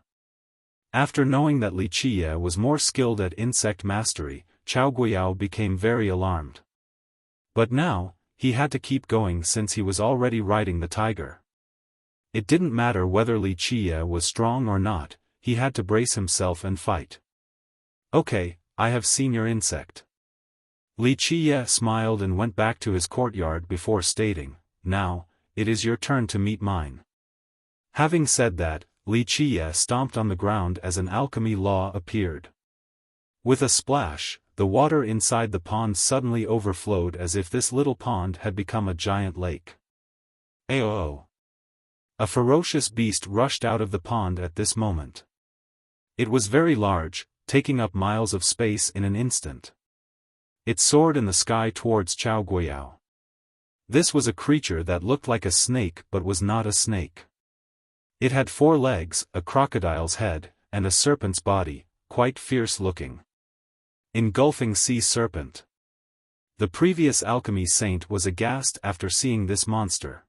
After knowing that Wuxia was more skilled at insect mastery, Chao Guiyao became very alarmed. But now, he had to keep going since he was already riding the tiger. It didn't matter whether Wuxia was strong or not, he had to brace himself and fight. "Okay, I have seen your insect." Wuxia smiled and went back to his courtyard before stating, "Now, it is your turn to meet mine." Having said that, Wuxia stomped on the ground as an alchemy law appeared. With a splash, the water inside the pond suddenly overflowed as if this little pond had become a giant lake. Ayo! A ferocious beast rushed out of the pond at this moment. It was very large, taking up miles of space in an instant. It soared in the sky towards Chao Guiyao. This was a creature that looked like a snake but was not a snake. It had 4 legs, a crocodile's head, and a serpent's body, quite fierce-looking. Engulfing sea serpent. The previous alchemy saint was aghast after seeing this monster.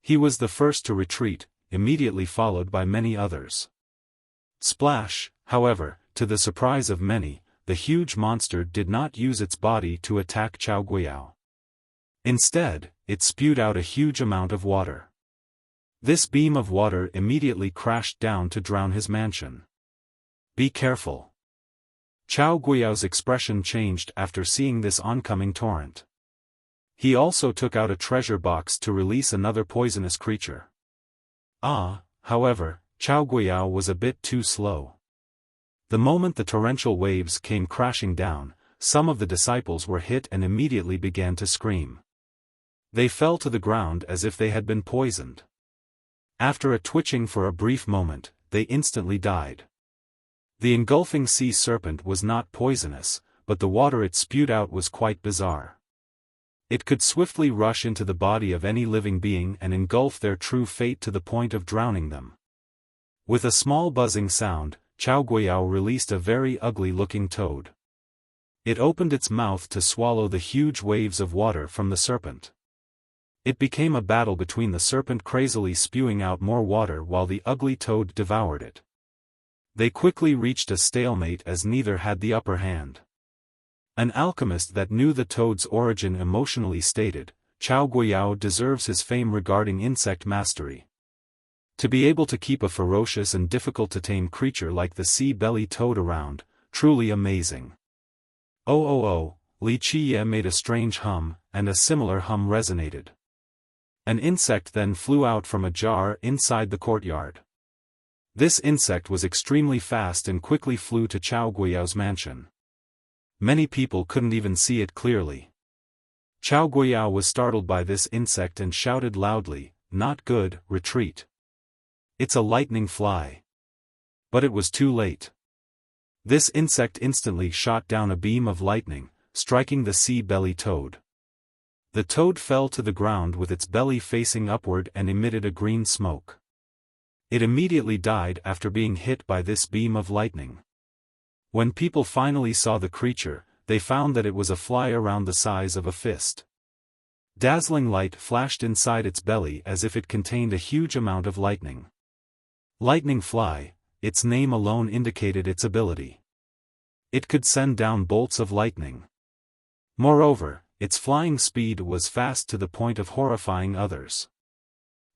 He was the first to retreat, immediately followed by many others. Splash, however, to the surprise of many, the huge monster did not use its body to attack Chao Guiyao. Instead, it spewed out a huge amount of water. This beam of water immediately crashed down to drown his mansion. Be careful. Chao Guiyao's expression changed after seeing this oncoming torrent. He also took out a treasure box to release another poisonous creature. However, Chao Guiyao was a bit too slow. The moment the torrential waves came crashing down, some of the disciples were hit and immediately began to scream. They fell to the ground as if they had been poisoned. After a twitching for a brief moment, they instantly died. The engulfing sea serpent was not poisonous, but the water it spewed out was quite bizarre. It could swiftly rush into the body of any living being and engulf their true fate to the point of drowning them. With a small buzzing sound, Chao Guiyao released a very ugly-looking toad. It opened its mouth to swallow the huge waves of water from the serpent. It became a battle between the serpent crazily spewing out more water while the ugly toad devoured it. They quickly reached a stalemate as neither had the upper hand. An alchemist that knew the toad's origin emotionally stated, "Chao Guiyao deserves his fame regarding insect mastery. To be able to keep a ferocious and difficult-to-tame creature like the sea-belly toad around, truly amazing." Oh, Li Qiye made a strange hum, and a similar hum resonated. An insect then flew out from a jar inside the courtyard. This insect was extremely fast and quickly flew to Chao Guiyao's mansion. Many people couldn't even see it clearly. Chao Guiyao was startled by this insect and shouted loudly, "Not good, retreat. It's a lightning fly." But it was too late. This insect instantly shot down a beam of lightning, striking the sea-belly toad. The toad fell to the ground with its belly facing upward and emitted a green smoke. It immediately died after being hit by this beam of lightning. When people finally saw the creature, they found that it was a fly around the size of a fist. Dazzling light flashed inside its belly as if it contained a huge amount of lightning. Lightning fly, its name alone indicated its ability. It could send down bolts of lightning. Moreover, its flying speed was fast to the point of horrifying others.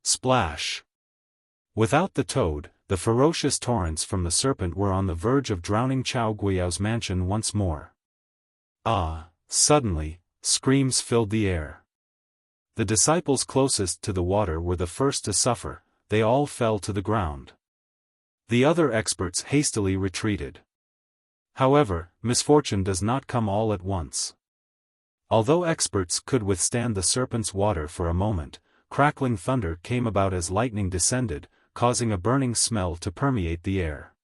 Splash! Without the toad, the ferocious torrents from the serpent were on the verge of drowning Chao Guiyao's mansion once more. Suddenly, screams filled the air. The disciples closest to the water were the first to suffer, they all fell to the ground. The other experts hastily retreated. However, misfortune does not come all at once. Although experts could withstand the serpent's water for a moment, crackling thunder came about as lightning descended, causing a burning smell to permeate the air.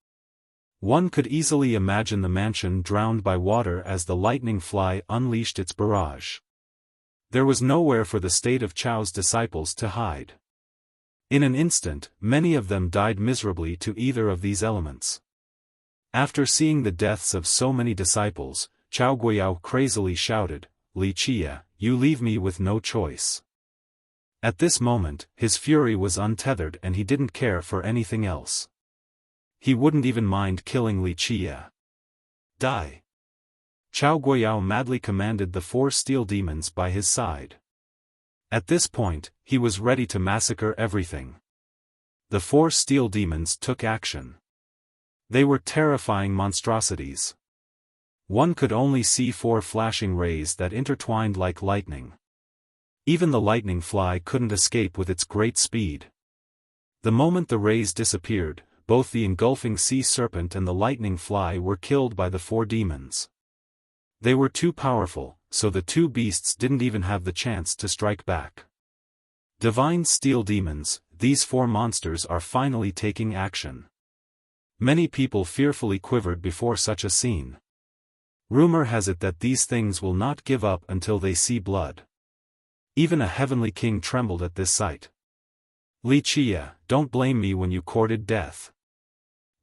One could easily imagine the mansion drowned by water as the lightning fly unleashed its barrage. There was nowhere for the state of Chao's disciples to hide. In an instant, many of them died miserably to either of these elements. After seeing the deaths of so many disciples, Chao Guiyao crazily shouted, "Li Qiye, you leave me with no choice." At this moment, his fury was untethered and he didn't care for anything else. He wouldn't even mind killing Li Qiye. Die! Chao Guiyao madly commanded the 4 steel demons by his side. At this point, he was ready to massacre everything. The 4 steel demons took action. They were terrifying monstrosities. One could only see 4 flashing rays that intertwined like lightning. Even the lightning fly couldn't escape with its great speed. The moment the rays disappeared, both the engulfing sea serpent and the lightning fly were killed by the 4 demons. They were too powerful, so the 2 beasts didn't even have the chance to strike back. Divine steel demons, these 4 monsters are finally taking action. Many people fearfully quivered before such a scene. Rumor has it that these things will not give up until they see blood. Even a heavenly king trembled at this sight. "Li Qiye, don't blame me when you courted death."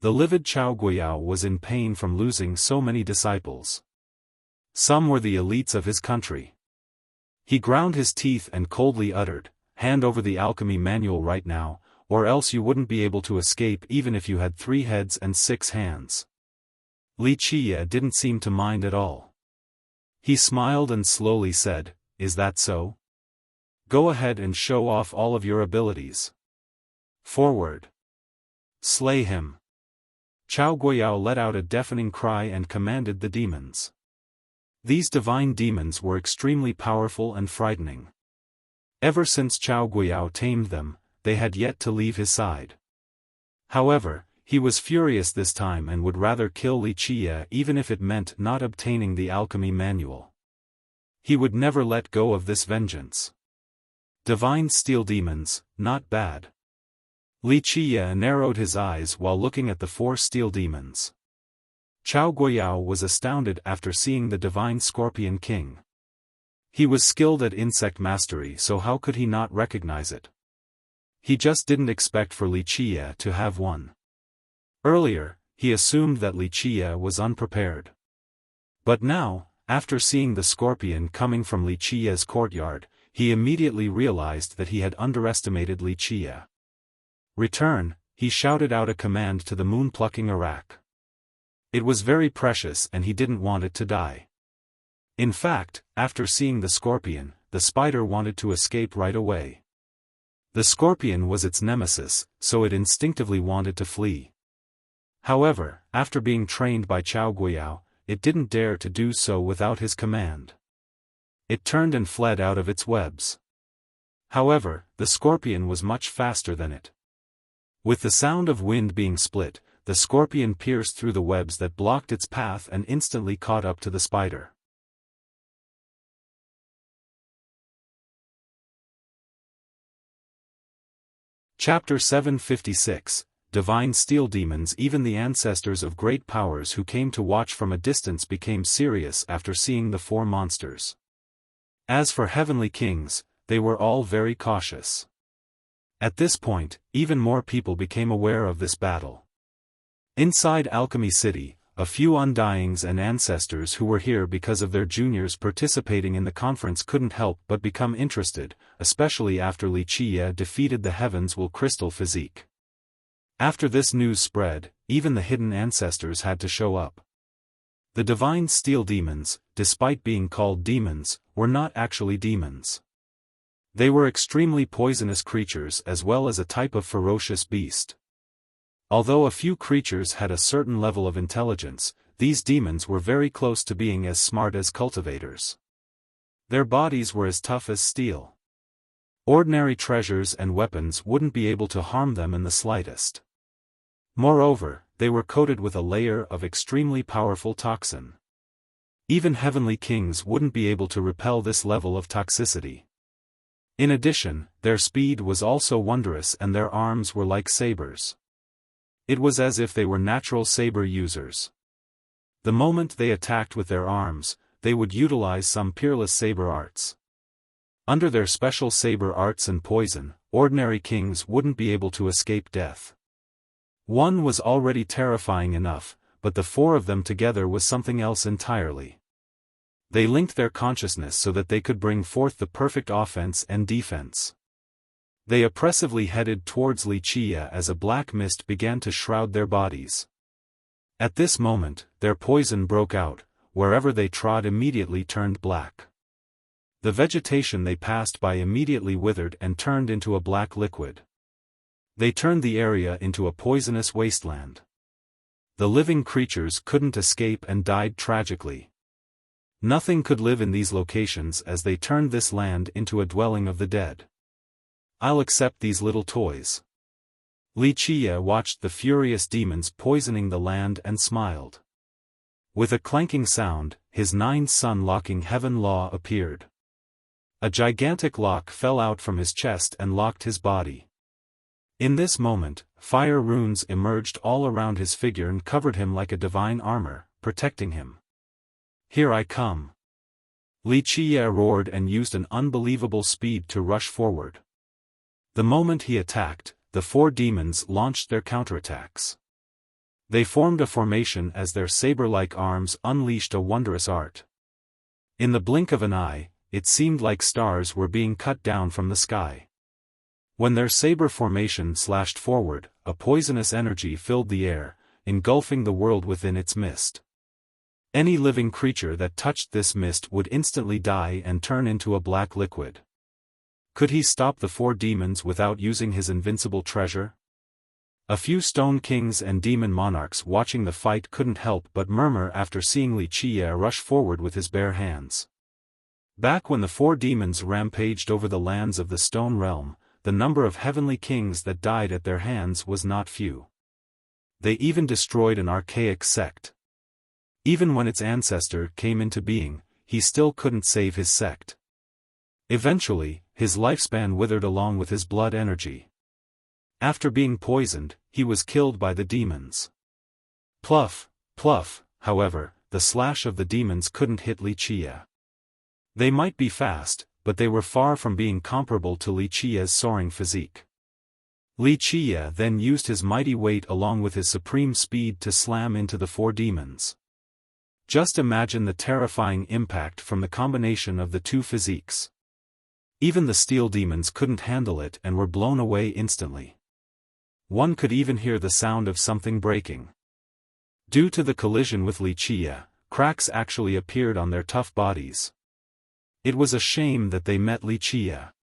The livid Chao Guiyao was in pain from losing so many disciples. Some were the elites of his country. He ground his teeth and coldly uttered, "Hand over the alchemy manual right now, or else you wouldn't be able to escape even if you had 3 heads and 6 hands. Wuxia didn't seem to mind at all. He smiled and slowly said, "Is that so? Go ahead and show off all of your abilities. Forward. Slay him." Chao Guiyao let out a deafening cry and commanded the demons. These divine demons were extremely powerful and frightening. Ever since Chao Guiyao tamed them, they had yet to leave his side. However, he was furious this time and would rather kill Wuxia even if it meant not obtaining the alchemy manual. He would never let go of this vengeance. Divine steel demons, not bad. Wuxia narrowed his eyes while looking at the 4 steel demons. Chao Guiyao was astounded after seeing the divine Scorpion King. He was skilled at insect mastery, so how could he not recognize it? He just didn't expect for Wuxia to have one. Earlier, he assumed that Wuxia was unprepared. But now, after seeing the scorpion coming from Wuxia's courtyard, he immediately realized that he had underestimated Wuxia. "Return," he shouted out a command to the moon-plucking Arak. It was very precious and he didn't want it to die. In fact, after seeing the scorpion, the spider wanted to escape right away. The scorpion was its nemesis, so it instinctively wanted to flee. However, after being trained by Chao Guiyao, it didn't dare to do so without his command. It turned and fled out of its webs. However, the scorpion was much faster than it. With the sound of wind being split, the scorpion pierced through the webs that blocked its path and instantly caught up to the spider. Chapter 756, Divine Steel Demons. Even the ancestors of great powers who came to watch from a distance became serious after seeing the 4 monsters. As for heavenly kings, they were all very cautious. At this point, even more people became aware of this battle. Inside Alchemy City, a few undyings and ancestors who were here because of their juniors participating in the conference couldn't help but become interested, especially after Wuxia defeated the Heavens Will Crystal Physique. After this news spread, even the hidden ancestors had to show up. The divine steel demons, despite being called demons, were not actually demons. They were extremely poisonous creatures as well as a type of ferocious beast. Although a few creatures had a certain level of intelligence, these demons were very close to being as smart as cultivators. Their bodies were as tough as steel. Ordinary treasures and weapons wouldn't be able to harm them in the slightest. Moreover, they were coated with a layer of extremely powerful toxin. Even heavenly kings wouldn't be able to repel this level of toxicity. In addition, their speed was also wondrous and their arms were like sabers. It was as if they were natural saber users. The moment they attacked with their arms, they would utilize some peerless saber arts. Under their special saber arts and poison, ordinary kings wouldn't be able to escape death. One was already terrifying enough, but the 4 of them together was something else entirely. They linked their consciousness so that they could bring forth the perfect offense and defense. They oppressively headed towards Wuxia as a black mist began to shroud their bodies. At this moment, their poison broke out, wherever they trod immediately turned black. The vegetation they passed by immediately withered and turned into a black liquid. They turned the area into a poisonous wasteland. The living creatures couldn't escape and died tragically. Nothing could live in these locations as they turned this land into a dwelling of the dead. "I'll accept these little toys." Wuxia watched the furious demons poisoning the land and smiled. With a clanking sound, his 9 sun-locking heaven law appeared. A gigantic lock fell out from his chest and locked his body. In this moment, fire runes emerged all around his figure and covered him like a divine armor, protecting him. "Here I come." Wuxia roared and used an unbelievable speed to rush forward. The moment he attacked, the 4 demons launched their counterattacks. They formed a formation as their saber-like arms unleashed a wondrous art. In the blink of an eye, it seemed like stars were being cut down from the sky. When their saber formation slashed forward, a poisonous energy filled the air, engulfing the world within its mist. Any living creature that touched this mist would instantly die and turn into a black liquid. Could he stop the four demons without using his invincible treasure? A few stone kings and demon monarchs watching the fight couldn't help but murmur after seeing Wuxia rush forward with his bare hands. Back when the four demons rampaged over the lands of the Stone Realm, the number of heavenly kings that died at their hands was not few. They even destroyed an archaic sect. Even when its ancestor came into being, he still couldn't save his sect. Eventually, his lifespan withered along with his blood energy. After being poisoned, he was killed by the demons. Pluff, pluff, however, the slash of the demons couldn't hit Wuxia. They might be fast, but they were far from being comparable to Wuxia's soaring physique. Wuxia then used his mighty weight along with his supreme speed to slam into the four demons. Just imagine the terrifying impact from the combination of the two physiques. Even the steel demons couldn't handle it and were blown away instantly. One could even hear the sound of something breaking. Due to the collision with Wuxia, cracks actually appeared on their tough bodies. It was a shame that they met Wuxia.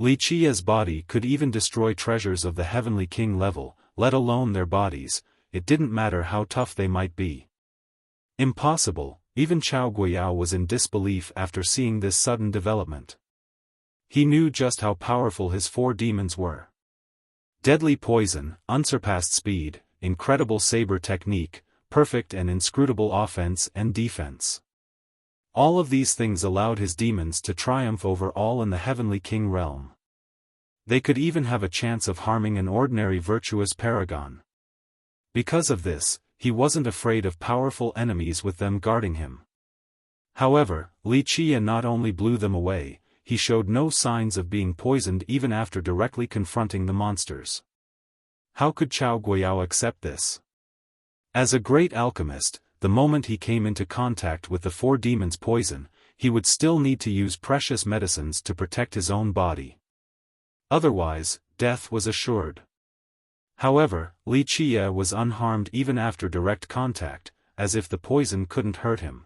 Wuxia's body could even destroy treasures of the Heavenly King level, let alone their bodies. It didn't matter how tough they might be. Impossible. Even Chao Guiyao was in disbelief after seeing this sudden development. He knew just how powerful his four demons were. Deadly poison, unsurpassed speed, incredible saber technique, perfect and inscrutable offense and defense. All of these things allowed his demons to triumph over all in the Heavenly King realm. They could even have a chance of harming an ordinary virtuous paragon. Because of this, he wasn't afraid of powerful enemies with them guarding him. However, Wuxia not only blew them away, he showed no signs of being poisoned even after directly confronting the monsters. How could Chao Guiyao accept this? As a great alchemist, the moment he came into contact with the four demons' poison, he would still need to use precious medicines to protect his own body. Otherwise, death was assured. However, Wuxia was unharmed even after direct contact, as if the poison couldn't hurt him.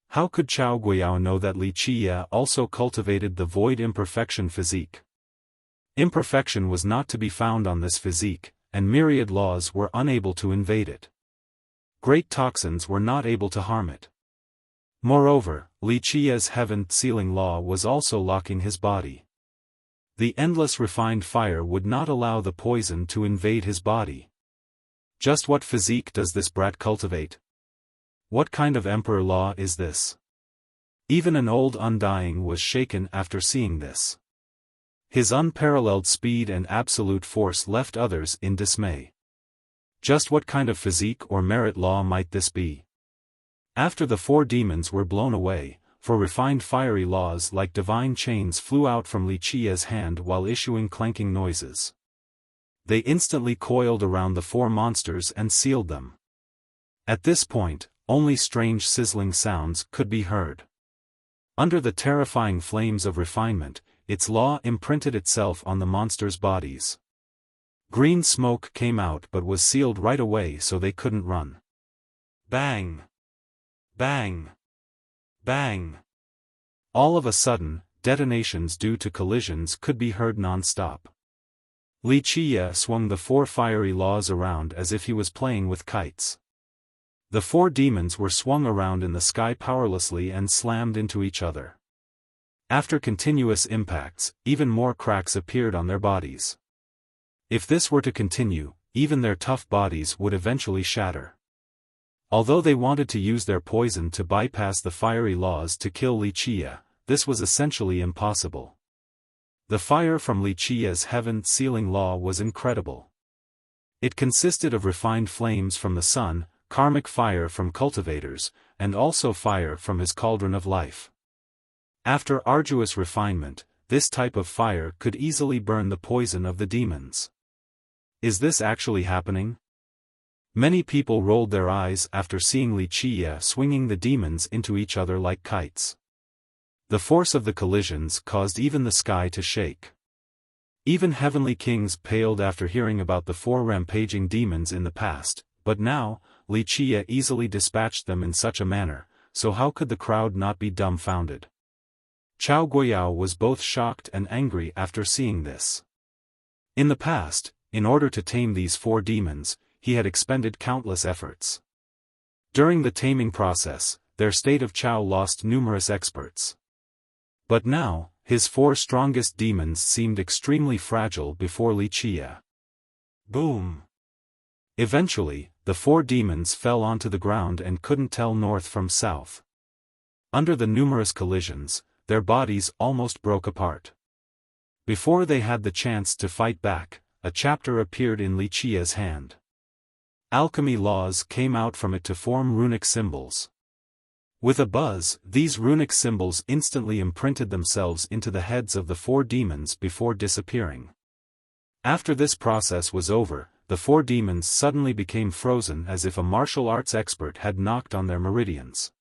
How could Chao Guiyao know that Wuxia also cultivated the void imperfection physique? Imperfection was not to be found on this physique, and myriad laws were unable to invade it. Great toxins were not able to harm it. Moreover, Wuxia's heaven-sealing law was also locking his body. The endless refined fire would not allow the poison to invade his body. Just what physique does this brat cultivate? What kind of emperor law is this? Even an old Undying was shaken after seeing this. His unparalleled speed and absolute force left others in dismay. Just what kind of physique or merit law might this be? After the four demons were blown away, four refined fiery laws like divine chains flew out from Wuxia's hand while issuing clanking noises. They instantly coiled around the four monsters and sealed them. At this point, only strange sizzling sounds could be heard. Under the terrifying flames of refinement, its law imprinted itself on the monsters' bodies. Green smoke came out but was sealed right away so they couldn't run. Bang! Bang! Bang! All of a sudden, detonations due to collisions could be heard non-stop. Wuxia swung the four fiery laws around as if he was playing with kites. The four demons were swung around in the sky powerlessly and slammed into each other. After continuous impacts, even more cracks appeared on their bodies. If this were to continue, even their tough bodies would eventually shatter. Although they wanted to use their poison to bypass the fiery laws to kill Wuxia, this was essentially impossible. The fire from Wuxia's heaven-sealing law was incredible. It consisted of refined flames from the sun, karmic fire from cultivators, and also fire from his cauldron of life. After arduous refinement, this type of fire could easily burn the poison of the demons. Is this actually happening? Many people rolled their eyes after seeing Wuxia swinging the demons into each other like kites. The force of the collisions caused even the sky to shake. Even heavenly kings paled after hearing about the 4 rampaging demons in the past, but now, Wuxia easily dispatched them in such a manner, so how could the crowd not be dumbfounded? Chao Guiyao was both shocked and angry after seeing this. In the past, in order to tame these 4 demons, he had expended countless efforts. During the taming process, their state of Chao lost numerous experts. But now, his 4 strongest demons seemed extremely fragile before Wuxia. Boom! Eventually, the 4 demons fell onto the ground and couldn't tell north from south. Under the numerous collisions, their bodies almost broke apart. Before they had the chance to fight back, a chapter appeared in Wuxia's hand. Alchemy laws came out from it to form runic symbols. With a buzz, these runic symbols instantly imprinted themselves into the heads of the 4 demons before disappearing. After this process was over, the 4 demons suddenly became frozen as if a martial arts expert had knocked on their meridians.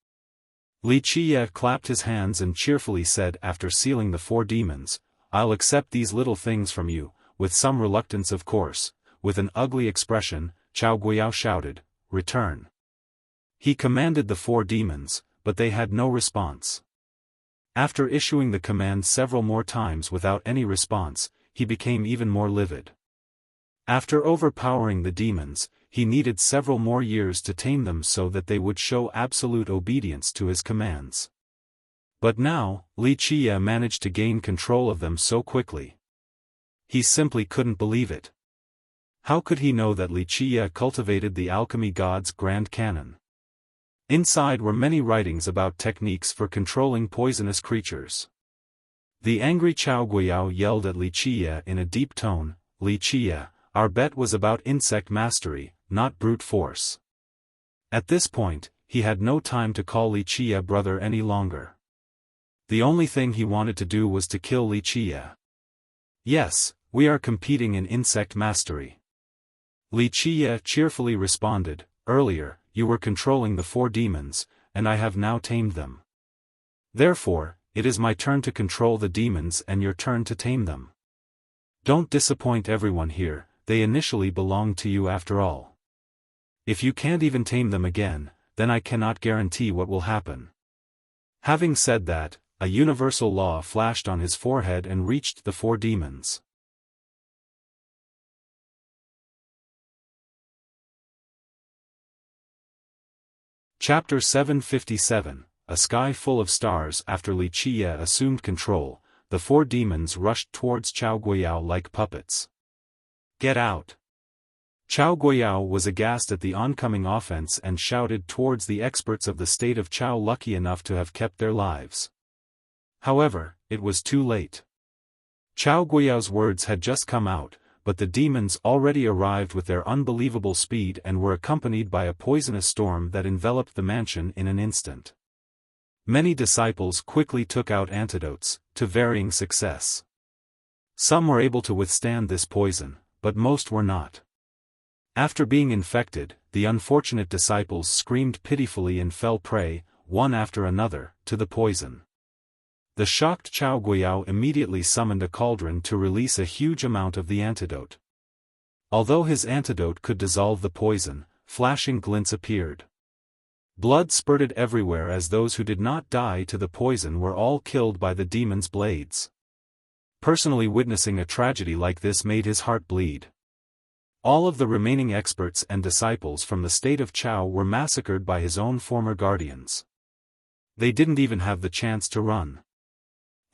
Wuxia clapped his hands and cheerfully said after sealing the 4 demons, "I'll accept these little things from you," with some reluctance of course. With an ugly expression, Chao Guiyao shouted, "Return." He commanded the 4 demons, but they had no response. After issuing the command several more times without any response, he became even more livid. After overpowering the demons, he needed several more years to tame them so that they would show absolute obedience to his commands. But now, Wuxia managed to gain control of them so quickly. He simply couldn't believe it. How could he know that Wuxia cultivated the alchemy god's grand canon? Inside were many writings about techniques for controlling poisonous creatures. The angry Chao Guiyao yelled at Wuxia in a deep tone, "Wuxia, our bet was about insect mastery, not brute force." At this point, he had no time to call Wuxia brother any longer. The only thing he wanted to do was to kill Wuxia. "Yes, we are competing in insect mastery." Wuxia cheerfully responded, "Earlier, you were controlling the 4 demons, and I have now tamed them. Therefore, it is my turn to control the demons and your turn to tame them. Don't disappoint everyone here, they initially belonged to you after all. If you can't even tame them again, then I cannot guarantee what will happen." Having said that, a universal law flashed on his forehead and reached the 4 demons. Chapter 757, A Sky Full of Stars. After Wuxia assumed control, the 4 demons rushed towards Chao Guiyao like puppets. "Get out!" Chao Guiyao was aghast at the oncoming offense and shouted towards the experts of the state of Chao, lucky enough to have kept their lives. However, it was too late. Chao Guiyao's words had just come out, but the demons already arrived with their unbelievable speed and were accompanied by a poisonous storm that enveloped the mansion in an instant. Many disciples quickly took out antidotes, to varying success. Some were able to withstand this poison, but most were not. After being infected, the unfortunate disciples screamed pitifully and fell prey, one after another, to the poison. The shocked Chao Guiyao immediately summoned a cauldron to release a huge amount of the antidote. Although his antidote could dissolve the poison, flashing glints appeared. Blood spurted everywhere as those who did not die to the poison were all killed by the demon's blades. Personally witnessing a tragedy like this made his heart bleed. All of the remaining experts and disciples from the state of Chao were massacred by his own former guardians. They didn't even have the chance to run.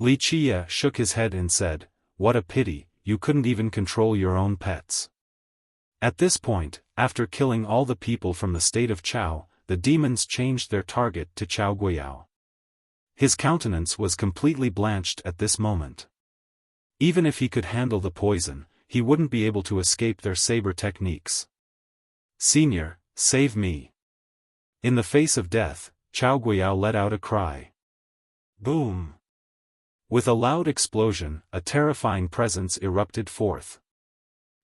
Wuxia shook his head and said, "What a pity, you couldn't even control your own pets." At this point, after killing all the people from the state of Chao, the demons changed their target to Chao Guiyao. His countenance was completely blanched at this moment. Even if he could handle the poison, he wouldn't be able to escape their saber techniques. "Senior, save me." In the face of death, Chao Guiyao let out a cry. Boom! With a loud explosion, a terrifying presence erupted forth.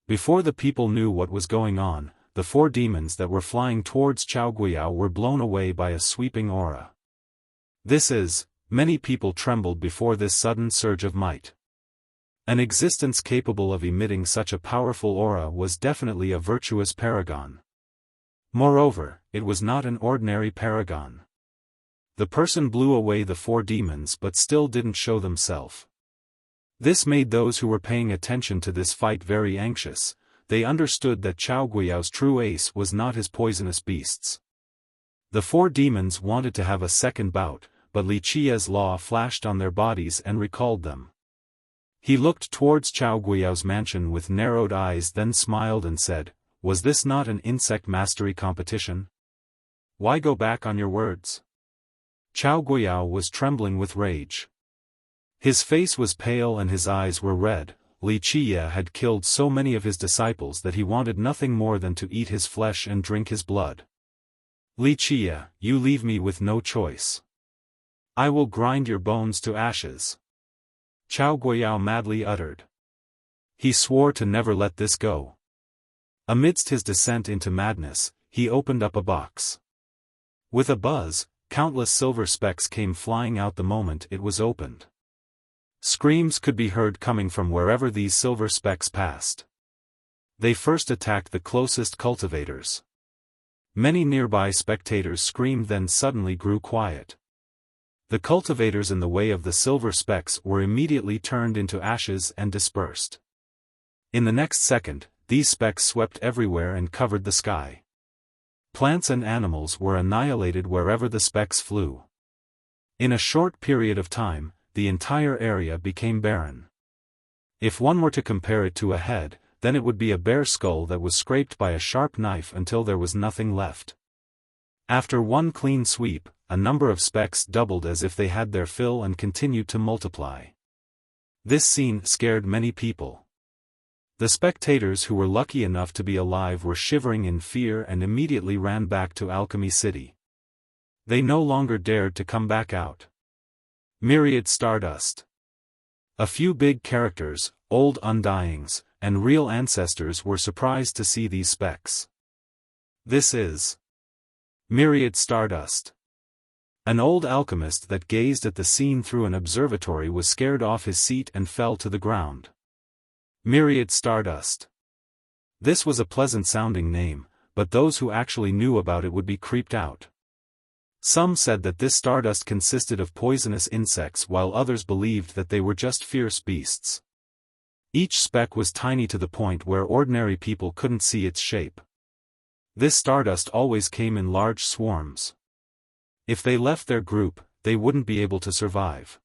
Before the people knew what was going on, the 4 demons that were flying towards Chao Guiyao were blown away by a sweeping aura. Many people trembled before this sudden surge of might. An existence capable of emitting such a powerful aura was definitely a virtuous paragon. Moreover, it was not an ordinary paragon. The person blew away the 4 demons but still didn't show themselves. This made those who were paying attention to this fight very anxious. They understood that Chao Guiyao's true ace was not his poisonous beasts. The 4 demons wanted to have a second bout, but Li Qia's law flashed on their bodies and recalled them. He looked towards Chao Guiyao's mansion with narrowed eyes, then smiled and said, "Was this not an insect mastery competition? Why go back on your words?" Chao Guiyao was trembling with rage. His face was pale and his eyes were red. Li Qia had killed so many of his disciples that he wanted nothing more than to eat his flesh and drink his blood. "Li Qia, you leave me with no choice. I will grind your bones to ashes," Chao Guiyao madly uttered. He swore to never let this go. Amidst his descent into madness, he opened up a box. With a buzz, countless silver specks came flying out the moment it was opened. Screams could be heard coming from wherever these silver specks passed. They first attacked the closest cultivators. Many nearby spectators screamed, then suddenly grew quiet. The cultivators in the way of the silver specks were immediately turned into ashes and dispersed. In the next second, these specks swept everywhere and covered the sky. Plants and animals were annihilated wherever the specks flew. In a short period of time, the entire area became barren. If one were to compare it to a head, then it would be a bare skull that was scraped by a sharp knife until there was nothing left. After one clean sweep, a number of specks doubled as if they had their fill and continued to multiply. This scene scared many people. The spectators who were lucky enough to be alive were shivering in fear and immediately ran back to Alchemy City. They no longer dared to come back out. Myriad Stardust. A few big characters, old undyings, and real ancestors were surprised to see these specks. This is Myriad Stardust. An old alchemist that gazed at the scene through an observatory was scared off his seat and fell to the ground. Myriad Stardust. This was a pleasant-sounding name, but those who actually knew about it would be creeped out. Some said that this stardust consisted of poisonous insects while others believed that they were just fierce beasts. Each speck was tiny to the point where ordinary people couldn't see its shape. This stardust always came in large swarms. If they left their group, they wouldn't be able to survive.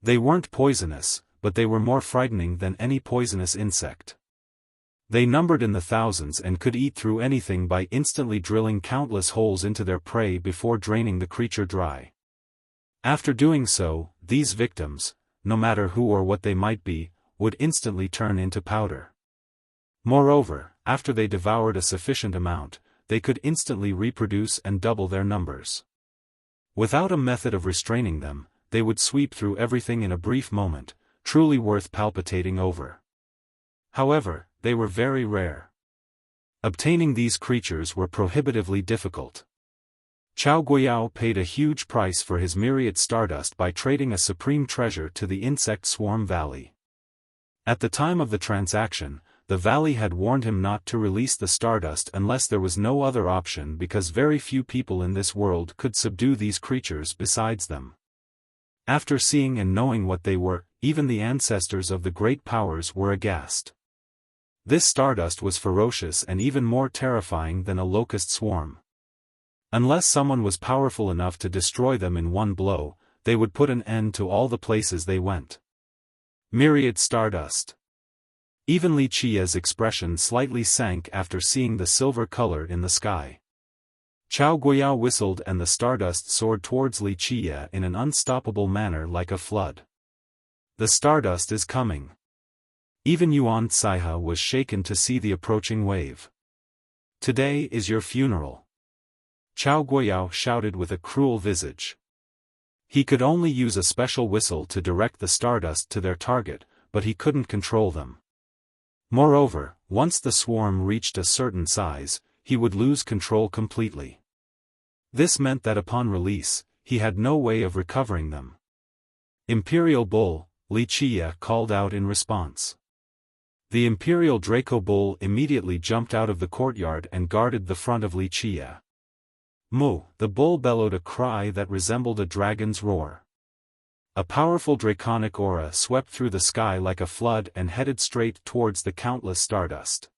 They weren't poisonous, but they were more frightening than any poisonous insect. They numbered in the thousands and could eat through anything by instantly drilling countless holes into their prey before draining the creature dry. After doing so, these victims, no matter who or what they might be, would instantly turn into powder. Moreover, after they devoured a sufficient amount, they could instantly reproduce and double their numbers. Without a method of restraining them, they would sweep through everything in a brief moment, truly worth palpitating over. However, they were very rare. Obtaining these creatures were prohibitively difficult. Chao Guiyao paid a huge price for his myriad stardust by trading a supreme treasure to the insect swarm valley. At the time of the transaction, the valley had warned him not to release the stardust unless there was no other option because very few people in this world could subdue these creatures besides them. After seeing and knowing what they were, even the ancestors of the great powers were aghast. This stardust was ferocious and even more terrifying than a locust swarm. Unless someone was powerful enough to destroy them in one blow, they would put an end to all the places they went. Myriad Stardust. Even Li Qia's expression slightly sank after seeing the silver color in the sky. Chao Guiyao whistled and the stardust soared towards Li Qia in an unstoppable manner like a flood. The stardust is coming. Even Yuan Caihe was shaken to see the approaching wave. Today is your funeral. Chao Guiyao shouted with a cruel visage. He could only use a special whistle to direct the stardust to their target, but he couldn't control them. Moreover, once the swarm reached a certain size, he would lose control completely. This meant that upon release, he had no way of recovering them. Imperial Bull, Li Qia called out in response. The Imperial Draco Bull immediately jumped out of the courtyard and guarded the front of Li Qia. Moo! The bull bellowed a cry that resembled a dragon's roar. A powerful draconic aura swept through the sky like a flood and headed straight towards the countless stardust.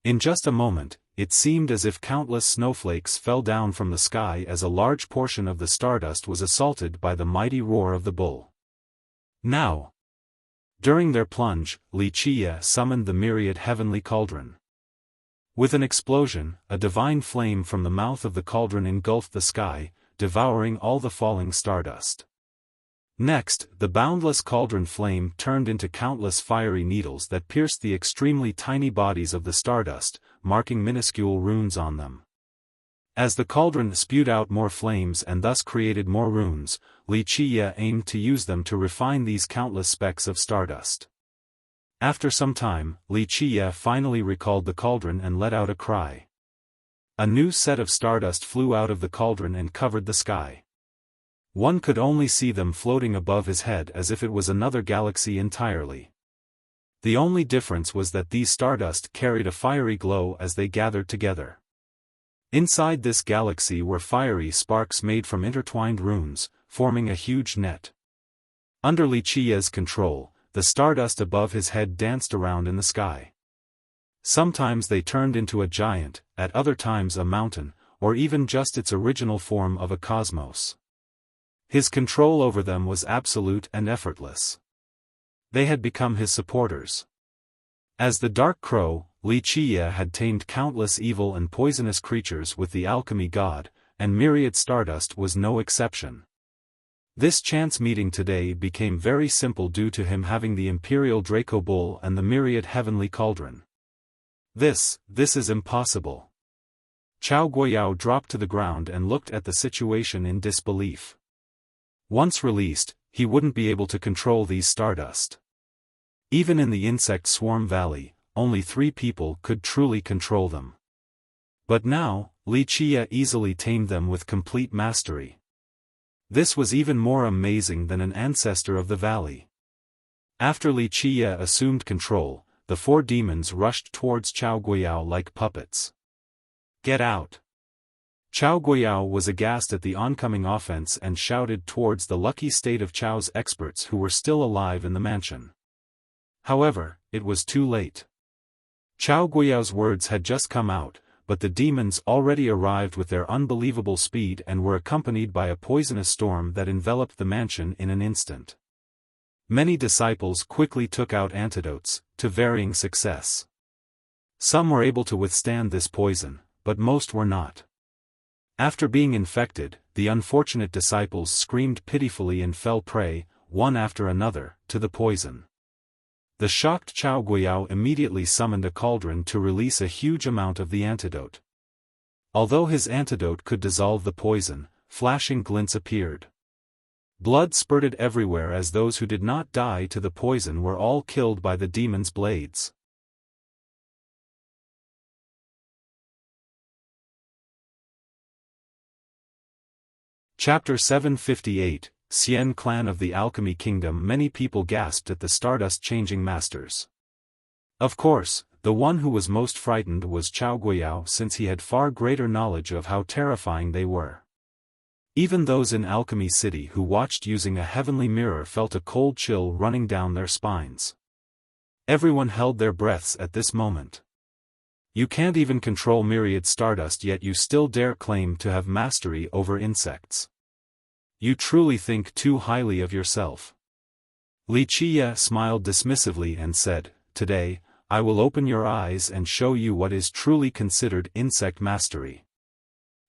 In just a moment, it seemed as if countless snowflakes fell down from the sky as a large portion of the stardust was assaulted by the mighty roar of the bull. Now! During their plunge, Li Qia summoned the myriad heavenly cauldron. With an explosion, a divine flame from the mouth of the cauldron engulfed the sky, devouring all the falling stardust. Next, the boundless cauldron flame turned into countless fiery needles that pierced the extremely tiny bodies of the stardust, marking minuscule runes on them. As the cauldron spewed out more flames and thus created more runes, Li Qia aimed to use them to refine these countless specks of stardust. After some time, Li Qia finally recalled the cauldron and let out a cry. A new set of stardust flew out of the cauldron and covered the sky. One could only see them floating above his head as if it was another galaxy entirely. The only difference was that these stardust carried a fiery glow as they gathered together. Inside this galaxy were fiery sparks made from intertwined runes, forming a huge net. Under Li Qia's control, the stardust above his head danced around in the sky. Sometimes they turned into a giant, at other times a mountain, or even just its original form of a cosmos. His control over them was absolute and effortless. They had become his supporters. As the Dark Crow, Li Qia had tamed countless evil and poisonous creatures with the alchemy god, and myriad stardust was no exception. This chance meeting today became very simple due to him having the Imperial Draco Bull and the myriad heavenly cauldron. This is impossible. Chao Guiyao dropped to the ground and looked at the situation in disbelief. Once released, he wouldn't be able to control these stardust. Even in the insect swarm valley, only 3 people could truly control them. But now, Li Qia easily tamed them with complete mastery. This was even more amazing than an ancestor of the valley. After Li Qia assumed control, the 4 demons rushed towards Chao Guiyao like puppets. Get out! Chao Guiyao was aghast at the oncoming offense and shouted towards the lucky state of Chao's experts who were still alive in the mansion. However, it was too late. Chao Guiyao's words had just come out, but the demons already arrived with their unbelievable speed and were accompanied by a poisonous storm that enveloped the mansion in an instant. Many disciples quickly took out antidotes, to varying success. Some were able to withstand this poison, but most were not. After being infected, the unfortunate disciples screamed pitifully and fell prey, one after another, to the poison. The shocked Chao Guiyao immediately summoned a cauldron to release a huge amount of the antidote. Although his antidote could dissolve the poison, flashing glints appeared. Blood spurted everywhere as those who did not die to the poison were all killed by the demon's blades. Chapter 758, Xian Clan of the Alchemy Kingdom. Many people gasped at the stardust-changing masters. Of course, the one who was most frightened was Chao Guiyao since he had far greater knowledge of how terrifying they were. Even those in Alchemy City who watched using a heavenly mirror felt a cold chill running down their spines. Everyone held their breaths at this moment. You can't even control myriad stardust, yet you still dare claim to have mastery over insects. You truly think too highly of yourself. Li Qia smiled dismissively and said, "Today, I will open your eyes and show you what is truly considered insect mastery."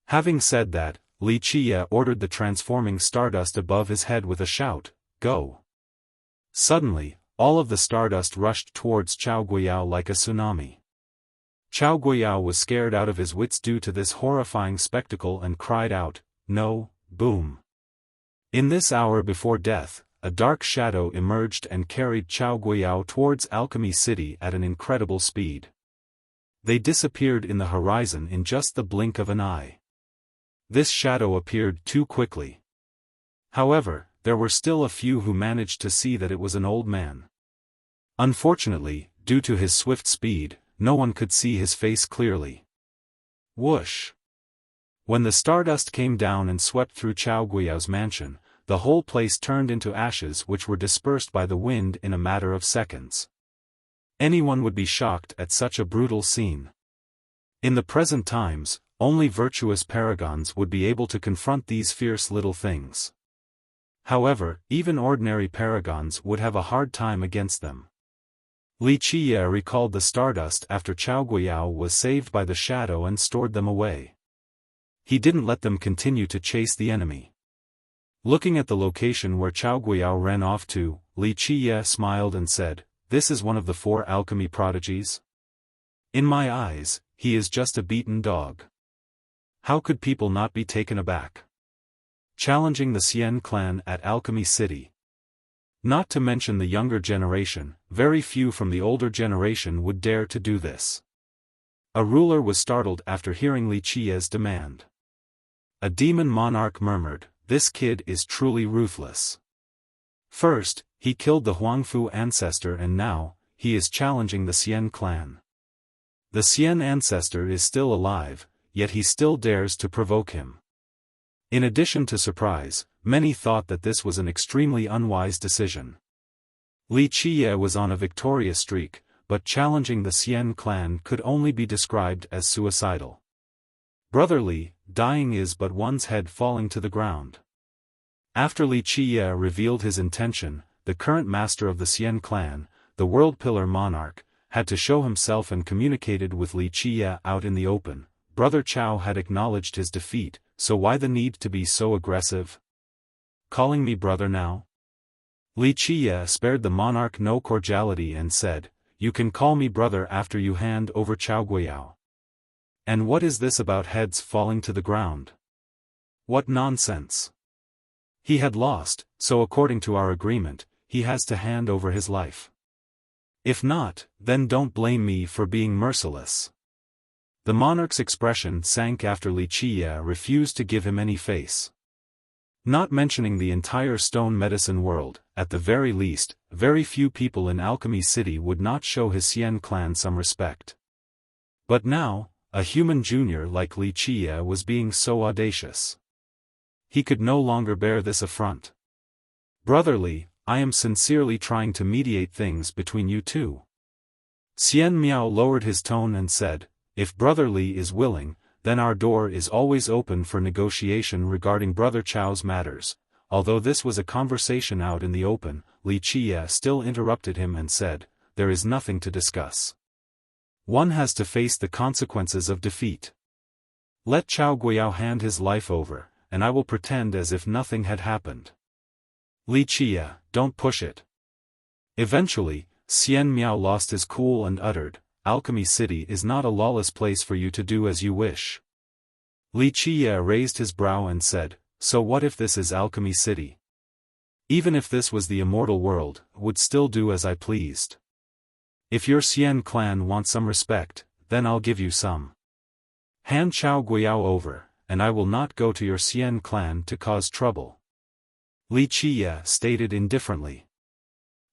Having said that, Li Qia ordered the transforming stardust above his head with a shout, "Go!" Suddenly, all of the stardust rushed towards Chao Guiyao like a tsunami. Chao Guiyao was scared out of his wits due to this horrifying spectacle and cried out, "No!" Boom! In this hour before death, a dark shadow emerged and carried Chao Guiyao towards Alchemy City at an incredible speed. They disappeared in the horizon in just the blink of an eye. This shadow appeared too quickly. However, there were still a few who managed to see that it was an old man. Unfortunately, due to his swift speed, no one could see his face clearly. Whoosh! When the stardust came down and swept through Chao Guiyao's mansion, the whole place turned into ashes which were dispersed by the wind in a matter of seconds. Anyone would be shocked at such a brutal scene. In the present times, only virtuous paragons would be able to confront these fierce little things. However, even ordinary paragons would have a hard time against them. Li Qiye recalled the stardust after Chao Guiyao was saved by the shadow and stored them away. He didn't let them continue to chase the enemy. Looking at the location where Chao Guiyao ran off to, Li Qiye smiled and said, "This is one of the 4 alchemy prodigies? In my eyes, he is just a beaten dog." How could people not be taken aback? Challenging the Xian clan at Alchemy City. Not to mention the younger generation, very few from the older generation would dare to do this. A ruler was startled after hearing Li Qiye's demand. A demon monarch murmured, "This kid is truly ruthless. First, he killed the Huangfu ancestor and now, he is challenging the Xian clan. The Xian ancestor is still alive, yet he still dares to provoke him." In addition to surprise, many thought that this was an extremely unwise decision. Li Qiye was on a victorious streak, but challenging the Xian clan could only be described as suicidal. Brotherly, dying is but one's head falling to the ground. After Li Qiye revealed his intention, the current master of the Xian clan, the World Pillar monarch, had to show himself and communicated with Li Qiye out in the open. Brother Chao had acknowledged his defeat, so why the need to be so aggressive? Calling me brother now? Li Qiye spared the monarch no cordiality and said, "You can call me brother after you hand over Chao Guiyao. And what is this about heads falling to the ground? What nonsense! He had lost, so according to our agreement, he has to hand over his life. If not, then don't blame me for being merciless." The monarch's expression sank after Li Qiye refused to give him any face. Not mentioning the entire stone medicine world, at the very least, very few people in Alchemy City would not show his Xian clan some respect. But now, a human junior like Li Qiye was being so audacious. He could no longer bear this affront. "Brotherly, I am sincerely trying to mediate things between you two." Xian Miao lowered his tone and said, "If Brother Li is willing, then our door is always open for negotiation regarding Brother Chao's matters." Although this was a conversation out in the open, Li Qiye still interrupted him and said, "There is nothing to discuss. One has to face the consequences of defeat. Let Chao Guiyao hand his life over, and I will pretend as if nothing had happened." "Li Qiye, don't push it." Eventually, Xian Miao lost his cool and uttered, "Alchemy City is not a lawless place for you to do as you wish." Li Qiye raised his brow and said, "So what if this is Alchemy City? Even if this was the immortal world, would still do as I pleased. If your Xian clan wants some respect, then I'll give you some. Hand Chao Guiyao over, and I will not go to your Xian clan to cause trouble." Li Qiye stated indifferently.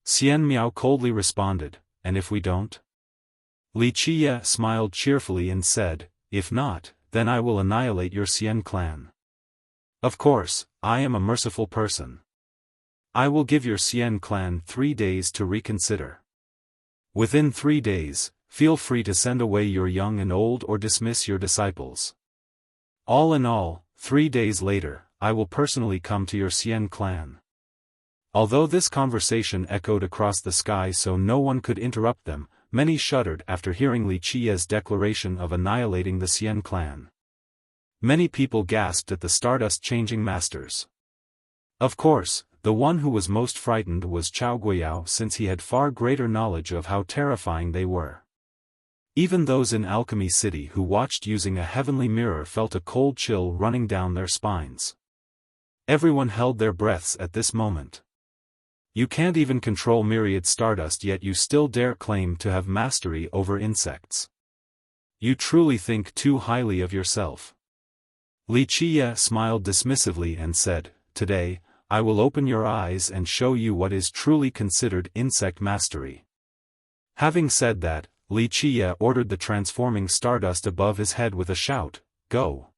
Xian Miao coldly responded, "And if we don't?" Li Qiye smiled cheerfully and said, "If not, then I will annihilate your Xian clan. Of course, I am a merciful person. I will give your Xian clan 3 days to reconsider. Within 3 days, feel free to send away your young and old or dismiss your disciples. All in all, 3 days later, I will personally come to your Xian clan." Although this conversation echoed across the sky so no one could interrupt them, many shuddered after hearing Li Qiye's declaration of annihilating the Xian clan. Many people gasped at the stardust-changing masters. Of course, the one who was most frightened was Chao Guiyao since he had far greater knowledge of how terrifying they were. Even those in Alchemy City who watched using a heavenly mirror felt a cold chill running down their spines. Everyone held their breaths at this moment. You can't even control myriad stardust, yet you still dare claim to have mastery over insects. You truly think too highly of yourself. Li Qiye smiled dismissively and said, "Today, I will open your eyes and show you what is truly considered insect mastery." Having said that, Li Qiye ordered the transforming stardust above his head with a shout, "Go!"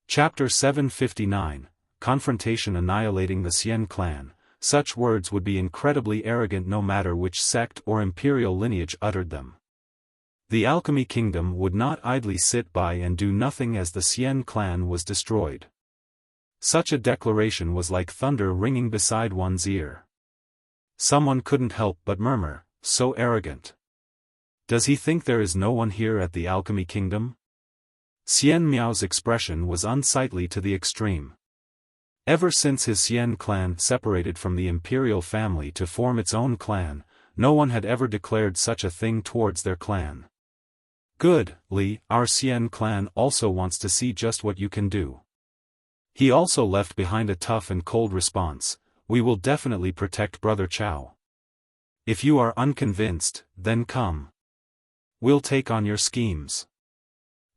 Chapter 759, Confrontation Annihilating the Xian Clan. Such words would be incredibly arrogant no matter which sect or imperial lineage uttered them. The Alchemy Kingdom would not idly sit by and do nothing as the Xian clan was destroyed. Such a declaration was like thunder ringing beside one's ear. Someone couldn't help but murmur, "So arrogant. Does he think there is no one here at the Alchemy Kingdom?" Xian Miao's expression was unsightly to the extreme. Ever since his Xian clan separated from the imperial family to form its own clan, no one had ever declared such a thing towards their clan. "Good, Li, our Xian clan also wants to see just what you can do." He also left behind a tough and cold response, "We will definitely protect Brother Chao. If you are unconvinced, then come. We'll take on your schemes."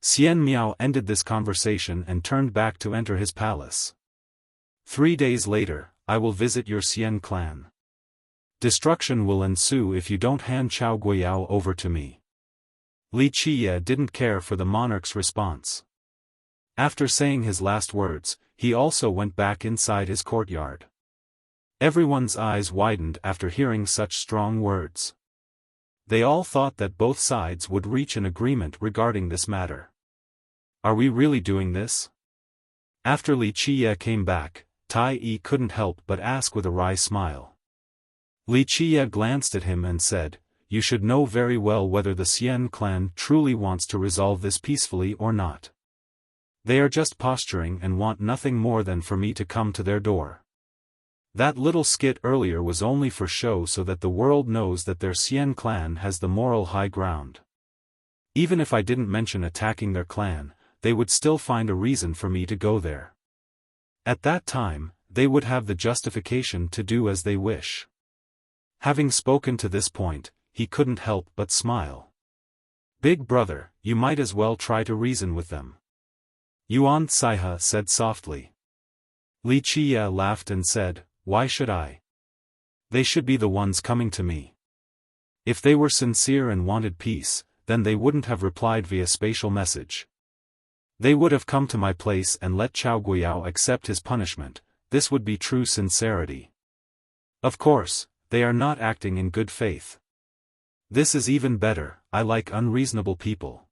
Xian Miao ended this conversation and turned back to enter his palace. 3 days later, I will visit your Xian clan. Destruction will ensue if you don't hand Chao Guiyao over to me. Li Qiye didn't care for the monarch's response. After saying his last words, he also went back inside his courtyard. Everyone's eyes widened after hearing such strong words. They all thought that both sides would reach an agreement regarding this matter. Are we really doing this? After Li Qiye came back, Tai Yi couldn't help but ask with a wry smile. Li Qiye glanced at him and said, "You should know very well whether the Xian clan truly wants to resolve this peacefully or not. They are just posturing and want nothing more than for me to come to their door. That little skit earlier was only for show so that the world knows that their Xian clan has the moral high ground. Even if I didn't mention attacking their clan, they would still find a reason for me to go there. At that time, they would have the justification to do as they wish." Having spoken to this point, he couldn't help but smile. "Big brother, you might as well try to reason with them." Yuan Saihe said softly. Li Qiye laughed and said, "Why should I? They should be the ones coming to me. If they were sincere and wanted peace, then they wouldn't have replied via spatial message. They would have come to my place and let Chao Guiyao accept his punishment. This would be true sincerity. Of course, they are not acting in good faith. This is even better, I like unreasonable people."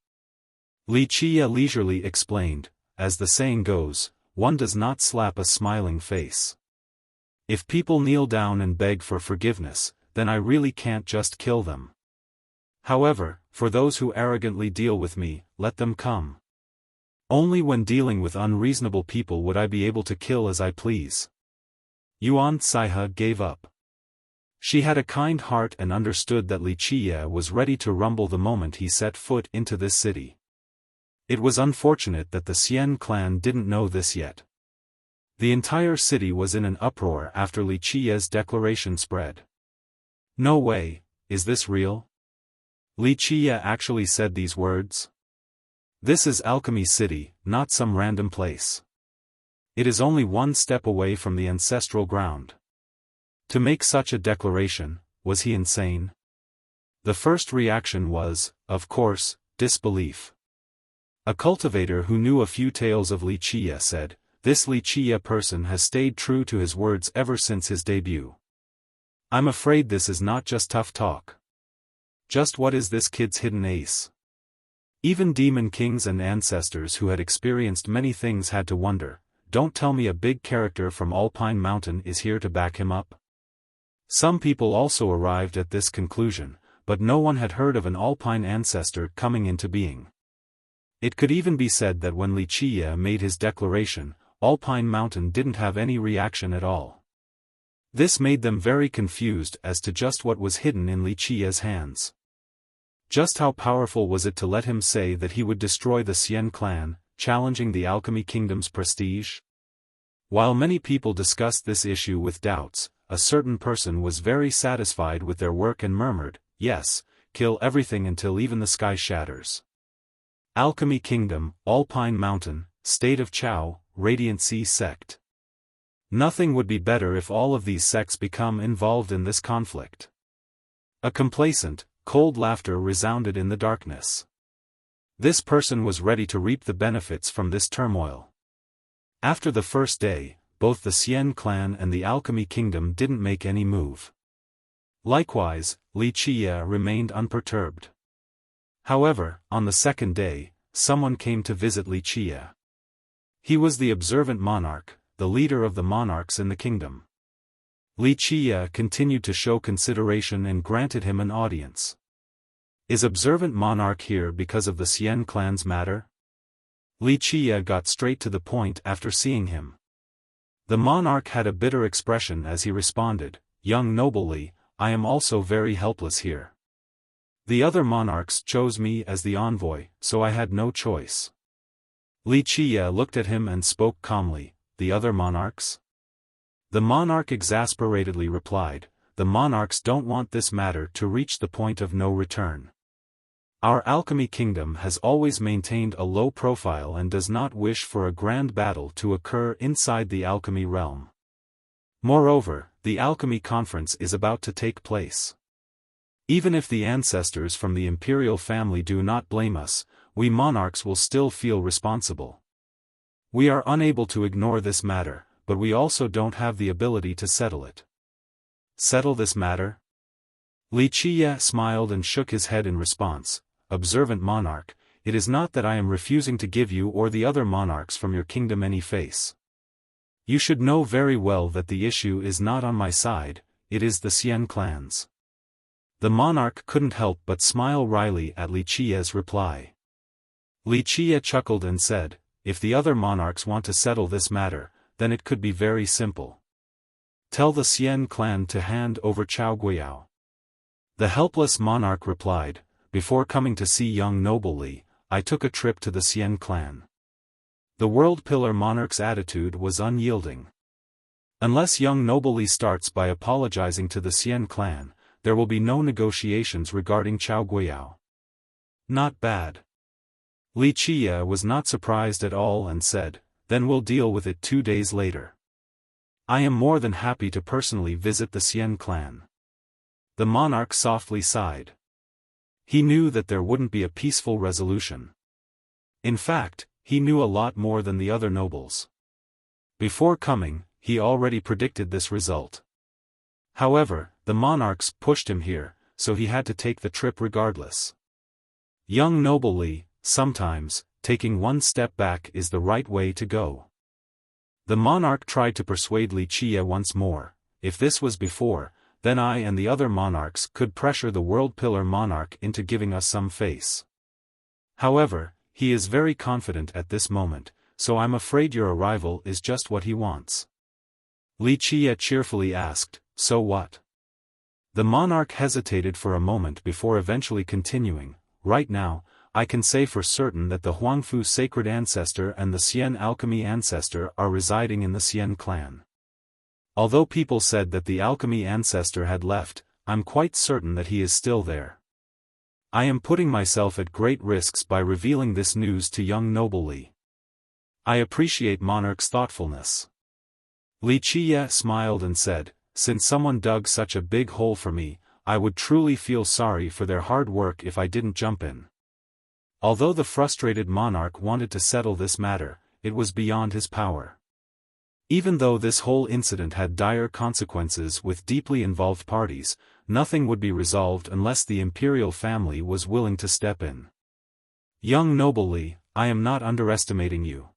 Li Qiye leisurely explained, "As the saying goes, one does not slap a smiling face. If people kneel down and beg for forgiveness, then I really can't just kill them. However, for those who arrogantly deal with me, let them come. Only when dealing with unreasonable people would I be able to kill as I please." Yuan Saihe gave up. She had a kind heart and understood that Li Qiye was ready to rumble the moment he set foot into this city. It was unfortunate that the Xian clan didn't know this yet. The entire city was in an uproar after Li Qiye's declaration spread. "No way, is this real? Li Qiye actually said these words? This is Alchemy City, not some random place. It is only one step away from the ancestral ground. To make such a declaration, was he insane?" The first reaction was, of course, disbelief. A cultivator who knew a few tales of Li Qiye said, "This Li Qiye person has stayed true to his words ever since his debut. I'm afraid this is not just tough talk. Just what is this kid's hidden ace?" Even demon kings and ancestors who had experienced many things had to wonder, don't tell me a big character from Alpine Mountain is here to back him up. Some people also arrived at this conclusion, but no one had heard of an Alpine ancestor coming into being. It could even be said that when Li Qiye made his declaration, Alpine Mountain didn't have any reaction at all. This made them very confused as to just what was hidden in Li Qiye's hands. Just how powerful was it to let him say that he would destroy the Xian clan, challenging the Alchemy Kingdom's prestige? While many people discussed this issue with doubts, a certain person was very satisfied with their work and murmured, "Yes, kill everything until even the sky shatters." Alchemy Kingdom, Alpine Mountain, State of Chao, Radiant Sea Sect. Nothing would be better if all of these sects become involved in this conflict. A complacent, cold laughter resounded in the darkness. This person was ready to reap the benefits from this turmoil. After the first day, both the Xian clan and the Alchemy Kingdom didn't make any move. Likewise, Wuxia remained unperturbed. However, on the second day, someone came to visit Wuxia. He was the observant monarch, the leader of the monarchs in the kingdom. Wuxia continued to show consideration and granted him an audience. Is observant monarch here because of the Xian clan's matter? Wuxia got straight to the point after seeing him. The monarch had a bitter expression as he responded, "Young noble Li, I am also very helpless here. The other monarchs chose me as the envoy, so I had no choice." Wuxia looked at him and spoke calmly, "The other monarchs?" The monarch exasperatedly replied, "The monarchs don't want this matter to reach the point of no return. Our Alchemy Kingdom has always maintained a low profile and does not wish for a grand battle to occur inside the alchemy realm. Moreover, the Alchemy Conference is about to take place. Even if the ancestors from the imperial family do not blame us, we monarchs will still feel responsible. We are unable to ignore this matter, but we also don't have the ability to settle it." "Settle this matter?" Wuxia smiled and shook his head in response, "Observant monarch, it is not that I am refusing to give you or the other monarchs from your kingdom any face. You should know very well that the issue is not on my side, it is the Xian clan's." The monarch couldn't help but smile wryly at Wuxia's reply. Wuxia chuckled and said, "If the other monarchs want to settle this matter, then it could be very simple. Tell the Xian clan to hand over Chaoguiyao." The helpless monarch replied, "Before coming to see young noble Li, I took a trip to the Xian clan." The World Pillar monarch's attitude was unyielding. Unless young noble Li starts by apologizing to the Xian clan, there will be no negotiations regarding Chaoguiyao. Not bad. Wuxia was not surprised at all and said, "Then we'll deal with it 2 days later. I am more than happy to personally visit the Xian clan." The monarch softly sighed. He knew that there wouldn't be a peaceful resolution. In fact, he knew a lot more than the other nobles. Before coming, he already predicted this result. However, the monarchs pushed him here, so he had to take the trip regardless. Young noble Li, sometimes, taking one step back is the right way to go. The monarch tried to persuade Wuxia once more, "If this was before, then I and the other monarchs could pressure the World Pillar monarch into giving us some face. However, he is very confident at this moment, so I'm afraid your arrival is just what he wants." Wuxia cheerfully asked, "So what?" The monarch hesitated for a moment before eventually continuing, "Right now, I can say for certain that the Huangfu sacred ancestor and the Xian alchemy ancestor are residing in the Xian clan. Although people said that the alchemy ancestor had left, I'm quite certain that he is still there. I am putting myself at great risks by revealing this news to young noble Li. I appreciate monarch's thoughtfulness." Wuxia smiled and said, "Since someone dug such a big hole for me, I would truly feel sorry for their hard work if I didn't jump in." Although the frustrated monarch wanted to settle this matter, it was beyond his power. Even though this whole incident had dire consequences with deeply involved parties, nothing would be resolved unless the imperial family was willing to step in. "Young noble Li, I am not underestimating you."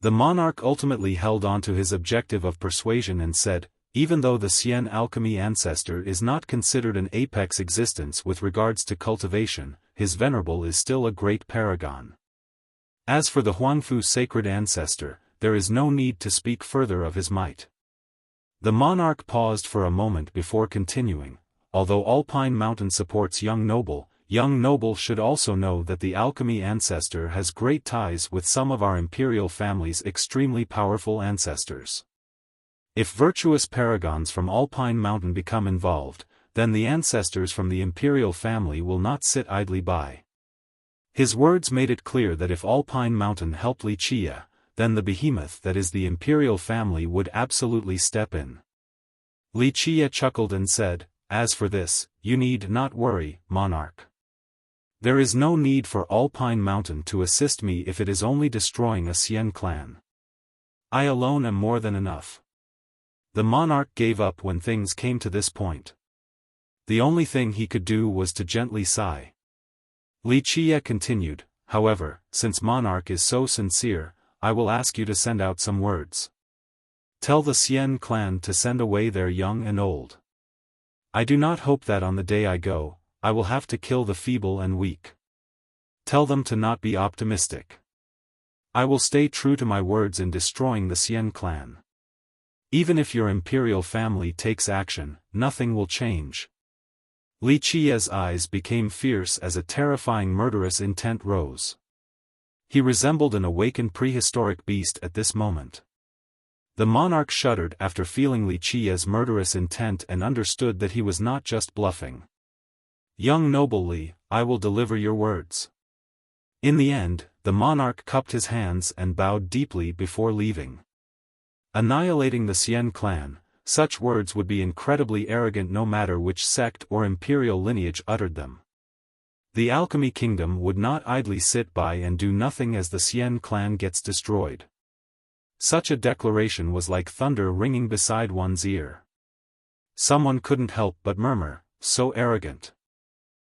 The monarch ultimately held on to his objective of persuasion and said, "Even though the Xian alchemy ancestor is not considered an apex existence with regards to cultivation, his venerable is still a great paragon. As for the Huangfu sacred ancestor, there is no need to speak further of his might." The monarch paused for a moment before continuing, "Although Alpine Mountain supports young noble should also know that the alchemy ancestor has great ties with some of our imperial family's extremely powerful ancestors. If virtuous paragons from Alpine Mountain become involved, then the ancestors from the imperial family will not sit idly by. His words made it clear that if Alpine Mountain helped Wuxia, then the behemoth that is the imperial family would absolutely step in. Wuxia chuckled and said, "As for this, you need not worry, monarch. There is no need for Alpine Mountain to assist me if it is only destroying a Xian clan. I alone am more than enough." The monarch gave up when things came to this point. The only thing he could do was to gently sigh. Wuxia continued, "However, since monarch is so sincere, I will ask you to send out some words. Tell the Xian clan to send away their young and old. I do not hope that on the day I go, I will have to kill the feeble and weak. Tell them to not be optimistic. I will stay true to my words in destroying the Xian clan. Even if your imperial family takes action, nothing will change." Wuxia's eyes became fierce as a terrifying murderous intent rose. He resembled an awakened prehistoric beast at this moment. The monarch shuddered after feeling Wuxia's murderous intent and understood that he was not just bluffing. "Young noble Li, I will deliver your words." In the end, the monarch cupped his hands and bowed deeply before leaving. Annihilating the Xian clan, such words would be incredibly arrogant no matter which sect or imperial lineage uttered them. The Alchemy Kingdom would not idly sit by and do nothing as the Xian clan gets destroyed. Such a declaration was like thunder ringing beside one's ear. Someone couldn't help but murmur, "So arrogant.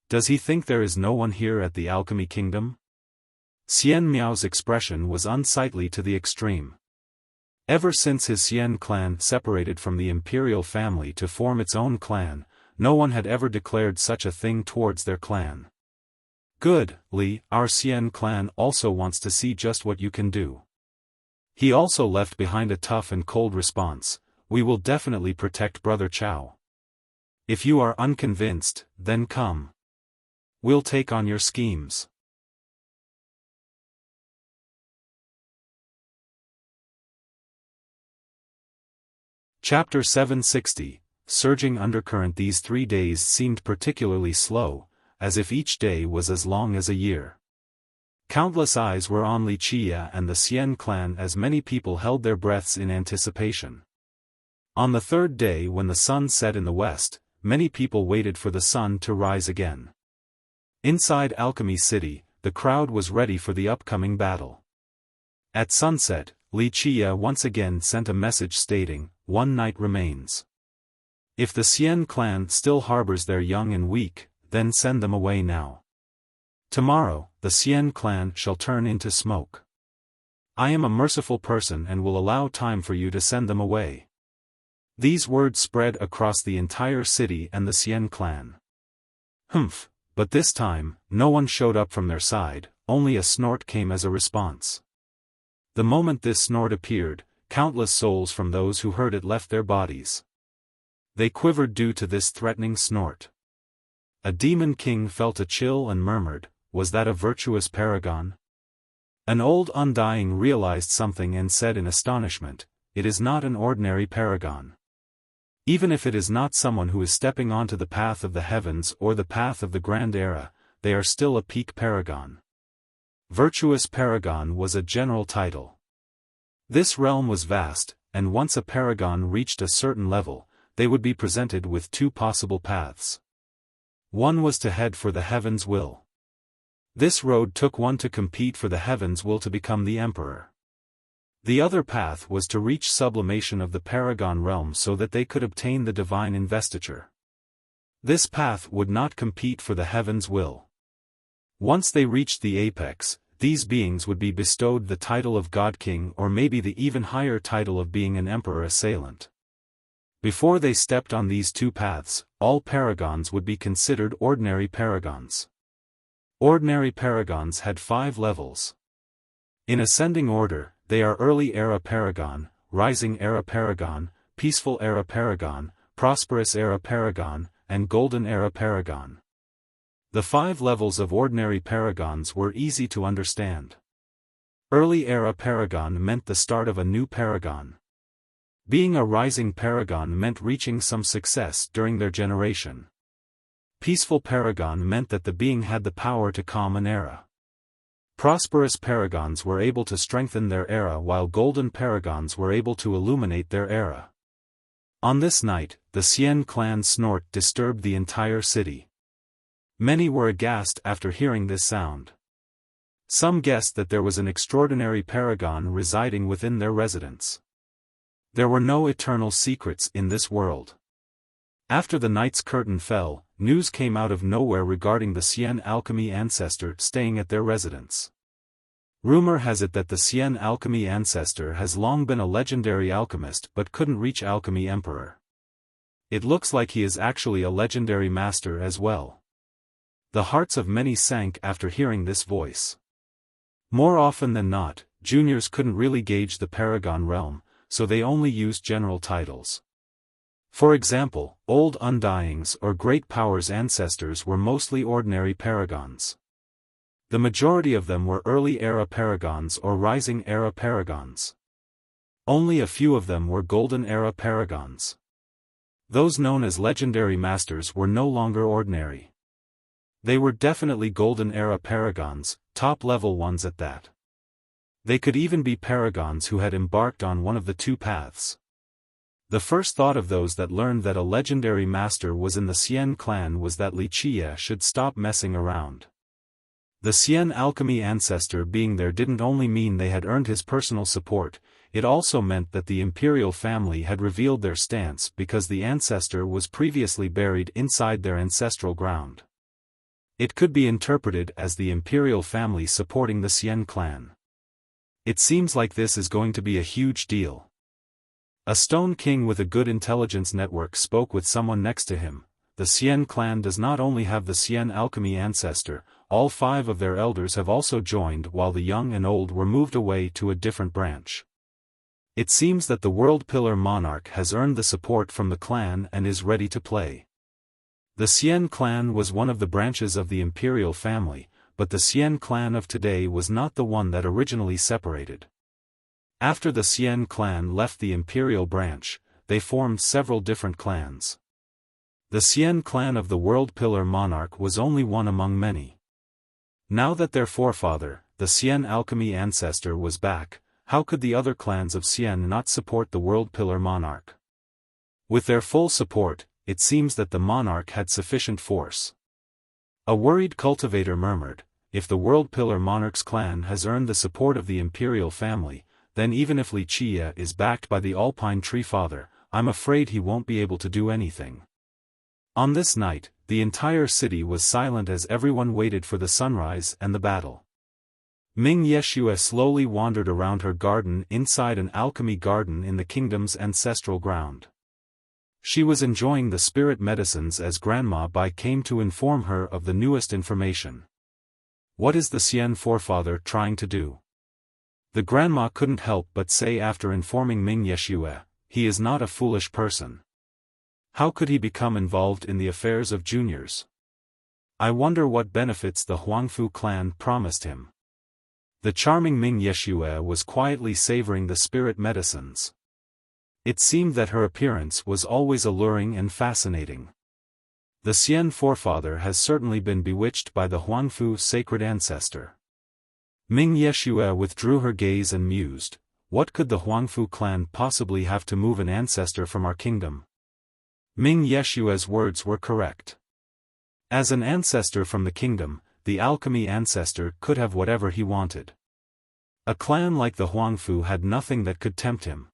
Does he think there is no one here at the Alchemy Kingdom?" Xian Miao's expression was unsightly to the extreme. Ever since his Xian clan separated from the imperial family to form its own clan, no one had ever declared such a thing towards their clan. "Good, Li, our Xian clan also wants to see just what you can do." He also left behind a tough and cold response, "We will definitely protect Brother Chao. If you are unconvinced, then come. We'll take on your schemes." Chapter 760, Surging Undercurrent. These 3 days seemed particularly slow, as if each day was as long as a year. Countless eyes were on Wuxia and the Xian clan as many people held their breaths in anticipation. On the 3rd day when the sun set in the west, many people waited for the sun to rise again. Inside Alchemy City, the crowd was ready for the upcoming battle. At sunset, Wuxia once again sent a message stating, "One night remains. If the Xian clan still harbors their young and weak, then send them away now. Tomorrow, the Xian clan shall turn into smoke. I am a merciful person and will allow time for you to send them away." These words spread across the entire city and the Xian clan. Humph, but this time, no one showed up from their side, only a snort came as a response. The moment this snort appeared, countless souls from those who heard it left their bodies. They quivered due to this threatening snort. A demon king felt a chill and murmured, "Was that a virtuous paragon?" An old undying realized something and said in astonishment, "It is not an ordinary paragon. Even if it is not someone who is stepping onto the path of the heavens or the path of the grand era, they are still a peak paragon." Virtuous paragon was a general title. This realm was vast, and once a paragon reached a certain level, they would be presented with 2 possible paths. One was to head for the heaven's will. This road took one to compete for the heaven's will to become the emperor. The other path was to reach sublimation of the paragon realm so that they could obtain the divine investiture. This path would not compete for the heaven's will. Once they reached the apex, these beings would be bestowed the title of God King or maybe the even higher title of being an emperor assailant. Before they stepped on these 2 paths, all paragons would be considered ordinary paragons. Ordinary paragons had 5 levels. In ascending order, they are Early Era Paragon, Rising Era Paragon, Peaceful Era Paragon, Prosperous Era Paragon, and Golden Era Paragon. The 5 levels of ordinary paragons were easy to understand. Early Era Paragon meant the start of a new paragon. Being a rising paragon meant reaching some success during their generation. Peaceful paragon meant that the being had the power to calm an era. Prosperous paragons were able to strengthen their era while golden paragons were able to illuminate their era. On this night, the Xian clan snort disturbed the entire city. Many were aghast after hearing this sound. Some guessed that there was an extraordinary paragon residing within their residence. There were no eternal secrets in this world. After the night's curtain fell, news came out of nowhere regarding the Xian alchemy ancestor staying at their residence. Rumor has it that the Xian alchemy ancestor has long been a legendary alchemist but couldn't reach alchemy emperor. It looks like he is actually a legendary master as well. The hearts of many sank after hearing this voice. More often than not, juniors couldn't really gauge the paragon realm, so they only used general titles. For example, Old Undying's or Great Power's ancestors were mostly ordinary paragons. The majority of them were early era paragons or rising era paragons. Only a few of them were golden era paragons. Those known as legendary masters were no longer ordinary. They were definitely golden era paragons, top-level ones at that. They could even be paragons who had embarked on one of the two paths. The first thought of those that learned that a legendary master was in the Xian clan was that Wuxia should stop messing around. The Xian alchemy ancestor being there didn't only mean they had earned his personal support, it also meant that the imperial family had revealed their stance because the ancestor was previously buried inside their ancestral ground. It could be interpreted as the imperial family supporting the Xian clan. It seems like this is going to be a huge deal. A stone king with a good intelligence network spoke with someone next to him. The Xian clan does not only have the Xian alchemy ancestor, all 5 of their elders have also joined while the young and old were moved away to a different branch. It seems that the World Pillar monarch has earned the support from the clan and is ready to play. The Xian clan was one of the branches of the imperial family, but the Xian clan of today was not the one that originally separated. After the Xian clan left the imperial branch, they formed several different clans. The Xian clan of the World Pillar monarch was only one among many. Now that their forefather, the Xian alchemy ancestor, was back, how could the other clans of Xian not support the World Pillar monarch? With their full support, it seems that the monarch had sufficient force. A worried cultivator murmured, if the World Pillar monarch's clan has earned the support of the imperial family, then even if Wuxia is backed by the Alpine Tree Father, I'm afraid he won't be able to do anything. On this night, the entire city was silent as everyone waited for the sunrise and the battle. Ming Yeshua slowly wandered around her garden inside an alchemy garden in the kingdom's ancestral ground. She was enjoying the spirit medicines as Grandma Bai came to inform her of the newest information. What is the Xian forefather trying to do? The grandma couldn't help but say after informing Ming Yeshua, he is not a foolish person. How could he become involved in the affairs of juniors? I wonder what benefits the Huangfu clan promised him. The charming Ming Yeshua was quietly savoring the spirit medicines. It seemed that her appearance was always alluring and fascinating. The Xian forefather has certainly been bewitched by the Huangfu sacred ancestor. Ming Yeshua withdrew her gaze and mused, what could the Huangfu clan possibly have to move an ancestor from our kingdom? Ming Yeshua's words were correct. As an ancestor from the kingdom, the alchemy ancestor could have whatever he wanted. A clan like the Huangfu had nothing that could tempt him.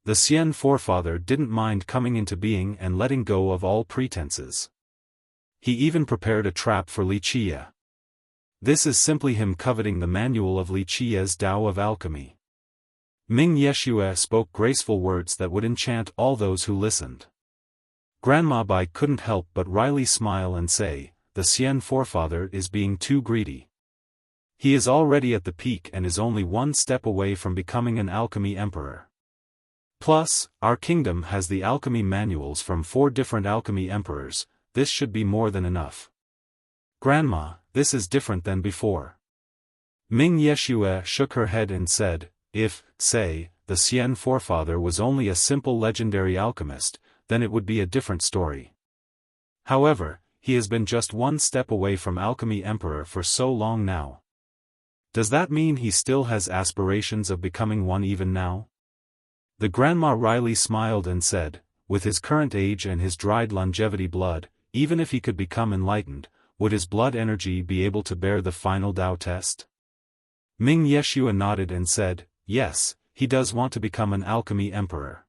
The Xian forefather didn't mind coming into being and letting go of all pretenses. He even prepared a trap for Wuxia. This is simply him coveting the manual of Wuxia's Tao of Alchemy. Ming Yeshua spoke graceful words that would enchant all those who listened. Grandma Bai couldn't help but wryly smile and say, the Xian forefather is being too greedy. He is already at the peak and is only one step away from becoming an alchemy emperor. Plus, our kingdom has the alchemy manuals from 4 different alchemy emperors, this should be more than enough. Grandma, this is different than before. Ming Yeshua shook her head and said, if, say, the Xian forefather was only a simple legendary alchemist, then it would be a different story. However, he has been just one step away from alchemy emperor for so long now. Does that mean he still has aspirations of becoming one even now? The grandma wryly smiled and said, with his current age and his dried longevity blood, even if he could become enlightened, would his blood energy be able to bear the final Tao test? Ming Yeshua nodded and said, yes, he does want to become an alchemy emperor.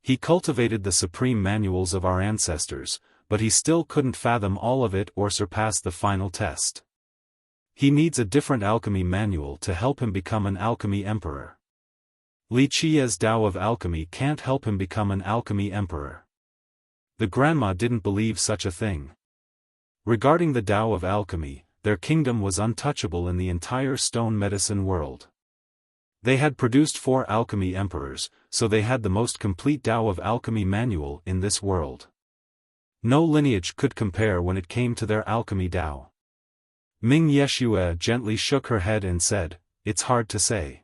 He cultivated the supreme manuals of our ancestors, but he still couldn't fathom all of it or surpass the final test. He needs a different alchemy manual to help him become an alchemy emperor. Li Qia's Tao of alchemy can't help him become an alchemy emperor. The grandma didn't believe such a thing. Regarding the Tao of alchemy, their kingdom was untouchable in the entire stone medicine world. They had produced 4 alchemy emperors, so they had the most complete Tao of alchemy manual in this world. No lineage could compare when it came to their alchemy Tao. Ming Yeshua gently shook her head and said, it's hard to say.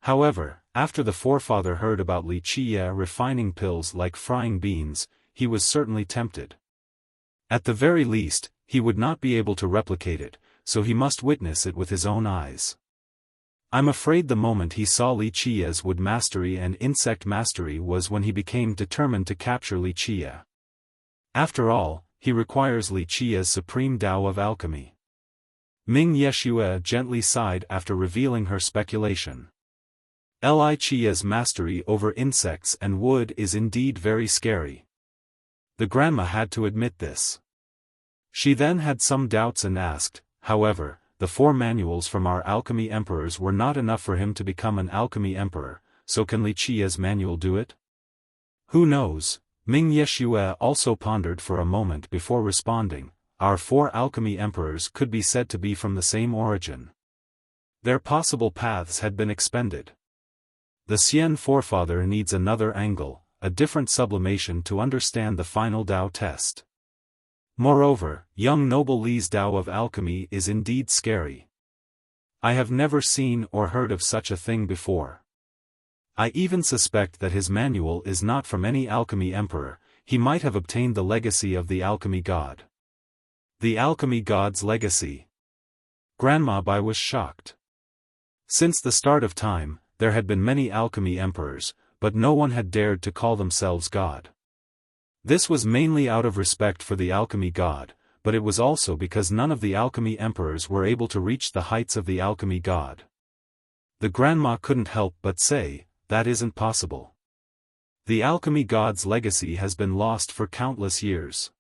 However, after the forefather heard about Li Qia refining pills like frying beans, he was certainly tempted. At the very least, he would not be able to replicate it, so he must witness it with his own eyes. I'm afraid the moment he saw Li Qia's wood mastery and insect mastery was when he became determined to capture Li Qia. After all, he requires Li Qia's supreme Tao of alchemy. Ming Yeshua gently sighed after revealing her speculation. Li Qia's mastery over insects and wood is indeed very scary. The grandma had to admit this. She then had some doubts and asked, however, the 4 manuals from our alchemy emperors were not enough for him to become an alchemy emperor, so can Li Qia's manual do it? Who knows? Ming Yeshua also pondered for a moment before responding. Our 4 alchemy emperors could be said to be from the same origin. Their possible paths had been expended. The Xian forefather needs another angle, a different sublimation to understand the final Tao test. Moreover, young noble Li's Tao of alchemy is indeed scary. I have never seen or heard of such a thing before. I even suspect that his manual is not from any alchemy emperor, he might have obtained the legacy of the alchemy god. The alchemy god's legacy. Grandma Bai was shocked. Since the start of time, there had been many alchemy emperors, but no one had dared to call themselves god. This was mainly out of respect for the alchemy god, but it was also because none of the alchemy emperors were able to reach the heights of the alchemy god. The grandma couldn't help but say, that isn't possible. The alchemy god's legacy has been lost for countless years.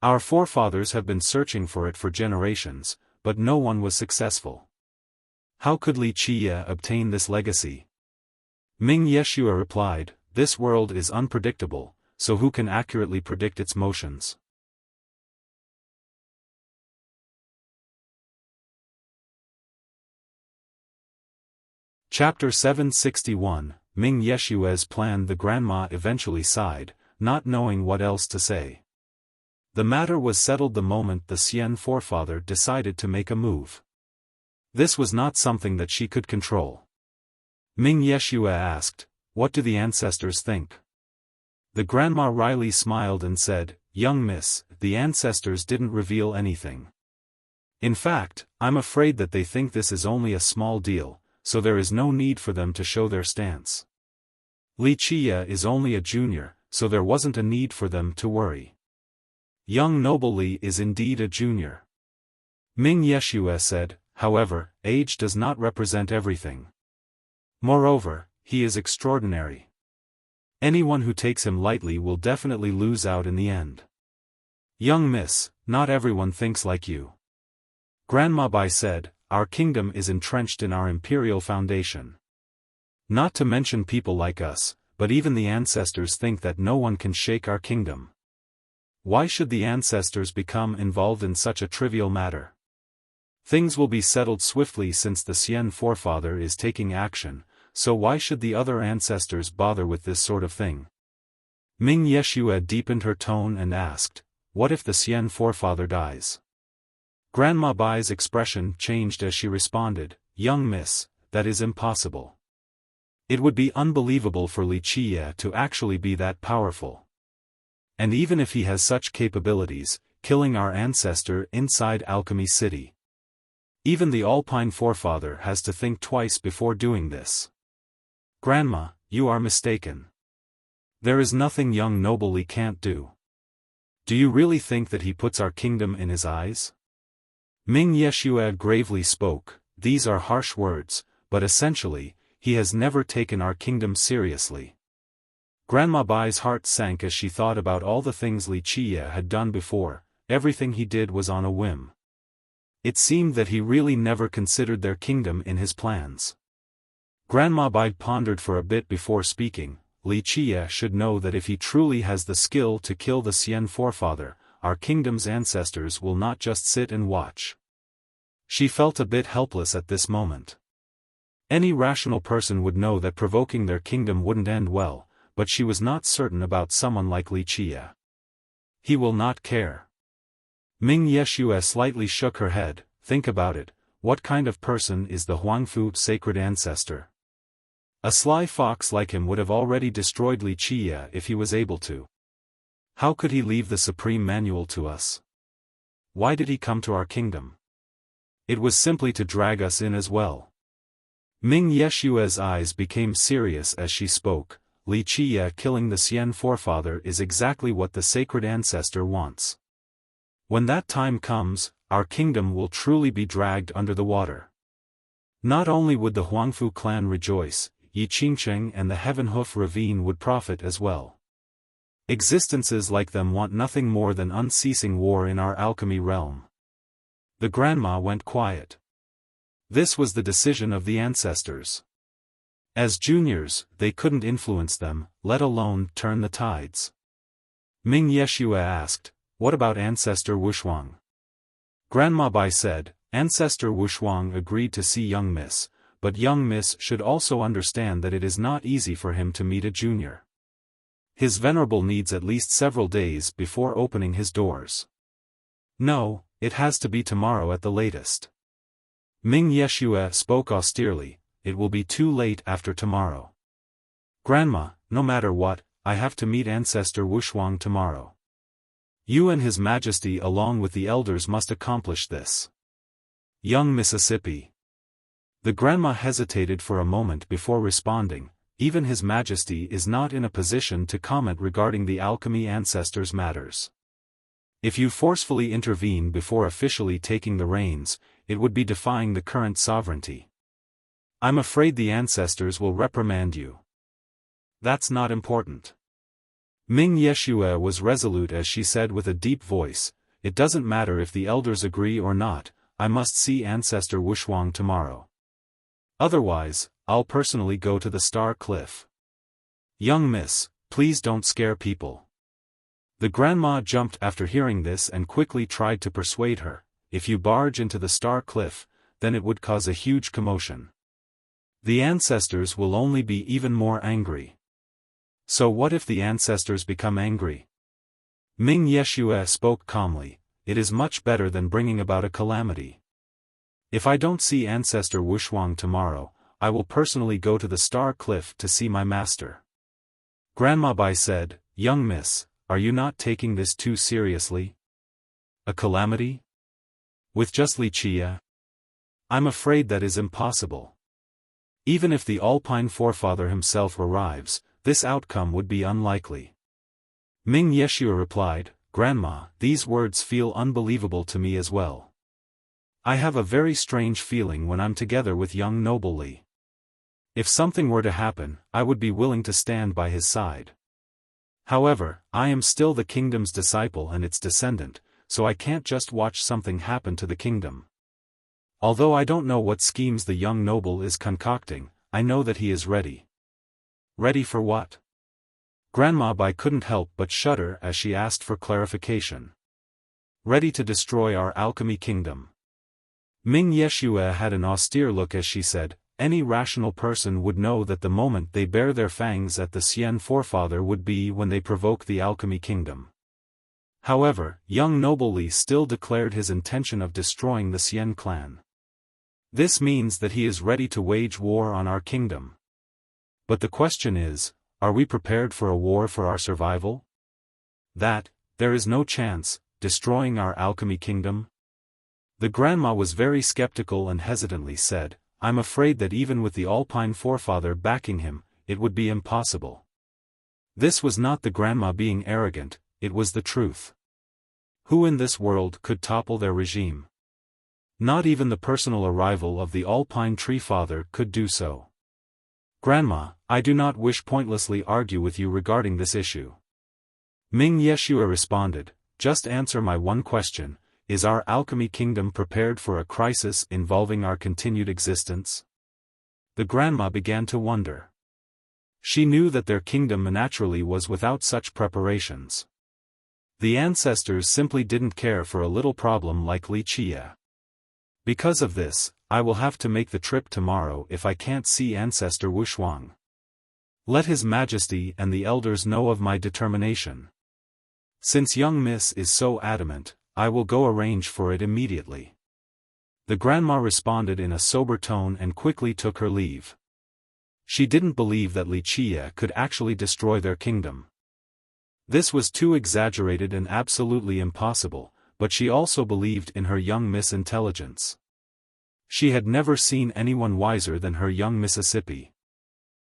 Our forefathers have been searching for it for generations, but no one was successful. How could Li Qia obtain this legacy? Ming Yeshua replied, this world is unpredictable, so who can accurately predict its motions? Chapter 761, Ming Yeshua's plan. The grandma eventually sighed, not knowing what else to say. The matter was settled the moment the Xian forefather decided to make a move. This was not something that she could control. Ming Yeshua asked, what do the ancestors think? The grandma wryly smiled and said, young miss, the ancestors didn't reveal anything. In fact, I'm afraid that they think this is only a small deal, so there is no need for them to show their stance. Li Qia is only a junior, so there wasn't a need for them to worry. Young noble Li is indeed a junior. Ming Yeshua said, however, age does not represent everything. Moreover, he is extraordinary. Anyone who takes him lightly will definitely lose out in the end. Young miss, not everyone thinks like you. Grandma Bai said, our kingdom is entrenched in our imperial foundation. Not to mention people like us, but even the ancestors think that no one can shake our kingdom. Why should the ancestors become involved in such a trivial matter? Things will be settled swiftly since the Xian forefather is taking action, so why should the other ancestors bother with this sort of thing? Ming Yeshua deepened her tone and asked, what if the Xian forefather dies? Grandma Bai's expression changed as she responded, young miss, that is impossible. It would be unbelievable for Li Qia to actually be that powerful. And even if he has such capabilities, killing our ancestor inside Alchemy City. Even the Alpine forefather has to think twice before doing this. Grandma, you are mistaken. There is nothing young noble Li can't do. Do you really think that he puts our kingdom in his eyes? Ming Yeshua gravely spoke. These are harsh words, but essentially, he has never taken our kingdom seriously. Grandma Bai's heart sank as she thought about all the things Li Qie had done before. Everything he did was on a whim. It seemed that he really never considered their kingdom in his plans. Grandma Bai pondered for a bit before speaking. Li Qie should know that if he truly has the skill to kill the Xian forefather, our kingdom's ancestors will not just sit and watch. She felt a bit helpless at this moment. Any rational person would know that provoking their kingdom wouldn't end well, but she was not certain about someone like Li Qie. He will not care. Ming Yeshua slightly shook her head. Think about it, what kind of person is the Huangfu sacred ancestor? A sly fox like him would have already destroyed Li Qie if he was able to. How could he leave the supreme manual to us? Why did he come to our kingdom? It was simply to drag us in as well. Ming Yeshua's eyes became serious as she spoke. Li Qie killing the Xian forefather is exactly what the sacred ancestor wants. When that time comes, our kingdom will truly be dragged under the water. Not only would the Huangfu clan rejoice, Yi Qingcheng and the Heaven Hoof Ravine would profit as well. Existences like them want nothing more than unceasing war in our alchemy realm. The grandma went quiet. This was the decision of the ancestors. As juniors, they couldn't influence them, let alone turn the tides. Ming Yeshua asked, what about Ancestor Wushuang? Grandma Bai said, Ancestor Wushuang agreed to see young Miss, but young Miss should also understand that it is not easy for him to meet a junior. His venerable needs at least several days before opening his doors. No, it has to be tomorrow at the latest. Ming Yeshua spoke austerely, it will be too late after tomorrow. Grandma, no matter what, I have to meet Ancestor Wushuang tomorrow. You and His Majesty along with the elders must accomplish this. Young Mississippi. The grandma hesitated for a moment before responding. Even His Majesty is not in a position to comment regarding the alchemy ancestors' matters. If you forcefully intervene before officially taking the reins, it would be defying the current sovereignty. I'm afraid the ancestors will reprimand you. That's not important. Ming Yeshua was resolute as she said with a deep voice, it doesn't matter if the elders agree or not, I must see Ancestor Wushuang tomorrow. Otherwise, I'll personally go to the Star Cliff. Young Miss, please don't scare people. The grandma jumped after hearing this and quickly tried to persuade her, if you barge into the Star Cliff, then it would cause a huge commotion. The ancestors will only be even more angry. So what if the ancestors become angry? Ming Yeshua spoke calmly, it is much better than bringing about a calamity. If I don't see Ancestor Wushuang tomorrow, I will personally go to the Star Cliff to see my master. Grandma Bai said, young miss, are you not taking this too seriously? A calamity? With just Li Qie? I'm afraid that is impossible. Even if the Alpine forefather himself arrives, this outcome would be unlikely. Ming Yeshua replied, Grandma, these words feel unbelievable to me as well. I have a very strange feeling when I'm together with young noble Li. If something were to happen, I would be willing to stand by his side. However, I am still the kingdom's disciple and its descendant, so I can't just watch something happen to the kingdom. Although I don't know what schemes the young noble is concocting, I know that he is ready. Ready for what? Grandma Bai couldn't help but shudder as she asked for clarification. Ready to destroy our alchemy kingdom. Ming Yeshua had an austere look as she said, any rational person would know that the moment they bare their fangs at the Xian forefather would be when they provoke the alchemy kingdom. However, young noble Li still declared his intention of destroying the Xian clan. This means that he is ready to wage war on our kingdom. But the question is, are we prepared for a war for our survival? That, there is no chance, destroying our alchemy kingdom? The grandma was very skeptical and hesitantly said, I'm afraid that even with the Alpine forefather backing him, it would be impossible. This was not the grandma being arrogant, it was the truth. Who in this world could topple their regime? Not even the personal arrival of the Alpine tree father could do so. Grandma, I do not wish pointlessly argue with you regarding this issue. Ming Yeshua responded, just answer my one question, is our alchemy kingdom prepared for a crisis involving our continued existence? The grandma began to wonder. She knew that their kingdom naturally was without such preparations. The ancestors simply didn't care for a little problem like Wuxia. Because of this, I will have to make the trip tomorrow if I can't see Ancestor Wushuang. Let His Majesty and the elders know of my determination. Since young Miss is so adamant, I will go arrange for it immediately. The grandma responded in a sober tone and quickly took her leave. She didn't believe that Wuxia could actually destroy their kingdom. This was too exaggerated and absolutely impossible, but she also believed in her young Miss intelligence. She had never seen anyone wiser than her young Mississippi.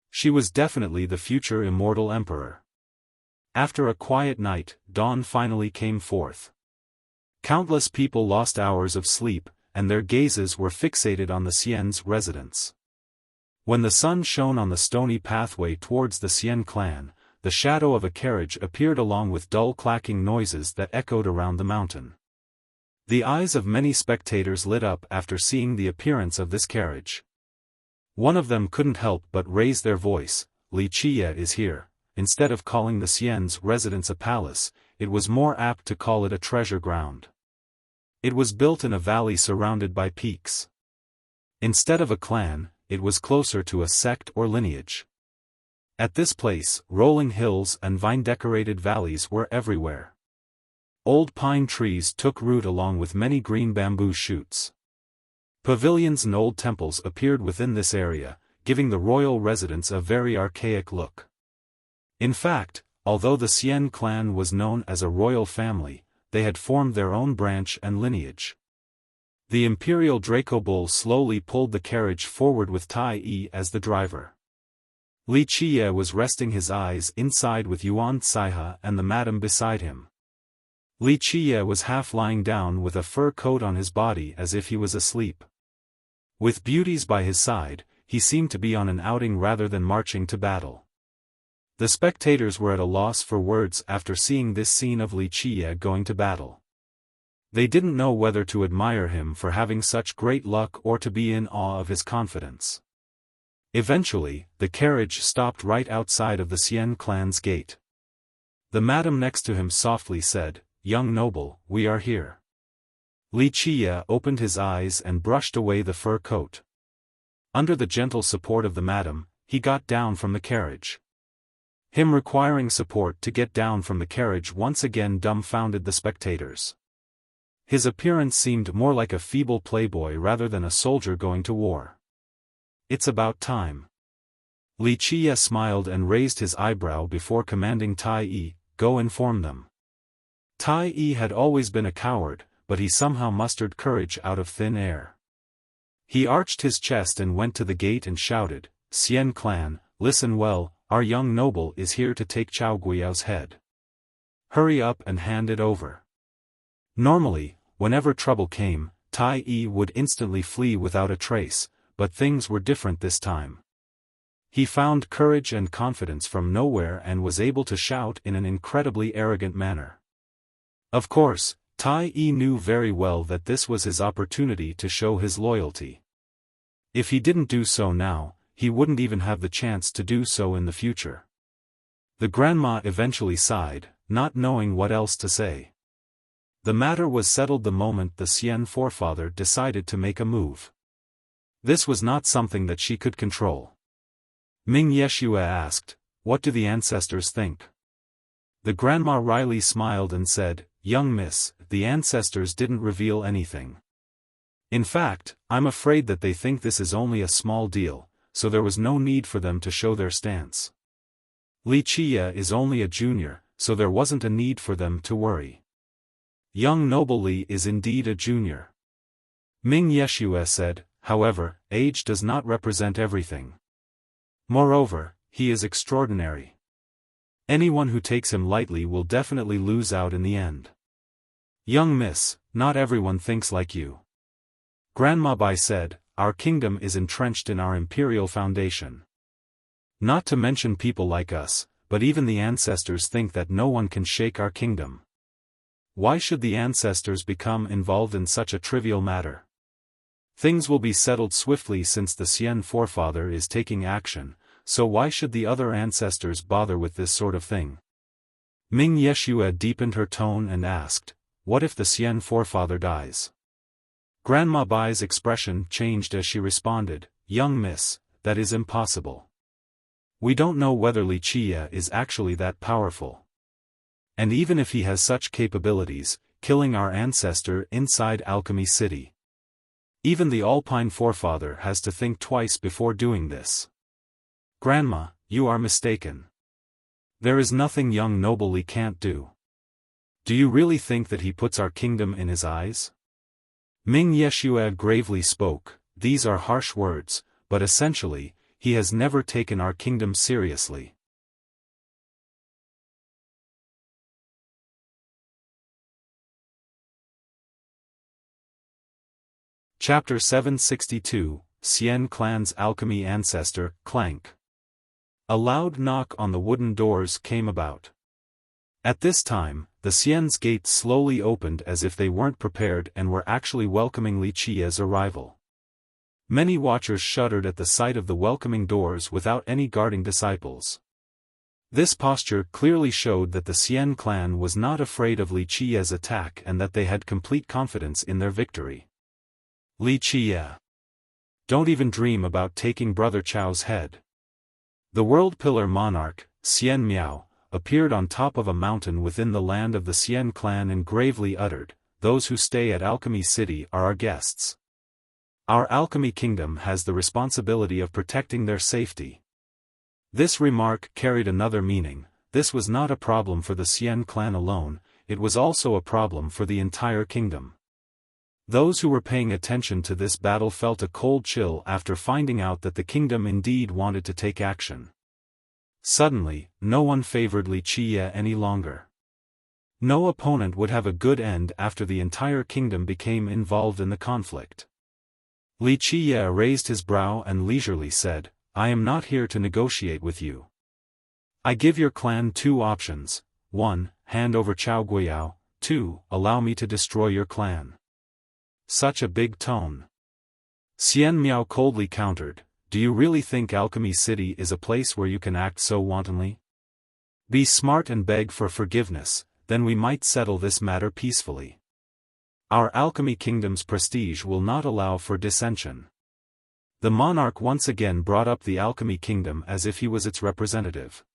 She was definitely the future immortal emperor. After a quiet night, dawn finally came forth. Countless people lost hours of sleep, and their gazes were fixated on the Xian's residence. When the sun shone on the stony pathway towards the Xian clan, the shadow of a carriage appeared along with dull clacking noises that echoed around the mountain. The eyes of many spectators lit up after seeing the appearance of this carriage. One of them couldn't help but raise their voice, Wuxia is here. Instead of calling the Xian's residence a palace, it was more apt to call it a treasure ground. It was built in a valley surrounded by peaks. Instead of a clan, it was closer to a sect or lineage. At this place, rolling hills and vine-decorated valleys were everywhere. Old pine trees took root along with many green bamboo shoots. Pavilions and old temples appeared within this area, giving the royal residence a very archaic look. In fact, although the Xian clan was known as a royal family, they had formed their own branch and lineage. The imperial Draco bull slowly pulled the carriage forward with Tai Yi as the driver. Wuxia was resting his eyes inside with Yuan Caihe and the madam beside him. Wuxia was half lying down with a fur coat on his body as if he was asleep. With beauties by his side, he seemed to be on an outing rather than marching to battle. The spectators were at a loss for words after seeing this scene of Wuxia going to battle. They didn't know whether to admire him for having such great luck or to be in awe of his confidence. Eventually, the carriage stopped right outside of the Xian clan's gate. The madam next to him softly said, "Young noble, we are here." Wuxia opened his eyes and brushed away the fur coat. Under the gentle support of the madam, he got down from the carriage. Him requiring support to get down from the carriage once again dumbfounded the spectators. His appearance seemed more like a feeble playboy rather than a soldier going to war. "It's about time." Wuxia smiled and raised his eyebrow before commanding Tai Yi, "Go inform them." Tai Yi had always been a coward, but he somehow mustered courage out of thin air. He arched his chest and went to the gate and shouted, "Xian clan, listen well, our young noble is here to take Chao Guiao's head. Hurry up and hand it over." Normally, whenever trouble came, Tai Yi would instantly flee without a trace, but things were different this time. He found courage and confidence from nowhere and was able to shout in an incredibly arrogant manner. Of course, Tai Yi knew very well that this was his opportunity to show his loyalty. If he didn't do so now, he wouldn't even have the chance to do so in the future. The grandma eventually sighed, not knowing what else to say. The matter was settled the moment the Xian forefather decided to make a move. This was not something that she could control. Ming Yeshua asked, "What do the ancestors think?" The grandma wryly smiled and said, "Young miss, the ancestors didn't reveal anything. In fact, I'm afraid that they think this is only a small deal, so there was no need for them to show their stance. Wuxia is only a junior, so there wasn't a need for them to worry." Young noble Li is indeed a junior. Ming Yeshua said, however, age does not represent everything. Moreover, he is extraordinary. Anyone who takes him lightly will definitely lose out in the end. Young miss, not everyone thinks like you. Grandma Bai said, our kingdom is entrenched in our imperial foundation. Not to mention people like us, but even the ancestors think that no one can shake our kingdom. Why should the ancestors become involved in such a trivial matter? Things will be settled swiftly since the Xian forefather is taking action, so why should the other ancestors bother with this sort of thing? Ming Yeshua deepened her tone and asked, what if the Xian forefather dies? Grandma Bai's expression changed as she responded, young miss, that is impossible. We don't know whether Li Qie is actually that powerful. And even if he has such capabilities, killing our ancestor inside Alchemy City. Even the Alpine forefather has to think twice before doing this. Grandma, you are mistaken. There is nothing young noble Li can't do. Do you really think that he puts our kingdom in his eyes? Ming Yeshua gravely spoke, these are harsh words, but essentially, he has never taken our kingdom seriously. Chapter 762, Xian Clan's Alchemy Ancestor, Clank. A loud knock on the wooden doors came about. At this time, the Xian's gates slowly opened as if they weren't prepared and were actually welcoming Li Qie's arrival. Many watchers shuddered at the sight of the welcoming doors without any guarding disciples. This posture clearly showed that the Xian clan was not afraid of Li Qie's attack and that they had complete confidence in their victory. Li Qie. Don't even dream about taking Brother Chao's head. The World Pillar Monarch, Xian Miao, appeared on top of a mountain within the land of the Xian clan and gravely uttered, those who stay at Alchemy City are our guests. Our Alchemy Kingdom has the responsibility of protecting their safety. This remark carried another meaning. This was not a problem for the Xian clan alone, it was also a problem for the entire kingdom. Those who were paying attention to this battle felt a cold chill after finding out that the kingdom indeed wanted to take action. Suddenly, no one favored Li Qie any longer. No opponent would have a good end after the entire kingdom became involved in the conflict. Li Qie raised his brow and leisurely said, I am not here to negotiate with you. I give your clan two options, 1, hand over Chao Guiyao, 2, allow me to destroy your clan. Such a big tone. Xian Miao coldly countered, do you really think Alchemy City is a place where you can act so wantonly? Be smart and beg for forgiveness, then we might settle this matter peacefully. Our Alchemy Kingdom's prestige will not allow for dissension. The monarch once again brought up the Alchemy Kingdom as if he was its representative.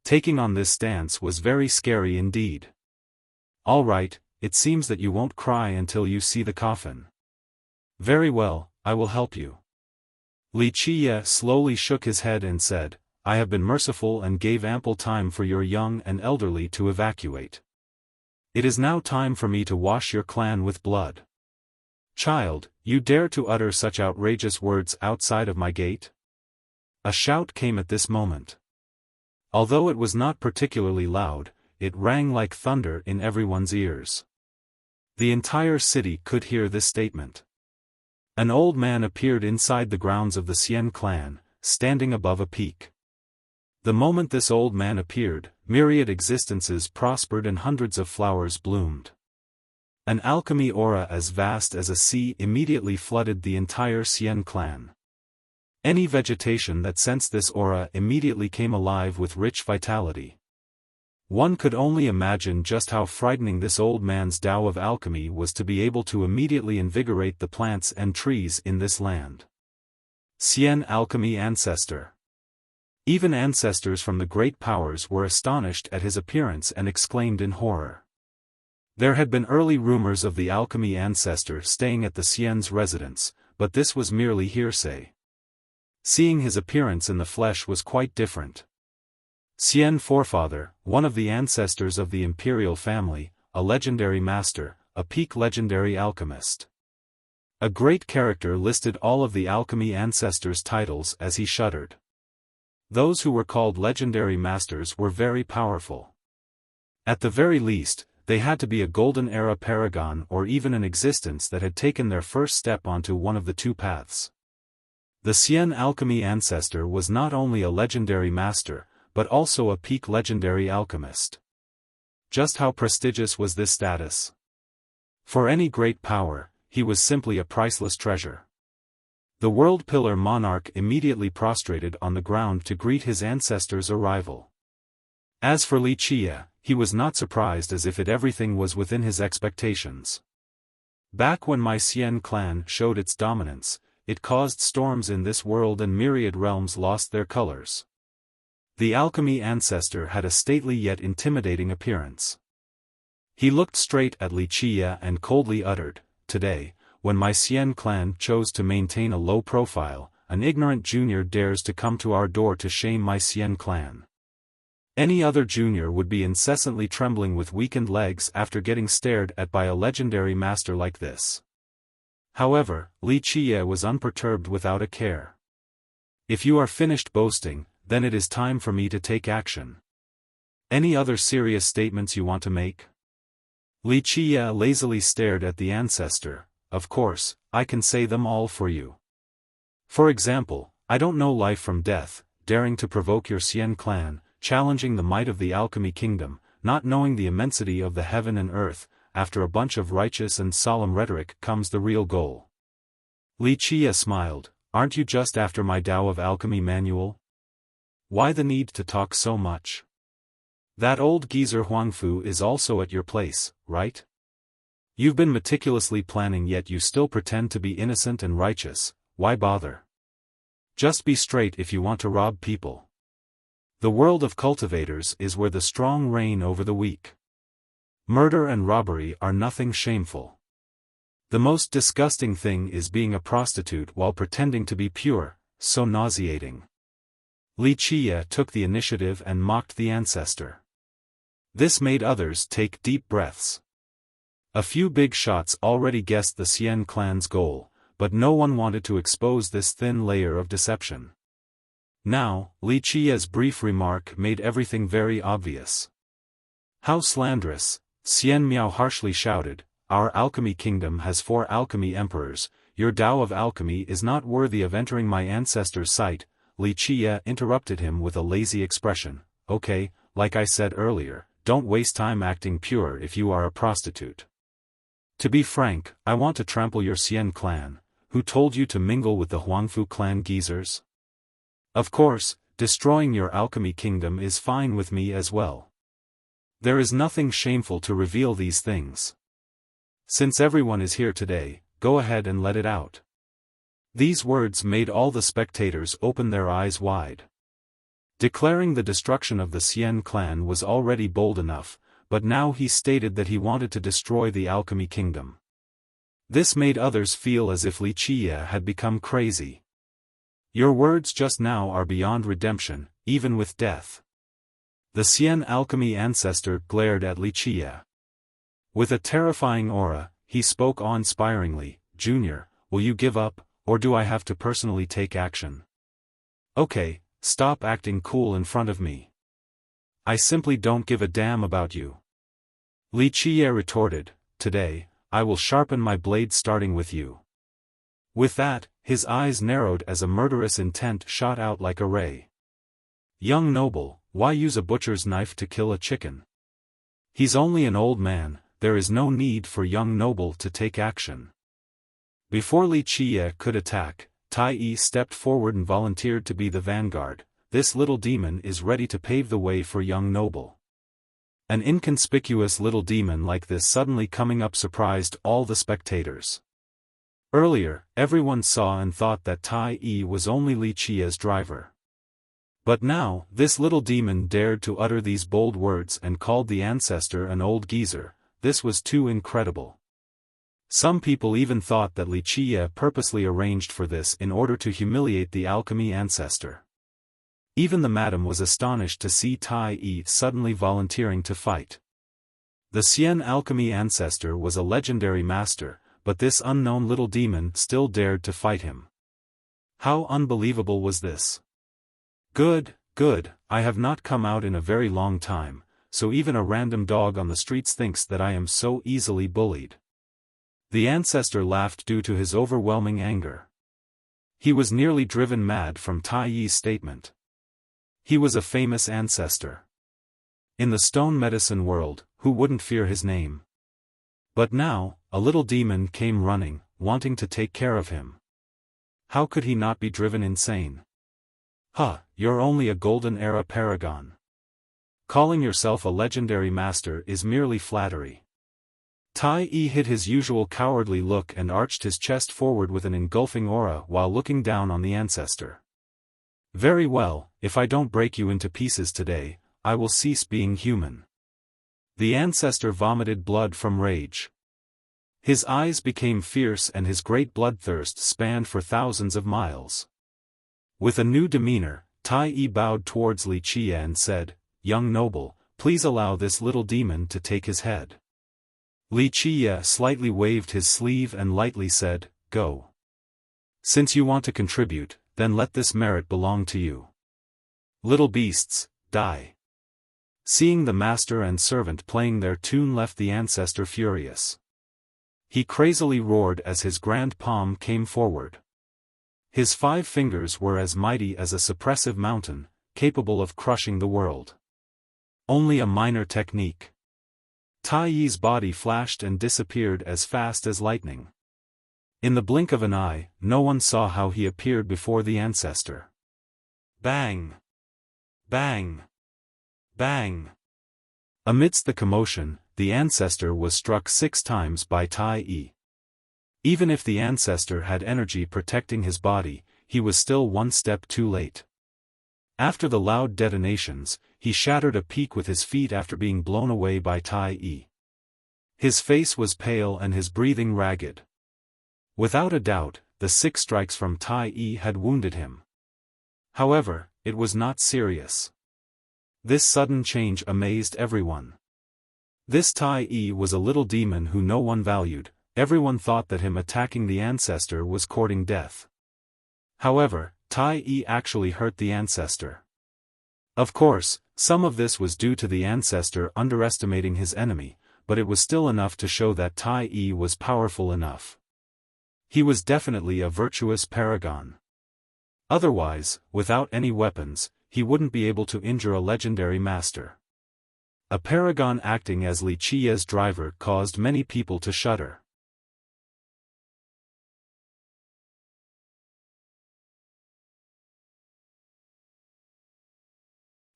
Taking on this stance was very scary indeed. All right, it seems that you won't cry until you see the coffin. Very well, I will help you. Li Qie slowly shook his head and said, I have been merciful and gave ample time for your young and elderly to evacuate. It is now time for me to wash your clan with blood. Child, you dare to utter such outrageous words outside of my gate? A shout came at this moment. Although it was not particularly loud, it rang like thunder in everyone's ears. The entire city could hear this statement. An old man appeared inside the grounds of the Xian clan, standing above a peak. The moment this old man appeared, myriad existences prospered and hundreds of flowers bloomed. An alchemy aura as vast as a sea immediately flooded the entire Xian clan. Any vegetation that sensed this aura immediately came alive with rich vitality. One could only imagine just how frightening this old man's Tao of alchemy was to be able to immediately invigorate the plants and trees in this land. Xian Alchemy Ancestor. Even ancestors from the great powers were astonished at his appearance and exclaimed in horror. There had been early rumors of the alchemy ancestor staying at the Xian's residence, but this was merely hearsay. Seeing his appearance in the flesh was quite different. Xian forefather, one of the ancestors of the imperial family, a legendary master, a peak legendary alchemist. A great character listed all of the alchemy ancestors' titles as he shuddered. Those who were called legendary masters were very powerful. At the very least, they had to be a golden era paragon or even an existence that had taken their first step onto one of the two paths. The Xian alchemy ancestor was not only a legendary master, but also a peak legendary alchemist. Just how prestigious was this status? For any great power, he was simply a priceless treasure. The World Pillar monarch immediately prostrated on the ground to greet his ancestor's arrival. As for Wuxia, he was not surprised as if everything was within his expectations. Back when my Xian clan showed its dominance, it caused storms in this world and myriad realms lost their colors. The alchemy ancestor had a stately yet intimidating appearance. He looked straight at Wuxia and coldly uttered, "Today, when my Xian clan chose to maintain a low profile, an ignorant junior dares to come to our door to shame my Xian clan. Any other junior would be incessantly trembling with weakened legs after getting stared at by a legendary master like this." However, Wuxia was unperturbed without a care. "If you are finished boasting, then it is time for me to take action. Any other serious statements you want to make?" Wuxia lazily stared at the ancestor. "Of course, I can say them all for you. For example, I don't know life from death, daring to provoke your Xian clan, challenging the might of the alchemy kingdom, not knowing the immensity of the heaven and earth. After a bunch of righteous and solemn rhetoric comes the real goal." Wuxia smiled. "Aren't you just after my Tao of Alchemy manual? Why the need to talk so much? That old geezer Huangfu is also at your place, right? You've been meticulously planning yet you still pretend to be innocent and righteous. Why bother? Just be straight if you want to rob people. The world of cultivators is where the strong reign over the weak. Murder and robbery are nothing shameful. The most disgusting thing is being a prostitute while pretending to be pure, so nauseating." Wuxia took the initiative and mocked the ancestor. This made others take deep breaths. A few big shots already guessed the Xian clan's goal, but no one wanted to expose this thin layer of deception. Now, Wuxia's brief remark made everything very obvious. "How slanderous," Xian Miao harshly shouted, "our alchemy kingdom has 4 alchemy emperors, your Tao of alchemy is not worthy of entering my ancestor's sight." Wuxia interrupted him with a lazy expression. "Okay, like I said earlier, don't waste time acting pure if you are a prostitute. To be frank, I want to trample your Xian clan. Who told you to mingle with the Huangfu clan geezers? Of course, destroying your alchemy kingdom is fine with me as well. There is nothing shameful to reveal these things. Since everyone is here today, go ahead and let it out." These words made all the spectators open their eyes wide. Declaring the destruction of the Xian clan was already bold enough, but now he stated that he wanted to destroy the alchemy kingdom. This made others feel as if Wuxia had become crazy. "Your words just now are beyond redemption, even with death." The Xian alchemy ancestor glared at Wuxia. With a terrifying aura, he spoke awe-inspiringly, "Junior, will you give up, or do I have to personally take action? Okay, stop acting cool in front of me. I simply don't give a damn about you." Wuxia retorted, "Today, I will sharpen my blade starting with you." With that, his eyes narrowed as a murderous intent shot out like a ray. "Young noble, why use a butcher's knife to kill a chicken? He's only an old man, there is no need for young noble to take action." Before Wuxia could attack, Tai Yi stepped forward and volunteered to be the vanguard. "This little demon is ready to pave the way for young noble." An inconspicuous little demon like this suddenly coming up surprised all the spectators. Earlier, everyone saw and thought that Tai Yi was only Wuxia's driver. But now, this little demon dared to utter these bold words and called the ancestor an old geezer. This was too incredible. Some people even thought that Wuxia purposely arranged for this in order to humiliate the alchemy ancestor. Even the madam was astonished to see Tai Yi suddenly volunteering to fight. The Xian alchemy ancestor was a legendary master, but this unknown little demon still dared to fight him. How unbelievable was this? Good, good, I have not come out in a very long time, so even a random dog on the streets thinks that I am so easily bullied. The ancestor laughed due to his overwhelming anger. He was nearly driven mad from Tai Yi's statement. He was a famous ancestor. In the stone medicine world, who wouldn't fear his name? But now, a little demon came running, wanting to take care of him. How could he not be driven insane? Huh, you're only a golden era paragon. Calling yourself a legendary master is merely flattery. Tai Yi hid his usual cowardly look and arched his chest forward with an engulfing aura while looking down on the ancestor. Very well, if I don't break you into pieces today, I will cease being human. The ancestor vomited blood from rage. His eyes became fierce and his great bloodthirst spanned for thousands of miles. With a new demeanor, Tai Yi bowed towards Wuxia and said, "Young noble, please allow this little demon to take his head." Wuxia slightly waved his sleeve and lightly said, "Go. Since you want to contribute, then let this merit belong to you. Little beasts, die." Seeing the master and servant playing their tune left the ancestor furious. He crazily roared as his grand palm came forward. His 5 fingers were as mighty as a suppressive mountain, capable of crushing the world. Only a minor technique. Tai Yi's body flashed and disappeared as fast as lightning. In the blink of an eye, no one saw how he appeared before the ancestor. Bang! Bang! Bang! Amidst the commotion, the ancestor was struck 6 times by Tai Yi. Even if the ancestor had energy protecting his body, he was still one step too late. After the loud detonations, he shattered a peak with his feet after being blown away by Tai Yi. His face was pale and his breathing ragged. Without a doubt, the 6 strikes from Tai Yi had wounded him. However, it was not serious. This sudden change amazed everyone. This Tai Yi was a little demon who no one valued. Everyone thought that him attacking the ancestor was courting death. However, Tai Yi actually hurt the ancestor. Of course, some of this was due to the ancestor underestimating his enemy, but it was still enough to show that Tai Yi was powerful enough. He was definitely a virtuous paragon. Otherwise, without any weapons, he wouldn't be able to injure a legendary master. A paragon acting as Wuxia's driver caused many people to shudder.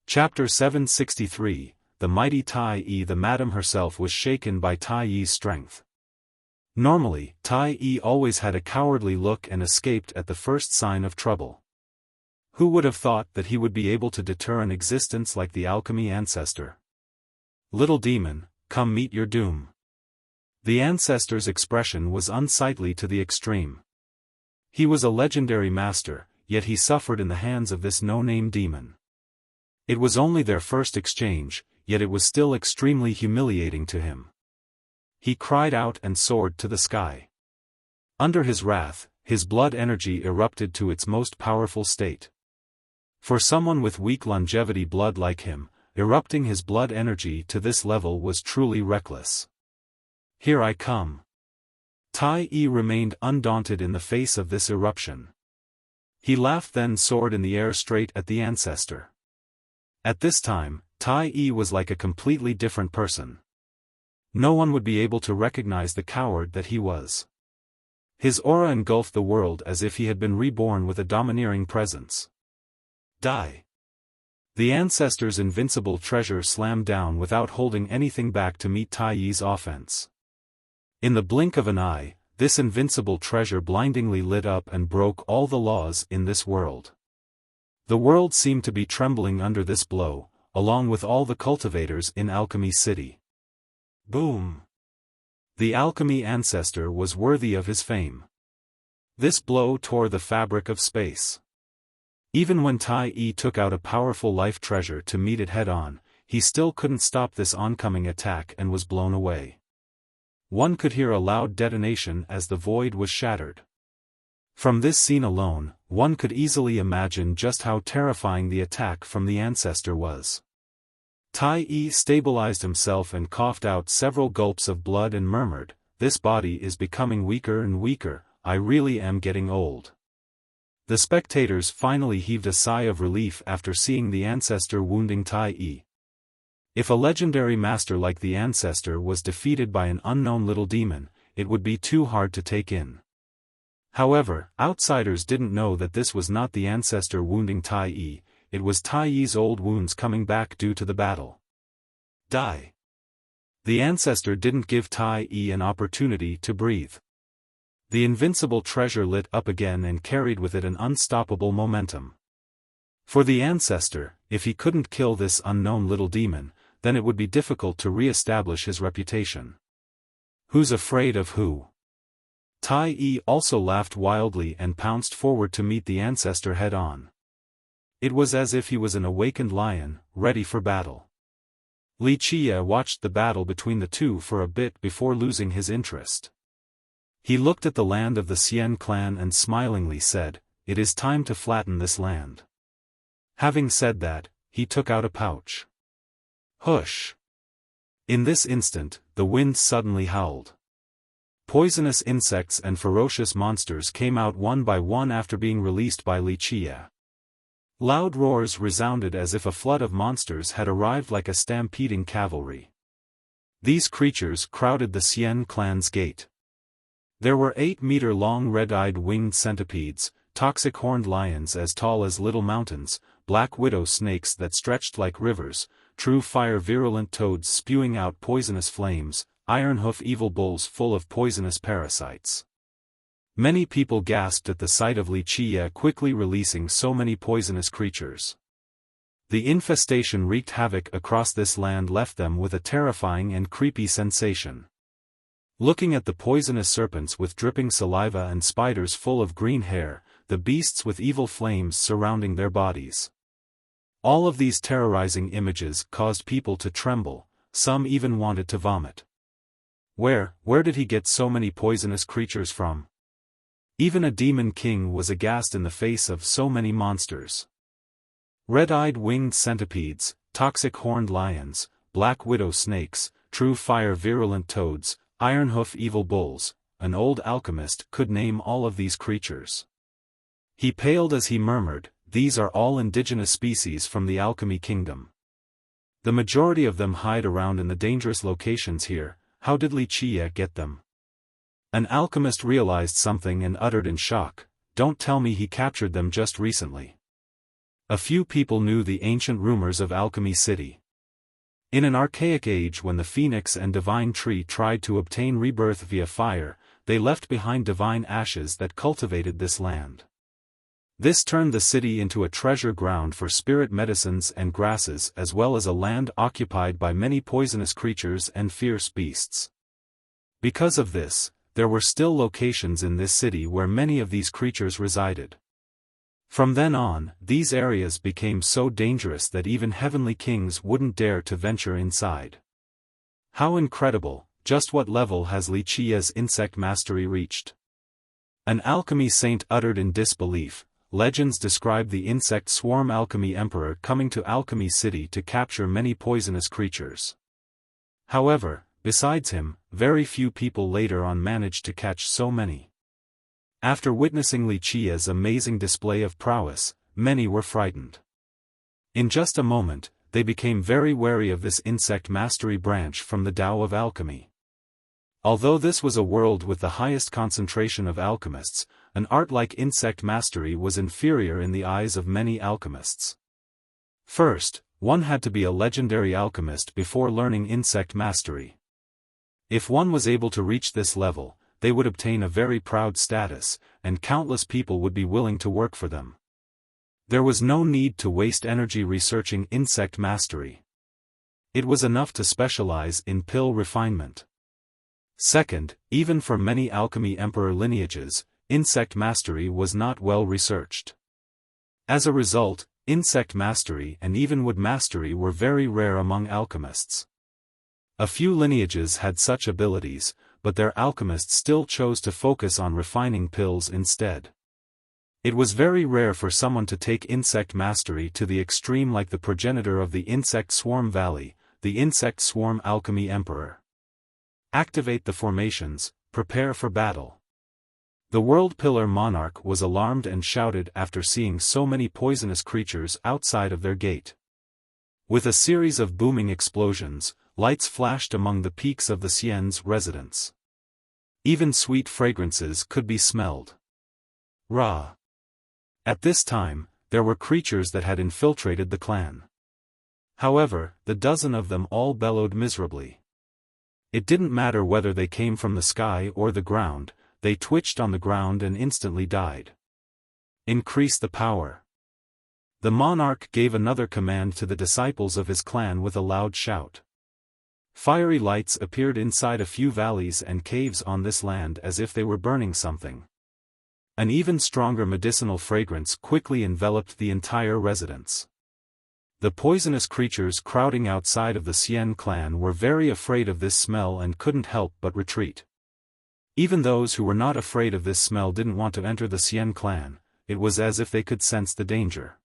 Chapter 763, The Mighty Tai Yi. The madam herself was shaken by Tai Yi's strength. Normally, Tai Yi always had a cowardly look and escaped at the first sign of trouble. Who would have thought that he would be able to deter an existence like the alchemy ancestor? Little demon, come meet your doom. The ancestor's expression was unsightly to the extreme. He was a legendary master, yet he suffered in the hands of this no-name demon. It was only their first exchange, yet it was still extremely humiliating to him. He cried out and soared to the sky. Under his wrath, his blood energy erupted to its most powerful state. For someone with weak longevity blood like him, erupting his blood energy to this level was truly reckless. Here I come. Tai Yi remained undaunted in the face of this eruption. He laughed, then soared in the air straight at the ancestor. At this time, Tai Yi was like a completely different person. No one would be able to recognize the coward that he was. His aura engulfed the world as if he had been reborn with a domineering presence. Die! The ancestor's invincible treasure slammed down without holding anything back to meet Tai Yi's offense. In the blink of an eye, this invincible treasure blindingly lit up and broke all the laws in this world. The world seemed to be trembling under this blow, along with all the cultivators in Alchemy City. Boom! The alchemy ancestor was worthy of his fame. This blow tore the fabric of space. Even when Tai Yi took out a powerful life treasure to meet it head-on, he still couldn't stop this oncoming attack and was blown away. one could hear a loud detonation as the void was shattered. From this scene alone, one could easily imagine just how terrifying the attack from the ancestor was. Tai Yi stabilized himself and coughed out several gulps of blood and murmured, "This body is becoming weaker and weaker, I really am getting old." The spectators finally heaved a sigh of relief after seeing the ancestor wounding Tai Yi. If a legendary master like the ancestor was defeated by an unknown little demon, it would be too hard to take in. However, outsiders didn't know that this was not the ancestor wounding Tai Yi, it was Tai Yi's old wounds coming back due to the battle. Die. The ancestor didn't give Tai Yi an opportunity to breathe. The invincible treasure lit up again and carried with it an unstoppable momentum. For the ancestor, if he couldn't kill this unknown little demon, then it would be difficult to re-establish his reputation. Who's afraid of who? Tai Yi also laughed wildly and pounced forward to meet the ancestor head-on. It was as if he was an awakened lion, ready for battle. Wuxia watched the battle between the two for a bit before losing his interest. He looked at the land of the Xian clan and smilingly said, "It is time to flatten this land." Having said that, he took out a pouch. Hush! In this instant, the wind suddenly howled. Poisonous insects and ferocious monsters came out one by one after being released by Wuxia. Loud roars resounded as if a flood of monsters had arrived like a stampeding cavalry. These creatures crowded the Xian clan's gate. There were 8-meter-long red-eyed winged centipedes, toxic horned lions as tall as little mountains, black widow snakes that stretched like rivers, true fire-virulent toads spewing out poisonous flames, iron-hoof evil bulls full of poisonous parasites. Many people gasped at the sight of Wuxia quickly releasing so many poisonous creatures. The infestation wreaked havoc across this land, left them with a terrifying and creepy sensation. Looking at the poisonous serpents with dripping saliva and spiders full of green hair, the beasts with evil flames surrounding their bodies. All of these terrorizing images caused people to tremble, some even wanted to vomit. Where did he get so many poisonous creatures from? Even a demon king was aghast in the face of so many monsters. Red-eyed winged centipedes, toxic horned lions, black widow snakes, true fire-virulent toads, iron-hoof evil bulls, an old alchemist could name all of these creatures. He paled as he murmured, "These are all indigenous species from the alchemy kingdom. The majority of them hide around in the dangerous locations here. How did Wuxia get them?" An alchemist realized something and uttered in shock, "Don't tell me he captured them just recently." A few people knew the ancient rumors of Alchemy City. In an archaic age when the phoenix and divine tree tried to obtain rebirth via fire, they left behind divine ashes that cultivated this land. This turned the city into a treasure ground for spirit medicines and grasses, as well as a land occupied by many poisonous creatures and fierce beasts. Because of this, there were still locations in this city where many of these creatures resided. From then on, these areas became so dangerous that even heavenly kings wouldn't dare to venture inside. How incredible! Just what level has Wuxia's insect mastery reached? An alchemy saint uttered in disbelief. Legends describe the insect swarm alchemy emperor coming to Alchemy City to capture many poisonous creatures. However, besides him, very few people later on managed to catch so many. After witnessing Wuxia's amazing display of prowess, many were frightened. In just a moment, they became very wary of this insect mastery branch from the Tao of alchemy. Although this was a world with the highest concentration of alchemists, an art like insect mastery was inferior in the eyes of many alchemists. First, one had to be a legendary alchemist before learning insect mastery. If one was able to reach this level, they would obtain a very proud status, and countless people would be willing to work for them. There was no need to waste energy researching insect mastery. It was enough to specialize in pill refinement. Second, even for many alchemy emperor lineages, insect mastery was not well researched. As a result, insect mastery and even wood mastery were very rare among alchemists. A few lineages had such abilities, but their alchemists still chose to focus on refining pills instead. It was very rare for someone to take insect mastery to the extreme like the progenitor of the Insect Swarm Valley, the Insect Swarm Alchemy Emperor. Activate the formations, prepare for battle. The World Pillar Monarch was alarmed and shouted after seeing so many poisonous creatures outside of their gate. With a series of booming explosions, lights flashed among the peaks of the Xian's residence. Even sweet fragrances could be smelled. Rah! At this time, there were creatures that had infiltrated the clan. However, the dozen of them all bellowed miserably. It didn't matter whether they came from the sky or the ground, they twitched on the ground and instantly died. Increase the power. The monarch gave another command to the disciples of his clan with a loud shout. Fiery lights appeared inside a few valleys and caves on this land as if they were burning something. An even stronger medicinal fragrance quickly enveloped the entire residence. The poisonous creatures crowding outside of the Xian clan were very afraid of this smell and couldn't help but retreat. Even those who were not afraid of this smell didn't want to enter the Xian clan, it was as if they could sense the danger.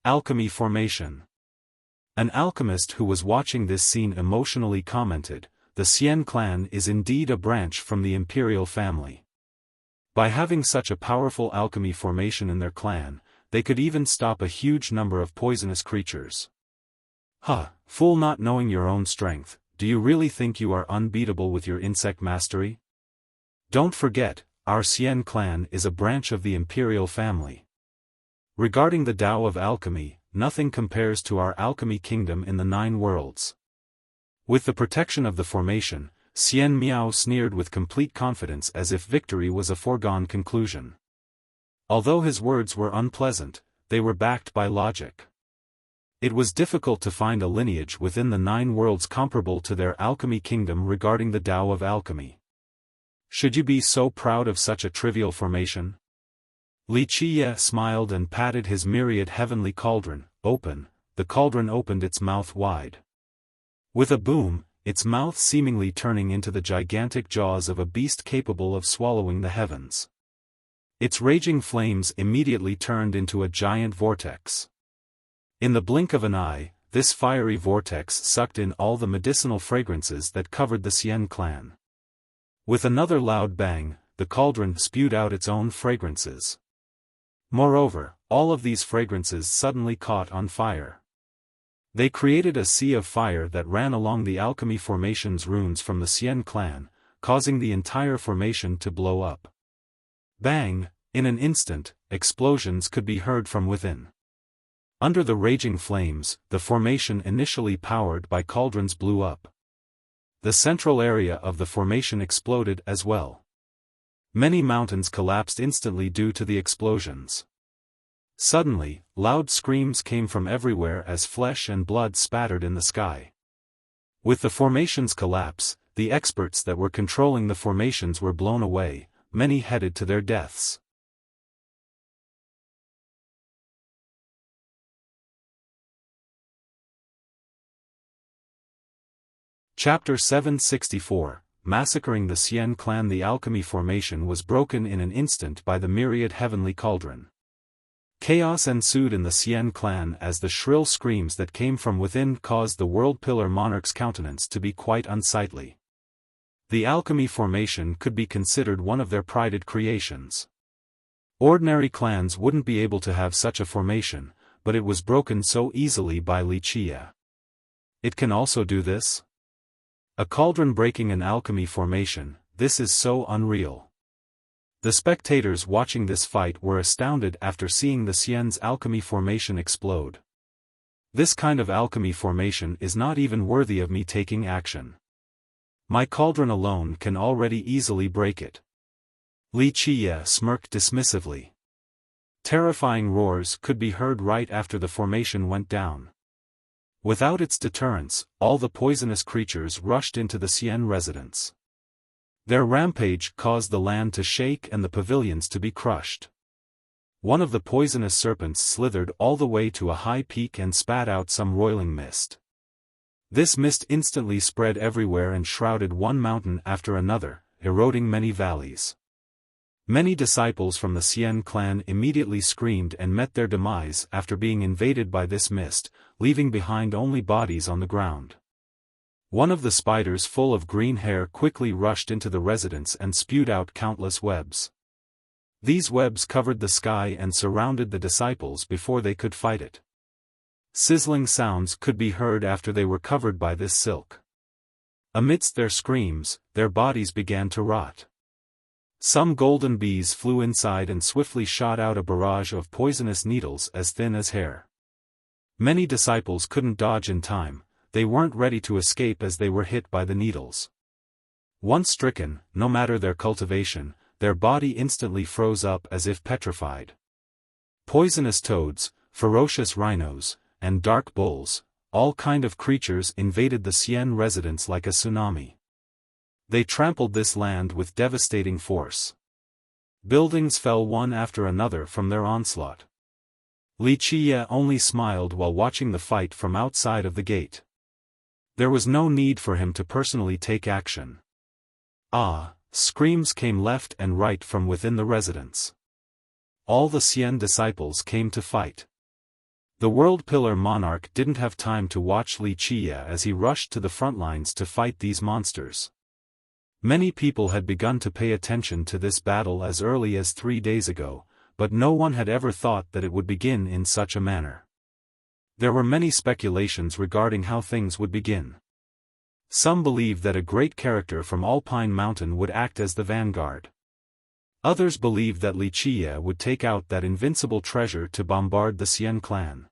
Alchemy formation. An alchemist who was watching this scene emotionally commented, "The Xian clan is indeed a branch from the imperial family. By having such a powerful alchemy formation in their clan, they could even stop a huge number of poisonous creatures." Huh, fool, not knowing your own strength, do you really think you are unbeatable with your insect mastery? Don't forget, our Xian clan is a branch of the imperial family. Regarding the Tao of alchemy, nothing compares to our alchemy kingdom in the 9 worlds. With the protection of the formation, Xian Miao sneered with complete confidence as if victory was a foregone conclusion. Although his words were unpleasant, they were backed by logic. It was difficult to find a lineage within the 9 worlds comparable to their alchemy kingdom regarding the Tao of alchemy. Should you be so proud of such a trivial formation? Li Qiye smiled and patted his myriad heavenly cauldron. Open. The cauldron opened its mouth wide. With a boom, its mouth seemingly turning into the gigantic jaws of a beast capable of swallowing the heavens. Its raging flames immediately turned into a giant vortex. In the blink of an eye, this fiery vortex sucked in all the medicinal fragrances that covered the Xian clan. With another loud bang, the cauldron spewed out its own fragrances. Moreover, all of these fragrances suddenly caught on fire. They created a sea of fire that ran along the alchemy formation's runes from the Xian clan, causing the entire formation to blow up. Bang! In an instant, explosions could be heard from within. Under the raging flames, the formation initially powered by cauldrons blew up. The central area of the formation exploded as well. Many mountains collapsed instantly due to the explosions. Suddenly, loud screams came from everywhere as flesh and blood spattered in the sky. With the formation's collapse, the experts that were controlling the formations were blown away, many headed to their deaths. Chapter 764, Massacring the Xian clan. The alchemy formation was broken in an instant by the myriad heavenly cauldron. Chaos ensued in the Xian clan as the shrill screams that came from within caused the World Pillar Monarch's countenance to be quite unsightly. The alchemy formation could be considered one of their prided creations. Ordinary clans wouldn't be able to have such a formation, but it was broken so easily by Li Qiye. It can also do this? A cauldron breaking an alchemy formation, this is so unreal. The spectators watching this fight were astounded after seeing the Xian's alchemy formation explode. This kind of alchemy formation is not even worthy of me taking action. My cauldron alone can already easily break it. Li Qiye smirked dismissively. Terrifying roars could be heard right after the formation went down. Without its deterrence, all the poisonous creatures rushed into the Xian residence. Their rampage caused the land to shake and the pavilions to be crushed. One of the poisonous serpents slithered all the way to a high peak and spat out some roiling mist. This mist instantly spread everywhere and shrouded one mountain after another, eroding many valleys. Many disciples from the Xian clan immediately screamed and met their demise after being invaded by this mist, leaving behind only bodies on the ground. One of the spiders full of green hair quickly rushed into the residence and spewed out countless webs. These webs covered the sky and surrounded the disciples before they could fight it. Sizzling sounds could be heard after they were covered by this silk. Amidst their screams, their bodies began to rot. Some golden bees flew inside and swiftly shot out a barrage of poisonous needles as thin as hair. Many disciples couldn't dodge in time, they weren't ready to escape as they were hit by the needles. Once stricken, no matter their cultivation, their body instantly froze up as if petrified. Poisonous toads, ferocious rhinos, and dark bulls, all kind of creatures invaded the Xian residence like a tsunami. They trampled this land with devastating force. Buildings fell one after another from their onslaught. Wuxia only smiled while watching the fight from outside of the gate. There was no need for him to personally take action. Screams came left and right from within the residence. All the Xian disciples came to fight. The World Pillar monarch didn't have time to watch Wuxia as he rushed to the front lines to fight these monsters. Many people had begun to pay attention to this battle as early as 3 days ago, but no one had ever thought that it would begin in such a manner. There were many speculations regarding how things would begin. Some believed that a great character from Alpine Mountain would act as the vanguard. Others believed that Wuxia would take out that invincible treasure to bombard the Xian clan.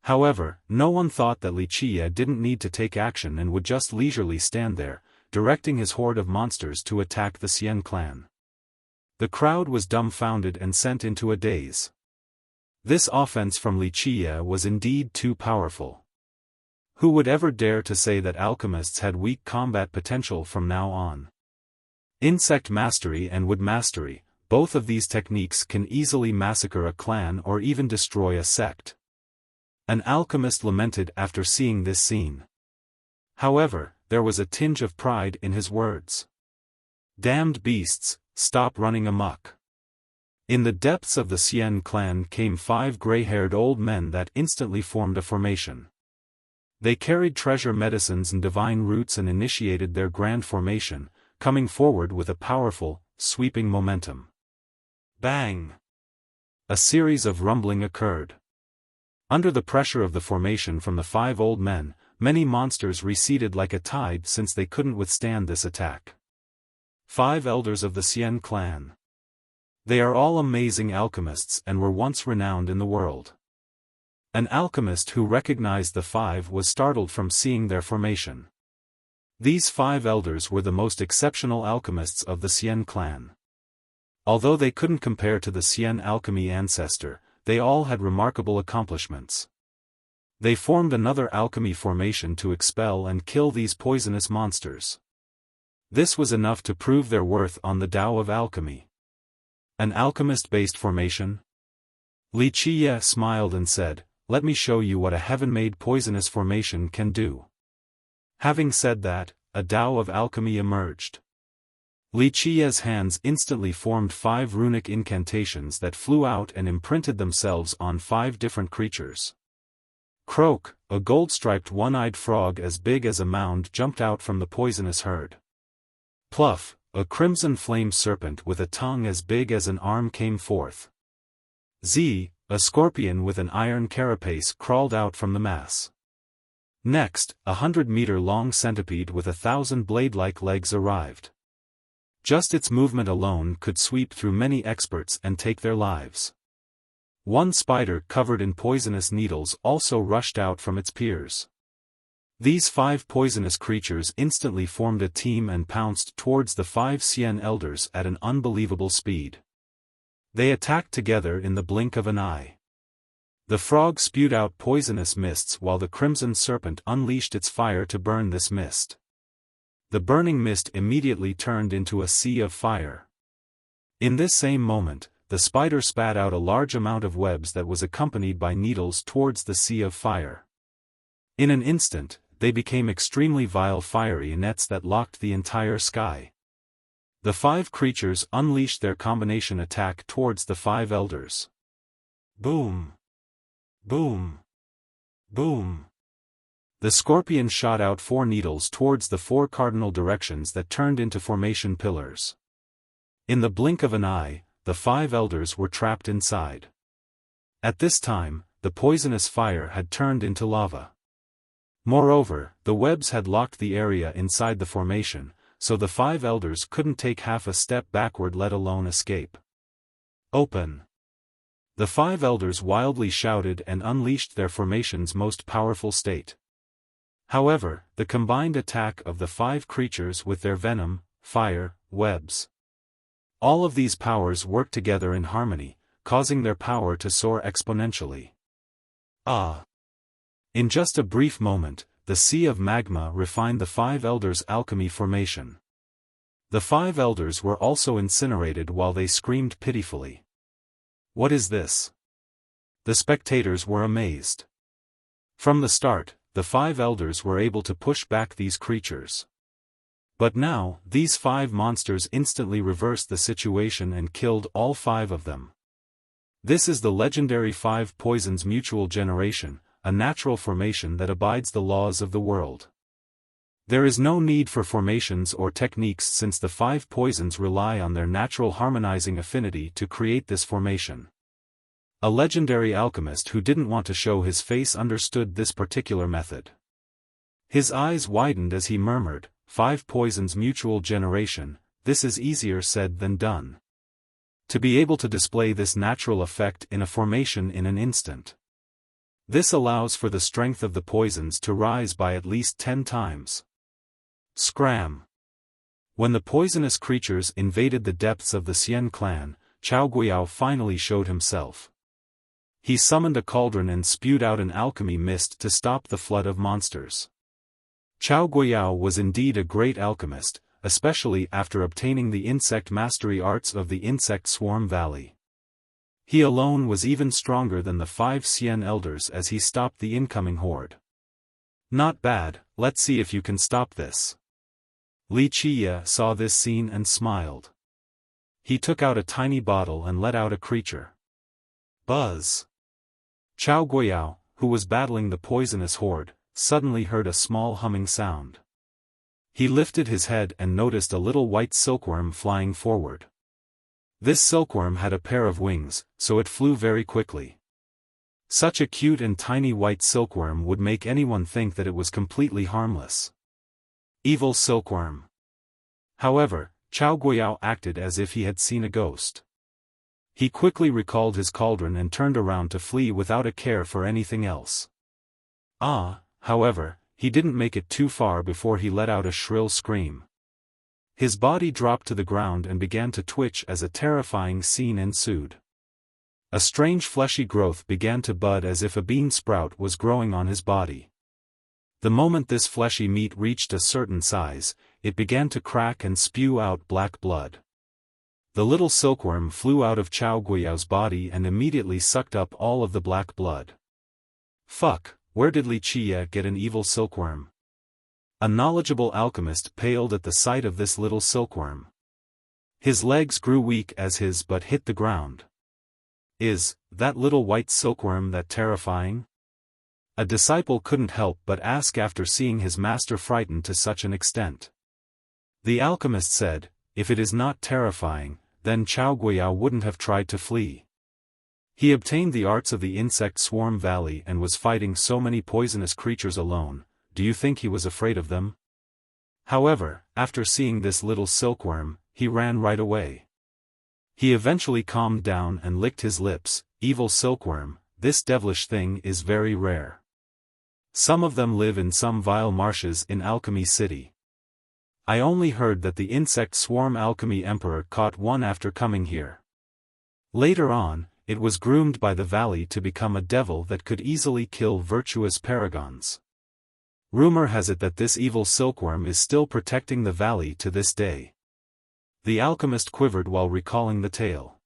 However, no one thought that Wuxia didn't need to take action and would just leisurely stand there, directing his horde of monsters to attack the Xian clan. The crowd was dumbfounded and sent into a daze. This offense from Wuxia was indeed too powerful. Who would ever dare to say that alchemists had weak combat potential from now on? Insect mastery and wood mastery, both of these techniques can easily massacre a clan or even destroy a sect. An alchemist lamented after seeing this scene. However, there was a tinge of pride in his words. Damned beasts, stop running amok. In the depths of the Xian clan came 5 gray-haired old men that instantly formed a formation. They carried treasure medicines and divine roots and initiated their grand formation, coming forward with a powerful, sweeping momentum. Bang! A series of rumbling occurred. Under the pressure of the formation from the 5 old men, many monsters receded like a tide since they couldn't withstand this attack. 5 elders of the Xian clan. They are all amazing alchemists and were once renowned in the world. An alchemist who recognized the 5 was startled from seeing their formation. These 5 elders were the most exceptional alchemists of the Xian clan. Although they couldn't compare to the Xian alchemy ancestor, they all had remarkable accomplishments. They formed another alchemy formation to expel and kill these poisonous monsters. This was enough to prove their worth on the Tao of alchemy. An alchemist-based formation? Wuxia smiled and said, "Let me show you what a heaven-made poisonous formation can do." Having said that, a Tao of alchemy emerged. Wuxia's hands instantly formed 5 runic incantations that flew out and imprinted themselves on 5 different creatures. Croak, a gold-striped one-eyed frog as big as a mound jumped out from the poisonous herd. Pluff, a crimson flame serpent with a tongue as big as an arm came forth. Z, a scorpion with an iron carapace crawled out from the mass. Next, 100-meter-long centipede with 1,000 blade-like legs arrived. Just its movement alone could sweep through many experts and take their lives. One spider covered in poisonous needles also rushed out from its peers. These 5 poisonous creatures instantly formed a team and pounced towards the 5 Xian elders at an unbelievable speed. They attacked together in the blink of an eye. The frog spewed out poisonous mists while the crimson serpent unleashed its fire to burn this mist. The burning mist immediately turned into a sea of fire. In this same moment, the spider spat out a large amount of webs that was accompanied by needles towards the sea of fire. In an instant, they became extremely vile fiery nets that locked the entire sky. The 5 creatures unleashed their combination attack towards the 5 elders. Boom! Boom! Boom! The scorpion shot out 4 needles towards the 4 cardinal directions that turned into formation pillars. In the blink of an eye, the 5 elders were trapped inside. At this time, the poisonous fire had turned into lava. Moreover, the webs had locked the area inside the formation, so the 5 elders couldn't take half a step backward, let alone escape. Open! The 5 elders wildly shouted and unleashed their formation's most powerful state. However, the combined attack of the 5 creatures with their venom, fire, webs. All of these powers worked together in harmony, causing their power to soar exponentially. Ah! In just a brief moment, the sea of magma refined the 5 elders' alchemy formation. The 5 elders were also incinerated while they screamed pitifully. What is this? The spectators were amazed. From the start, the 5 elders were able to push back these creatures. But now, these 5 monsters instantly reversed the situation and killed all 5 of them. This is the legendary 5 poisons mutual generation, a natural formation that abides the laws of the world. There is no need for formations or techniques since the 5 poisons rely on their natural harmonizing affinity to create this formation. A legendary alchemist who didn't want to show his face understood this particular method. His eyes widened as he murmured, 5 poisons mutual generation, this is easier said than done. To be able to display this natural effect in a formation in an instant. This allows for the strength of the poisons to rise by at least 10 times. Scram! When the poisonous creatures invaded the depths of the Xian clan, Chao Guiyao finally showed himself. He summoned a cauldron and spewed out an alchemy mist to stop the flood of monsters. Chao Guiyao was indeed a great alchemist, especially after obtaining the insect mastery arts of the Insect Swarm Valley. He alone was even stronger than the 5 Xian elders as he stopped the incoming horde. Not bad, let's see if you can stop this. Li Qiye saw this scene and smiled. He took out a tiny bottle and let out a creature. Buzz! Chao Guiyao, who was battling the poisonous horde, suddenly heard a small humming sound. He lifted his head and noticed a little white silkworm flying forward. This silkworm had a pair of wings, so it flew very quickly. Such a cute and tiny white silkworm would make anyone think that it was completely harmless. Evil silkworm. However, Chao Guiyao acted as if he had seen a ghost. He quickly recalled his cauldron and turned around to flee without a care for anything else. However, he didn't make it too far before he let out a shrill scream. His body dropped to the ground and began to twitch as a terrifying scene ensued. A strange fleshy growth began to bud as if a bean sprout was growing on his body. The moment this fleshy meat reached a certain size, it began to crack and spew out black blood. The little silkworm flew out of Chao Guiyao's body and immediately sucked up all of the black blood. Fuck, where did Li Qiye get an evil silkworm? A knowledgeable alchemist paled at the sight of this little silkworm. His legs grew weak as his butt hit the ground. Is that little white silkworm that terrifying? A disciple couldn't help but ask after seeing his master frightened to such an extent. The alchemist said, if it is not terrifying, then Chao Guiyao wouldn't have tried to flee. He obtained the arts of the Insect Swarm Valley and was fighting so many poisonous creatures alone. Do you think he was afraid of them? However, after seeing this little silkworm, he ran right away. He eventually calmed down and licked his lips. Evil silkworm, this devilish thing is very rare. Some of them live in some vile marshes in Alchemy City. I only heard that the Insect Swarm Alchemy Emperor caught one after coming here. Later on, it was groomed by the valley to become a devil that could easily kill virtuous paragons. Rumor has it that this evil silkworm is still protecting the valley to this day. The alchemist quivered while recalling the tale.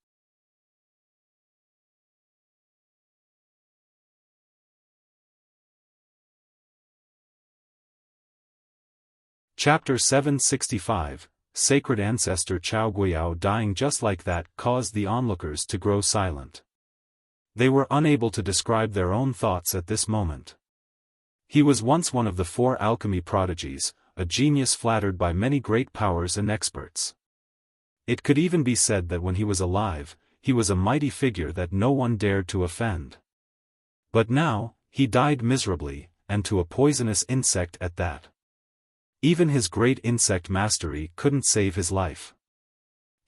Chapter 765, Sacred Ancestor Chao Guiyao dying just like that caused the onlookers to grow silent. They were unable to describe their own thoughts at this moment. He was once one of the 4 alchemy prodigies, a genius flattered by many great powers and experts. It could even be said that when he was alive, he was a mighty figure that no one dared to offend. But now, he died miserably, and to a poisonous insect at that. Even his great insect mastery couldn't save his life.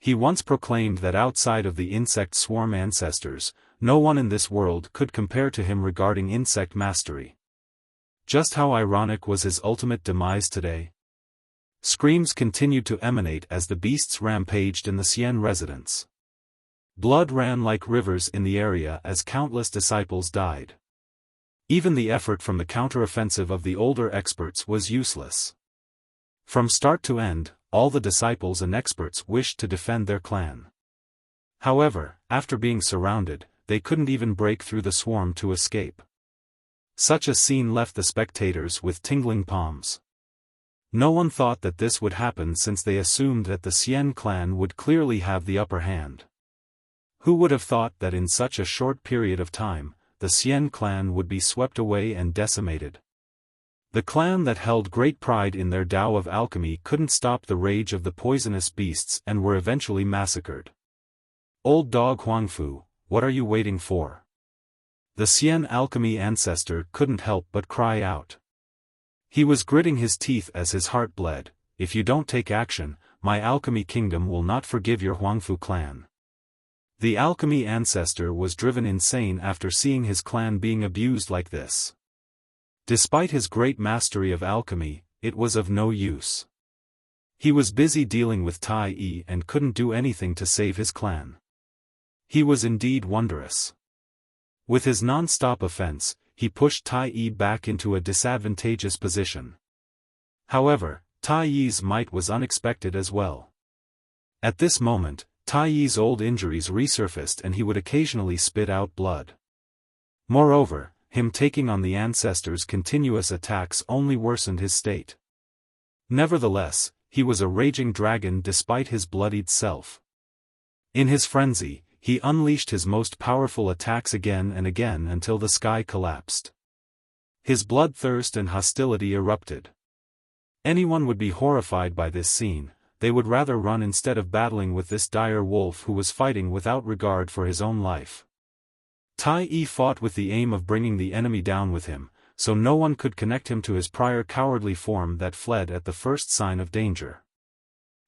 He once proclaimed that outside of the insect swarm ancestors, no one in this world could compare to him regarding insect mastery. Just how ironic was his ultimate demise today? Screams continued to emanate as the beasts rampaged in the Xian residence. Blood ran like rivers in the area as countless disciples died. Even the effort from the counteroffensive of the older experts was useless. From start to end, all the disciples and experts wished to defend their clan. However, after being surrounded, they couldn't even break through the swarm to escape. Such a scene left the spectators with tingling palms. No one thought that this would happen since they assumed that the Xian clan would clearly have the upper hand. Who would have thought that in such a short period of time, the Xian clan would be swept away and decimated? The clan that held great pride in their Tao of alchemy couldn't stop the rage of the poisonous beasts and were eventually massacred. Old dog Huangfu, what are you waiting for? The Xian alchemy ancestor couldn't help but cry out. He was gritting his teeth as his heart bled. If you don't take action, my alchemy kingdom will not forgive your Huangfu clan. The alchemy ancestor was driven insane after seeing his clan being abused like this. Despite his great mastery of alchemy, it was of no use. He was busy dealing with Tai Yi and couldn't do anything to save his clan. He was indeed wondrous. With his non-stop offense, he pushed Tai Yi back into a disadvantageous position. However, Tai Yi's might was unexpected as well. At this moment, Tai Yi's old injuries resurfaced and he would occasionally spit out blood. Moreover, him taking on the ancestors' continuous attacks only worsened his state. Nevertheless, he was a raging dragon despite his bloodied self. In his frenzy, he unleashed his most powerful attacks again and again until the sky collapsed. His bloodthirst and hostility erupted. Anyone would be horrified by this scene. They would rather run instead of battling with this dire wolf who was fighting without regard for his own life. Tai Yi fought with the aim of bringing the enemy down with him, so no one could connect him to his prior cowardly form that fled at the first sign of danger.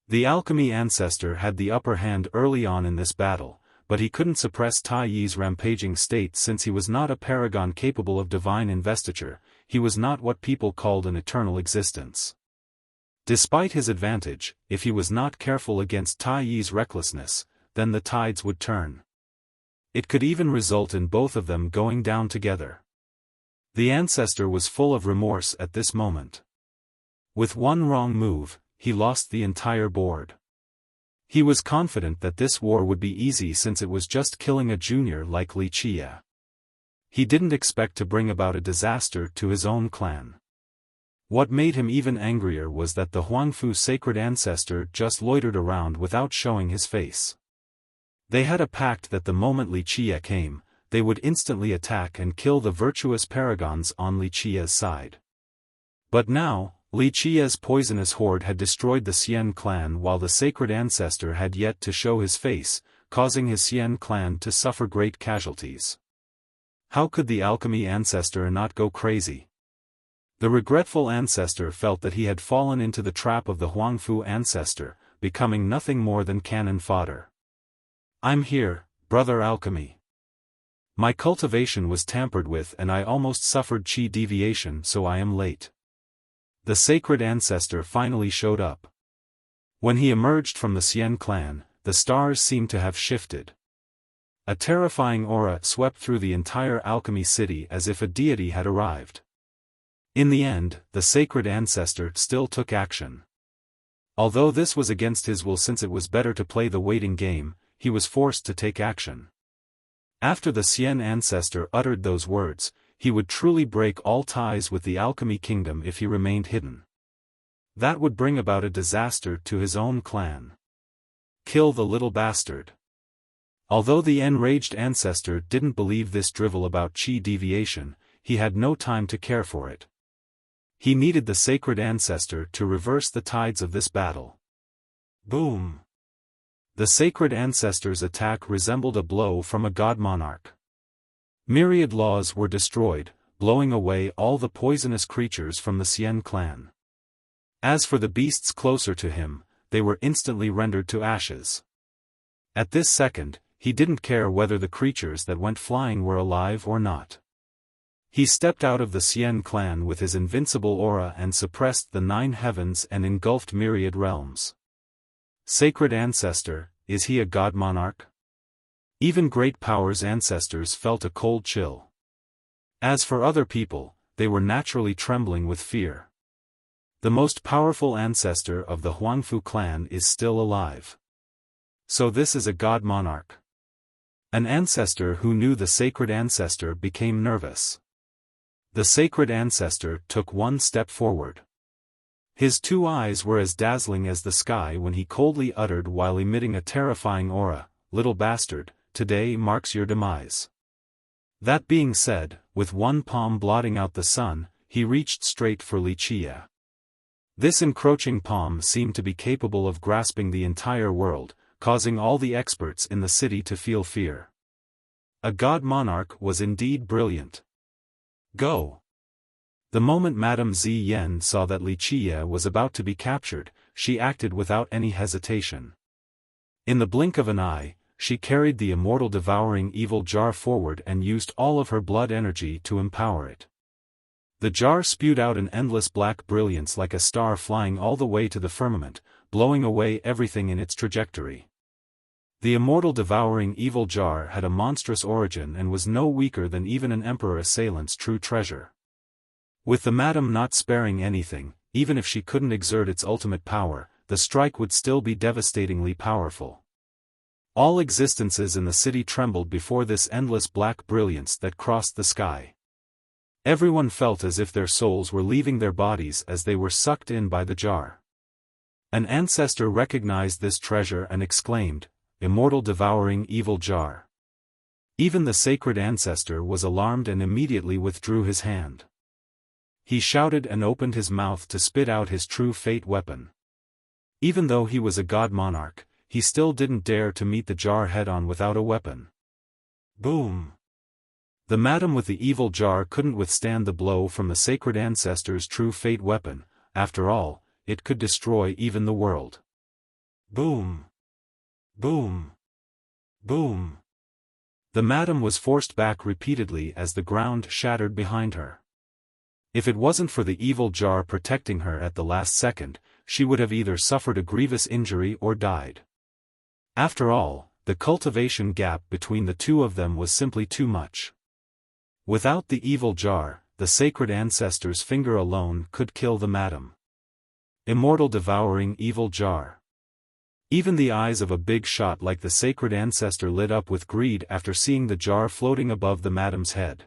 The alchemy ancestor had the upper hand early on in this battle, but he couldn't suppress Tai Yi's rampaging state since he was not a paragon capable of divine investiture. He was not what people called an eternal existence. Despite his advantage, if he was not careful against Tai Yi's recklessness, then the tides would turn. It could even result in both of them going down together. The ancestor was full of remorse at this moment. With one wrong move, he lost the entire board. He was confident that this war would be easy since it was just killing a junior like Wuxia. He didn't expect to bring about a disaster to his own clan. What made him even angrier was that the Huangfu sacred ancestor just loitered around without showing his face. They had a pact that the moment Wuxia came, they would instantly attack and kill the virtuous paragons on Wuxia's side. But now, Wuxia's poisonous horde had destroyed the Xian clan while the sacred ancestor had yet to show his face, causing his Xian clan to suffer great casualties. How could the alchemy ancestor not go crazy? The regretful ancestor felt that he had fallen into the trap of the Huangfu ancestor, becoming nothing more than cannon fodder. I'm here, brother alchemy. My cultivation was tampered with and I almost suffered chi deviation, so I am late. The sacred ancestor finally showed up. When he emerged from the Xian clan, the stars seemed to have shifted. A terrifying aura swept through the entire alchemy city as if a deity had arrived. In the end, the sacred ancestor still took action. Although this was against his will since it was better to play the waiting game, he was forced to take action. After the Xian ancestor uttered those words, he would truly break all ties with the alchemy kingdom if he remained hidden. That would bring about a disaster to his own clan. Kill the little bastard. Although the enraged ancestor didn't believe this drivel about chi deviation, he had no time to care for it. He needed the sacred ancestor to reverse the tides of this battle. Boom! The sacred ancestor's attack resembled a blow from a god monarch. Myriad laws were destroyed, blowing away all the poisonous creatures from the Xian clan. As for the beasts closer to him, they were instantly rendered to ashes. At this second, he didn't care whether the creatures that went flying were alive or not. He stepped out of the Xian clan with his invincible aura and suppressed the 9 heavens and engulfed myriad realms. Sacred ancestor, is he a god monarch? Even great powers' ancestors felt a cold chill. As for other people, they were naturally trembling with fear. The most powerful ancestor of the Huangfu clan is still alive. So this is a god monarch. An ancestor who knew the sacred ancestor became nervous. The sacred ancestor took one step forward. His 2 eyes were as dazzling as the sky when he coldly uttered while emitting a terrifying aura, "Little bastard, today marks your demise." That being said, with one palm blotting out the sun, he reached straight for Wuxia. This encroaching palm seemed to be capable of grasping the entire world, causing all the experts in the city to feel fear. A god monarch was indeed brilliant. Go! The moment Madame Ziyan saw that Wuxia was about to be captured, she acted without any hesitation. In the blink of an eye, she carried the immortal devouring evil jar forward and used all of her blood energy to empower it. The jar spewed out an endless black brilliance like a star flying all the way to the firmament, blowing away everything in its trajectory. The immortal devouring evil jar had a monstrous origin and was no weaker than even an emperor assailant's true treasure. With the madam not sparing anything, even if she couldn't exert its ultimate power, the strike would still be devastatingly powerful. All existences in the city trembled before this endless black brilliance that crossed the sky. Everyone felt as if their souls were leaving their bodies as they were sucked in by the jar. An ancestor recognized this treasure and exclaimed, "Immortal devouring evil jar." Even the sacred ancestor was alarmed and immediately withdrew his hand. He shouted and opened his mouth to spit out his true fate weapon. Even though he was a god monarch, he still didn't dare to meet the jar head-on without a weapon. Boom! The madam with the evil jar couldn't withstand the blow from the sacred ancestor's true fate weapon. After all, it could destroy even the world. Boom! Boom! Boom! The madam was forced back repeatedly as the ground shattered behind her. If it wasn't for the evil jar protecting her at the last second, she would have either suffered a grievous injury or died. After all, the cultivation gap between the two of them was simply too much. Without the evil jar, the sacred ancestor's finger alone could kill the madam. Immortal devouring evil jar. Even the eyes of a big shot like the sacred ancestor lit up with greed after seeing the jar floating above the madam's head.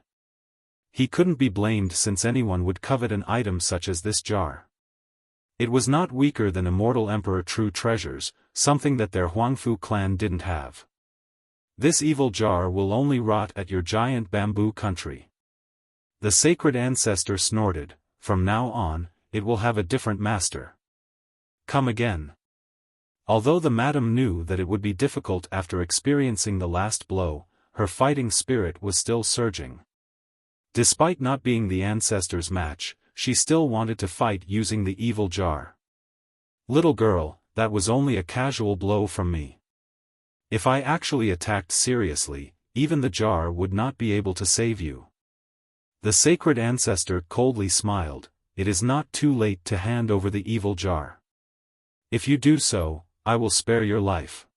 He couldn't be blamed since anyone would covet an item such as this jar. It was not weaker than immortal emperor true treasures, something that their Huangfu clan didn't have. This evil jar will only rot at your giant bamboo country. The sacred ancestor snorted, from now on, it will have a different master. Come again. Although the madam knew that it would be difficult after experiencing the last blow, her fighting spirit was still surging. Despite not being the ancestor's match, she still wanted to fight using the evil jar. Little girl, that was only a casual blow from me. If I actually attacked seriously, even the jar would not be able to save you. The sacred ancestor coldly smiled. It is not too late to hand over the evil jar. If you do so, I will spare your life.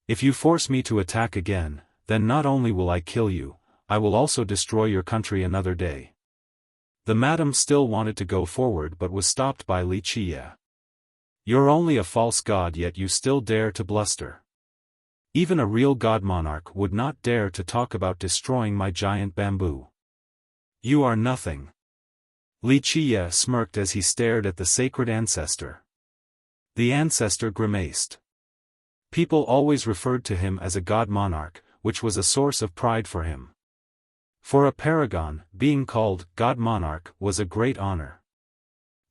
If you force me to attack again, then not only will I kill you, I will also destroy your country another day. The madam still wanted to go forward but was stopped by Wuxia. You're only a false god yet you still dare to bluster. Even a real god monarch would not dare to talk about destroying my giant bamboo. You are nothing. Li Qiye smirked as he stared at the sacred ancestor. The ancestor grimaced. People always referred to him as a god monarch, which was a source of pride for him. For a paragon, being called god monarch was a great honor.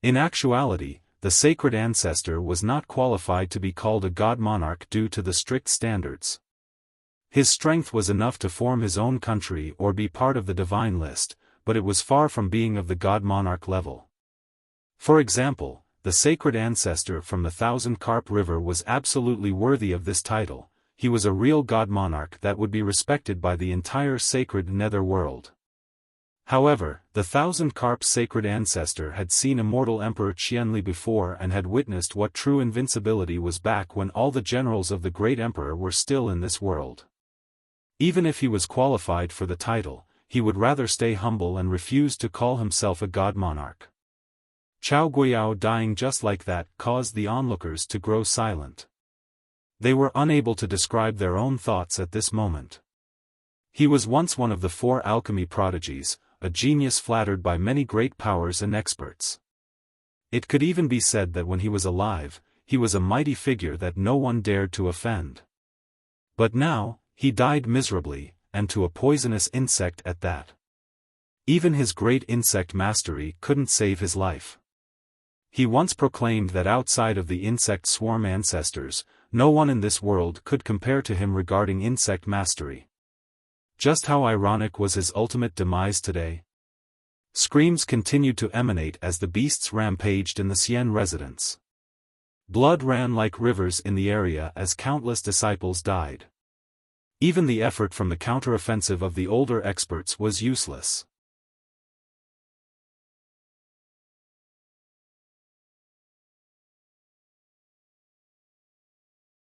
In actuality, the sacred ancestor was not qualified to be called a god monarch due to the strict standards. His strength was enough to form his own country or be part of the divine list, but it was far from being of the god monarch level. For example, the sacred ancestor from the Thousand Carp River was absolutely worthy of this title. He was a real god monarch that would be respected by the entire sacred nether world. However, the Thousand Carp's sacred ancestor had seen immortal Emperor Qianli before and had witnessed what true invincibility was back when all the generals of the great emperor were still in this world. Even if he was qualified for the title, he would rather stay humble and refuse to call himself a god monarch. Chao Guiyao dying just like that caused the onlookers to grow silent. They were unable to describe their own thoughts at this moment. He was once one of the 4 alchemy prodigies, a genius flattered by many great powers and experts. It could even be said that when he was alive, he was a mighty figure that no one dared to offend. But now, he died miserably, and to a poisonous insect at that. Even his great insect mastery couldn't save his life. He once proclaimed that outside of the insect swarm ancestors, no one in this world could compare to him regarding insect mastery. Just how ironic was his ultimate demise today? Screams continued to emanate as the beasts rampaged in the Xian residence. Blood ran like rivers in the area as countless disciples died. Even the effort from the counteroffensive of the older experts was useless.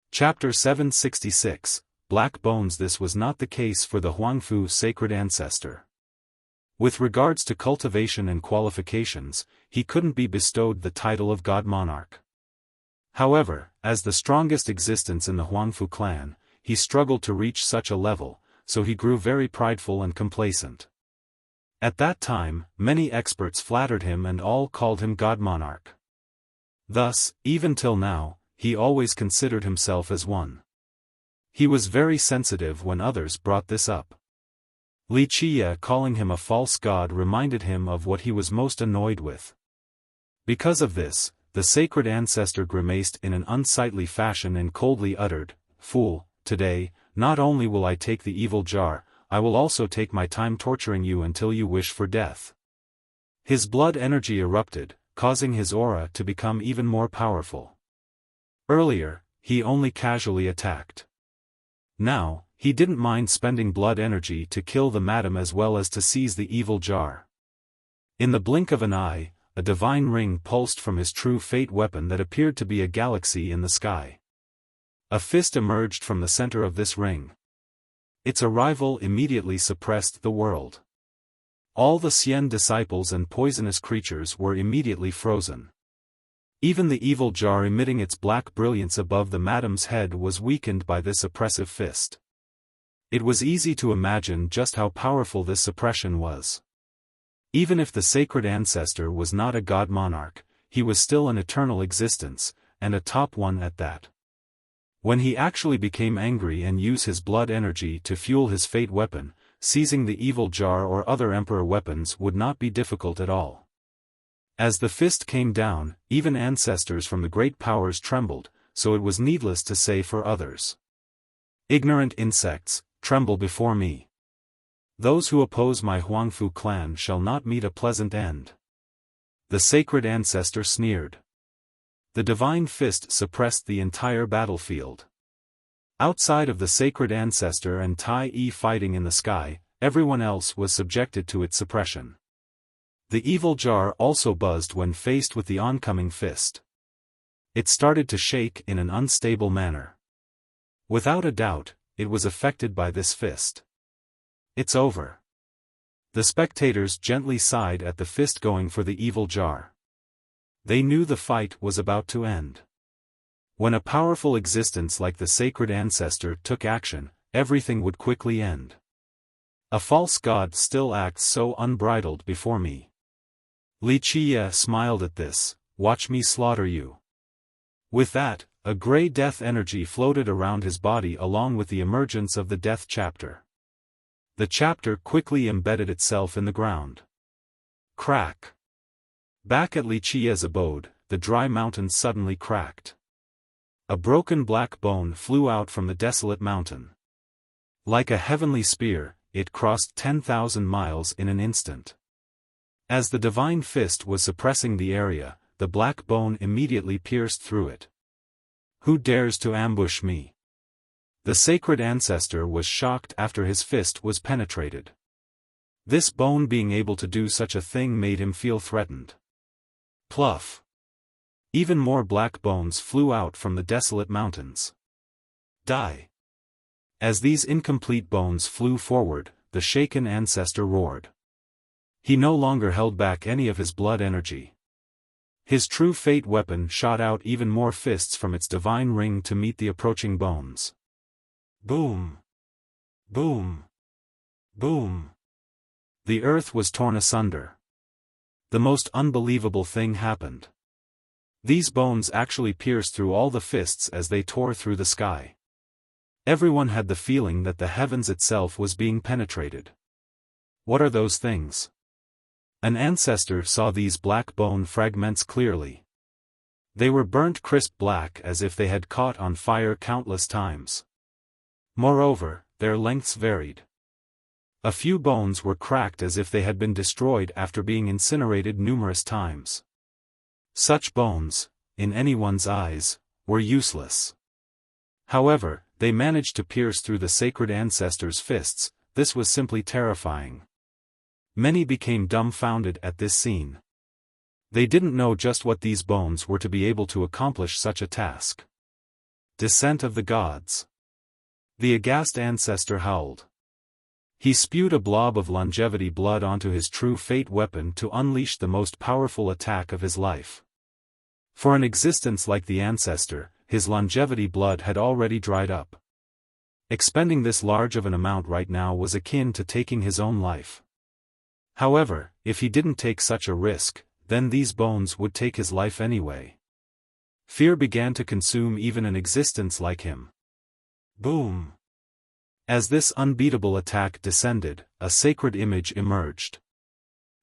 Chapter 766, Black Bones. This was not the case for the Huangfu sacred ancestor. With regards to cultivation and qualifications, he couldn't be bestowed the title of god monarch. However, as the strongest existence in the Huangfu clan, he struggled to reach such a level, so he grew very prideful and complacent. At that time, many experts flattered him and all called him god monarch. Thus, even till now, he always considered himself as one. He was very sensitive when others brought this up. Li Qiye calling him a false god reminded him of what he was most annoyed with. Because of this, the sacred ancestor grimaced in an unsightly fashion and coldly uttered, "Fool, today, not only will I take the evil jar, I will also take my time torturing you until you wish for death." His blood energy erupted, causing his aura to become even more powerful. Earlier, he only casually attacked. Now, he didn't mind spending blood energy to kill the madam as well as to seize the evil jar. In the blink of an eye, a divine ring pulsed from his true fate weapon that appeared to be a galaxy in the sky. A fist emerged from the center of this ring. Its arrival immediately suppressed the world. All the Xian disciples and poisonous creatures were immediately frozen. Even the evil jar emitting its black brilliance above the madam's head was weakened by this oppressive fist. It was easy to imagine just how powerful this suppression was. Even if the sacred ancestor was not a god monarch, he was still an eternal existence, and a top one at that. When he actually became angry and used his blood energy to fuel his fate weapon, seizing the evil jar or other emperor weapons would not be difficult at all. As the fist came down, even ancestors from the great powers trembled, so it was needless to say for others. Ignorant insects, tremble before me. Those who oppose my Huangfu clan shall not meet a pleasant end. The sacred ancestor sneered. The divine fist suppressed the entire battlefield. Outside of the sacred ancestor and Tai Yi fighting in the sky, everyone else was subjected to its suppression. The evil jar also buzzed when faced with the oncoming fist. It started to shake in an unstable manner. Without a doubt, it was affected by this fist. It's over. The spectators gently sighed at the fist going for the evil jar. They knew the fight was about to end. When a powerful existence like the sacred ancestor took action, everything would quickly end. A false god still acts so unbridled before me. Wuxia smiled at this. Watch me slaughter you. With that, a grey death energy floated around his body along with the emergence of the death chapter. The chapter quickly embedded itself in the ground. Crack. Back at Wuxia's abode, the dry mountain suddenly cracked. A broken black bone flew out from the desolate mountain. Like a heavenly spear, it crossed 10,000 miles in an instant. As the divine fist was suppressing the area, the black bone immediately pierced through it. Who dares to ambush me? The sacred ancestor was shocked after his fist was penetrated. This bone being able to do such a thing made him feel threatened. Pluff! Even more black bones flew out from the desolate mountains. Die! As these incomplete bones flew forward, the shaken ancestor roared. He no longer held back any of his blood energy. His true fate weapon shot out even more fists from its divine ring to meet the approaching bones. Boom! Boom! Boom! The earth was torn asunder. The most unbelievable thing happened. These bones actually pierced through all the fists as they tore through the sky. Everyone had the feeling that the heavens itself was being penetrated. What are those things? An ancestor saw these black bone fragments clearly. They were burnt crisp black as if they had caught on fire countless times. Moreover, their lengths varied. A few bones were cracked as if they had been destroyed after being incinerated numerous times. Such bones, in anyone's eyes, were useless. However, they managed to pierce through the sacred ancestor's fists. This was simply terrifying. Many became dumbfounded at this scene. They didn't know just what these bones were to be able to accomplish such a task. Descent of the gods. The aghast ancestor howled. He spewed a blob of longevity blood onto his true fate weapon to unleash the most powerful attack of his life. For an existence like the ancestor, his longevity blood had already dried up. Expending this large of an amount right now was akin to taking his own life. However, if he didn't take such a risk, then these bones would take his life anyway. Fear began to consume even an existence like him. Boom! As this unbeatable attack descended, a sacred image emerged.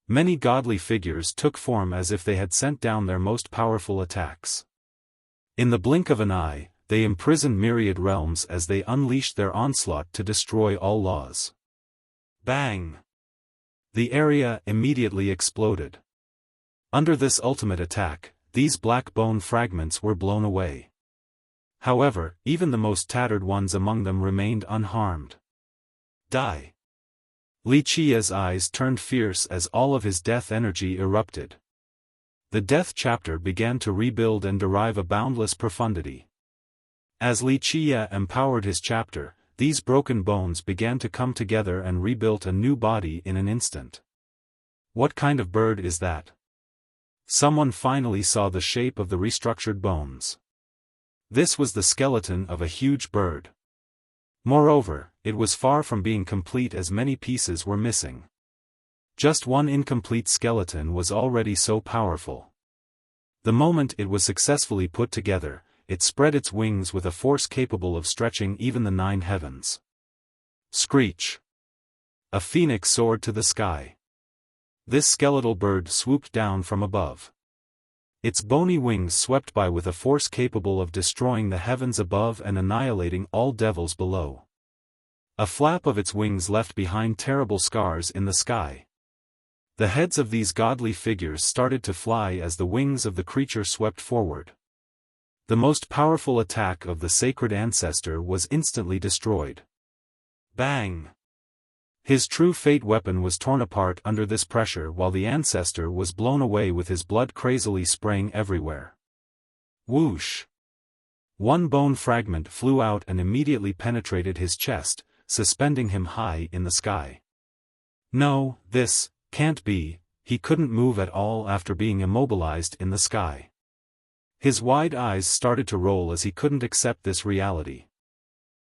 Many godly figures took form as if they had sent down their most powerful attacks. In the blink of an eye, they imprisoned myriad realms as they unleashed their onslaught to destroy all laws. Bang! The area immediately exploded. Under this ultimate attack, these black bone fragments were blown away. However, even the most tattered ones among them remained unharmed. Die! Wuxia's eyes turned fierce as all of his death energy erupted. The death chapter began to rebuild and derive a boundless profundity. As Wuxia empowered his chapter, these broken bones began to come together and rebuilt a new body in an instant. What kind of bird is that? Someone finally saw the shape of the restructured bones. This was the skeleton of a huge bird. Moreover, it was far from being complete as many pieces were missing. Just one incomplete skeleton was already so powerful. The moment it was successfully put together, it spread its wings with a force capable of stretching even the 9 heavens. Screech! A phoenix soared to the sky. This skeletal bird swooped down from above. Its bony wings swept by with a force capable of destroying the heavens above and annihilating all devils below. A flap of its wings left behind terrible scars in the sky. The heads of these godly figures started to fly as the wings of the creature swept forward. The most powerful attack of the sacred ancestor was instantly destroyed. Bang! His true fate weapon was torn apart under this pressure while the ancestor was blown away with his blood crazily spraying everywhere. Whoosh! One bone fragment flew out and immediately penetrated his chest, suspending him high in the sky. No, this can't be. He couldn't move at all after being immobilized in the sky. His wide eyes started to roll as he couldn't accept this reality.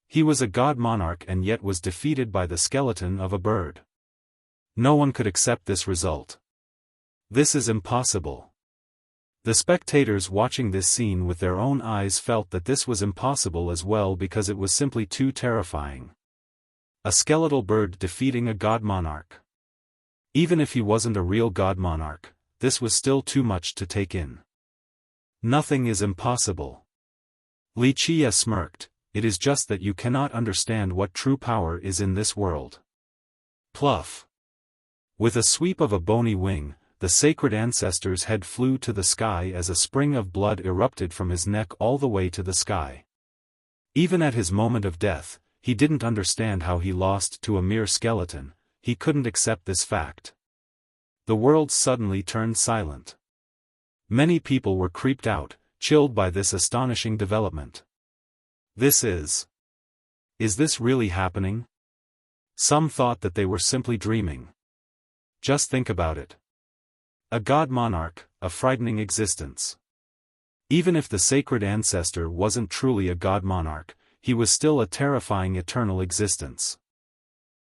He was a god monarch and yet was defeated by the skeleton of a bird. No one could accept this result. This is impossible. The spectators watching this scene with their own eyes felt that this was impossible as well because it was simply too terrifying. A skeletal bird defeating a god monarch. Even if he wasn't a real god monarch, this was still too much to take in. Nothing is impossible. Wuxia smirked, it is just that you cannot understand what true power is in this world. Pluff. With a sweep of a bony wing, the sacred ancestor's head flew to the sky as a spring of blood erupted from his neck all the way to the sky. Even at his moment of death, he didn't understand how he lost to a mere skeleton, he couldn't accept this fact. The world suddenly turned silent. Many people were creeped out, chilled by this astonishing development. Is this really happening? Some thought that they were simply dreaming. Just think about it. A god monarch, a frightening existence. Even if the sacred ancestor wasn't truly a god monarch, he was still a terrifying eternal existence.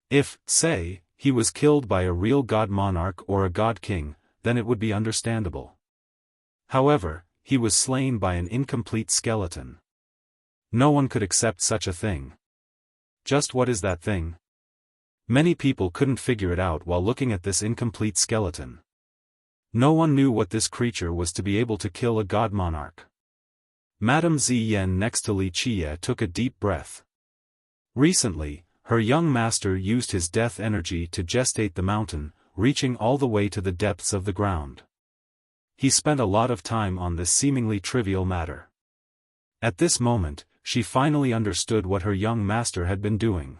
If, say, he was killed by a real god monarch or a god king, then it would be understandable. However, he was slain by an incomplete skeleton. No one could accept such a thing. Just what is that thing? Many people couldn't figure it out while looking at this incomplete skeleton. No one knew what this creature was to be able to kill a god monarch. Madame Ziyan next to Wuxia took a deep breath. Recently, her young master used his death energy to gestate the mountain, reaching all the way to the depths of the ground. He spent a lot of time on this seemingly trivial matter. At this moment, she finally understood what her young master had been doing.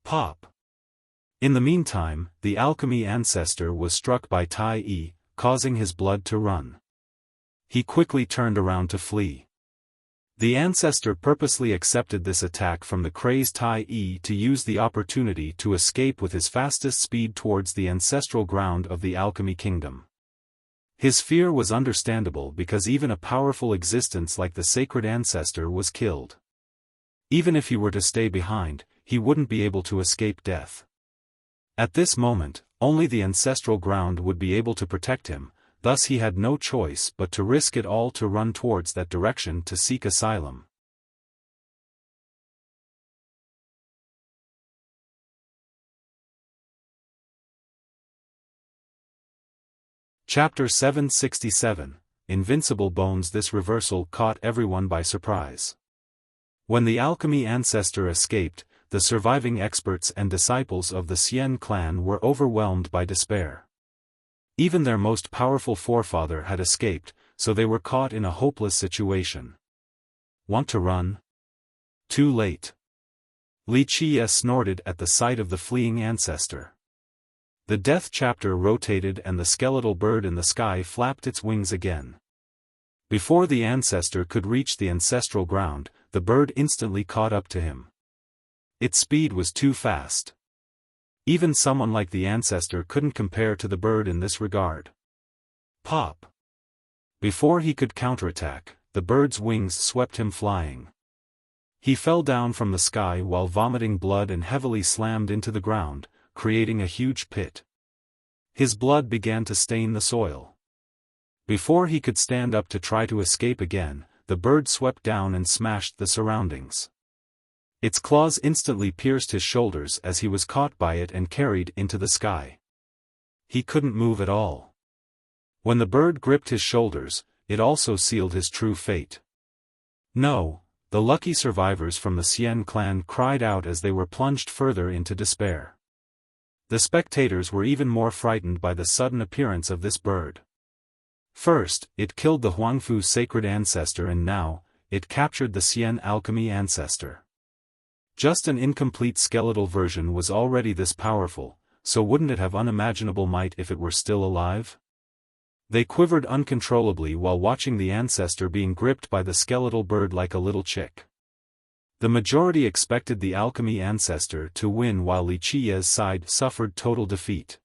Pop. In the meantime, the alchemy ancestor was struck by Tai Yi, causing his blood to run. He quickly turned around to flee. The ancestor purposely accepted this attack from the crazed Tai Yi to use the opportunity to escape with his fastest speed towards the ancestral ground of the alchemy kingdom. His fear was understandable because even a powerful existence like the sacred ancestor was killed. Even if he were to stay behind, he wouldn't be able to escape death. At this moment, only the ancestral ground would be able to protect him, thus he had no choice but to risk it all to run towards that direction to seek asylum. Chapter 767, Invincible Bones. This reversal caught everyone by surprise. When the alchemy ancestor escaped, the surviving experts and disciples of the Xian clan were overwhelmed by despair. Even their most powerful forefather had escaped, so they were caught in a hopeless situation. Want to run? Too late. Wuxia snorted at the sight of the fleeing ancestor. The death chapter rotated and the skeletal bird in the sky flapped its wings again. Before the ancestor could reach the ancestral ground, the bird instantly caught up to him. Its speed was too fast. Even someone like the ancestor couldn't compare to the bird in this regard. Pop! Before he could counterattack, the bird's wings swept him flying. He fell down from the sky while vomiting blood and heavily slammed into the ground, creating a huge pit. His blood began to stain the soil. Before he could stand up to try to escape again, the bird swept down and smashed the surroundings. Its claws instantly pierced his shoulders as he was caught by it and carried into the sky. He couldn't move at all. When the bird gripped his shoulders, it also sealed his true fate. No, the lucky survivors from the Xian clan cried out as they were plunged further into despair. The spectators were even more frightened by the sudden appearance of this bird. First, it killed the Huangfu sacred ancestor, and now, it captured the Xian alchemy ancestor. Just an incomplete skeletal version was already this powerful, so wouldn't it have unimaginable might if it were still alive? They quivered uncontrollably while watching the ancestor being gripped by the skeletal bird like a little chick. The majority expected the alchemy ancestor to win while Wuxia's side suffered total defeat.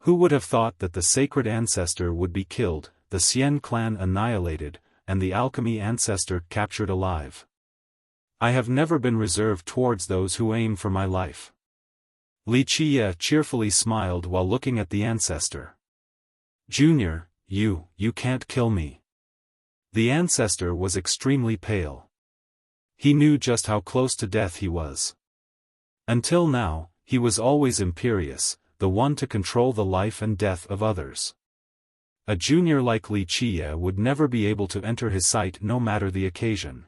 Who would have thought that the sacred ancestor would be killed, the Xian clan annihilated, and the alchemy ancestor captured alive? I have never been reserved towards those who aim for my life. Wuxia cheerfully smiled while looking at the ancestor. Junior, you can't kill me. The ancestor was extremely pale. He knew just how close to death he was. Until now, he was always imperious, the one to control the life and death of others. A junior like Wuxia would never be able to enter his sight no matter the occasion.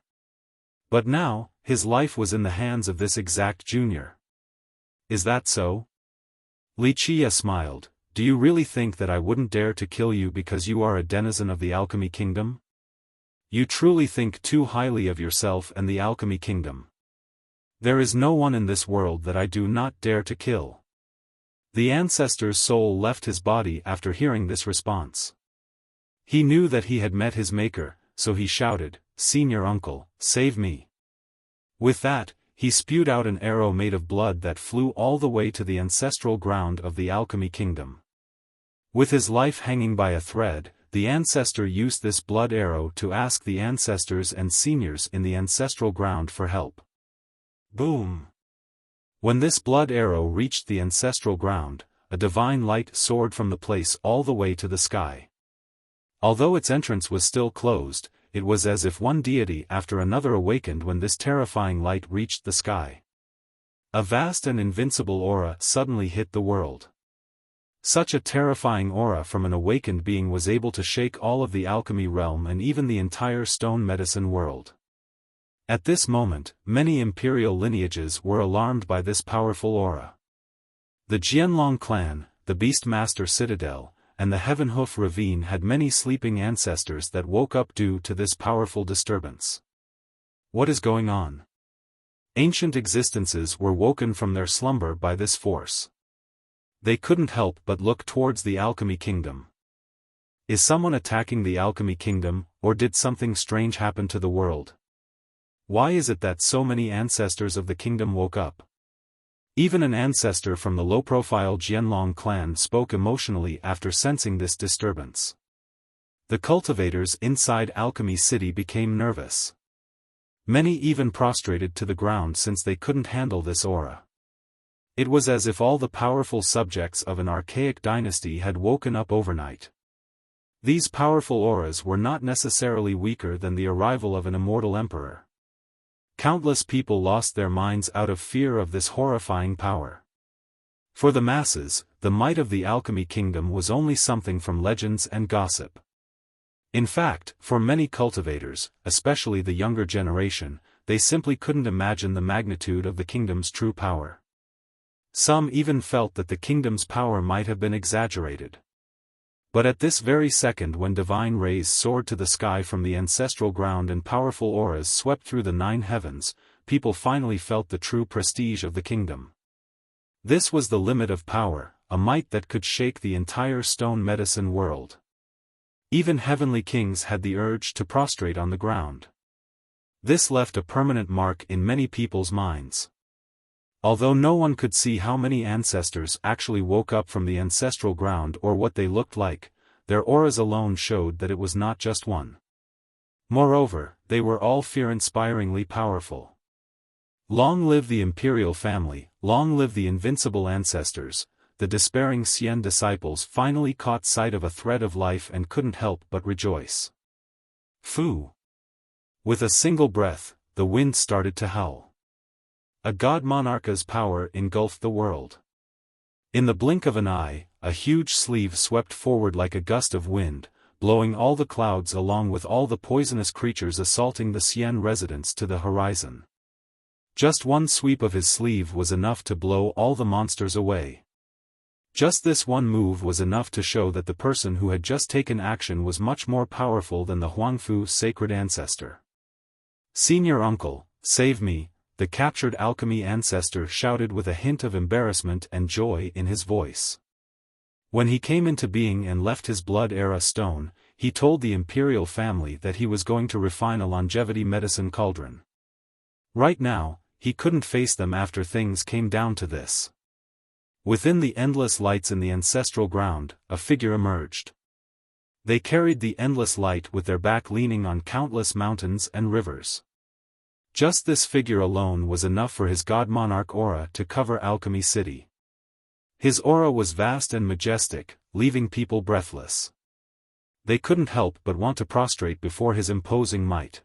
But now, his life was in the hands of this exact junior. Is that so? Wuxia smiled. Do you really think that I wouldn't dare to kill you because you are a denizen of the Alchemy Kingdom? You truly think too highly of yourself and the Alchemy Kingdom. There is no one in this world that I do not dare to kill. The ancestor's soul left his body after hearing this response. He knew that he had met his maker, so he shouted, "Senior uncle, save me." With that, he spewed out an arrow made of blood that flew all the way to the ancestral ground of the Alchemy Kingdom. With his life hanging by a thread, the ancestor used this blood arrow to ask the ancestors and seniors in the ancestral ground for help. Boom! When this blood arrow reached the ancestral ground, a divine light soared from the place all the way to the sky. Although its entrance was still closed, it was as if one deity after another awakened when this terrifying light reached the sky. A vast and invincible aura suddenly hit the world. Such a terrifying aura from an awakened being was able to shake all of the alchemy realm and even the entire stone medicine world. At this moment, many imperial lineages were alarmed by this powerful aura. The Jianlong clan, the Beastmaster Citadel, and the Heavenhoof Ravine had many sleeping ancestors that woke up due to this powerful disturbance. What is going on? Ancient existences were woken from their slumber by this force. They couldn't help but look towards the Alchemy Kingdom. Is someone attacking the Alchemy Kingdom, or did something strange happen to the world? Why is it that so many ancestors of the kingdom woke up? Even an ancestor from the low-profile Jianlong clan spoke emotionally after sensing this disturbance. The cultivators inside Alchemy City became nervous. Many even prostrated to the ground since they couldn't handle this aura. It was as if all the powerful subjects of an archaic dynasty had woken up overnight. These powerful auras were not necessarily weaker than the arrival of an immortal emperor. Countless people lost their minds out of fear of this horrifying power. For the masses, the might of the Alchemy Kingdom was only something from legends and gossip. In fact, for many cultivators, especially the younger generation, they simply couldn't imagine the magnitude of the kingdom's true power. Some even felt that the kingdom's power might have been exaggerated. But at this very second, when divine rays soared to the sky from the ancestral ground and powerful auras swept through the 9 heavens, people finally felt the true prestige of the kingdom. This was the limit of power, a might that could shake the entire stone medicine world. Even heavenly kings had the urge to prostrate on the ground. This left a permanent mark in many people's minds. Although no one could see how many ancestors actually woke up from the ancestral ground or what they looked like, their auras alone showed that it was not just one. Moreover, they were all fear-inspiringly powerful. Long live the imperial family, long live the invincible ancestors. The despairing Xian disciples finally caught sight of a thread of life and couldn't help but rejoice. Fu! With a single breath, the wind started to howl. A god monarcha's power engulfed the world. In the blink of an eye, a huge sleeve swept forward like a gust of wind, blowing all the clouds along with all the poisonous creatures assaulting the Xian residents to the horizon. Just one sweep of his sleeve was enough to blow all the monsters away. Just this one move was enough to show that the person who had just taken action was much more powerful than the Huangfu sacred ancestor. "Senior uncle, save me," the captured alchemy ancestor shouted with a hint of embarrassment and joy in his voice. When he came into being and left his blood-era stone, he told the imperial family that he was going to refine a longevity medicine cauldron. Right now, he couldn't face them after things came down to this. Within the endless lights in the ancestral ground, a figure emerged. They carried the endless light with their back leaning on countless mountains and rivers. Just this figure alone was enough for his god monarch aura to cover Alchemy City. His aura was vast and majestic, leaving people breathless. They couldn't help but want to prostrate before his imposing might.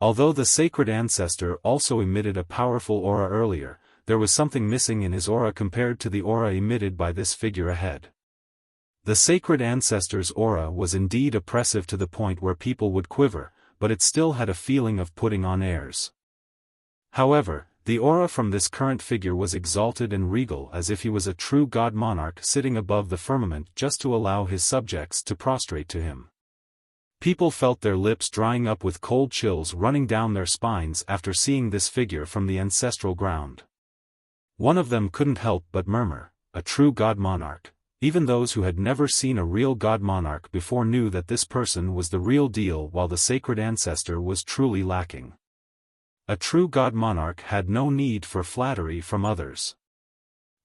Although the sacred ancestor also emitted a powerful aura earlier, there was something missing in his aura compared to the aura emitted by this figure ahead. The sacred ancestor's aura was indeed oppressive to the point where people would quiver, but it still had a feeling of putting on airs. However, the aura from this current figure was exalted and regal, as if he was a true god monarch sitting above the firmament just to allow his subjects to prostrate to him. People felt their lips drying up with cold chills running down their spines after seeing this figure from the ancestral ground. One of them couldn't help but murmur, "A true god monarch." Even those who had never seen a real god monarch before knew that this person was the real deal, while the sacred ancestor was truly lacking. A true god monarch had no need for flattery from others.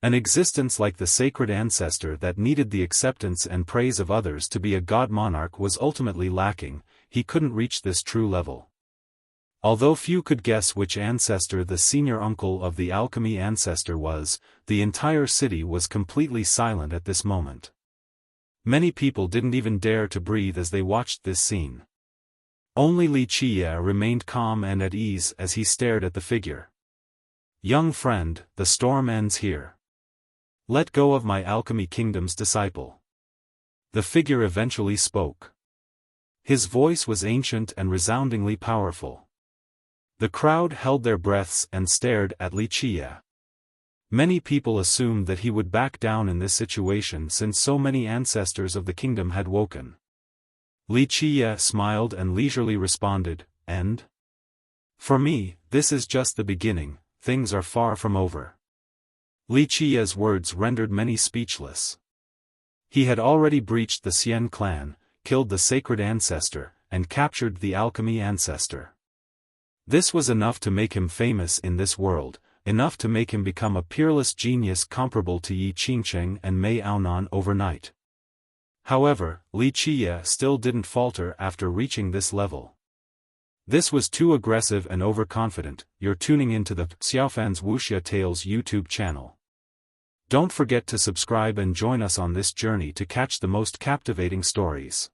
An existence like the sacred ancestor that needed the acceptance and praise of others to be a god monarch was ultimately lacking. He couldn't reach this true level. Although few could guess which ancestor the senior uncle of the alchemy ancestor was, the entire city was completely silent at this moment. Many people didn't even dare to breathe as they watched this scene. Only Wuxia remained calm and at ease as he stared at the figure. "Young friend, the storm ends here. Let go of my alchemy kingdom's disciple." The figure eventually spoke. His voice was ancient and resoundingly powerful. The crowd held their breaths and stared at Wuxia. Many people assumed that he would back down in this situation since so many ancestors of the kingdom had woken. Wuxia smiled and leisurely responded, "And? For me, this is just the beginning, things are far from over." Wuxia's words rendered many speechless. He had already breached the Xian clan, killed the sacred ancestor, and captured the alchemy ancestor. This was enough to make him famous in this world, enough to make him become a peerless genius comparable to Yi Qingcheng and Mei Aonan overnight. However, Wuxia still didn't falter after reaching this level. This was too aggressive and overconfident. You're tuning into the Xiaofan's Wuxia Tales YouTube channel. Don't forget to subscribe and join us on this journey to catch the most captivating stories.